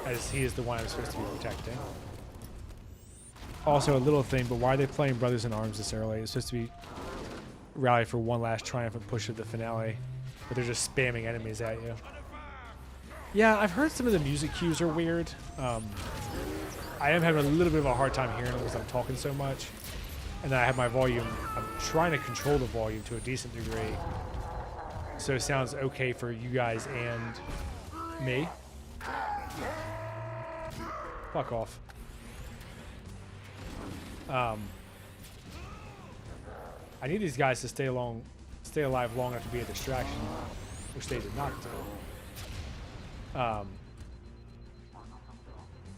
as he is the one I'm supposed to be protecting. Also, a little thing, but why are they playing Brothers in Arms this early? It's supposed to be rally for one last triumphant push of the finale, but they're just spamming enemies at you. Yeah, I've heard some of the music cues are weird. I am having a little bit of a hard time hearing it because I'm talking so much. And then I have my volume, I'm trying to control the volume to a decent degree, so it sounds okay for you guys and me. Fuck off. I need these guys to stay alive long enough to be a distraction, which they did not do.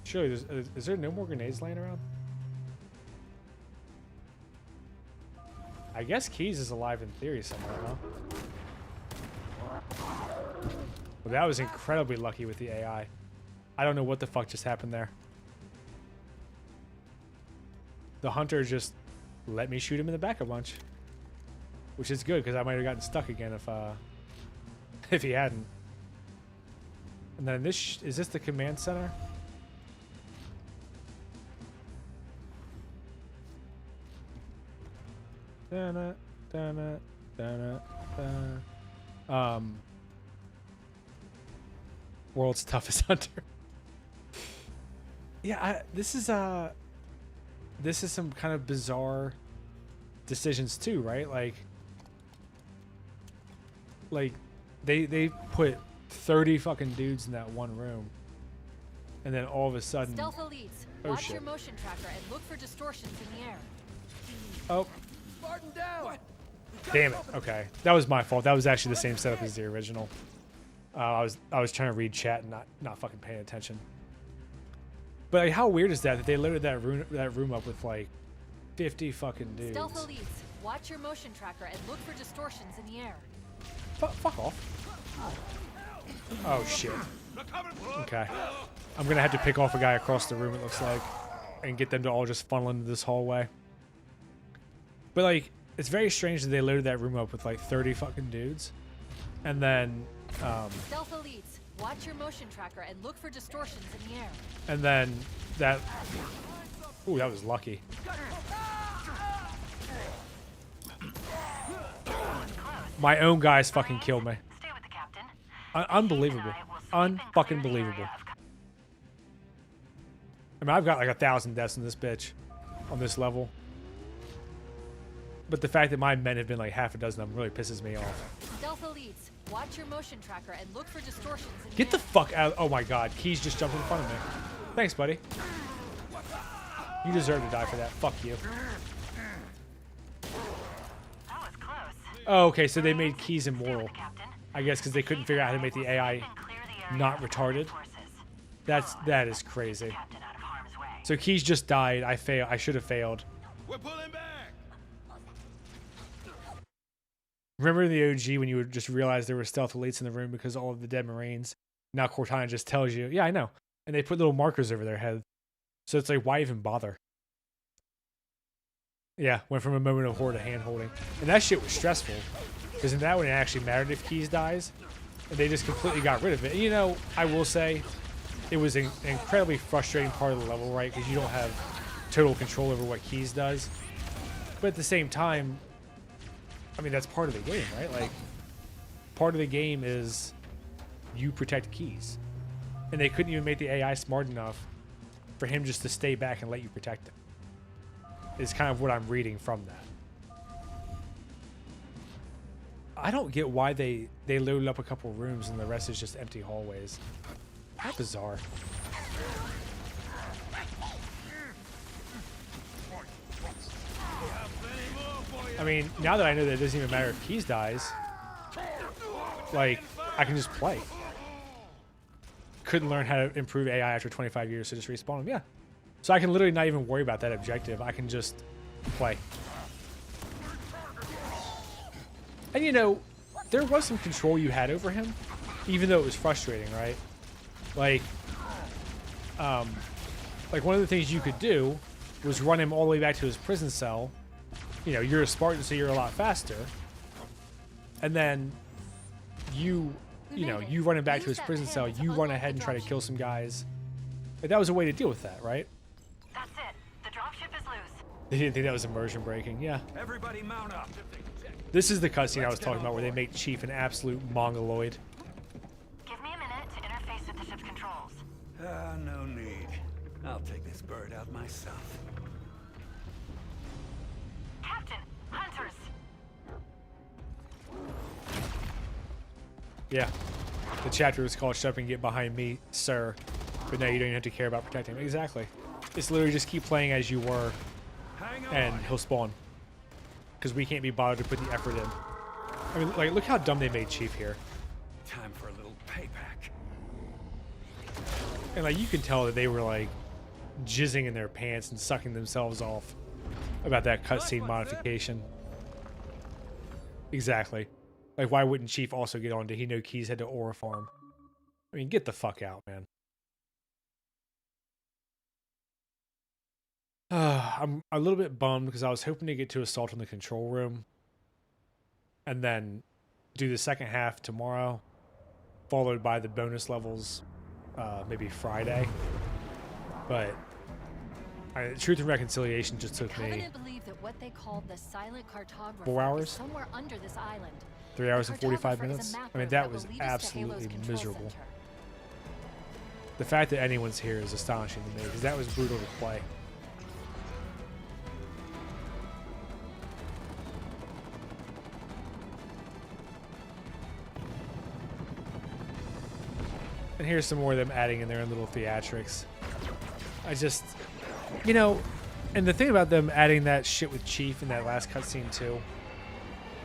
Surely, is there no more grenades laying around? I guess Keys is alive in theory somewhere, huh? Well, that was incredibly lucky with the AI. I don't know what the fuck just happened there. The hunter just let me shoot him in the back a bunch, which is good because I might have gotten stuck again if he hadn't. And then this is this the command center? Dun-na, dun-na, dun-na, dun. World's toughest hunter. Yeah, this is some kind of bizarre decisions too, right? Like they put 30 fucking dudes in that one room, and then all of a sudden, Stealth elites, watch your motion tracker and look for distortions in the air. Oh, Spartan down! damn it. Okay, that was my fault. That was actually the same setup as the original. I was trying to read chat and not fucking paying attention. But like, how weird is that they loaded that room up with like 50 fucking dudes? Stealth elites, watch your motion tracker and look for distortions in the air. Fuck off. Oh shit. Okay. I'm gonna have to pick off a guy across the room, it looks like, and get them to all just funnel into this hallway. But like, it's very strange that they loaded that room up with like 30 fucking dudes, and then Stealth elites, watch your motion tracker and look for distortions in the air. and then that. Ooh, that was lucky. My own guys fucking killed me. Stay with the captain. Unbelievable. Unfucking believable. I mean, I've got like 1,000 deaths in this bitch on this level. But the fact that my men have been like half a dozen of them really pisses me off. Stealth elites, watch your motion tracker and look for distortions in the Get the air. fuck out. Oh my god, Keys just jumped in front of me. Thanks, buddy. You deserve to die for that. Fuck you. That was close. Oh, okay, so they made Keys immortal. I guess because they couldn't figure out how to make the AI not retarded. That is crazy. Captain out of harm's way. So Keys just died. I should have failed. We're pulling back. Remember in the OG when you would just realize there were stealth elites in the room because all of the dead Marines? Now Cortana just tells you, yeah, I know. And they put little markers over their head. So it's like, why even bother? Yeah, went from a moment of horror to hand-holding. And that shit was stressful. Because in that one, it actually mattered if Keys dies. And they just completely got rid of it. And you know, I will say, it was an incredibly frustrating part of the level, right? Because you don't have total control over what Keys does. But at the same time, I mean, that's part of the game, right? Like, part of the game is you protect Keys. And they couldn't even make the AI smart enough for him just to stay back and let you protect him. Is kind of what I'm reading from that. I don't get why they loaded up a couple rooms and the rest is just empty hallways. How bizarre. I mean, now that I know that it doesn't even matter if Keys dies, like, I can just play. Couldn't learn how to improve AI after 25 years, so just respawn him. Yeah. So I can literally not even worry about that objective. I can just play. And you know, there was some control you had over him, even though it was frustrating, right? Like one of the things you could do was run him all the way back to his prison cell. You know, you're a Spartan, so you're a lot faster. And then you run him back to his prison cell, you run ahead and try to kill some guys. Like, that was a way to deal with that, right? That's it. The dropship is loose. They didn't think that was immersion breaking. Yeah. Everybody mount up. This is the cutscene I was talking about where they make Chief an absolute mongoloid. Give me a minute to interface with the ship's controls. No need. I'll take this bird out myself. Captain, hunters. Yeah. The chapter was called Shut Up and Get Behind Me, Sir. But now you don't even have to care about protecting him. Exactly. It's literally just keep playing as you were, and he'll spawn. Because we can't be bothered to put the effort in. I mean, like, look how dumb they made Chief here. Time for a little payback. And, like, you can tell that they were, like, jizzing in their pants and sucking themselves off about that cutscene modification. Exactly. Like, why wouldn't Chief also get on? Did he know Keys had to aura farm? I mean, get the fuck out, man. I'm a little bit bummed because I was hoping to get to Assault in the Control Room and then do the second half tomorrow, followed by the bonus levels maybe Friday. But Truth and Reconciliation just took me Covenant believed that what they called the silent cartographer 4 hours? is somewhere under this island. 3 hours and The 45 cartographer is a minutes. mapper I mean, that that will was lead us to Halo's absolutely control miserable. center. The fact that anyone's here is astonishing to me because that was brutal to play. And here's some more of them adding in their own little theatrics. I just, you know, and the thing about them adding that shit with Chief in that last cutscene too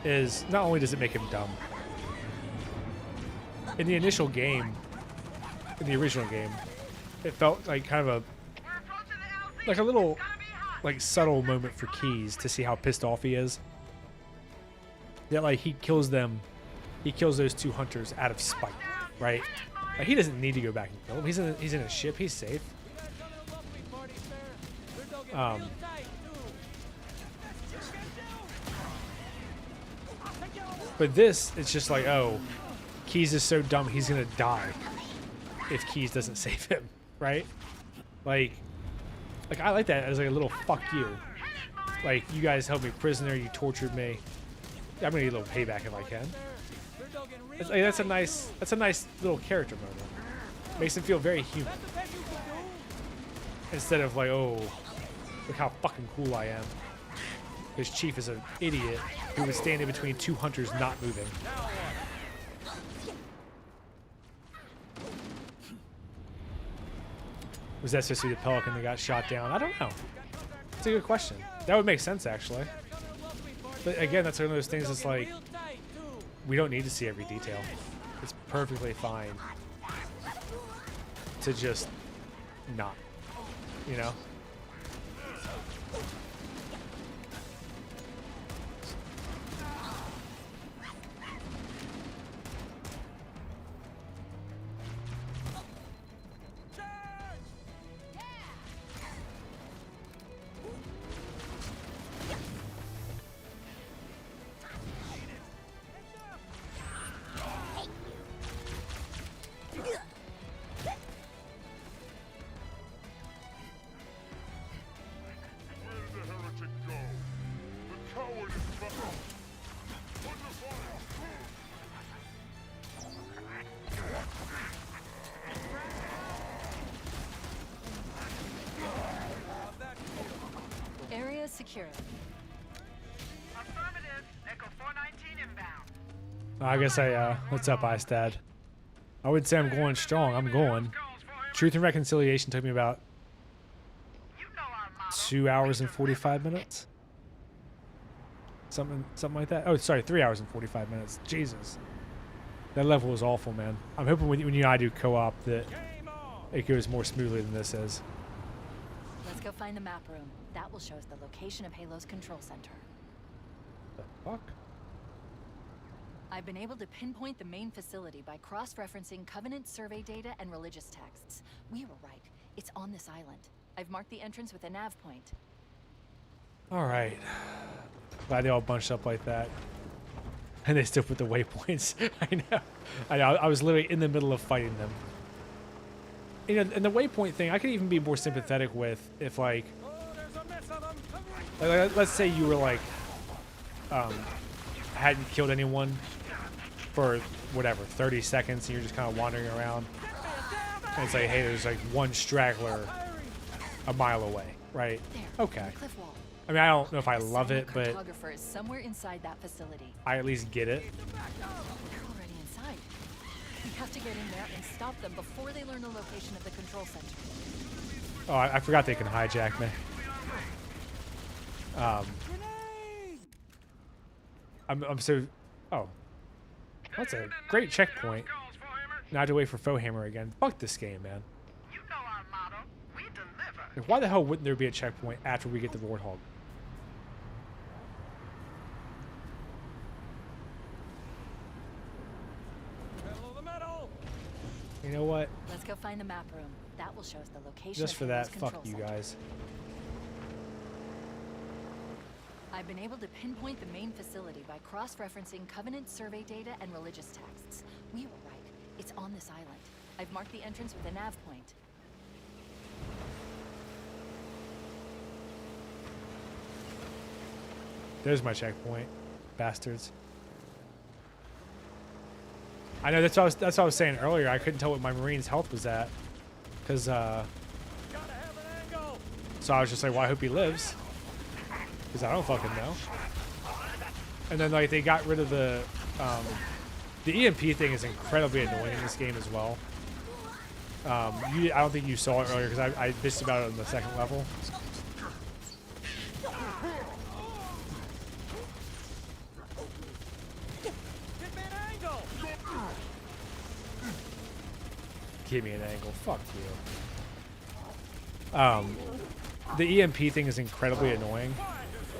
is not only does it make him dumb. In the initial game, in the original game, it felt like kind of a little like subtle moment for Keyes to see how pissed off he is. That like he kills those two hunters out of spite, right? Like, he doesn't need to go back and kill them. He's in a ship. He's safe. But this, it's just like, oh, Keyes is so dumb he's gonna die if Keyes doesn't save him, right? Like I like that as like a little fuck you. Like, you guys held me prisoner, you tortured me. I'm gonna get a little payback if I can. Like, that's a nice little character moment. Makes him feel very human. Instead of like, oh, look how fucking cool I am. Because Chief is an idiot who was standing between two hunters not moving. Was that supposed to be the Pelican that got shot down? I don't know. It's a good question. That would make sense, actually. But again, that's one of those things that's like, we don't need to see every detail. It's perfectly fine to just not, you know? Area secure. Affirmative. Echo 419 inbound. I guess what's up, Istad? I wouldn't say I'm going strong. I'm going. Truth and Reconciliation took me about 2 hours and 45 minutes. Something like that. Oh, sorry, 3 hours and 45 minutes. Jesus. That level was awful, man. I'm hoping when you and I do co-op that it goes more smoothly than this is. Let's go find the map room. That will show us the location of Halo's control center. The fuck? I've been able to pinpoint the main facility by cross-referencing Covenant survey data and religious texts. We were right. It's on this island. I've marked the entrance with a nav point. All right. Glad they all bunched up like that. And they still put the waypoints. I know. I was literally in the middle of fighting them. You know, and the waypoint thing, I could even be more sympathetic with if, like let's say you were, like, hadn't killed anyone for, whatever, 30 seconds, and you're just kind of wandering around. And it's like, hey, there's, like, one straggler a mile away, right? There, okay. on the cliff wall. I mean, I don't know if I love it, but Cartographer is somewhere inside that facility. I at least get it. They're already inside. We have to get in there and stop them before they learn the location of the control center. Oh, I forgot they can hijack me. I'm so... Oh. That's a great checkpoint. Now I have to wait for Fohammer again. Fuck this game, man. You know our motto. We deliver. Like, why the hell wouldn't there be a checkpoint after we get the Warthog? You know what? Let's go find the map room. That will show us the location. Just of for Halo's that, fuck control you center. guys. I've been able to pinpoint the main facility by cross-referencing Covenant survey data and religious texts. We were right. It's on this island. I've marked the entrance with a nav point. There's my checkpoint, bastards. I know that's what I was saying earlier. I couldn't tell what my Marine's health was at, cause so I was just like, well, I hope he lives, cause I don't fucking know. And then like they got rid of the EMP thing is incredibly annoying in this game as well. I don't think you saw it earlier because I bitched about it on the second level. Give me an angle. Fuck you. The EMP thing is incredibly annoying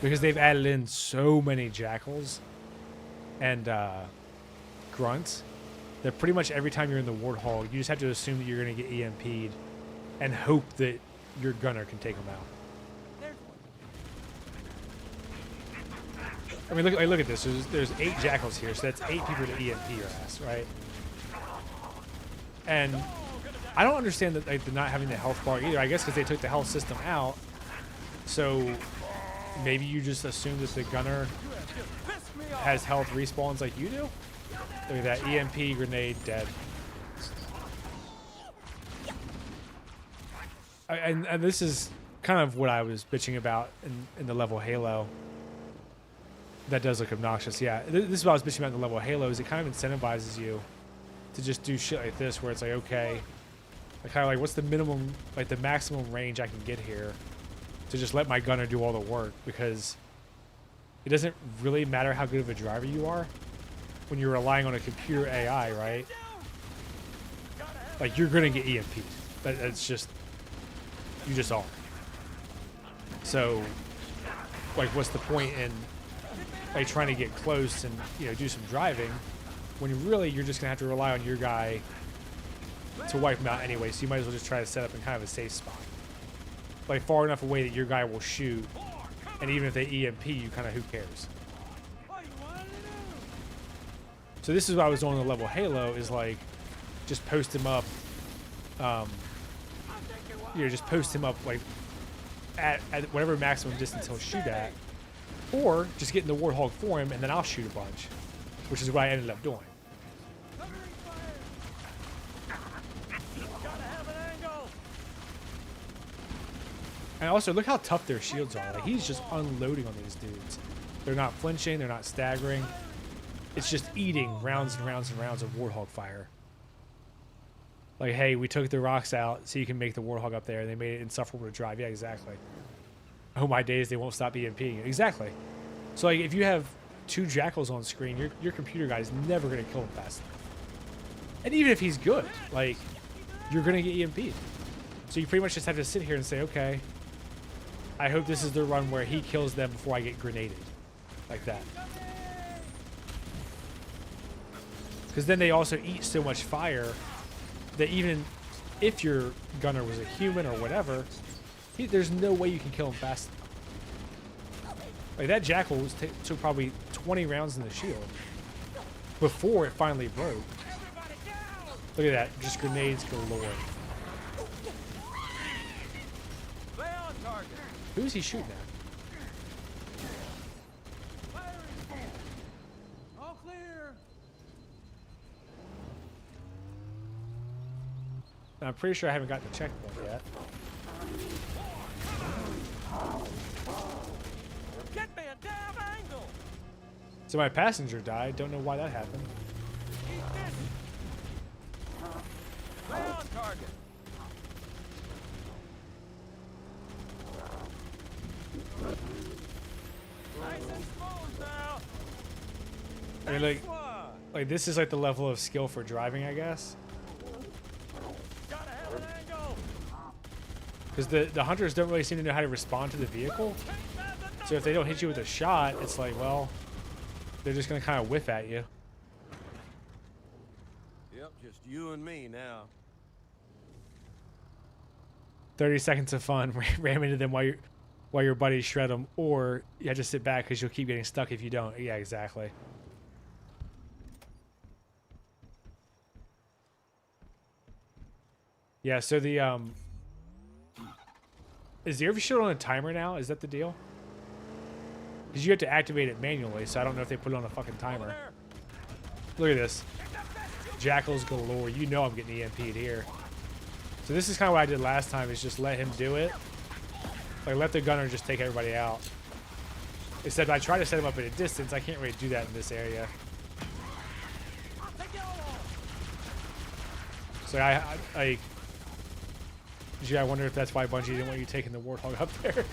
because they've added in so many jackals and grunts that pretty much every time you're in the Warthog, you just have to assume that you're going to get EMP'd and hope that your gunner can take them out. I mean, look at this. There's 8 jackals here, so that's 8 people to EMP your ass, right? And I don't understand that like, not having the health bar either. I guess because they took the health system out. So maybe you just assume that the gunner has health respawns like you do? Look at that. EMP, grenade, dead. And this is kind of what I was bitching about in the level Halo. That does look obnoxious. Yeah, this is what I was bitching about in the level Halo. Is it kind of incentivizes you to just do shit like this where it's like, okay, like kind of like what's the minimum, like the maximum range I can get here to just let my gunner do all the work, because it doesn't really matter how good of a driver you are when you're relying on a computer AI, right? Like you're gonna get EMP'd. That's just, you just are. So like what's the point in like trying to get close and, you know, do some driving when really you're just gonna have to rely on your guy to wipe him out anyway, so you might as well just try to set up in kind of a safe spot. Like far enough away that your guy will shoot, and even if they EMP you, kind of who cares? So this is what I was doing on the level Halo, is like just post him up, you know, just post him up like at whatever maximum distance he'll shoot at, or just get in the Warthog for him and then I'll shoot a bunch, which is what I ended up doing. And also, look how tough their shields are. Like, he's just unloading on these dudes. They're not flinching. They're not staggering. It's just eating rounds and rounds and rounds of Warthog fire. Like, hey, we took the rocks out so you can make the Warthog up there, and they made it insufferable to drive. Yeah, exactly. Oh, my days, they won't stop EMPing it. Exactly. So, like, if you have 2 jackals on screen, your computer guy is never going to kill him fast enough. And even if he's good, like, you're going to get EMP'd. So you pretty much just have to sit here and say, okay, I hope this is the run where he kills them before I get grenaded. Like that. Because then they also eat so much fire that even if your gunner was a human or whatever, there's no way you can kill him fast enough. Like that jackal took probably 20 rounds in the shield before it finally broke. Look at that, just grenades galore. Who's he shooting at? All clear. I'm pretty sure I haven't gotten the checkpoint yet. Get me a damn angle. So my passenger died. Don't know why that happened. Lay on target. Nice and smooth now. I mean, like this is like the level of skill for driving, I guess. Gotta have an angle. Because the hunters don't really seem to know how to respond to the vehicle. So if they don't hit you with a shot, it's like, well, they're just gonna kind of whiff at you. Yep, just you and me now. 30 seconds of fun. Ram into them while your buddies shred them, or you have to sit back because you'll keep getting stuck if you don't. Yeah, exactly. Yeah, so the is the overshield on a timer now? Is that the deal? Because you have to activate it manually, so I don't know if they put it on a fucking timer. Look at this. Jackals galore. You know I'm getting EMP'd here. So this is kind of what I did last time, is just let him do it. Like, let the gunner just take everybody out. Except I try to set him up at a distance. I can't really do that in this area. So I wonder if that's why Bungie didn't want you taking the Warthog up there.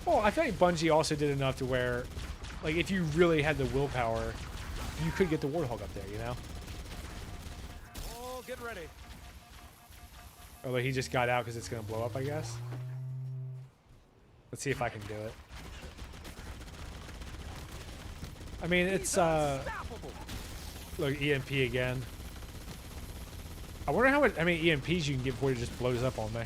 Well, I feel like Bungie also did enough to where, like, if you really had the willpower, you could get the Warthog up there, you know? Oh, get ready. Although he just got out because it's going to blow up, I guess. Let's see if I can do it. I mean, it's, look, EMP again. I wonder how many EMPs you can get before it just blows up on me.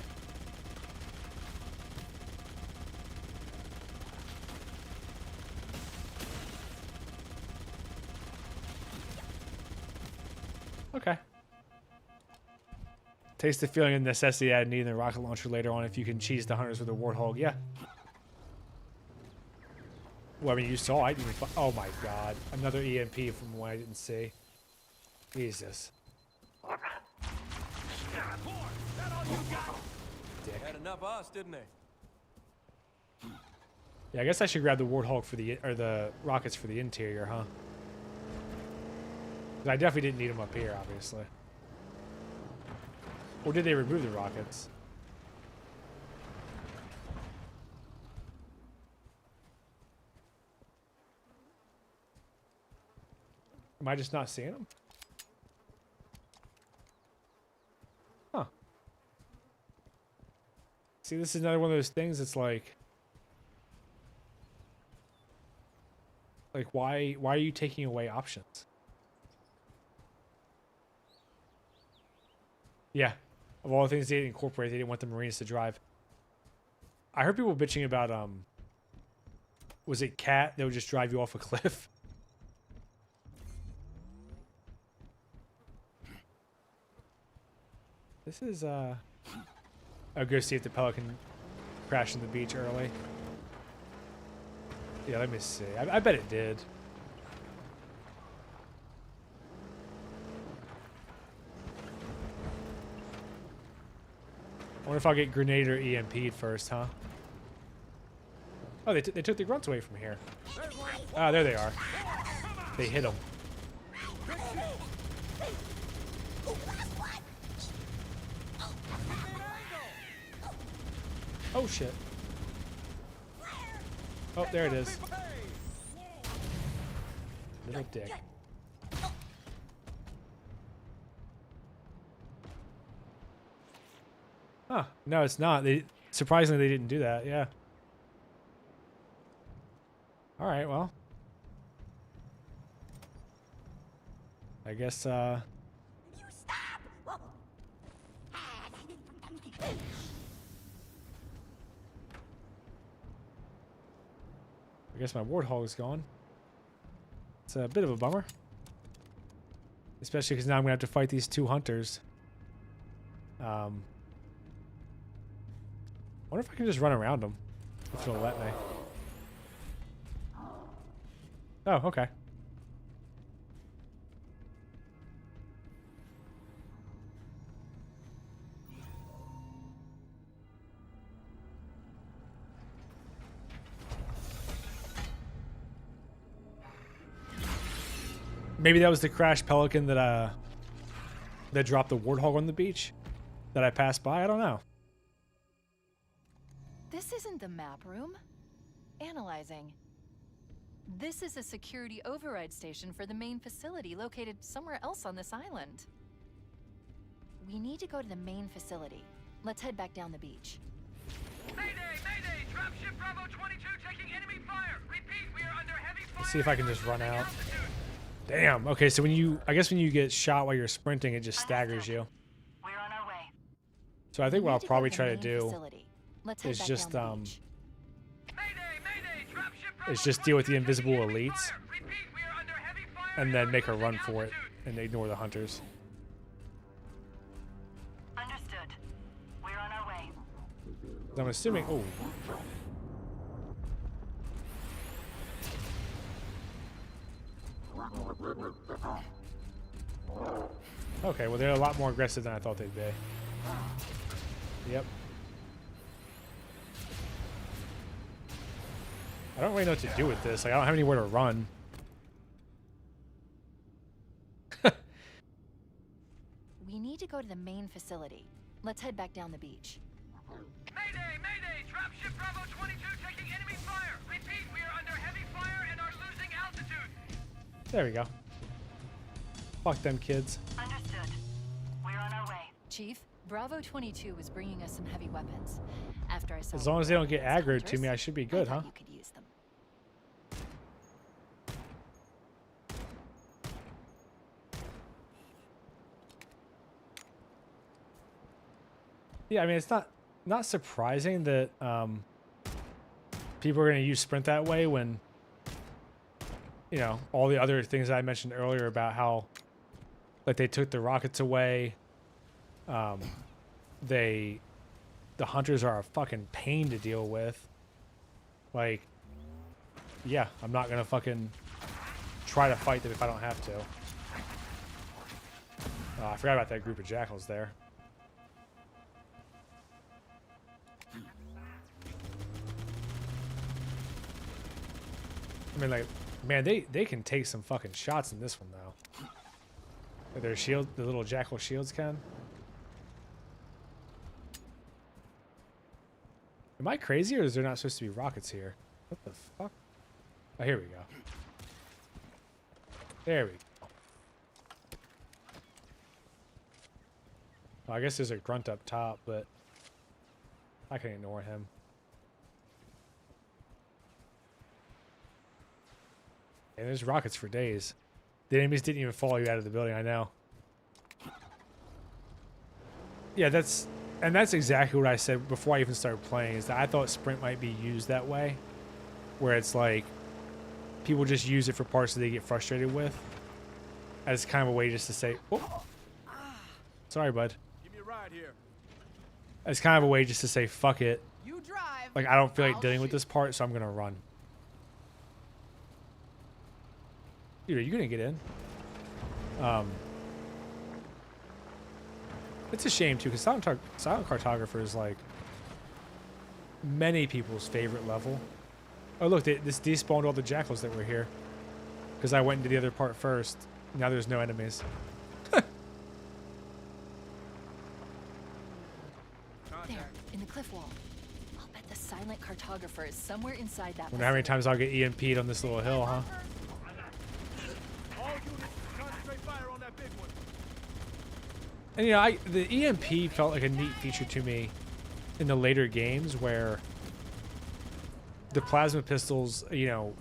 Okay. Taste the feeling of necessity add needing the rocket launcher later on if you can cheese the hunters with a Warthog. Yeah. Well, I mean, you saw I didn't even. Oh my god. Another EMP from one I didn't see. Jesus. Dick. Had enough of us, didn't they? Yeah, I guess I should grab the Warthog for the rockets for the interior, huh? 'Cause I definitely didn't need them up here, obviously. Or did they remove the rockets? Am I just not seeing them? Huh. See, this is another one of those things that's like, why are you taking away options? Yeah. Of all the things they didn't incorporate, they didn't want the Marines to drive. I heard people bitching about, was it Cat that would just drive you off a cliff? This is, I'll go see if the Pelican crashed on the beach early. Yeah, let me see. I bet it did. I wonder if I'll get grenade or EMP'd first, huh? Oh, they took the grunts away from here. Ah, there they are. They hit them. Oh, shit. Oh, there it is. Little dick. Huh. No, it's not. Surprisingly, they didn't do that. Yeah. All right, well. I guess, I guess my Warthog is gone. It's a bit of a bummer. Especially because now I'm going to have to fight these two hunters. I wonder if I can just run around them. If it'll let me. Oh, okay. Maybe that was the crashed Pelican that dropped the Warthog on the beach that I passed by. I don't know. This isn't the map room. Analyzing. This is a security override station for the main facility located somewhere else on this island. We need to go to the main facility. Let's head back down the beach. Mayday! Mayday! Dropship Bravo 22 taking enemy fire! Repeat, we are under heavy fire! Let's see if I can just run out. Damn. Okay, so when you, I guess when you get shot while you're sprinting, it just staggers you. We're on our way. So I think what I'll probably try to main do facility. Let's head is back just down the beach. is just deal with the invisible elites, and then make a run for it and ignore the hunters. Understood. We're on our way. I'm assuming. Oh. Okay, well they're a lot more aggressive than I thought they'd be. Yep. I don't really know what to do with this. Like, I don't have anywhere to run. We need to go to the main facility. Let's head back down the beach. Mayday! Mayday! Dropship Bravo 22 taking enemy fire! Repeat, we are under heavy fire and are losing altitude! There we go. Fuck them kids. Understood. We're on our way. Chief, Bravo 22 was bringing us some heavy weapons. After I saw As long as they don't get against aggroed to hunters, me, I should be I good, thought huh? You could use them. Yeah, I mean, it's not surprising that people are going to use sprint that way when, you know, all the other things I mentioned earlier about how, like, they took the rockets away. The hunters are a fucking pain to deal with. Like, yeah, I'm not going to fucking try to fight them if I don't have to. I forgot about that group of jackals there. I mean, like, man, they can take some fucking shots in this one, though. Like their shield, the little jackal shields can. Am I crazy, or is there not supposed to be rockets here? What the fuck? Oh, here we go. There we go. Well, I guess there's a grunt up top, but I can ignore him. And there's rockets for days. The enemies didn't even follow you out of the building, I know. Yeah, that's exactly what I said before I even started playing, is that I thought sprint might be used that way. Where it's like, people just use it for parts that they get frustrated with. As kind of a way just to say, oh, sorry, bud. Give me a ride here. As kind of a way just to say, fuck it. You drive. Like, I don't feel like dealing with this part, so I'm going to run. Dude, are you gonna get in? It's a shame too, because Silent Cartographer is like many people's favorite level. Oh look, this despawned all the jackals that were here, because I went into the other part first. Now there's no enemies. There, in the cliff wall. I'll bet the Silent Cartographer is somewhere inside that. Wonder how many times I'll get EMP'd on this little hill, huh? And you know, the EMP felt like a neat feature to me in the later games, where the plasma pistols, you know,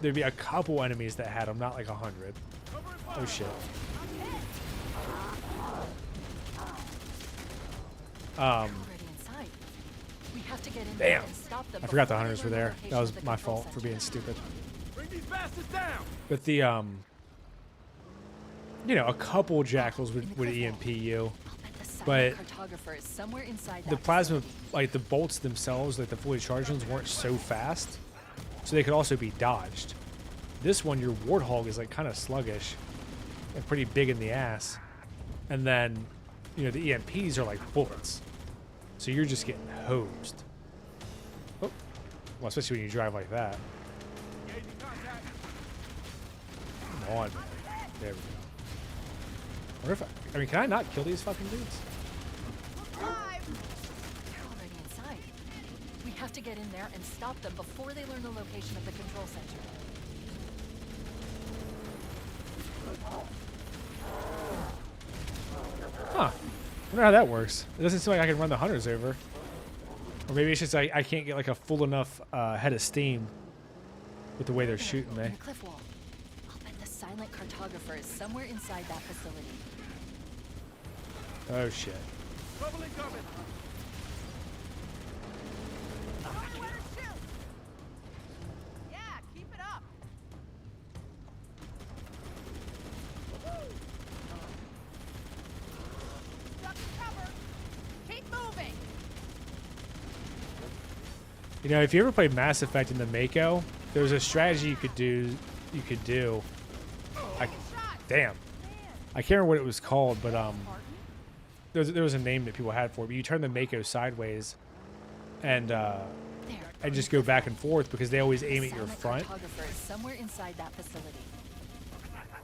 there'd be a couple enemies that had them, not like 100. Oh shit. Damn. I forgot the hunters were there. That was my fault for being stupid. Bring these bastards down. But the you know, a couple jackals would EMP you, but the plasma, like the bolts themselves, like the fully charged ones, weren't so fast, so they could also be dodged. This one, your Warthog is like kind of sluggish and pretty big in the ass, and then, you know, the EMPs are like bullets, so you're just getting hosed. Oh, well, especially when you drive like that. Come on, man. There we go. What if I mean, can I not kill these fucking dudes? They're already inside. We have to get in there and stop them before they learn the location of the control center. Huh. I wonder how that works. It doesn't seem like I can run the hunters over. Or maybe it's just like I can't get like a full enough head of steam with the way they're shooting me. silent cartographer is somewhere inside that facility. Oh shit. Trouble incoming. Nowhere to shoot. Yeah, keep it up. Duck cover. Keep moving. You know, if you ever played Mass Effect in the Mako, there was a strategy you could do. Damn. I can't remember what it was called, but there was a name that people had for it. But you turn the Mako sideways, and just go back and forth because they always aim at your front. Cartographer is somewhere inside that facility.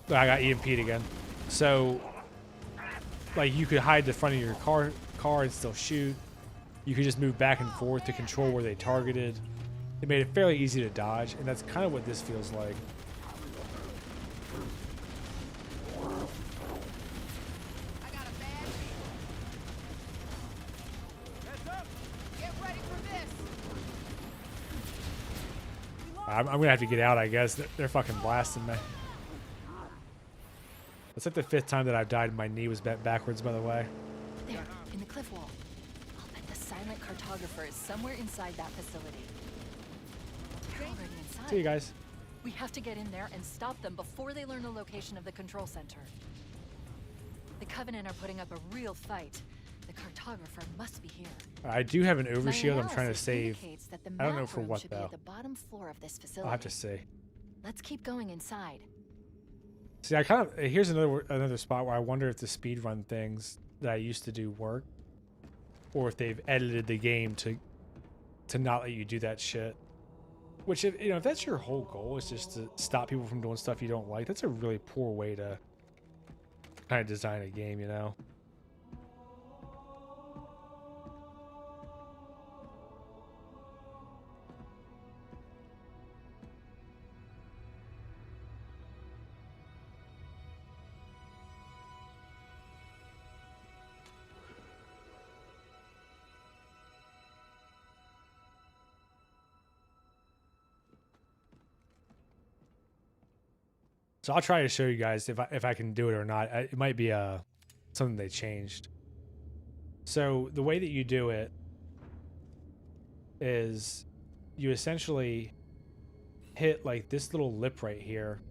I got EMP'd again. So, like, you could hide the front of your car and still shoot. You could just move back and forth to control where they targeted. It made it fairly easy to dodge, and that's kind of what this feels like. I got a bad deal. Heads up. Get ready for this. I'm gonna have to get out, I guess. They're fucking blasting me. It's like the 5th time that I've died and my knee was bent backwards, by the way. There, in the cliff wall. I'll bet the silent cartographer is somewhere inside that facility. They're already inside. See you guys. We have to get in there and stop them before they learn the location of the control center. The Covenant are putting up a real fight. The cartographer must be here. I do have an My overshield I'm trying to analysis save. indicates that the I don't know map for room what, should be though. at the bottom floor of this facility. I'll have to see. Let's keep going inside. See, here's another spot where I wonder if the speedrun things that I used to do work, or if they've edited the game to not let you do that shit. Which, if that's your whole goal, is just to stop people from doing stuff you don't like, that's a really poor way to kind of design a game, you know? So I'll try to show you guys if I can do it or not. It might be something they changed. So the way that you do it is you essentially hit like this little lip right here,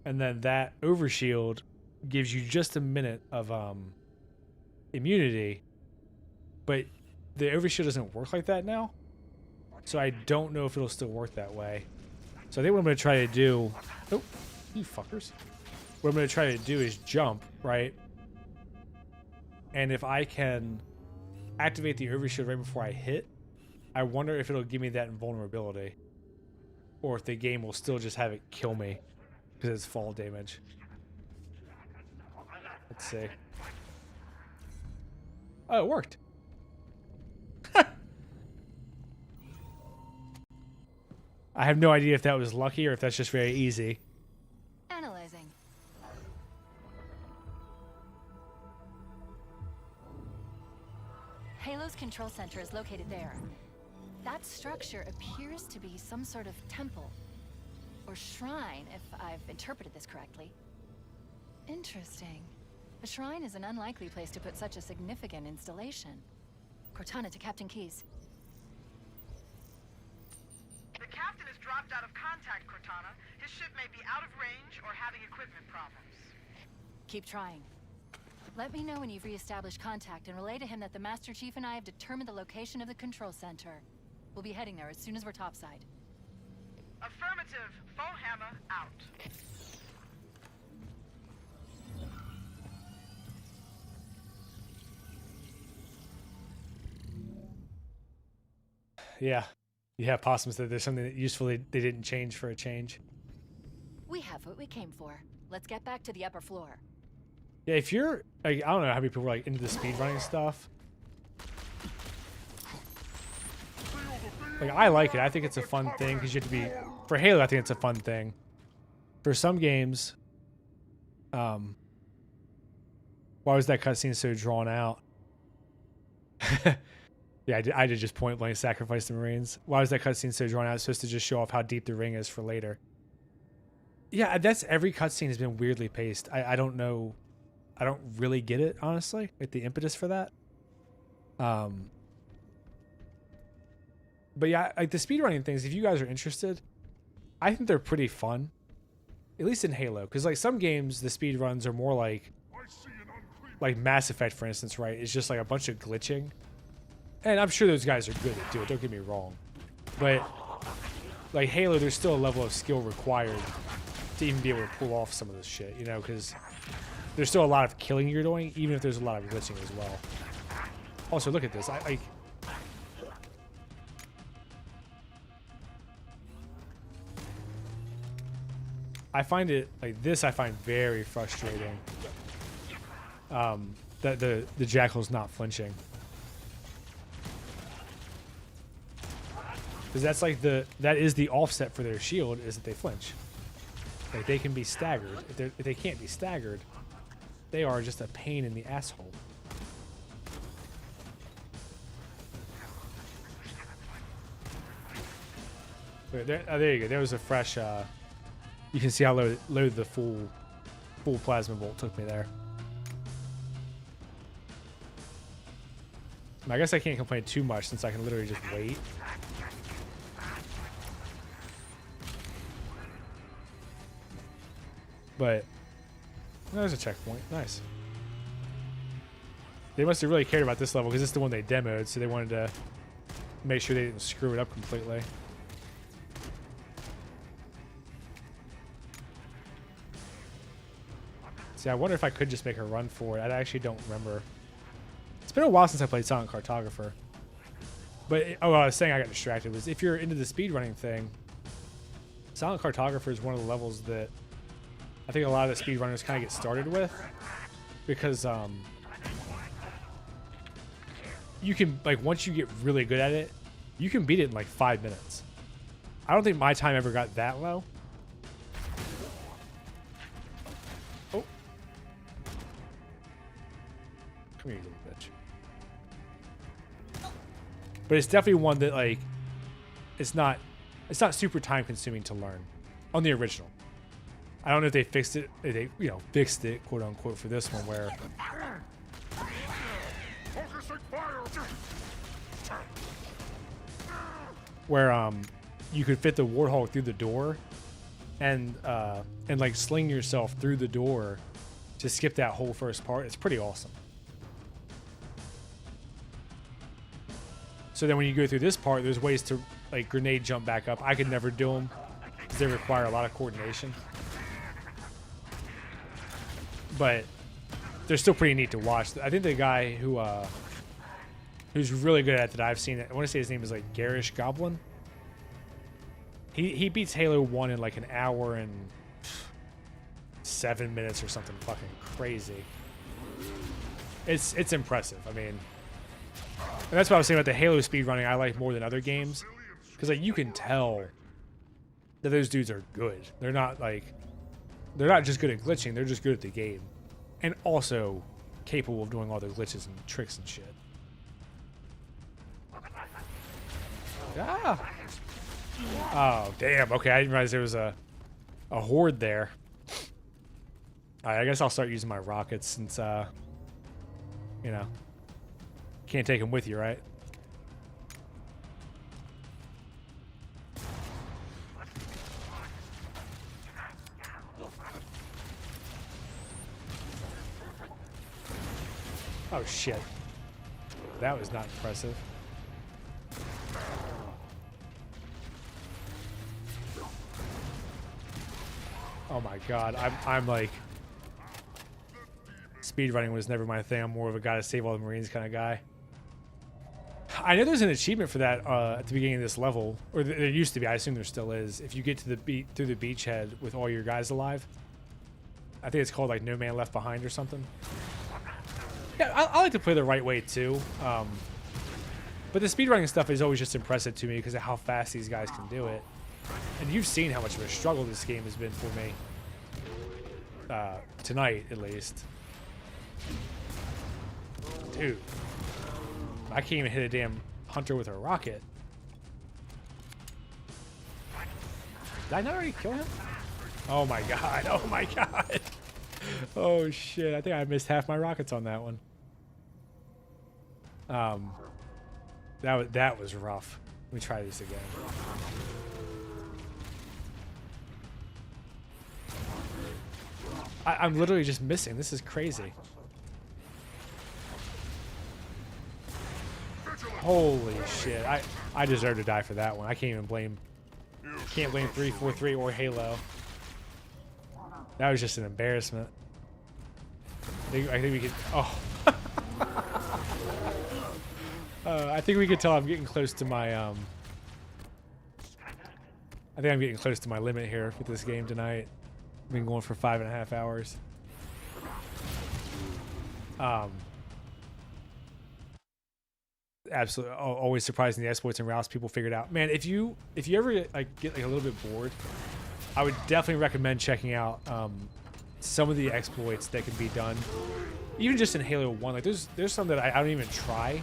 and then that overshield gives you just a minute of immunity, but the overshield doesn't work like that now. So I don't know if it'll still work that way. So I think what I'm going to try to do... Oh, you fuckers. What I'm going to try to do is jump, right? And if I can activate the overshield right before I hit, I wonder if it'll give me that invulnerability. Or if the game will still just have it kill me because it's fall damage. Let's see. Oh, it worked. I have no idea if that was lucky or if that's just very easy. Analyzing. Halo's control center is located there. That structure appears to be some sort of temple. Or shrine, if I've interpreted this correctly. Interesting. A shrine is an unlikely place to put such a significant installation. Cortana to Captain Keyes. The captain has dropped out of contact, Cortana. His ship may be out of range or having equipment problems. Keep trying. Let me know when you've reestablished contact and relay to him that the Master Chief and I have determined the location of the control center. We'll be heading there as soon as we're topside. Affirmative. Foehammer out. Yeah, Possum said there's something that useful they didn't change for a change. We have what we came for. Let's get back to the upper floor. Yeah, if you're, like, I don't know how many people are like into the speedrunning stuff. Like, I like it. I think it's a fun thing because you have to be, for Halo, I think it's a fun thing. For some games, why was that cutscene so drawn out? Yeah, I did just point blank sacrifice the Marines. Why was that cutscene so drawn out? It's supposed to just show off how deep the ring is for later. Yeah, that's every cutscene has been weirdly paced. I don't know. I don't really get it, honestly, like the impetus for that. But yeah, like the speedrunning things, if you guys are interested, I think they're pretty fun. At least in Halo. Because like some games, the speedruns are more like Mass Effect, for instance, right? It's just like a bunch of glitching. And I'm sure those guys are good at it, don't get me wrong. But like Halo, there's still a level of skill required to even be able to pull off some of this shit, you know, because there's still a lot of killing you're doing, even if there's a lot of glitching as well. Also, look at this. I find it like this. I find very frustrating. That the Jackal's not flinching, because that's like that is the offset for their shield, is that they flinch. Like they can be staggered. If they can't be staggered, they are just a pain in the asshole. There you go. There was a fresh. You can see how low the full plasma bolt took me there. I guess I can't complain too much since I can literally just wait. But there's a checkpoint. Nice. They must have really cared about this level because it's the one they demoed, so they wanted to make sure they didn't screw it up completely. See, I wonder if I could just make a run for it. I actually don't remember. It's been a while since I played Silent Cartographer. But, what I was saying I got distracted was if you're into the speedrunning thing, Silent Cartographer is one of the levels that I think a lot of the speedrunners kind of get started with. Because, you can, like, once you get really good at it, you can beat it in, like, 5 minutes. I don't think my time ever got that low. Oh. Come here, you little bitch. But it's definitely one that, like, it's not super time consuming to learn on the original. I don't know if they fixed it, fixed it, quote unquote, for this one where you could fit the Warthog through the door and like sling yourself through the door to skip that whole first part. It's pretty awesome. So then when you go through this part, there's ways to like grenade jump back up. I could never do them because they require a lot of coordination. But they're still pretty neat to watch. I think the guy who's really good at it that I've seen, I want to say his name is like Garish Goblin. He beats Halo 1 in like an hour and 7 minutes or something fucking crazy. It's impressive. I mean, and that's what I was saying about the Halo speedrunning I like more than other games. Because like you can tell that those dudes are good. They're not just good at glitching, they're just good at the game. And also capable of doing all the glitches and tricks and shit. Ah! Oh, damn. Okay, I didn't realize there was a horde there. Alright, I guess I'll start using my rockets since, can't take them with you, right? Oh, shit. That was not impressive. Oh my god, I'm like... Speedrunning was never my thing. I'm more of a gotta save all the Marines kind of guy. I know there's an achievement for that at the beginning of this level. Or there used to be, I assume there still is. If you get to through the beachhead with all your guys alive. I think it's called like No Man Left Behind or something. Yeah, I like to play the right way too. But the speedrunning stuff is always just impressive to me because of how fast these guys can do it. And you've seen how much of a struggle this game has been for me. Tonight, at least. Dude. I can't even hit a damn hunter with a rocket. Did I not already kill him? Oh my god. Oh my god. Oh shit. I think I missed half my rockets on that one. That was rough. Let me try this again. I'm literally just missing. This is crazy. Holy shit. I deserve to die for that one. I can't even blame 343 or Halo. That was just an embarrassment. I think we could. Oh. I think we could tell I'm getting close to my I think I'm getting close to my limit here with this game tonight. I've been going for 5.5 hours. Absolutely, always surprising the exploits and routes people figured out. Man, if you ever get like a little bit bored, I would definitely recommend checking out some of the exploits that can be done, even just in Halo 1. Like there's some that I don't even try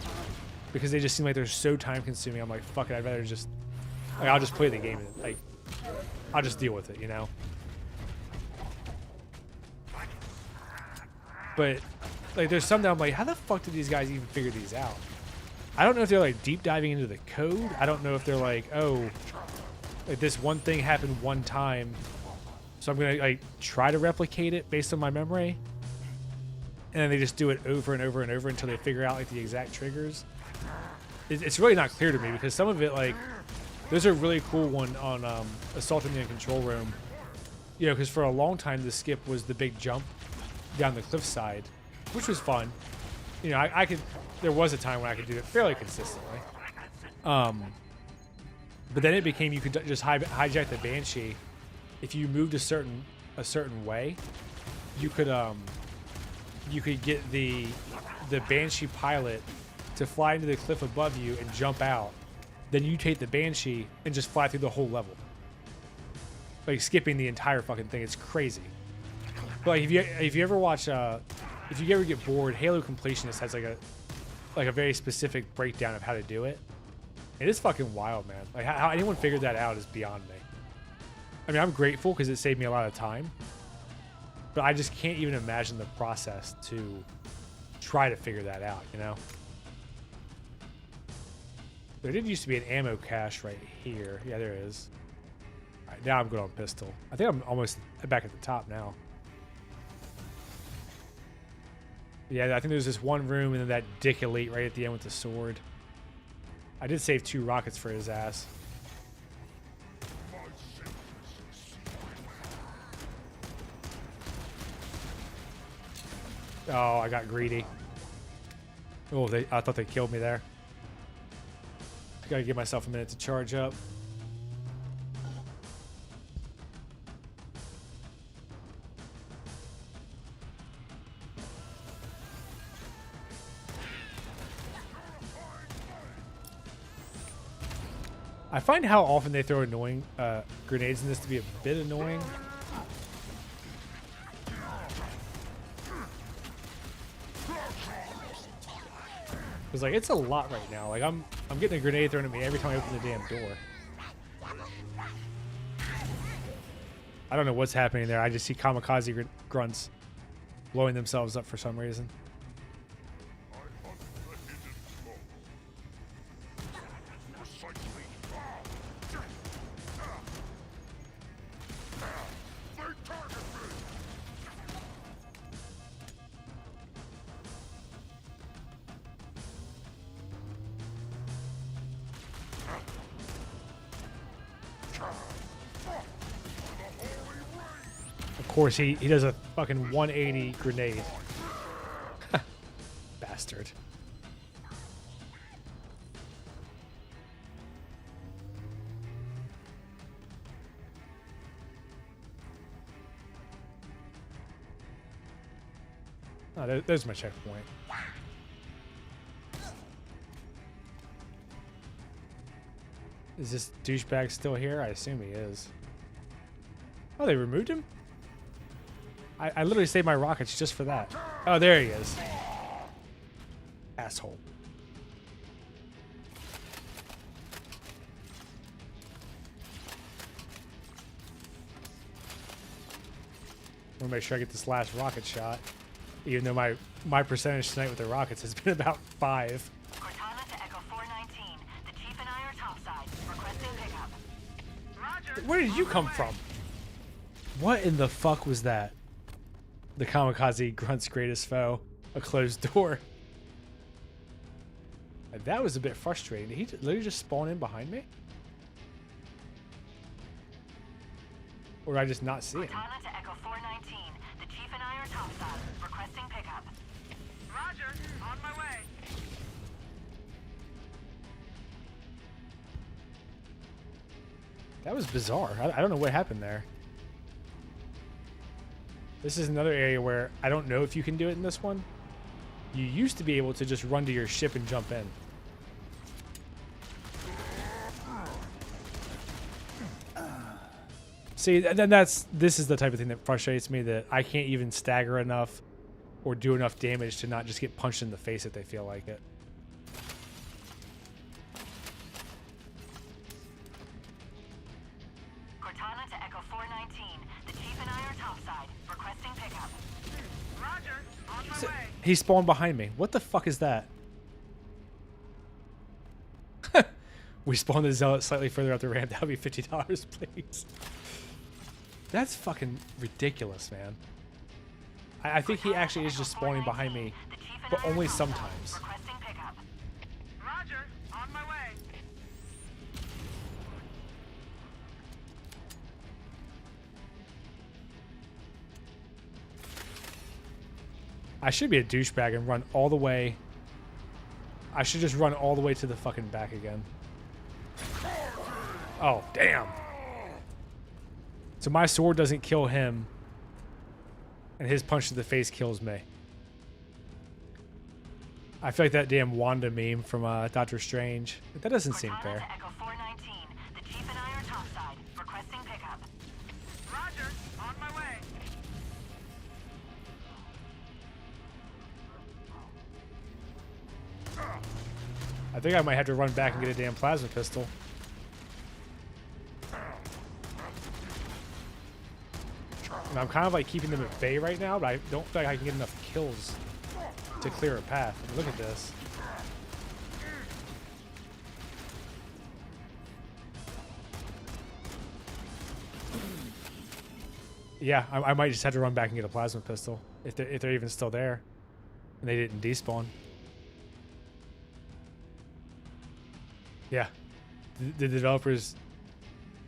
because they just seem like they're so time consuming. I'm like, fuck it, I'd rather just like I'll just play the game and like I'll just deal with it, you know. But like there's some that I'm like, how the fuck did these guys even figure these out? I don't know if they're like deep diving into the code. I don't know if they're like, oh, like this one thing happened one time, so I'm gonna like try to replicate it based on my memory, and then they just do it over and over and over until they figure out like the exact triggers. It's really not clear to me because some of it, like, there's a really cool one on Assault in the Control Room. You know, because for a long time the skip was the big jump down the cliffside, which was fun. You know, I could. There was a time when I could do it fairly consistently. But then it became you could just hijack the Banshee. If you moved a certain way, you could get the Banshee pilot to fly into the cliff above you and jump out. Then you take the Banshee and just fly through the whole level, like skipping the entire fucking thing. It's crazy. But like if you ever watch if you ever get bored, Halo Completionist has like a very specific breakdown of how to do it. It is fucking wild, man. Like how anyone figured that out is beyond me. I mean, I'm grateful because it saved me a lot of time, but I just can't even imagine the process to try to figure that out, you know? There did used to be an ammo cache right here. Yeah, there is. All right, now I'm good on pistol. I think I'm almost back at the top now. Yeah, I think there's this one room and then that dick elite right at the end with the sword. I did save 2 rockets for his ass. Oh, I got greedy. Oh, I thought they killed me there. Gotta give myself a minute to charge up. I find how often they throw annoying grenades in this to be a bit annoying. Because like it's a lot right now. Like I'm getting a grenade thrown at me every time I open the damn door. I don't know what's happening there. I just see kamikaze grunts blowing themselves up for some reason. Of course, he does a fucking 180 grenade. Bastard. Oh, there's my checkpoint. Is this douchebag still here? I assume he is. Oh, they removed him? I literally saved my rockets just for that. Oh, there he is. Asshole. want to make sure I get this last rocket shot. Even though my percentage tonight with the rockets has been about 5. Cortana to Echo 419. The Chief and I are topside. Requesting pickup. Roger. Where did you come from? What in the fuck was that? The kamikaze grunt's greatest foe. A closed door. That was a bit frustrating. Did he literally just spawn in behind me? Or did I just not see him? Cortana to Echo 419. The Chief and I are topside. Requesting pickup. Roger. On my way. That was bizarre. I don't know what happened there. This is another area where I don't know if you can do it in this one. You used to be able to just run to your ship and jump in. See, this is the type of thing that frustrates me, that I can't even stagger enough or do enough damage to not just get punched in the face if they feel like it. Cortana to Echo 419. The Chief and I are topside. Requesting pickup. Roger. On my way. He spawned behind me. What the fuck is that? We spawned the zealot slightly further up the ramp. That would be $50, please. That's fucking ridiculous, man. I think he actually is just spawning behind me, but only sometimes. Requesting pickup. Roger. On my way. I should be a douchebag and run all the way. I should just run all the way to the fucking back again. Oh, damn. So my sword doesn't kill him, and his punch to the face kills me. I feel like that damn Wanda meme from Doctor Strange. That doesn't seem fair. To Echo 419. The Chief and I are topside. Requesting pickup. Roger. On my way. I think I might have to run back and get a damn plasma pistol. And I'm kind of like keeping them at bay right now, but I don't feel like I can get enough kills to clear a path. I mean, look at this. Yeah, I might just have to run back and get a plasma pistol if they're even still there, and they didn't despawn. Yeah, the developers.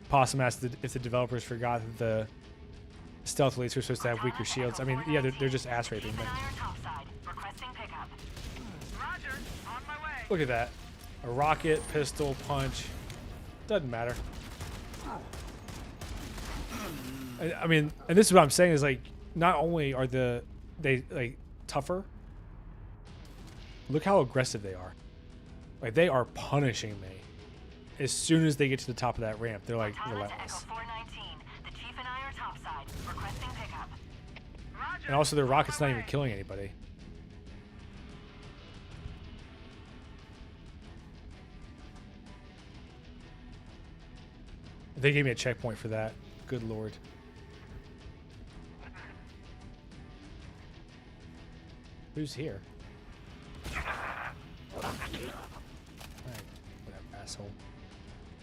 Possum asked if the developers forgot that the stealth elites were supposed to have weaker shields. I mean, yeah, they're just ass raping me. Look at that. A rocket, pistol, punch. Doesn't matter. I mean, and this is what I'm saying is, like, not only are they like tougher, look how aggressive they are. Like, they are punishing me. As soon as they get to the top of that ramp, they're like relentless. And also their rocket's not even killing anybody. They gave me a checkpoint for that. Good lord. Who's here? Alright, whatever, asshole.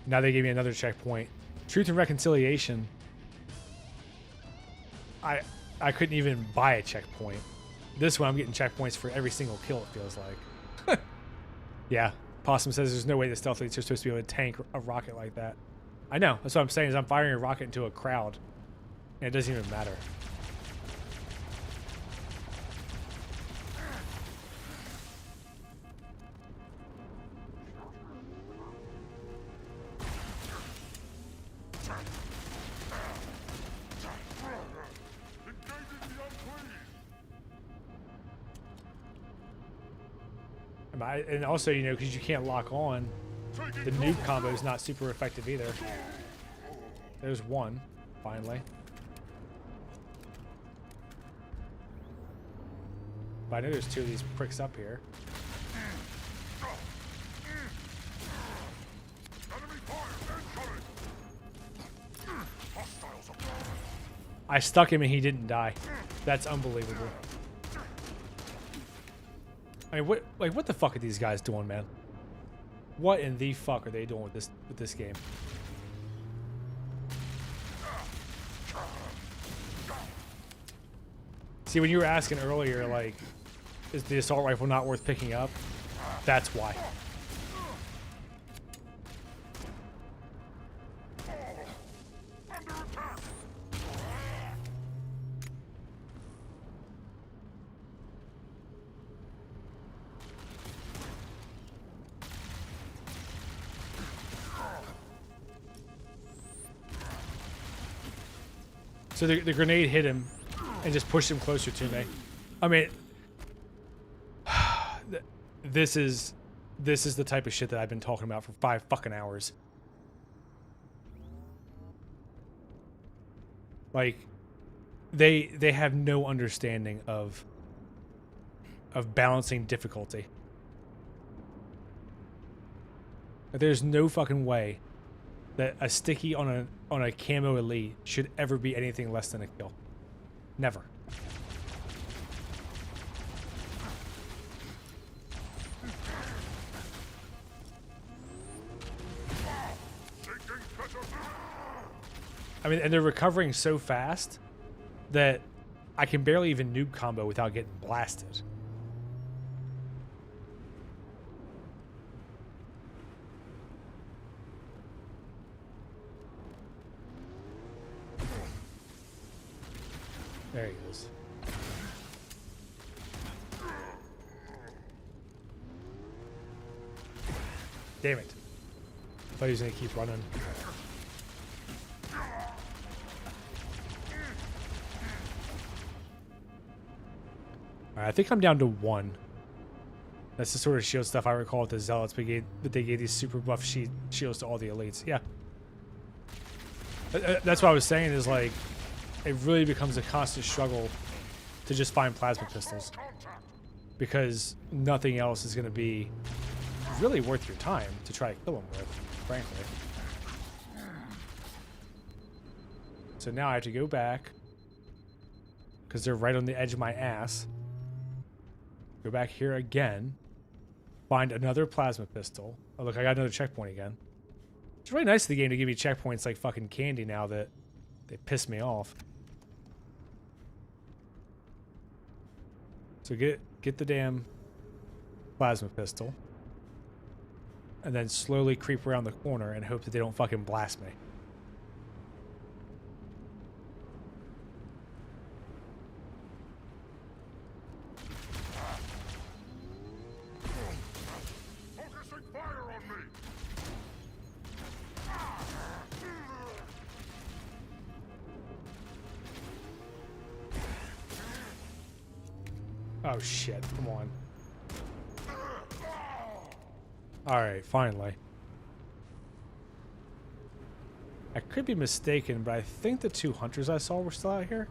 Now they gave me another checkpoint. Truth and Reconciliation. I couldn't even buy a checkpoint. This one I'm getting checkpoints for every single kill, it feels like. Yeah, Possum says there's no way the stealth elites are supposed to be able to tank a rocket like that. I know, that's what I'm saying, is I'm firing a rocket into a crowd, and it doesn't even matter. And also, you know, because you can't lock on, the nuke combo is not super effective either. There's one, finally. But I know there's two of these pricks up here. I stuck him and he didn't die. That's unbelievable. I mean, what the fuck are these guys doing, man? What in the fuck are they doing with this game? See, when you were asking earlier, like, is the assault rifle not worth picking up? That's why. So the grenade hit him and just pushed him closer to me. I mean, this is the type of shit that I've been talking about for 5 fucking hours. Like, they have no understanding of balancing difficulty. There's no fucking way that a sticky on a camo elite should ever be anything less than a kill. Never. I mean, and they're recovering so fast that I can barely even noob combo without getting blasted. There he goes. Damn it. I thought he was going to keep running. Alright, I think I'm down to 1. That's the sort of shield stuff I recall with the Zealots, but they gave these super buff shields to all the elites. Yeah. That's what I was saying is, like, it really becomes a constant struggle to just find plasma pistols, because nothing else is going to be really worth your time to try to kill them with, frankly. So now I have to go back, because they're right on the edge of my ass. Go back here again, find another plasma pistol. Oh look, I got another checkpoint again. It's really nice of the game to give you checkpoints like fucking candy now that they piss me off. So get the damn plasma pistol, and then slowly creep around the corner and hope that they don't fucking blast me. Focusing fire on me. Oh shit, come on. Alright, finally. I could be mistaken, but I think the 2 hunters I saw were still out here.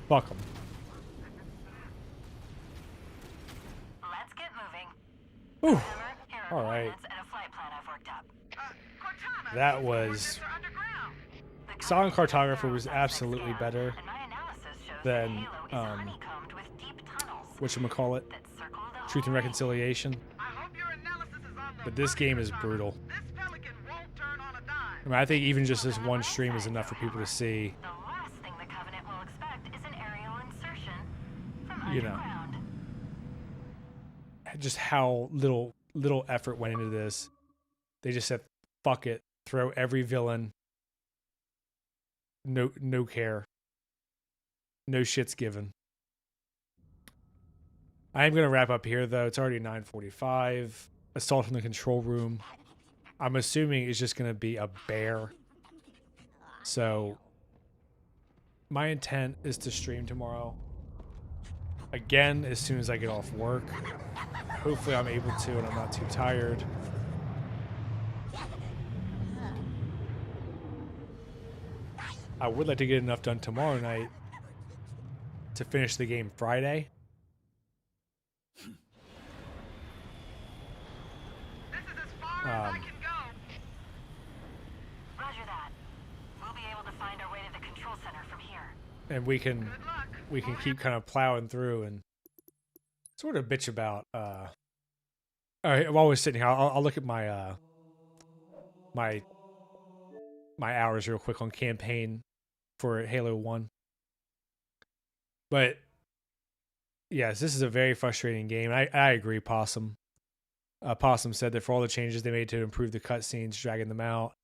Fuck them. Let's get moving. Ooh. Alright. That was... Silent Cartographer was absolutely better than, whatchamacallit, Truth and Reconciliation. But this game is brutal. I mean, I think even just this one stream is enough for people to see, you know, just how little effort went into this. They just said, fuck it, throw every villain, no care, no shits given. I am going to wrap up here, though. It's already 9:45. Assault in the control room. I'm assuming it's just going to be a bear. So, my intent is to stream tomorrow. Again, as soon as I get off work. Hopefully I'm able to and I'm not too tired. I would like to get enough done tomorrow night to finish the game Friday. Roger that. We'll be able to find our way to the control and we can keep kind of plowing through and sort of bitch about. All right, while we're sitting here, I'll look at my my hours real quick on campaign for Halo 1. But yes, this is a very frustrating game. I agree, Possum. Possum said that for all the changes they made to improve the cutscenes, dragging them out,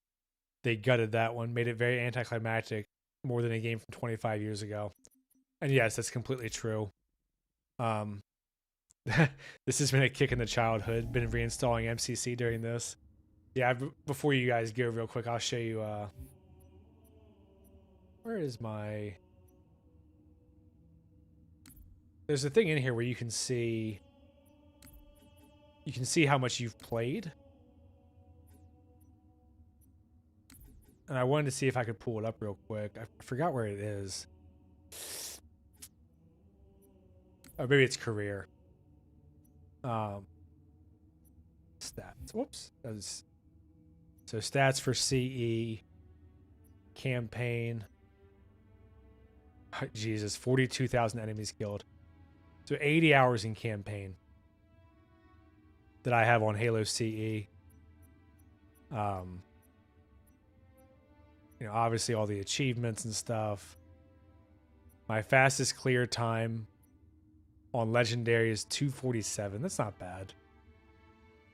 they gutted that one, made it very anticlimactic, more than a game from 25 years ago. And yes, that's completely true. This has been a kick in the childhood. Been reinstalling MCC during this. Yeah, before you guys go real quick, I'll show you, where is my... There's a thing in here where you can see how much you've played. And I wanted to see if I could pull it up real quick. I forgot where it is. Or maybe it's career. Stats. Whoops. So stats for CE. Campaign. Jesus, 42,000 enemies killed. So 80 hours in campaign that I have on Halo CE. You know, obviously all the achievements and stuff. My fastest clear time on Legendary is 2:47. That's not bad.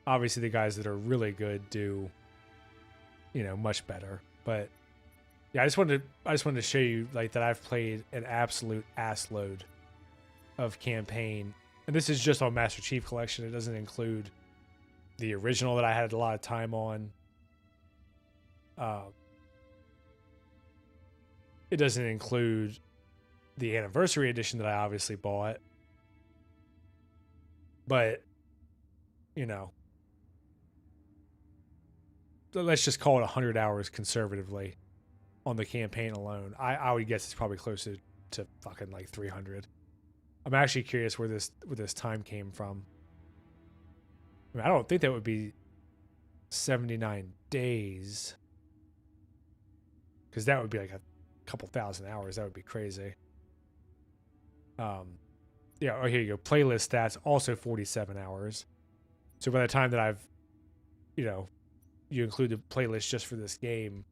Obviously the guys that are really good do, you know, much better. But yeah, I just wanted to show you like that I've played an absolute ass load of campaign. And this is just on Master Chief Collection. It doesn't include the original that I had a lot of time on. It doesn't include the anniversary edition that I obviously bought. But, you know, let's just call it 100 hours conservatively on the campaign alone. I would guess it's probably closer to fucking like 300. I'm actually curious where this time came from. I mean, I don't think that would be 79 days, because that would be like a couple thousand hours. That would be crazy. Yeah, oh, here you go. Playlist stats, also 47 hours. So by the time that I've, you know, you include the playlist just for this game,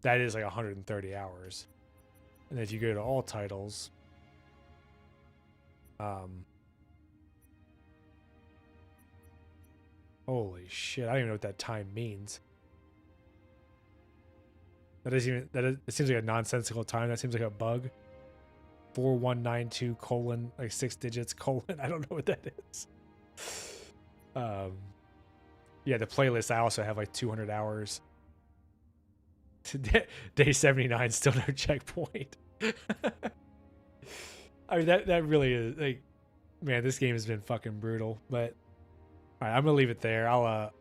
that is like 130 hours. And if you go to all titles, holy shit, I don't even know what that time means. It seems like a nonsensical time. That seems like a bug. 4192 colon, like 6 digits colon. I don't know what that is. Yeah, the playlist, I also have like 200 hours. Day 79, still no checkpoint. I mean, that really is like, man, this game has been fucking brutal. But all right, I'm gonna leave it there.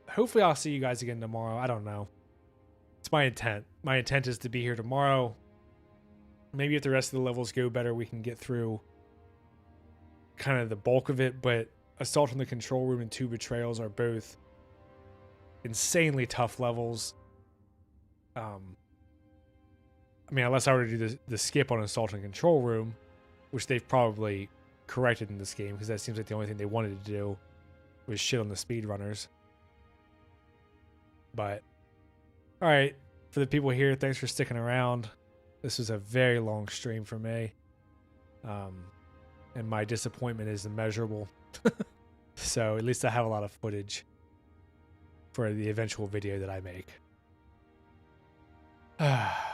Hopefully I'll see you guys again tomorrow. I don't know. It's my intent. My intent is to be here tomorrow. Maybe if the rest of the levels go better, we can get through kind of the bulk of it. But Assault on the Control Room and 2 Betrayals are both insanely tough levels. I mean, unless I were to do the skip on Assault on Control Room, which they've probably corrected in this game, because that seems like the only thing they wanted to do was shit on the speedrunners. But, alright, for the people here, thanks for sticking around. This was a very long stream for me. And my disappointment is immeasurable. So at least I have a lot of footage for the eventual video that I make.